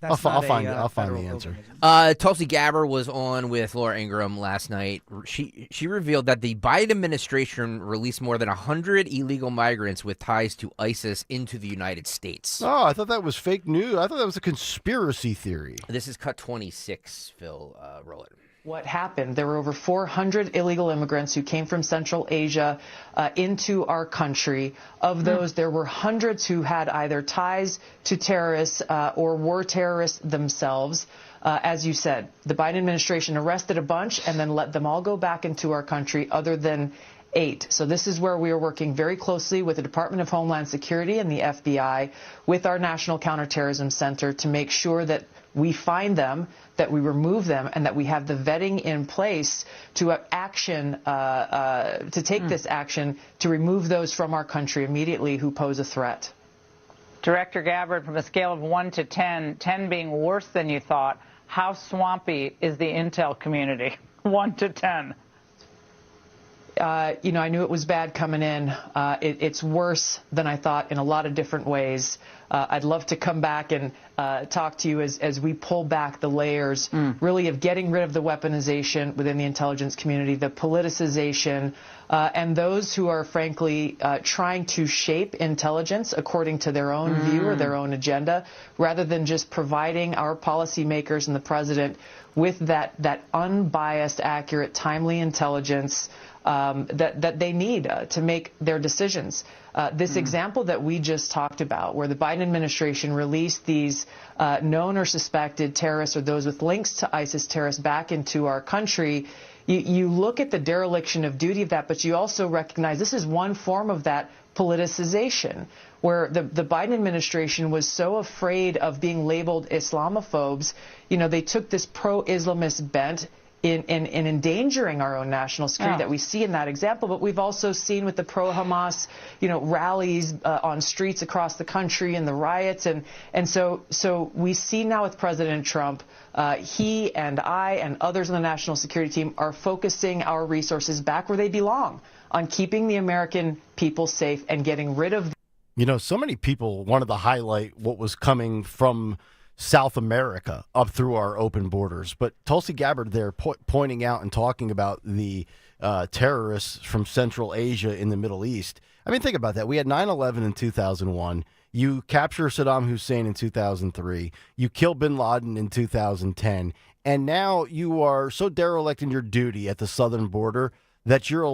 That's I'll not find a, I'll find the federal answer. Tulsi Gabbard was on with Laura Ingraham last night. She revealed that the Biden administration released more than 100 illegal migrants with ties to ISIS into the United States. Oh, I thought that was fake news. I thought that was a conspiracy theory. This is cut 26, Phil. Roll it. What happened? There were over 400 illegal immigrants who came from Central Asia into our country. Of those, there were hundreds who had either ties to terrorists or were terrorists themselves. As you said, the Biden administration arrested a bunch and then let them all go back into our country, other than 8. So this is where we are working very closely with the Department of Homeland Security and the FBI, with our National Counterterrorism Center, to make sure that we find them, that we remove them, and that we have the vetting in place to take this action to remove those from our country immediately who pose a threat. Director Gabbard, from a scale of 1 to 10, 10 being worse than you thought, how swampy is the intel community? 1 to 10. I knew it was bad coming in. It's worse than I thought in a lot of different ways. I'd love to come back and talk to you as we pull back the layers, really, of getting rid of the weaponization within the intelligence community, the politicization, and those who are, frankly, trying to shape intelligence according to their own view or their own agenda, rather than just providing our policymakers and the president with that unbiased, accurate, timely intelligence that they need to make their decisions. This example that we just talked about, where the Biden administration released these known or suspected terrorists or those with links to ISIS terrorists back into our country, you look at the dereliction of duty of that, but you also recognize this is one form of that politicization, where the Biden administration was so afraid of being labeled Islamophobes. They took this pro-Islamist bent in endangering our own national security that we see in that example, but we've also seen with the pro-Hamas, rallies on streets across the country and the riots, and so we see now with President Trump, he and I and others on the national security team are focusing our resources back where they belong, on keeping the American people safe and getting rid of. So many people wanted to highlight what was coming from South America up through our open borders. But Tulsi Gabbard there pointing out and talking about the terrorists from Central Asia in the Middle East. I mean, think about that. We had 9/11 in 2001. You capture Saddam Hussein in 2003. You kill bin Laden in 2010. And now you are so derelict in your duty at the southern border that you're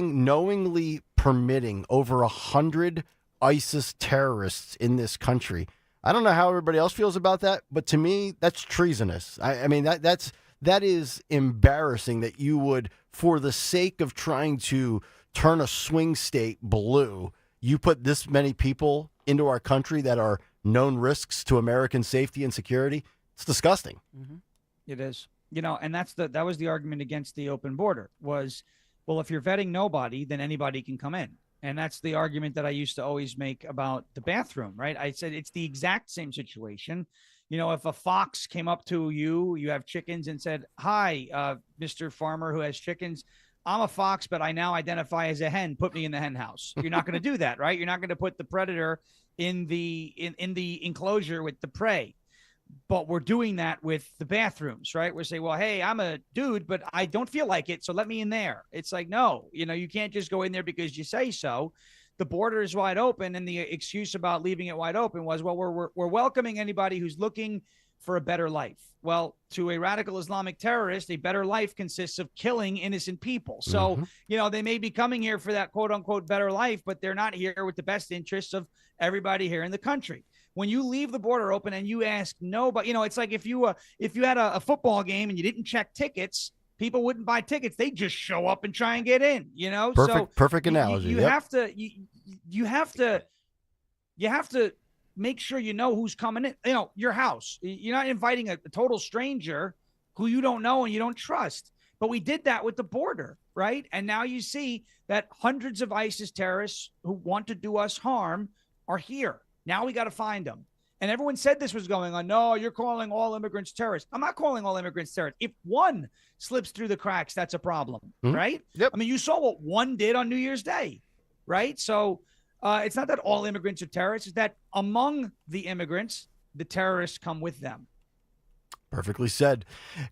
knowingly permitting over 100 ISIS terrorists in this country. I don't know how everybody else feels about that, but to me, that's treasonous. I mean, that is embarrassing that you would, for the sake of trying to turn a swing state blue, you put this many people into our country that are known risks to American safety and security. It's disgusting. Mm-hmm. It is. And that was the argument against the open border was, well, if you're vetting nobody, then anybody can come in. And that's the argument that I used to always make about the bathroom, right? I said it's the exact same situation. If a fox came up to you, you have chickens, and said, hi, Mr. Farmer who has chickens, I'm a fox, but I now identify as a hen. Put me in the hen house. You're not going to do that, right? You're not going to put the predator in the enclosure with the prey. But we're doing that with the bathrooms, right? We're saying, well, hey, I'm a dude, but I don't feel like it, so let me in there. It's like, no, you can't just go in there because you say so. The border is wide open, and the excuse about leaving it wide open was, well, we're welcoming anybody who's looking for a better life. Well, to a radical Islamic terrorist, a better life consists of killing innocent people. So, they may be coming here for that quote unquote better life, but they're not here with the best interests of everybody here in the country. When you leave the border open and you ask nobody, it's like if you had a football game and you didn't check tickets, people wouldn't buy tickets. They just show up and try and get in, Perfect analogy. You have to make sure you know who's coming in, your house. You're not inviting a total stranger who you don't know and you don't trust. But we did that with the border, right? And now you see that hundreds of ISIS terrorists who want to do us harm are here. Now we got to find them. And everyone said this was going on. No, you're calling all immigrants terrorists. I'm not calling all immigrants terrorists. If one slips through the cracks, that's a problem, right? Yep. I mean, you saw what one did on New Year's Day, right? So It's not that all immigrants are terrorists. It's that among the immigrants, the terrorists come with them. Perfectly said.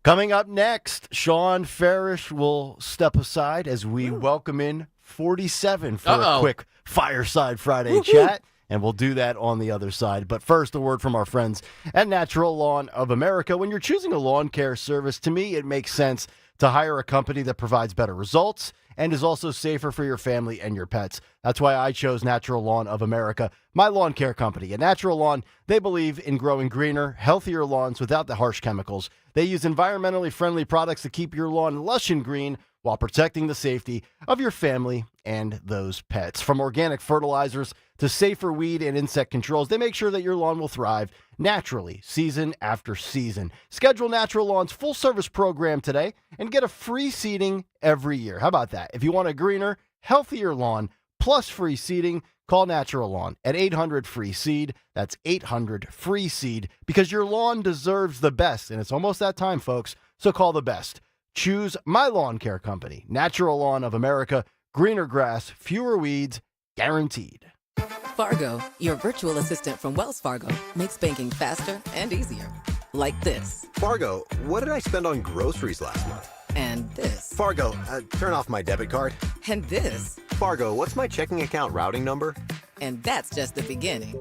Coming up next, Sean Farish will step aside as we welcome in 47 for a quick Fireside Friday chat. And we'll do that on the other side. But first, a word from our friends at Natural Lawn of America. When you're choosing a lawn care service, to me, it makes sense to hire a company that provides better results and is also safer for your family and your pets. That's why I chose Natural Lawn of America, my lawn care company. At Natural Lawn, they believe in growing greener, healthier lawns without the harsh chemicals. They use environmentally friendly products to keep your lawn lush and green while protecting the safety of your family and those pets. From organic fertilizers to safer weed and insect controls, they make sure that your lawn will thrive naturally, season after season. Schedule Natural Lawn's full-service program today and get a free seeding every year. How about that? If you want a greener, healthier lawn plus free seeding, call Natural Lawn at 800-FREE-SEED. That's 800-FREE-SEED, because your lawn deserves the best, and it's almost that time, folks, so call the best. Choose my lawn care company, Natural Lawn of America. Greener grass, fewer weeds, guaranteed. Fargo, your virtual assistant from Wells Fargo, makes banking faster and easier. Like this. Fargo, what did I spend on groceries last month? And this. Fargo, turn off my debit card. And this. Fargo, what's my checking account routing number? And that's just the beginning.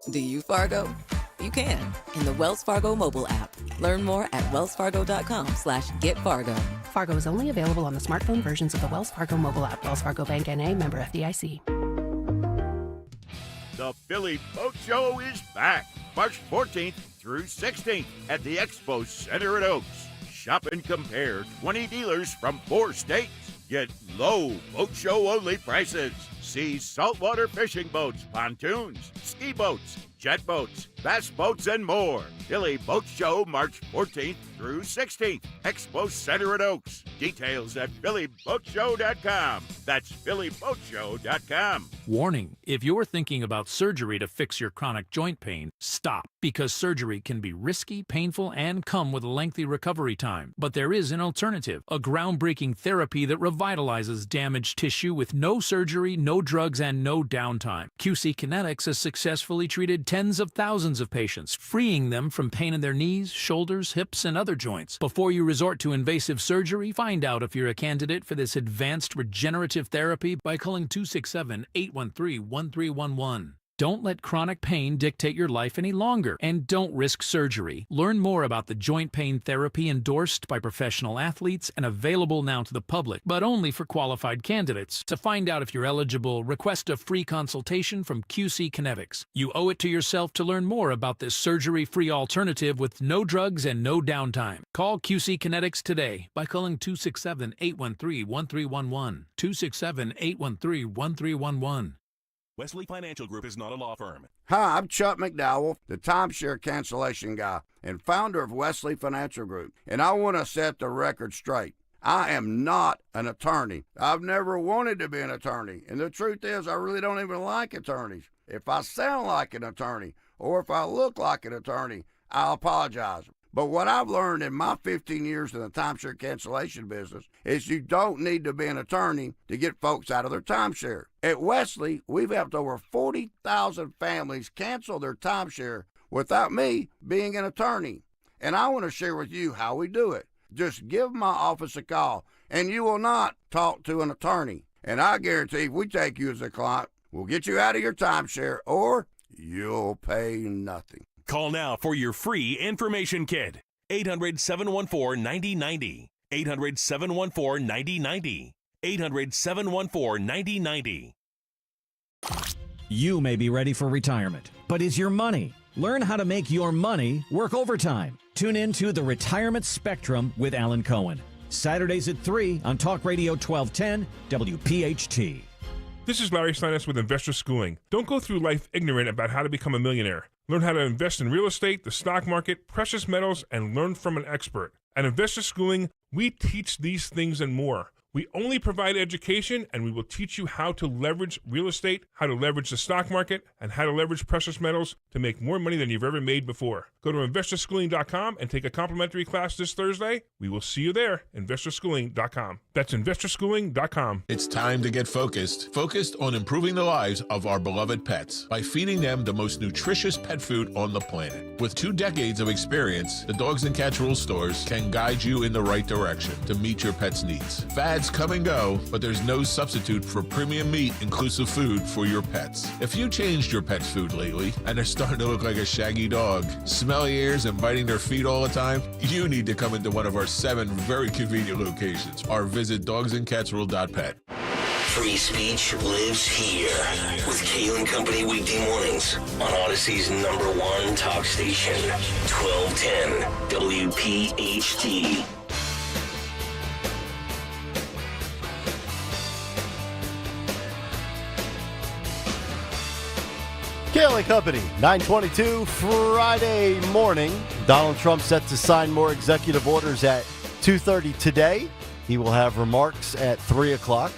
Do you, Fargo? You can in the Wells Fargo mobile app. Learn more at wellsfargo.com/getfargo. Fargo is only available on the smartphone versions of the Wells Fargo mobile app. Wells Fargo Bank N.A., member FDIC. The Philly Boat Show is back March 14th through 16th at the Expo Center at Oaks. Shop and compare 20 dealers from 4 states. Get low boat show only prices. See saltwater fishing boats, pontoons, ski boats, jet boats, bass boats, and more. Philly Boat Show March 14th through 16th. Expo Center at Oaks. Details at phillyboatshow.com. That's phillyboatshow.com. Warning, if you're thinking about surgery to fix your chronic joint pain, stop, because surgery can be risky, painful, and come with a lengthy recovery time. But there is an alternative, a groundbreaking therapy that revitalizes damaged tissue with no surgery, no drugs, and no downtime. QC Kinetics has successfully treated tens of thousands of patients, freeing them from pain in their knees, shoulders, hips, and other joints. Before you resort to invasive surgery, find out if you're a candidate for this advanced regenerative therapy by calling 267-813-1311. Don't let chronic pain dictate your life any longer, and don't risk surgery. Learn more about the joint pain therapy endorsed by professional athletes and available now to the public, but only for qualified candidates. To find out if you're eligible, request a free consultation from QC Kinetics. You owe it to yourself to learn more about this surgery-free alternative with no drugs and no downtime. Call QC Kinetics today by calling 267-813-1311. 267-813-1311. Wesley Financial Group is not a law firm. Hi, I'm Chuck McDowell, the timeshare cancellation guy and founder of Wesley Financial Group, and I want to set the record straight. I am not an attorney. I've never wanted to be an attorney, and the truth is I really don't even like attorneys. If I sound like an attorney or if I look like an attorney, I'll apologize. But what I've learned in my 15 years in the timeshare cancellation business is you don't need to be an attorney to get folks out of their timeshare. At Wesley, we've helped over 40,000 families cancel their timeshare without me being an attorney. And I want to share with you how we do it. Just give my office a call, and you will not talk to an attorney. And I guarantee if we take you as a client, we'll get you out of your timeshare, or you'll pay nothing. Call now for your free information kit. 800-714-9090. 800-714-9090. 800-714-9090. You may be ready for retirement, but is your money? Learn how to make your money work overtime. Tune in to The Retirement Spectrum with Alan Cohen. Saturdays at 3 on Talk Radio 1210 WPHT. This is Larry Steiners with Investor Schooling. Don't go through life ignorant about how to become a millionaire. Learn how to invest in real estate, the stock market, precious metals, and learn from an expert. At Investor Schooling, we teach these things and more. We only provide education, and we will teach you how to leverage real estate, how to leverage the stock market, and how to leverage precious metals to make more money than you've ever made before. Go to investorschooling.com and take a complimentary class this Thursday. We will see you there, investorschooling.com. That's investorschooling.com. It's time to get focused on improving the lives of our beloved pets by feeding them the most nutritious pet food on the planet. With 2 decades of experience, the Dogs and Cats Rule stores can guide you in the right direction to meet your pet's needs. Fads come and go, but there's no substitute for premium meat inclusive food for your pets. If you changed your pet's food lately and they're starting to look like a shaggy dog, smelly ears and biting their feet all the time, you need to come into one of our 7 very convenient locations or visit dogsandcatsrule.pet. Free speech lives here with Kayal and Company weekday mornings on Odyssey's #1 talk station, 1210 WPHT. Kayal and Company, 9:22 Friday morning. Donald Trump set to sign more executive orders at 2:30 today. He will have remarks at 3 o'clock.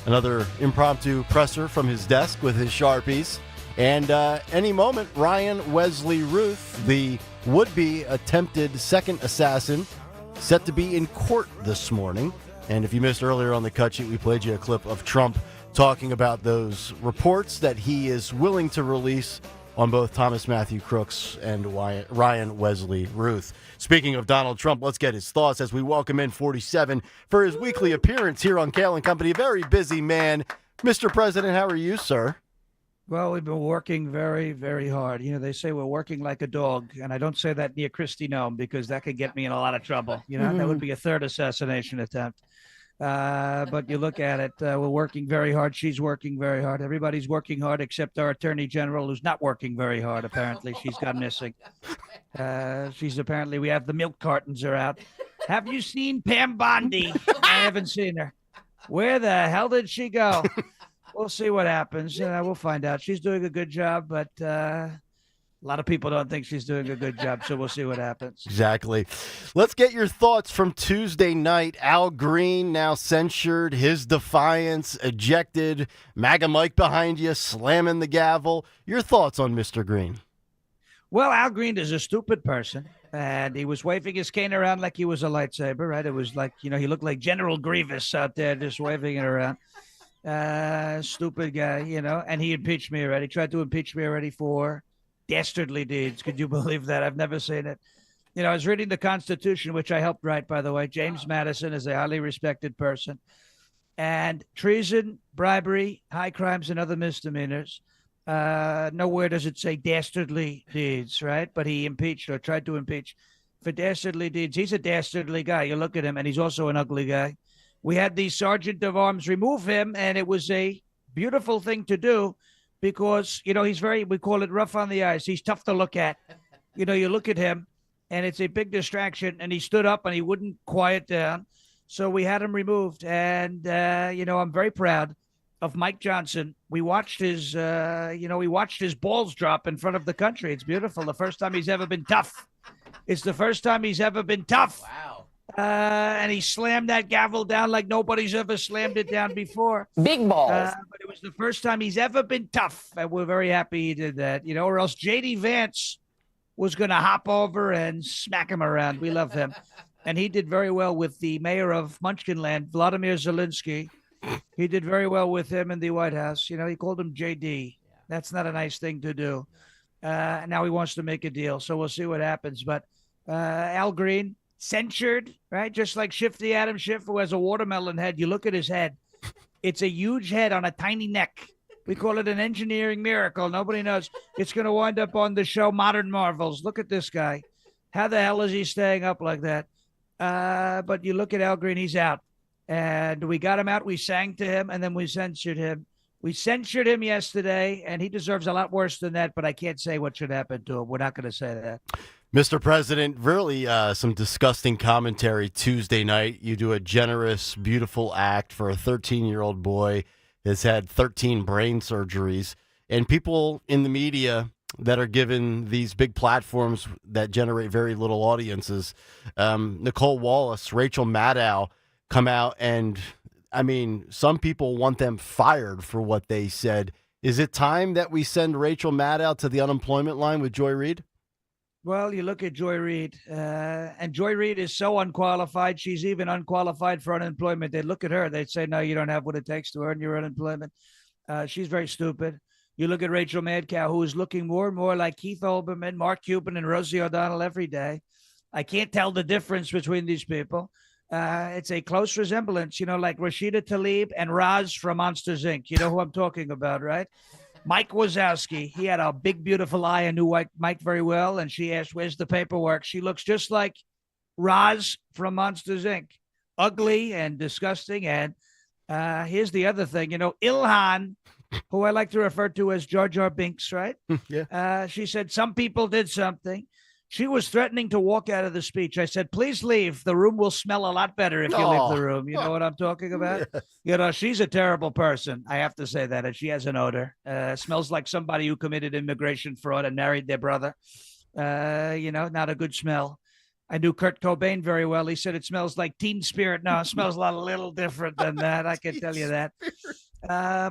Another impromptu presser from his desk with his Sharpies. And any moment, Ryan Wesley Ruth, the would-be attempted second assassin, set to be in court this morning. And if you missed earlier on the cut sheet, we played you a clip of Trump talking about those reports that he is willing to release on both Thomas Matthew Crooks and Ryan Wesley Ruth. Speaking of Donald Trump, let's get his thoughts as we welcome in 47 for his weekly appearance here on Kayal and Company. A very busy man. Mr. President, how are you, sir? Well, we've been working very, very hard. You know, they say we're working like a dog, and I don't say that near Kristi Noem because that could get me in a lot of trouble. You know, that would be a third assassination attempt. But you look at it, we're working very hard. She's working very hard. Everybody's working hard except our Attorney General, who's not working very hard, apparently. She's gone missing. She's apparently, we have the milk cartons are out. Have you seen Pam Bondi? I haven't seen her. Where the hell did she go? We'll see what happens. We'll find out. She's doing a good job, but a lot of people don't think she's doing a good job, so we'll see what happens. Exactly. Let's get your thoughts from Tuesday night. Al Green now censured, his defiance, ejected, MAGA Mike behind you, slamming the gavel. Your thoughts on Mr. Green? Well, Al Green is a stupid person, and he was waving his cane around like he was a lightsaber, right? It was like, he looked like General Grievous out there just waving it around. Stupid guy, and he impeached me already. Tried to impeach me already for dastardly deeds. Could you believe that? I've never seen it. I was reading the Constitution, which I helped write, by the way. James Madison is a highly respected person. And treason, bribery, high crimes, and other misdemeanors. Nowhere does it say dastardly deeds, right? But he impeached or tried to impeach for dastardly deeds. He's a dastardly guy. You look at him, and he's also an ugly guy. We had the Sergeant of Arms remove him, and it was a beautiful thing to do. Because, he's we call it rough on the eyes. He's tough to look at. You look at him and it's a big distraction, and he stood up and he wouldn't quiet down. So we had him removed. And, I'm very proud of Mike Johnson. We watched his balls drop in front of the country. It's beautiful. The first time he's ever been tough. It's the first time he's ever been tough. Wow. And he slammed that gavel down like nobody's ever slammed it down before. Big balls. But it was the first time he's ever been tough. And we're very happy he did that, or else J.D. Vance was going to hop over and smack him around. We love him. And he did very well with the mayor of Munchkinland, Vladimir Zelensky. He did very well with him in the White House. He called him J.D. That's not a nice thing to do. Now he wants to make a deal. So we'll see what happens. But Al Green, censured, right? Just like Shifty Adam Schiff, who has a watermelon head. You look at his head. It's a huge head on a tiny neck. We call it an engineering miracle. Nobody knows. It's going to wind up on the show Modern Marvels. Look at this guy. How the hell is he staying up like that? But you look at Al Green, he's out. And we got him out. We sang to him, and then we censured him. We censured him yesterday, and he deserves a lot worse than that, but I can't say what should happen to him. We're not going to say that. Mr. President, really some disgusting commentary Tuesday night. You do a generous, beautiful act for a 13-year-old boy that's had 13 brain surgeries. And people in the media that are given these big platforms that generate very little audiences, Nicole Wallace, Rachel Maddow, come out and I mean, some people want them fired for what they said. Is it time that we send Rachel Maddow to the unemployment line with Joy Reid? Well, you look at Joy Reid, and Joy Reid is so unqualified. She's even unqualified for unemployment. They'd look at her. They'd say, no, you don't have what it takes to earn your unemployment. She's very stupid. You look at Rachel Maddow, who is looking more and more like Keith Olbermann, Mark Cuban, and Rosie O'Donnell every day. I can't tell the difference between these people. It's a close resemblance, like Rashida Tlaib and Roz from Monsters, Inc. You know who I'm talking about, right? Mike Wazowski, he had a big, beautiful eye. I knew Mike very well, and she asked, where's the paperwork? She looks just like Roz from Monsters, Inc. Ugly and disgusting. And here's the other thing, Ilhan, who I like to refer to as Jar Jar Binks, right? Yeah. She said, some people did something. She was threatening to walk out of the speech. I said, please leave. The room will smell a lot better if you leave the room. You know what I'm talking about? Yes. She's a terrible person. I have to say that. And she has an odor. Smells like somebody who committed immigration fraud and married their brother. Not a good smell. I knew Kurt Cobain very well. He said it smells like Teen Spirit. No, it smells a little different than that. I can tell you that.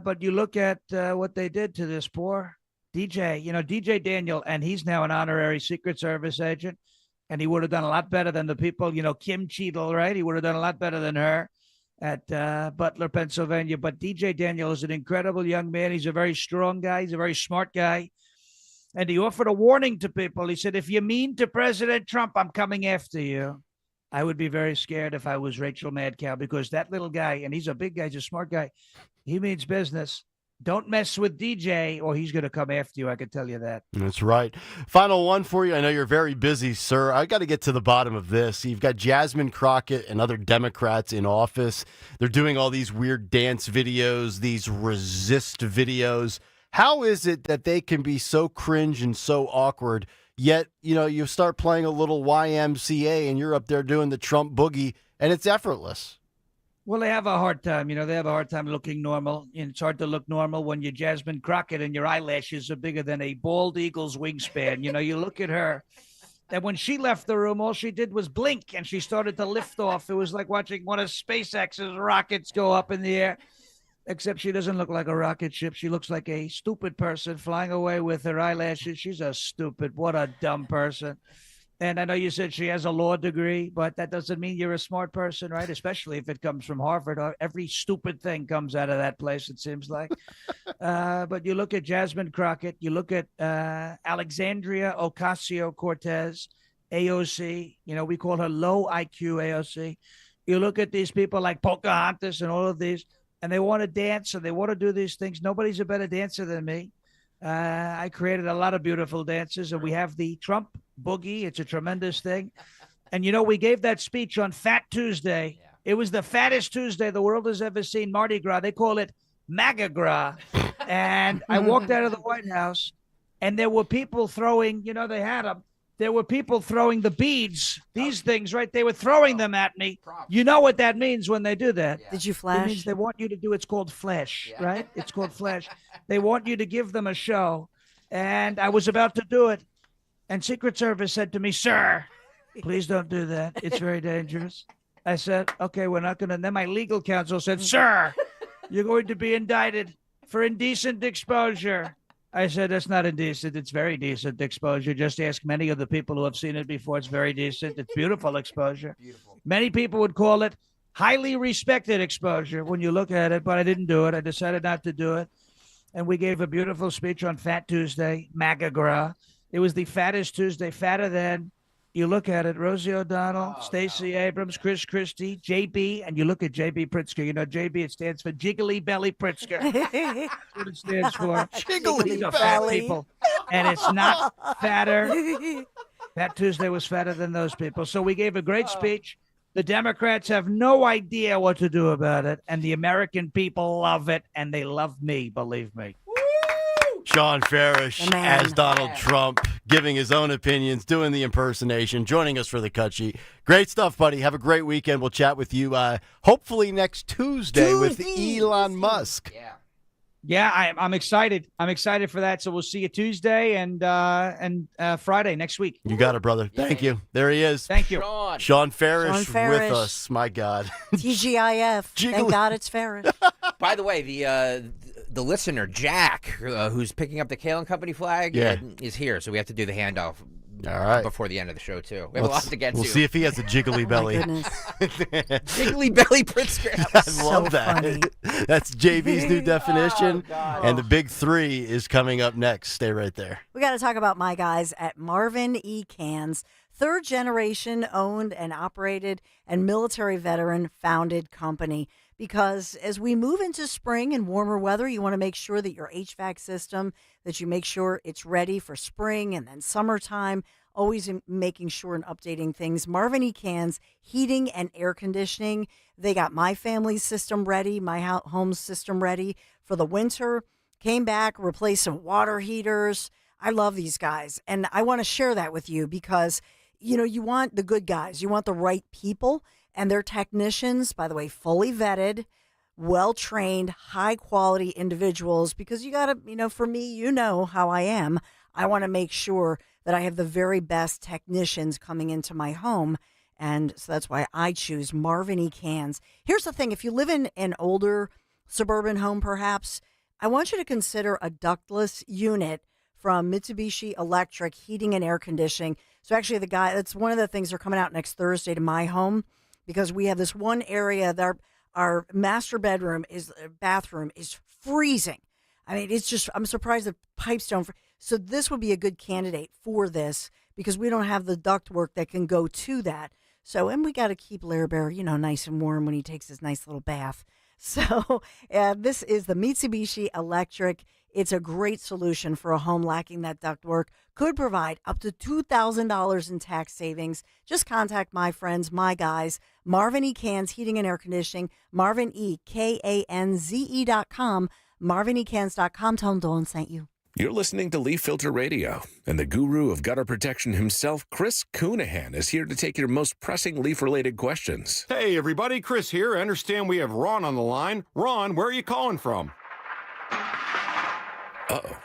But you look at what they did to this poor DJ, DJ Daniel, and he's now an honorary Secret Service agent, and he would have done a lot better than the people, Kim Cheadle, right? He would have done a lot better than her at Butler, Pennsylvania. But DJ Daniel is an incredible young man. He's a very strong guy. He's a very smart guy. And he offered a warning to people. He said, if you're mean to President Trump, I'm coming after you. I would be very scared if I was Rachel Maddow, because that little guy, and he's a big guy, he's a smart guy, he means business. Don't mess with DJ or he's going to come after you. I can tell you that. That's right. Final one for you. I know you're very busy, sir. I got to get to the bottom of this. You've got Jasmine Crockett and other Democrats in office. They're doing all these weird dance videos, these resist videos. How is it that they can be so cringe and so awkward, yet, you start playing a little YMCA and you're up there doing the Trump boogie and it's effortless? Well, they have a hard time. They have a hard time looking normal. And it's hard to look normal when you're Jasmine Crockett and your eyelashes are bigger than a bald eagle's wingspan. You look at her. And when she left the room, all she did was blink and she started to lift off. It was like watching one of SpaceX's rockets go up in the air. Except she doesn't look like a rocket ship. She looks like a stupid person flying away with her eyelashes. She's what a dumb person. And I know you said she has a law degree, but that doesn't mean you're a smart person, right? Especially if it comes from Harvard. Every stupid thing comes out of that place, it seems like. But you look at Jasmine Crockett, you look at Alexandria Ocasio-Cortez, AOC. We call her low IQ AOC. You look at these people like Pocahontas and all of these, and they want to dance and they want to do these things. Nobody's a better dancer than me. I created a lot of beautiful dances, and we have the Trump boogie. It's a tremendous thing. And, we gave that speech on Fat Tuesday. Yeah. It was the fattest Tuesday the world has ever seen, Mardi Gras. They call it MAGA Gras. And I walked out of the White House, and there were people throwing, they had them. There were people throwing the beads, these things, right? They were throwing them at me. You know what that means when they do that. Did you flash? It means they want you to do, it's called flash, right? It's called flash. They want you to give them a show. And I was about to do it. And Secret Service said to me, sir, please don't do that. It's very dangerous. I said, okay, we're not going to. And then my legal counsel said, sir, you're going to be indicted for indecent exposure. I said, that's not indecent. It's very decent exposure. Just ask many of the people who have seen it before. It's very decent. It's beautiful exposure. Beautiful. Many people would call it highly respected exposure when you look at it, but I didn't do it. I decided not to do it. And we gave a beautiful speech on Fat Tuesday, MAGA Gras. It was the fattest Tuesday, fatter than, you look at it, Rosie O'Donnell, Stacey Abrams, Chris Christie, JB, and you look at JB Pritzker. JB, it stands for Jiggly Belly Pritzker. That's what it stands for. Jiggly Belly. People. And it's not fatter. Fat Tuesday was fatter than those people. So we gave a great speech. The Democrats have no idea what to do about it, and the American people love it, and they love me, believe me. Sean Farish as Donald Trump, giving his own opinions, doing the impersonation, joining us for the cut sheet. Great stuff, buddy. Have a great weekend. We'll chat with you hopefully next Tuesday with Elon Musk. Yeah. Yeah, I'm excited. I'm excited for that. So we'll see you Tuesday and Friday next week. You got it, brother. Thank you. There he is. Thank you. Sean Farish Sean Farish. with us. My God. TGIF. Thank God it's Farish. By the way, the listener, Jack, who's picking up the Kayal and Company flag, is here. So we have to do the handoff before the end of the show, too. We have a lot to get to. We'll see if he has a jiggly belly. Jiggly belly Pritzker. I love that. That's JV's new definition. And the big three is coming up next. Stay right there. We got to talk about my guys at Marvin E. Cans, third generation owned and operated and military veteran founded company. Because as we move into spring and warmer weather, you want to make sure that your HVAC system, that you make sure it's ready for spring and then summertime, always making sure and updating things. Marvin E. Cans, heating and air conditioning. They got my family's system ready, my home's system ready for the winter. Came back, replaced some water heaters. I love these guys. And I want to share that with you because, you want the good guys. You want the right people. And their technicians, by the way, fully vetted, well-trained, high-quality individuals, because you got to, for me, you know how I am. I want to make sure that I have the very best technicians coming into my home. And so that's why I choose Marvin E. Cans. Here's the thing. If you live in an older suburban home, perhaps, I want you to consider a ductless unit from Mitsubishi Electric Heating and Air Conditioning. So actually, that's one of the things that are coming out next Thursday to my home. Because we have this one area that our master bathroom is freezing. I mean, it's just, I'm surprised the pipes don't. So this would be a good candidate for this because we don't have the ductwork that can go to that. So, and we got to keep Larry Bear, nice and warm when he takes his nice little bath. So this is the Mitsubishi Electric. It's a great solution for a home lacking that ductwork. Could provide up to $2,000 in tax savings. Just contact my friends, my guys, Marvin E. Cans Heating and Air Conditioning, MarvinEKanze.com, MarvinEKans.com. Tell them Dolan sent you. You're listening to Leaf Filter Radio, and the guru of gutter protection himself, Chris Coonahan, is here to take your most pressing leaf-related questions. Hey, everybody, Chris here. I understand we have Ron on the line. Ron, where are you calling from? Uh-oh.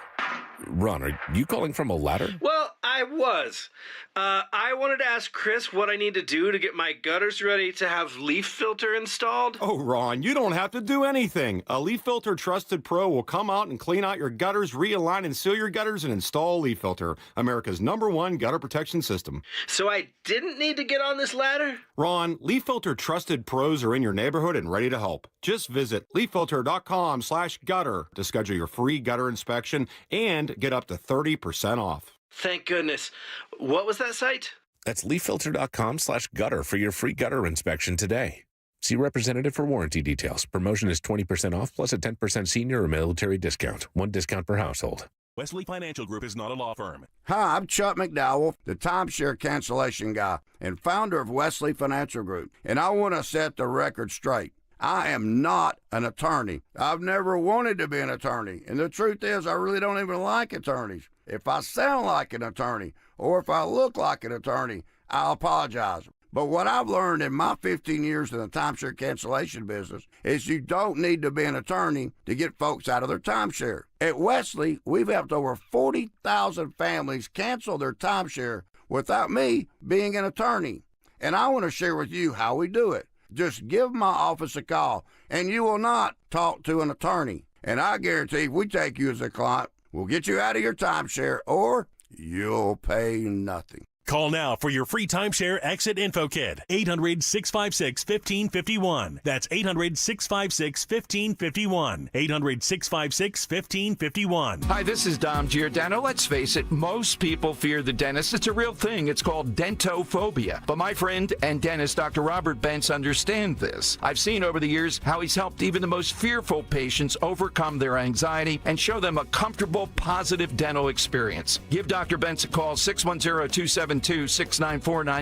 Ron, are you calling from a ladder? Well, I was. I wanted to ask Chris what I need to do to get my gutters ready to have leaf filter installed. Oh, Ron, you don't have to do anything. A Leaf Filter Trusted Pro will come out and clean out your gutters, realign and seal your gutters, and install Leaf Filter, America's #1 gutter protection system. So I didn't need to get on this ladder? Ron, Leaf Filter Trusted Pros are in your neighborhood and ready to help. Just visit leaffilter.com/gutter to schedule your free gutter inspection and get up to 30% off. Thank goodness. What was that site? That's leaffilter.com/gutter for your free gutter inspection today. See representative for warranty details. Promotion is 20% off plus a 10% senior or military discount. One discount per household. Wesley Financial Group is not a law firm. Hi, I'm Chuck McDowell, the timeshare cancellation guy and founder of Wesley Financial Group. And I want to set the record straight. I am not an attorney. I've never wanted to be an attorney. And the truth is, I really don't even like attorneys. If I sound like an attorney or if I look like an attorney, I'll apologize. But what I've learned in my 15 years in the timeshare cancellation business is you don't need to be an attorney to get folks out of their timeshare. At Wesley, we've helped over 40,000 families cancel their timeshare without me being an attorney. And I want to share with you how we do it. Just give my office a call, and you will not talk to an attorney. And I guarantee if we take you as a client, we'll get you out of your timeshare, or you'll pay nothing. Call now for your free timeshare exit info kit. 800-656-1551. That's 800-656-1551. 800-656-1551. Hi, this is Dom Giordano. Let's face it, most people fear the dentist. It's a real thing. It's called dentophobia. But my friend and dentist, Dr. Robert Bentz, understands this. I've seen over the years how he's helped even the most fearful patients overcome their anxiety and show them a comfortable, positive dental experience. Give Dr. Bentz a call, 610-272-6949.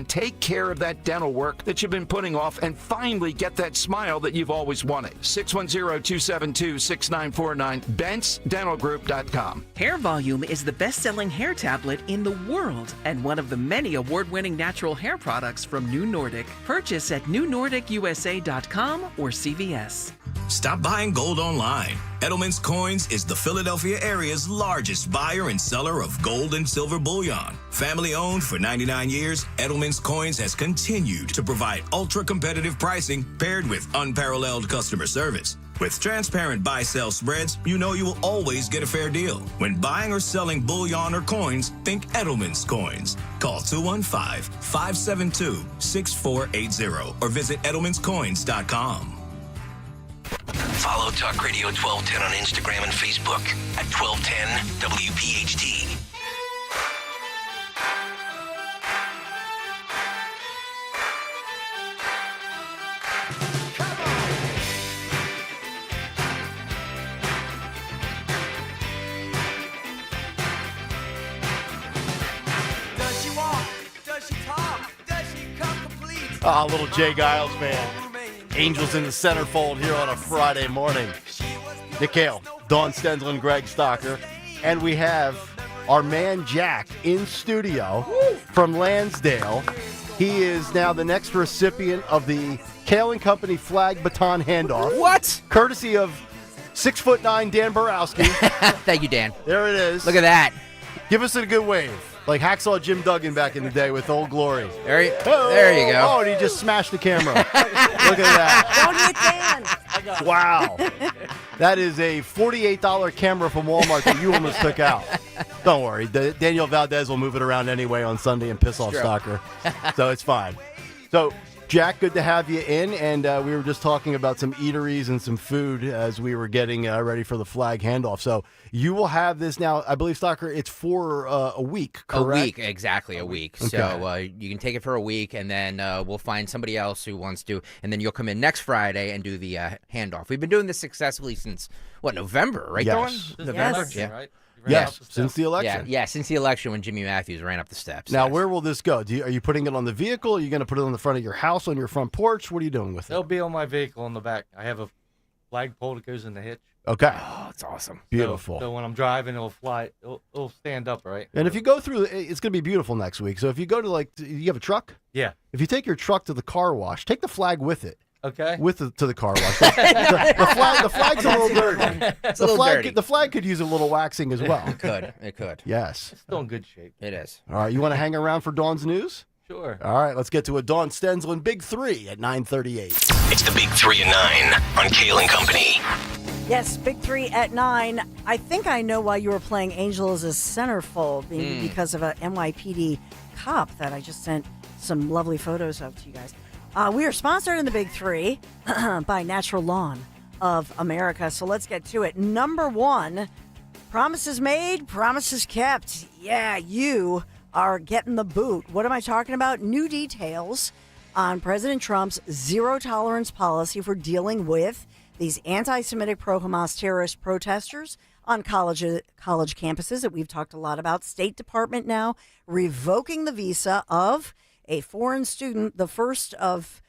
Take care of that dental work that you've been putting off and finally get that smile that you've always wanted. 610-272-6949. BentzDentalGroup.com. Hair Volume is the best-selling hair tablet in the world and one of the many award-winning natural hair products from New Nordic. Purchase at newnordicusa.com or CVS. Stop buying gold online. Edelman's Coins is the Philadelphia area's largest buyer and seller of gold and silver bullion. Family owned for 99 years, Edelman's Coins has continued to provide ultra-competitive pricing paired with unparalleled customer service. With transparent buy-sell spreads, you know you will always get a fair deal. When buying or selling bullion or coins, think Edelman's Coins. Call 215-572-6480 or visit edelmanscoins.com. Follow Talk Radio 1210 on Instagram and Facebook at 1210 WPHT. Does she walk? Does she talk? Does she come complete? Ah, little Jay Giles, man. Angels in the centerfold here on a Friday morning. Nick Kayal, Dawn Stensel, and Greg Stocker. And we have our man Jack in studio from Lansdale. He is now the next recipient of the Kayal & Company flag baton handoff. What? Courtesy of 6'9" Dan Borowski. Thank you, Dan. There it is. Look at that. Give us a good wave. Like Hacksaw Jim Duggan back in the day with Old Glory. There you go. Oh, and he just smashed the camera. Look at that. Don't hit Dan. Wow. That is a $48 camera from Walmart that you almost took out. Don't worry. Daniel Valdez will move it around anyway on Sunday and piss off Stalker. So it's fine. So, Jack, good to have you in. And we were just talking about some eateries and some food as we were getting ready for the flag handoff. So you will have this now, I believe, Stalker, it's for a week, correct? A week, exactly, a week. Okay. So you can take it for a week, and then we'll find somebody else who wants to, and then you'll come in next Friday and do the handoff. We've been doing this successfully since, November, right, Yes. Dawn? November? Yes. Yeah. Right? Yes, since the election. Yeah, since the election when Jimmy Matthews ran up the steps. Now, where will this go? Are you putting it on the vehicle? Are you going to put it on the front of your house, on your front porch? What are you doing with it? It'll be on my vehicle in the back. I have a flagpole that goes in the hitch. Okay. Oh, it's awesome. Beautiful. So when I'm driving, it'll fly. It'll stand up, right? And if you go through, it's going to be beautiful next week. So if you go to you have a truck? Yeah. If you take your truck to the car wash, take the flag with it. Okay. To the car wash. The flag's a little dirty. It's a little dirty. The flag could use a little waxing as well. It could. Yes. It's still in good shape. It is. All right. You want to hang around for Dawn's news? Sure. All right. Let's get to a Dawn Stensel and Big 3 at 9:38. It's the Big 3 and 9 on Kayal & Company. Yes, Big 3 at 9. I think I know why you were playing Angel as a centerfold, because of a NYPD cop that I just sent some lovely photos of to you guys. We are sponsored in the Big 3 by Natural Lawn of America. So let's get to it. Number 1, promises made, promises kept. Yeah, you are getting the boot. What am I talking about? New details on President Trump's zero-tolerance policy for dealing with these anti-Semitic pro-Hamas terrorist protesters on college campuses that we've talked a lot about. State Department now revoking the visa of a foreign student, the first of,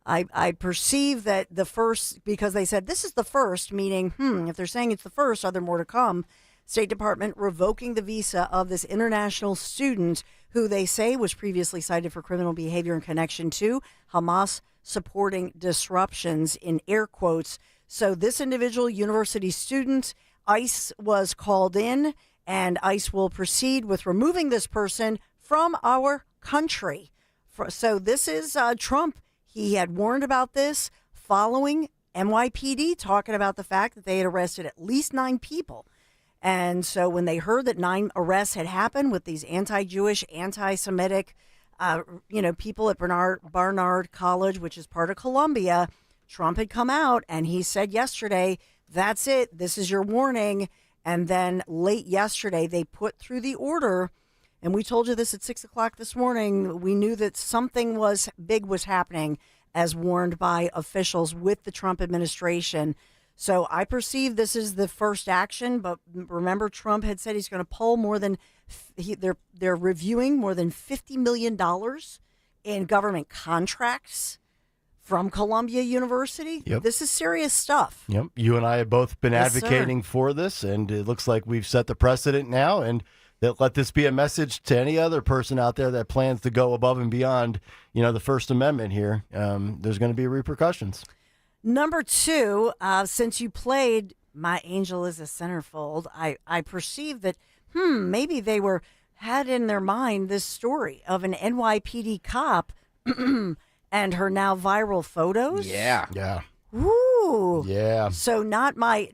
I perceive that the first, because they said this is the first, meaning, if they're saying it's the first, are there more to come? State Department revoking the visa of this international student who they say was previously cited for criminal behavior in connection to Hamas supporting disruptions, in air quotes. So this individual university student, ICE was called in, and ICE will proceed with removing this person from our country. So this is Trump. He had warned about this following NYPD talking about the fact that they had arrested at least 9 people. And so when they heard that 9 arrests had happened with these anti-Jewish, anti-Semitic, people at Barnard College, which is part of Columbia, Trump had come out and he said yesterday, that's it. This is your warning. And then late yesterday, they put through the order. And we told you this at 6 o'clock this morning. We knew that something big was happening, as warned by officials with the Trump administration. So I perceive this is the first action. But remember, Trump had said he's going to pull they're reviewing more than $50 million in government contracts from Columbia University. Yep. This is serious stuff. Yep. You and I have both been Yes, advocating for this, and it looks like we've set the precedent now. And that let this be a message to any other person out there that plans to go above and beyond, the First Amendment here. There's going to be repercussions. Number 2, since you played My Angel is a Centerfold, I perceive that, maybe they had in their mind this story of an NYPD cop and her now viral photos. Yeah. Yeah. Ooh. Yeah. So not my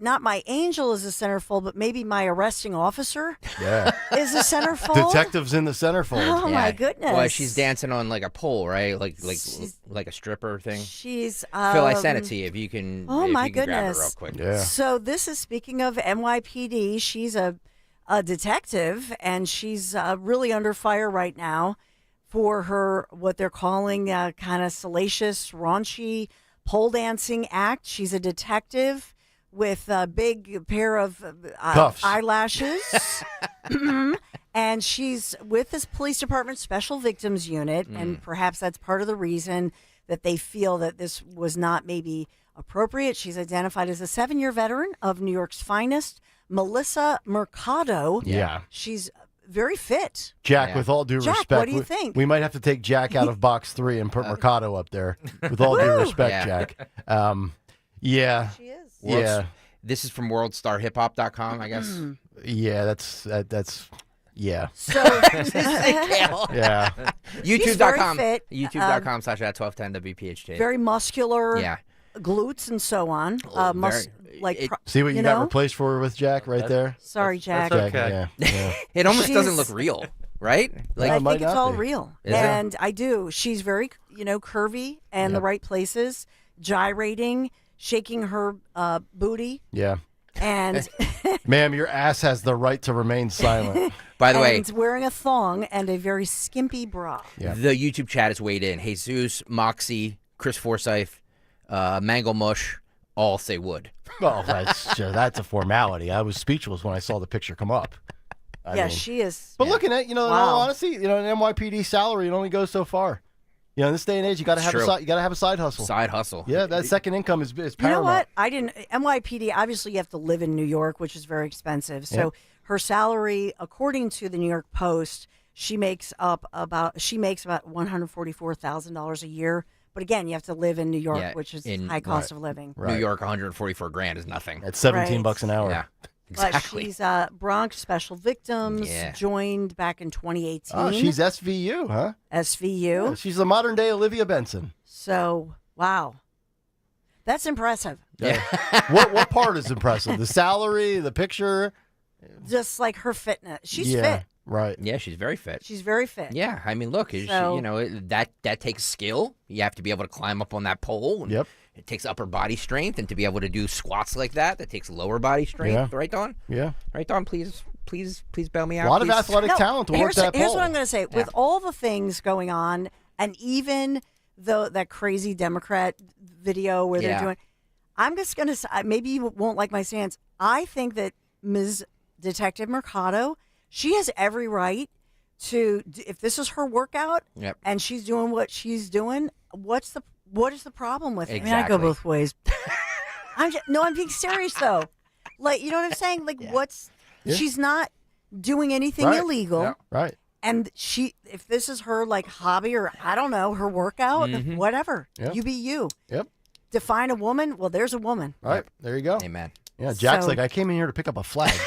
angel is a centerfold, but maybe my arresting officer Yeah. is a centerfold. Detectives in the centerfold. Oh my goodness. Well, she's dancing on like a pole, right? Like a stripper thing. She's Phil, I sent it to you. If you can, Oh if my you can grab it goodness. real quick. Yeah. So this is speaking of NYPD. She's a detective, and she's really under fire right now for her what they're calling kind of salacious, raunchy pole dancing act. She's a detective with a big pair of eyelashes. And she's with this police department special victims unit, and perhaps that's part of the reason that they feel that this was not maybe appropriate. She's identified as a 7-year veteran of New York's finest, Melissa Mercado. Yeah. She's very fit. Jack, with all due Jack, respect, what do you think? we might have to take Jack out of box 3 and put Mercado up there. With all due respect, Jack. Yeah. She is. Yeah. This is from worldstarhiphop.com, I guess. Yeah, that's yeah. So Yeah. YouTube.com. She's very fit. YouTube.com/@1210 WPHT. Very muscular. Yeah. Glutes and so on. See what you got replaced for her with, Jack, right there? Sorry, Jack. Jack, yeah. It almost She's- doesn't look real, right? I think it's all real. Is it? And I do. She's very, curvy and the right places, gyrating, shaking her booty. Yeah. And Ma'am, your ass has the right to remain silent. By the way, and wearing a thong and a very skimpy bra. the YouTube chat has weighed in. Jesus, Moxie, Chris Forsyth, Mango Mush, all say wood. Well, that's a formality. I was speechless when I saw the picture come up. I mean, she is. But looking at, in all honesty, an NYPD salary, it only goes so far. In this day and age, you got to have a side hustle. Side hustle. Yeah, that second income is paramount. You know what? NYPD, obviously you have to live in New York, which is very expensive. So her salary, according to the New York Post, she makes about $144,000 a year. But again, you have to live in New York, which is high cost of living. New York, $144,000 is nothing. That's $17 an hour. Yeah, exactly. But she's Bronx Special Victims, joined back in 2018. Oh, she's SVU, huh? SVU. Yeah, she's the modern day Olivia Benson. So, wow. That's impressive. Yeah. What part is impressive? The salary, the picture? Just like her fitness. She's fit. Right. Yeah, she's very fit. She's very fit. Yeah, I mean, look, that takes skill. You have to be able to climb up on that pole. And it takes upper body strength, and to be able to do squats like that takes lower body strength. Yeah. Right, Dawn? Yeah. Right, Dawn? Please bail me out. A lot please. of athletic talent to work that pole. Here's what I'm going to say. With all the things going on, and even that crazy Democrat video where they're doing, I'm just going to say, maybe you won't like my stance. I think that Ms. Detective Mercado, she has every right to, if this is her workout and she's doing what she's doing, what is the problem with it? Exactly. I mean, I go both ways. I'm being serious though. Like, you know what I'm saying? Like, she's not doing anything illegal. Yeah. Right. And if this is her like hobby or I don't know, her workout, whatever, you be you. Yep. Define a woman. Well, there's a woman. All right. There you go. Amen. Yeah, Jack's like, I came in here to pick up a flag.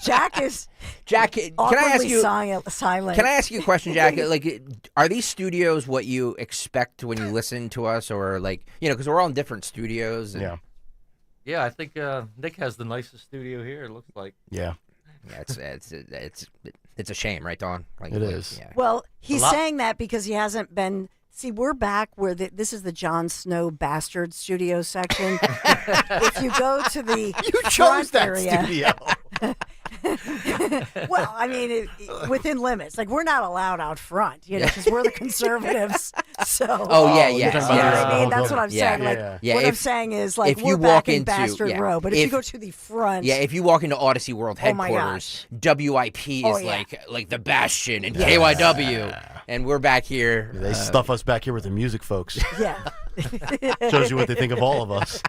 Jack is Jack. Can I ask you? Silent. Can I ask you a question, Jack? Like, are these studios what you expect when you listen to us, or like, because we're all in different studios? And... Yeah, I think Nick has the nicest studio here. It looks like. Yeah. Yeah, it's a shame, right, Dawn? Like, it is. Yeah. Well, he's saying that because he hasn't been. See, we're back where this is the Jon Snow bastard studio section. If you go to the chose that area, studio. Well, I mean, within limits. Like, we're not allowed out front, because we're the conservatives. So. Oh yeah. You know what I mean? That's what I'm saying. What I'm saying is, like, if we're you back walk in into Bastard Row. But if you go to the front. Yeah, if you walk into Odyssey World Oh my headquarters, WIP is like the Bastion and KYW. And we're back here. They stuff us back here with the music folks. Yeah. Shows you what they think of all of us.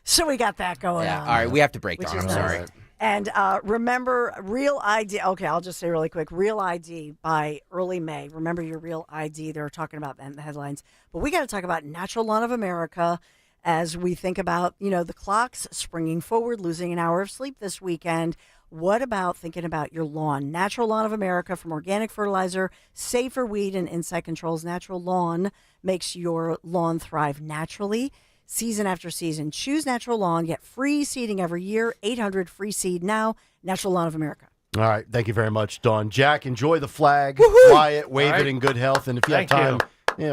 So we got that going on. All right, we have to break, Which Dawn. is I'm nice. sorry. And remember, Real ID. Okay, I'll just say really quick. Real ID by early May. Remember your Real ID. They're talking about that in the headlines. But we got to talk about Natural Lawn of America as we think about, the clocks springing forward, losing an hour of sleep this weekend. What about thinking about your lawn? Natural Lawn of America, from organic fertilizer, safe for weed and insect controls. Natural Lawn makes your lawn thrive naturally, season after season. Choose Natural Lawn. Get free seeding every year. 800 free seed now. Natural Lawn of America. All right. Thank you very much, Dawn. Jack, enjoy the flag. Woo-hoo! Wyatt, wave All it right. in good health. And if you Thank have time,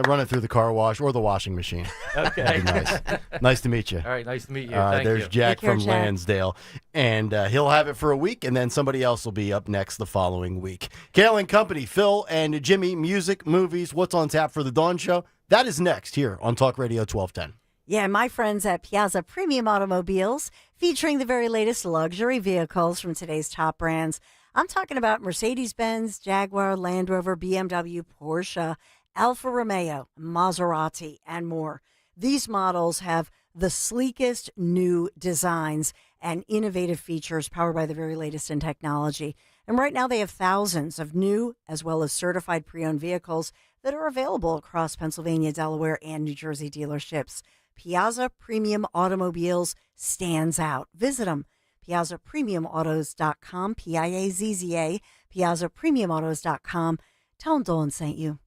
run it through the car wash or the washing machine. Okay. That'd be nice. Nice to meet you. All right, nice to meet you. Thank there's you. Jack Take care, from Jack. Lansdale. And he'll have it for a week, and then somebody else will be up next the following week. Kayal and Company, Phil and Jimmy, music, movies, what's on tap for the Dawn Show? That is next here on Talk Radio 1210. Yeah, my friends at Piazza Premium Automobiles, featuring the very latest luxury vehicles from today's top brands. I'm talking about Mercedes-Benz, Jaguar, Land Rover, BMW, Porsche, Alfa Romeo, Maserati, and more. These models have the sleekest new designs and innovative features powered by the very latest in technology. And right now they have thousands of new as well as certified pre-owned vehicles that are available across Pennsylvania, Delaware, and New Jersey dealerships. Piazza Premium Automobiles stands out. Visit them. PiazzaPremiumAutos.com, Piazza, PiazzaPremiumAutos.com. Tell them Dolan sent you.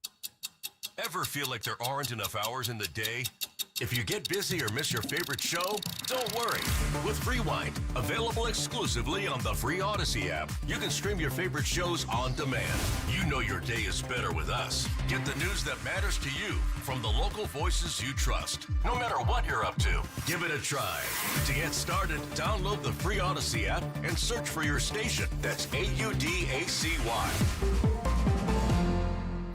Ever feel like there aren't enough hours in the day? If you get busy or miss your favorite show, don't worry. With Rewind, available exclusively on the free Odyssey app, you can stream your favorite shows on demand. You know your day is better with us. Get the news that matters to you from the local voices you trust. No matter what you're up to, give it a try. To get started, download the free Odyssey app and search for your station. That's AUDACY.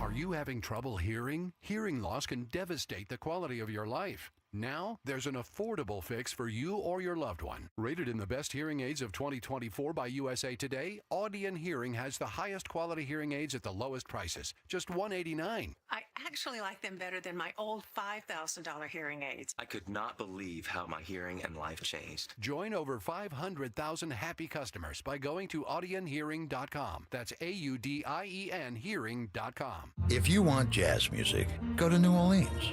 Are you having trouble hearing? Hearing loss can devastate the quality of your life. Now, there's an affordable fix for you or your loved one. Rated in the best hearing aids of 2024 by USA Today, Audion Hearing has the highest quality hearing aids at the lowest prices, just $189. I actually like them better than my old $5,000 hearing aids. I could not believe how my hearing and life changed. Join over 500,000 happy customers by going to audionhearing.com. That's AUDIEN hearing.com. If you want jazz music, go to New Orleans.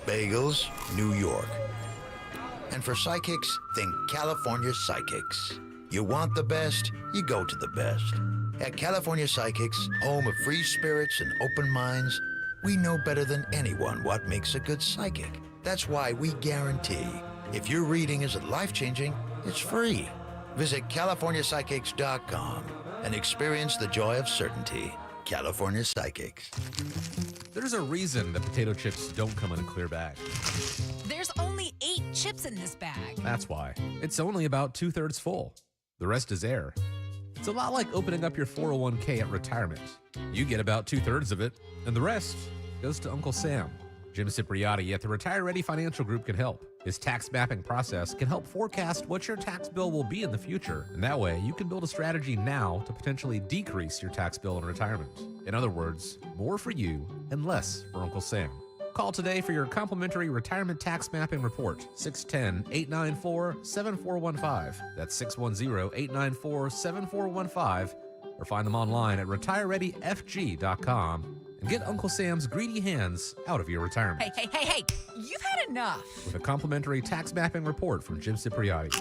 Bagels, New York. And for psychics, think California Psychics. You want the best, you go to the best. At California Psychics, home of free spirits and open minds, we know better than anyone what makes a good psychic. That's why we guarantee if your reading isn't life-changing, it's free. Visit CaliforniaPsychics.com and experience the joy of certainty. California Psychics. There's a reason that potato chips don't come in a clear bag. There's only 8 chips in this bag. That's why. It's only about 2/3 full. The rest is air. It's a lot like opening up your 401k at retirement. You get about 2/3 of it, and the rest goes to Uncle Sam. Jim Cipriotti at the Retire Ready Financial Group can help. His tax mapping process can help forecast what your tax bill will be in the future, and that way you can build a strategy now to potentially decrease your tax bill in retirement. In other words, more for you and less for Uncle Sam. Call today for your complimentary retirement tax mapping report, 610-894-7415. That's 610-894-7415, or find them online at retirereadyfg.com. And get Uncle Sam's greedy hands out of your retirement. Hey, you've had enough. With a complimentary tax mapping report from Jim Cipriotti.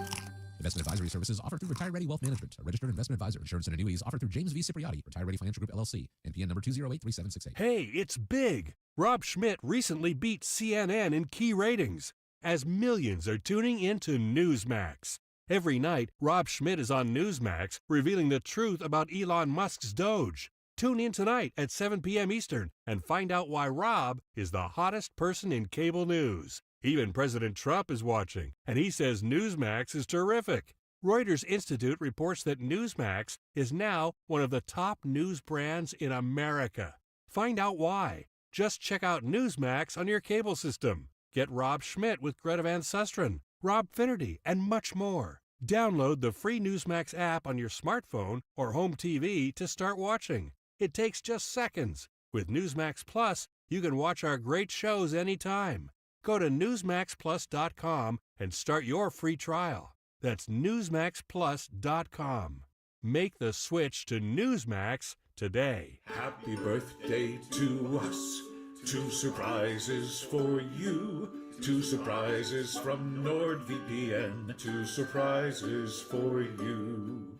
Investment advisory services offered through Retire Ready Wealth Management, a registered investment advisor. Insurance and annuities offered through James V. Cipriotti, Retire Ready Financial Group, LLC. NPN number 2083768. Hey, it's big. Rob Schmidt recently beat CNN in key ratings as millions are tuning into Newsmax. Every night, Rob Schmidt is on Newsmax revealing the truth about Elon Musk's Doge. Tune in tonight at 7 p.m. Eastern and find out why Rob is the hottest person in cable news. Even President Trump is watching, and he says Newsmax is terrific. Reuters Institute reports that Newsmax is now one of the top news brands in America. Find out why. Just check out Newsmax on your cable system. Get Rob Schmidt with Greta Van Susteren, Rob Finnerty, and much more. Download the free Newsmax app on your smartphone or home TV to start watching. It takes just seconds. With Newsmax Plus, you can watch our great shows anytime. Go to newsmaxplus.com and start your free trial. That's NewsMaxPlus.com. Make the switch to Newsmax today. Happy birthday to us. 2 surprises for you. 2 surprises from NordVPN. 2 surprises for you.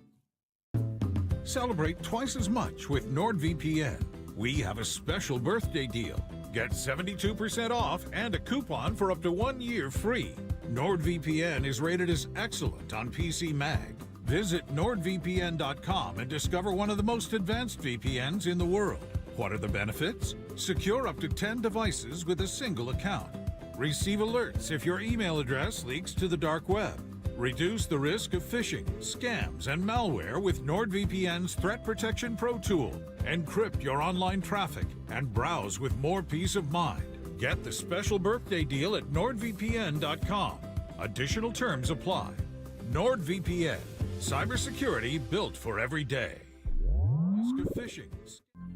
Celebrate twice as much with NordVPN. We have a special birthday deal. Get 72% off and a coupon for up to 1 year free. NordVPN is rated as excellent on PC Mag. Visit NordVPN.com and discover one of the most advanced VPNs in the world. What are the benefits? Secure up to 10 devices with a single account. Receive alerts if your email address leaks to the dark web. Reduce the risk of phishing, scams, and malware with NordVPN's Threat Protection Pro tool. Encrypt your online traffic and browse with more peace of mind. Get the special birthday deal at NordVPN.com. Additional terms apply. NordVPN. Cybersecurity built for every day. Risk of phishing.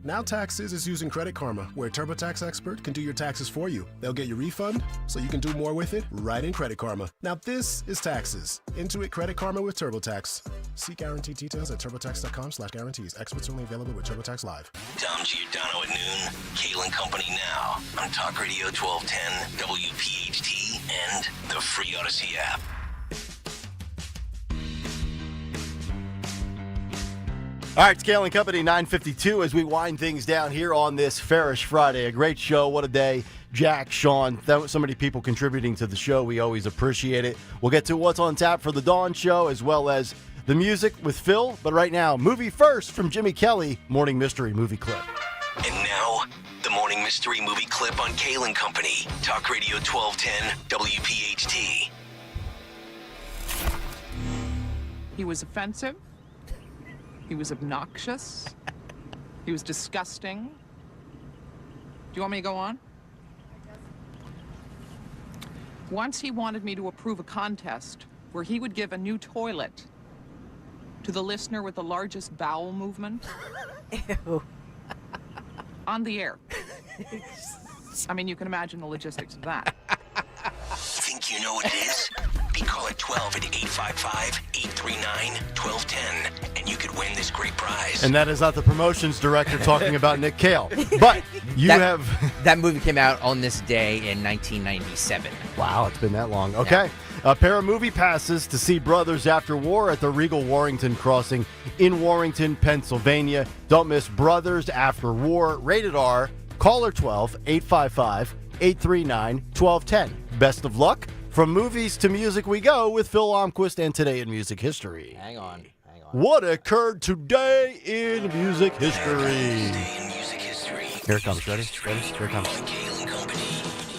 Now Taxes is using Credit Karma, where TurboTax Expert can do your taxes for you. They'll get your refund, so you can do more with it right in Credit Karma. Now this is taxes. Intuit Credit Karma with TurboTax. See guarantee details at TurboTax.com/guarantees. Experts only available with TurboTax Live. Dom Giordano at noon. Kayal and Company now on Talk Radio 1210, WPHT, and the free Odyssey app. All right, it's Kayal and Company, 9:52 as we wind things down here on this Farish Friday. A great show. What a day. Jack, Sean, so many people contributing to the show. We always appreciate it. We'll get to what's on tap for the Dawn Show as well as the music with Phil. But right now, movie first from Jimmy Kelly, Morning Mystery Movie Clip. And now, the Morning Mystery Movie Clip on Kayal and Company. Talk Radio 1210, WPHT. He was offensive. He was obnoxious. He was disgusting. Do you want me to go on? Once he wanted me to approve a contest where he would give a new toilet to the listener with the largest bowel movement. Ew. On the air. I mean, you can imagine the logistics of that. Think you know what it is? Be call at 12 at 855-839-1210, and you could win this great prize. And that is not the promotions director talking about Nick Kayal. But that movie came out on this day in 1997. Wow, it's been that long. Okay. Yeah. A pair of movie passes to see Brothers After War at the Regal Warrington Crossing in Warrington, Pennsylvania. Don't miss Brothers After War, rated R. Caller 12 855-839-1210. Best of luck. From movies to music we go with Phil Almquist and Today in Music History. Hang on. What occurred today in music history? Here it comes. Ready? Here it comes.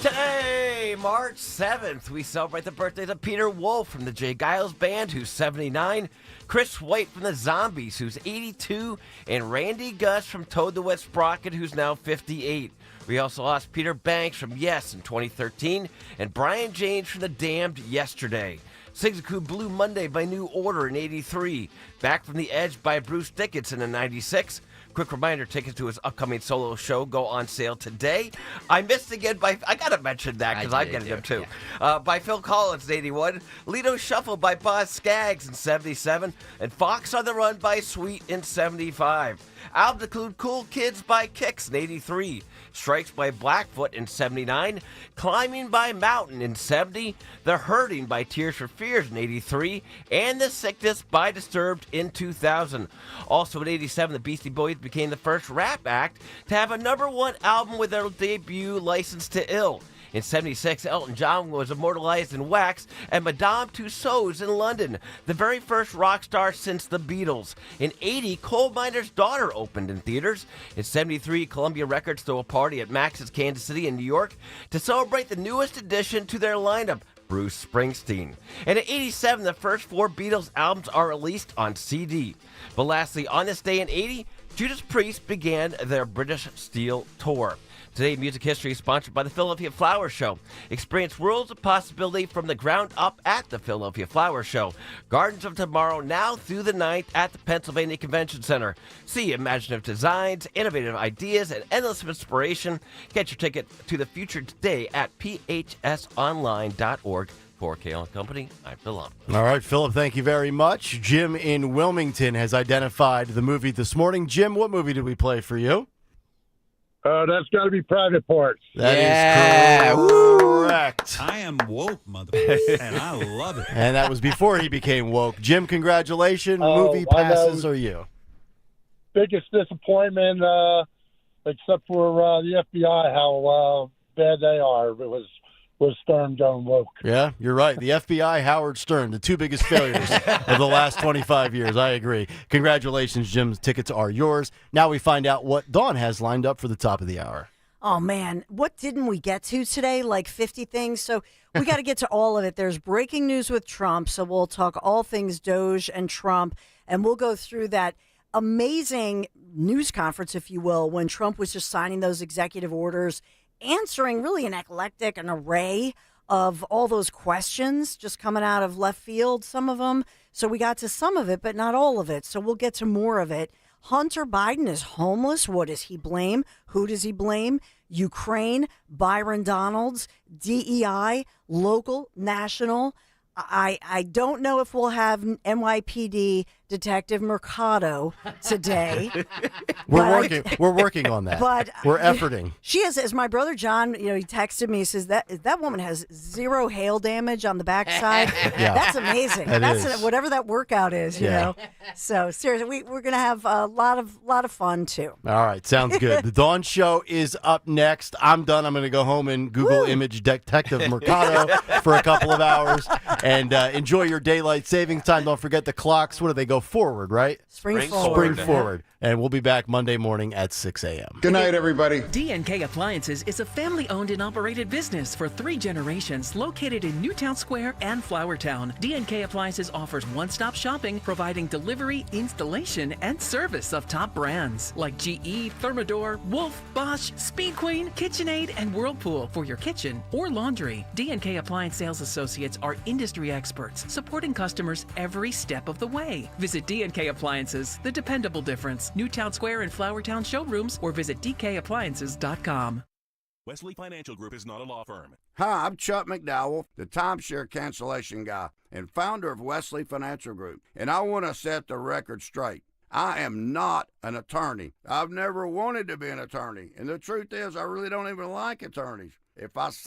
Today, March 7th, we celebrate the birthdays of Peter Wolf from the Jay Giles Band, who's 79, Chris White from the Zombies, who's 82, and Randy Gus from Toad the Wet Sprocket, who's now 58. We also lost Peter Banks from Yes in 2013 and Brian James from The Damned yesterday. Sings include Blue Monday by New Order in 83, Back from the Edge by Bruce Dickinson in 96. Quick reminder, tickets to his upcoming solo show go on sale today. I Missed Again by, I gotta mention that because I'm getting them too. Yeah. By Phil Collins in 81, Lido Shuffle by Boz Scaggs in 77, and Fox on the Run by Sweet in 75. Albums include Cool Kids by Kix in 83, Strikes by Blackfoot in 79, Climbing by Mountain in 70, The Hurting by Tears for Fears in 83, and The Sickness by Disturbed in 2000. Also in 87, the Beastie Boys became the first rap act to have a #1 album with their debut, License to Ill. In 76, Elton John was immortalized in Wax at Madame Tussauds in London, the very first rock star since the Beatles. In 80, Coal Miner's Daughter opened in theaters. In 73, Columbia Records threw a party at Max's Kansas City in New York to celebrate the newest addition to their lineup, Bruce Springsteen. And in 87, the first 4 Beatles albums are released on CD. But lastly, on this day in 80, Judas Priest began their British Steel Tour. Today, Music History is sponsored by the Philadelphia Flower Show. Experience worlds of possibility from the ground up at the Philadelphia Flower Show. Gardens of Tomorrow now through the 9th at the Pennsylvania Convention Center. See imaginative designs, innovative ideas, and endless inspiration. Get your ticket to the future today at phsonline.org/events. For Kayal & Company, I'm Philip. All right, Philip, thank you very much. Jim in Wilmington has identified the movie this morning. Jim, what movie did we play for you? That's got to be Private Parts. That is correct. I am woke, mother, and I love it. And that was before he became woke. Jim, congratulations. Oh, Movie I know. passes are you. Biggest disappointment, except for the FBI, how bad they are. It was Stern going woke. Yeah, you're right. The FBI, Howard Stern, the two biggest failures of the last 25 years. I agree. Congratulations, Jim. Tickets are yours. Now we find out what Dawn has lined up for the top of the hour. Oh, man. What didn't we get to today? Like 50 things. So we got to get to all of it. There's breaking news with Trump. So we'll talk all things Doge and Trump. And we'll go through that amazing news conference, if you will, when Trump was just signing those executive orders, answering really an eclectic, an array of all those questions just coming out of left field, some of them. So we got to some of it, but not all of it. So we'll get to more of it. Hunter Biden is homeless. What does he blame? Who does he blame? Ukraine, Byron Donalds, DEI, local, national. I don't know if we'll have NYPD Detective Mercado today. We're working on that. But we're efforting. She has, as my brother John, he texted me. He says that woman has zero hail damage on the backside. Yeah. That's amazing. That's whatever that workout is, you know. So seriously, we're gonna have a lot of fun too. All right, sounds good. The Dawn Show is up next. I'm done. I'm going to go home and Google image Detective Mercado for a couple of hours and enjoy your daylight savings time. Don't forget the clocks. What do they go forward, right? Spring forward. And we'll be back Monday morning at 6 a.m. Good night, everybody. D&K Appliances is a family-owned and operated business for 3 generations located in Newtown Square and Flourtown. D&K Appliances offers one-stop shopping, providing delivery, installation, and service of top brands like GE, Thermador, Wolf, Bosch, Speed Queen, KitchenAid, and Whirlpool for your kitchen or laundry. D&K Appliance sales associates are industry experts, supporting customers every step of the way. Visit D&K Appliances, the dependable difference. Newtown Square and Flourtown showrooms, or visit dkappliances.com. Wesley Financial Group is not a law firm. Hi, I'm Chuck McDowell, the timeshare cancellation guy and founder of Wesley Financial Group, and I want to set the record straight. I am not an attorney. I've never wanted to be an attorney, and the truth is I really don't even like attorneys. If I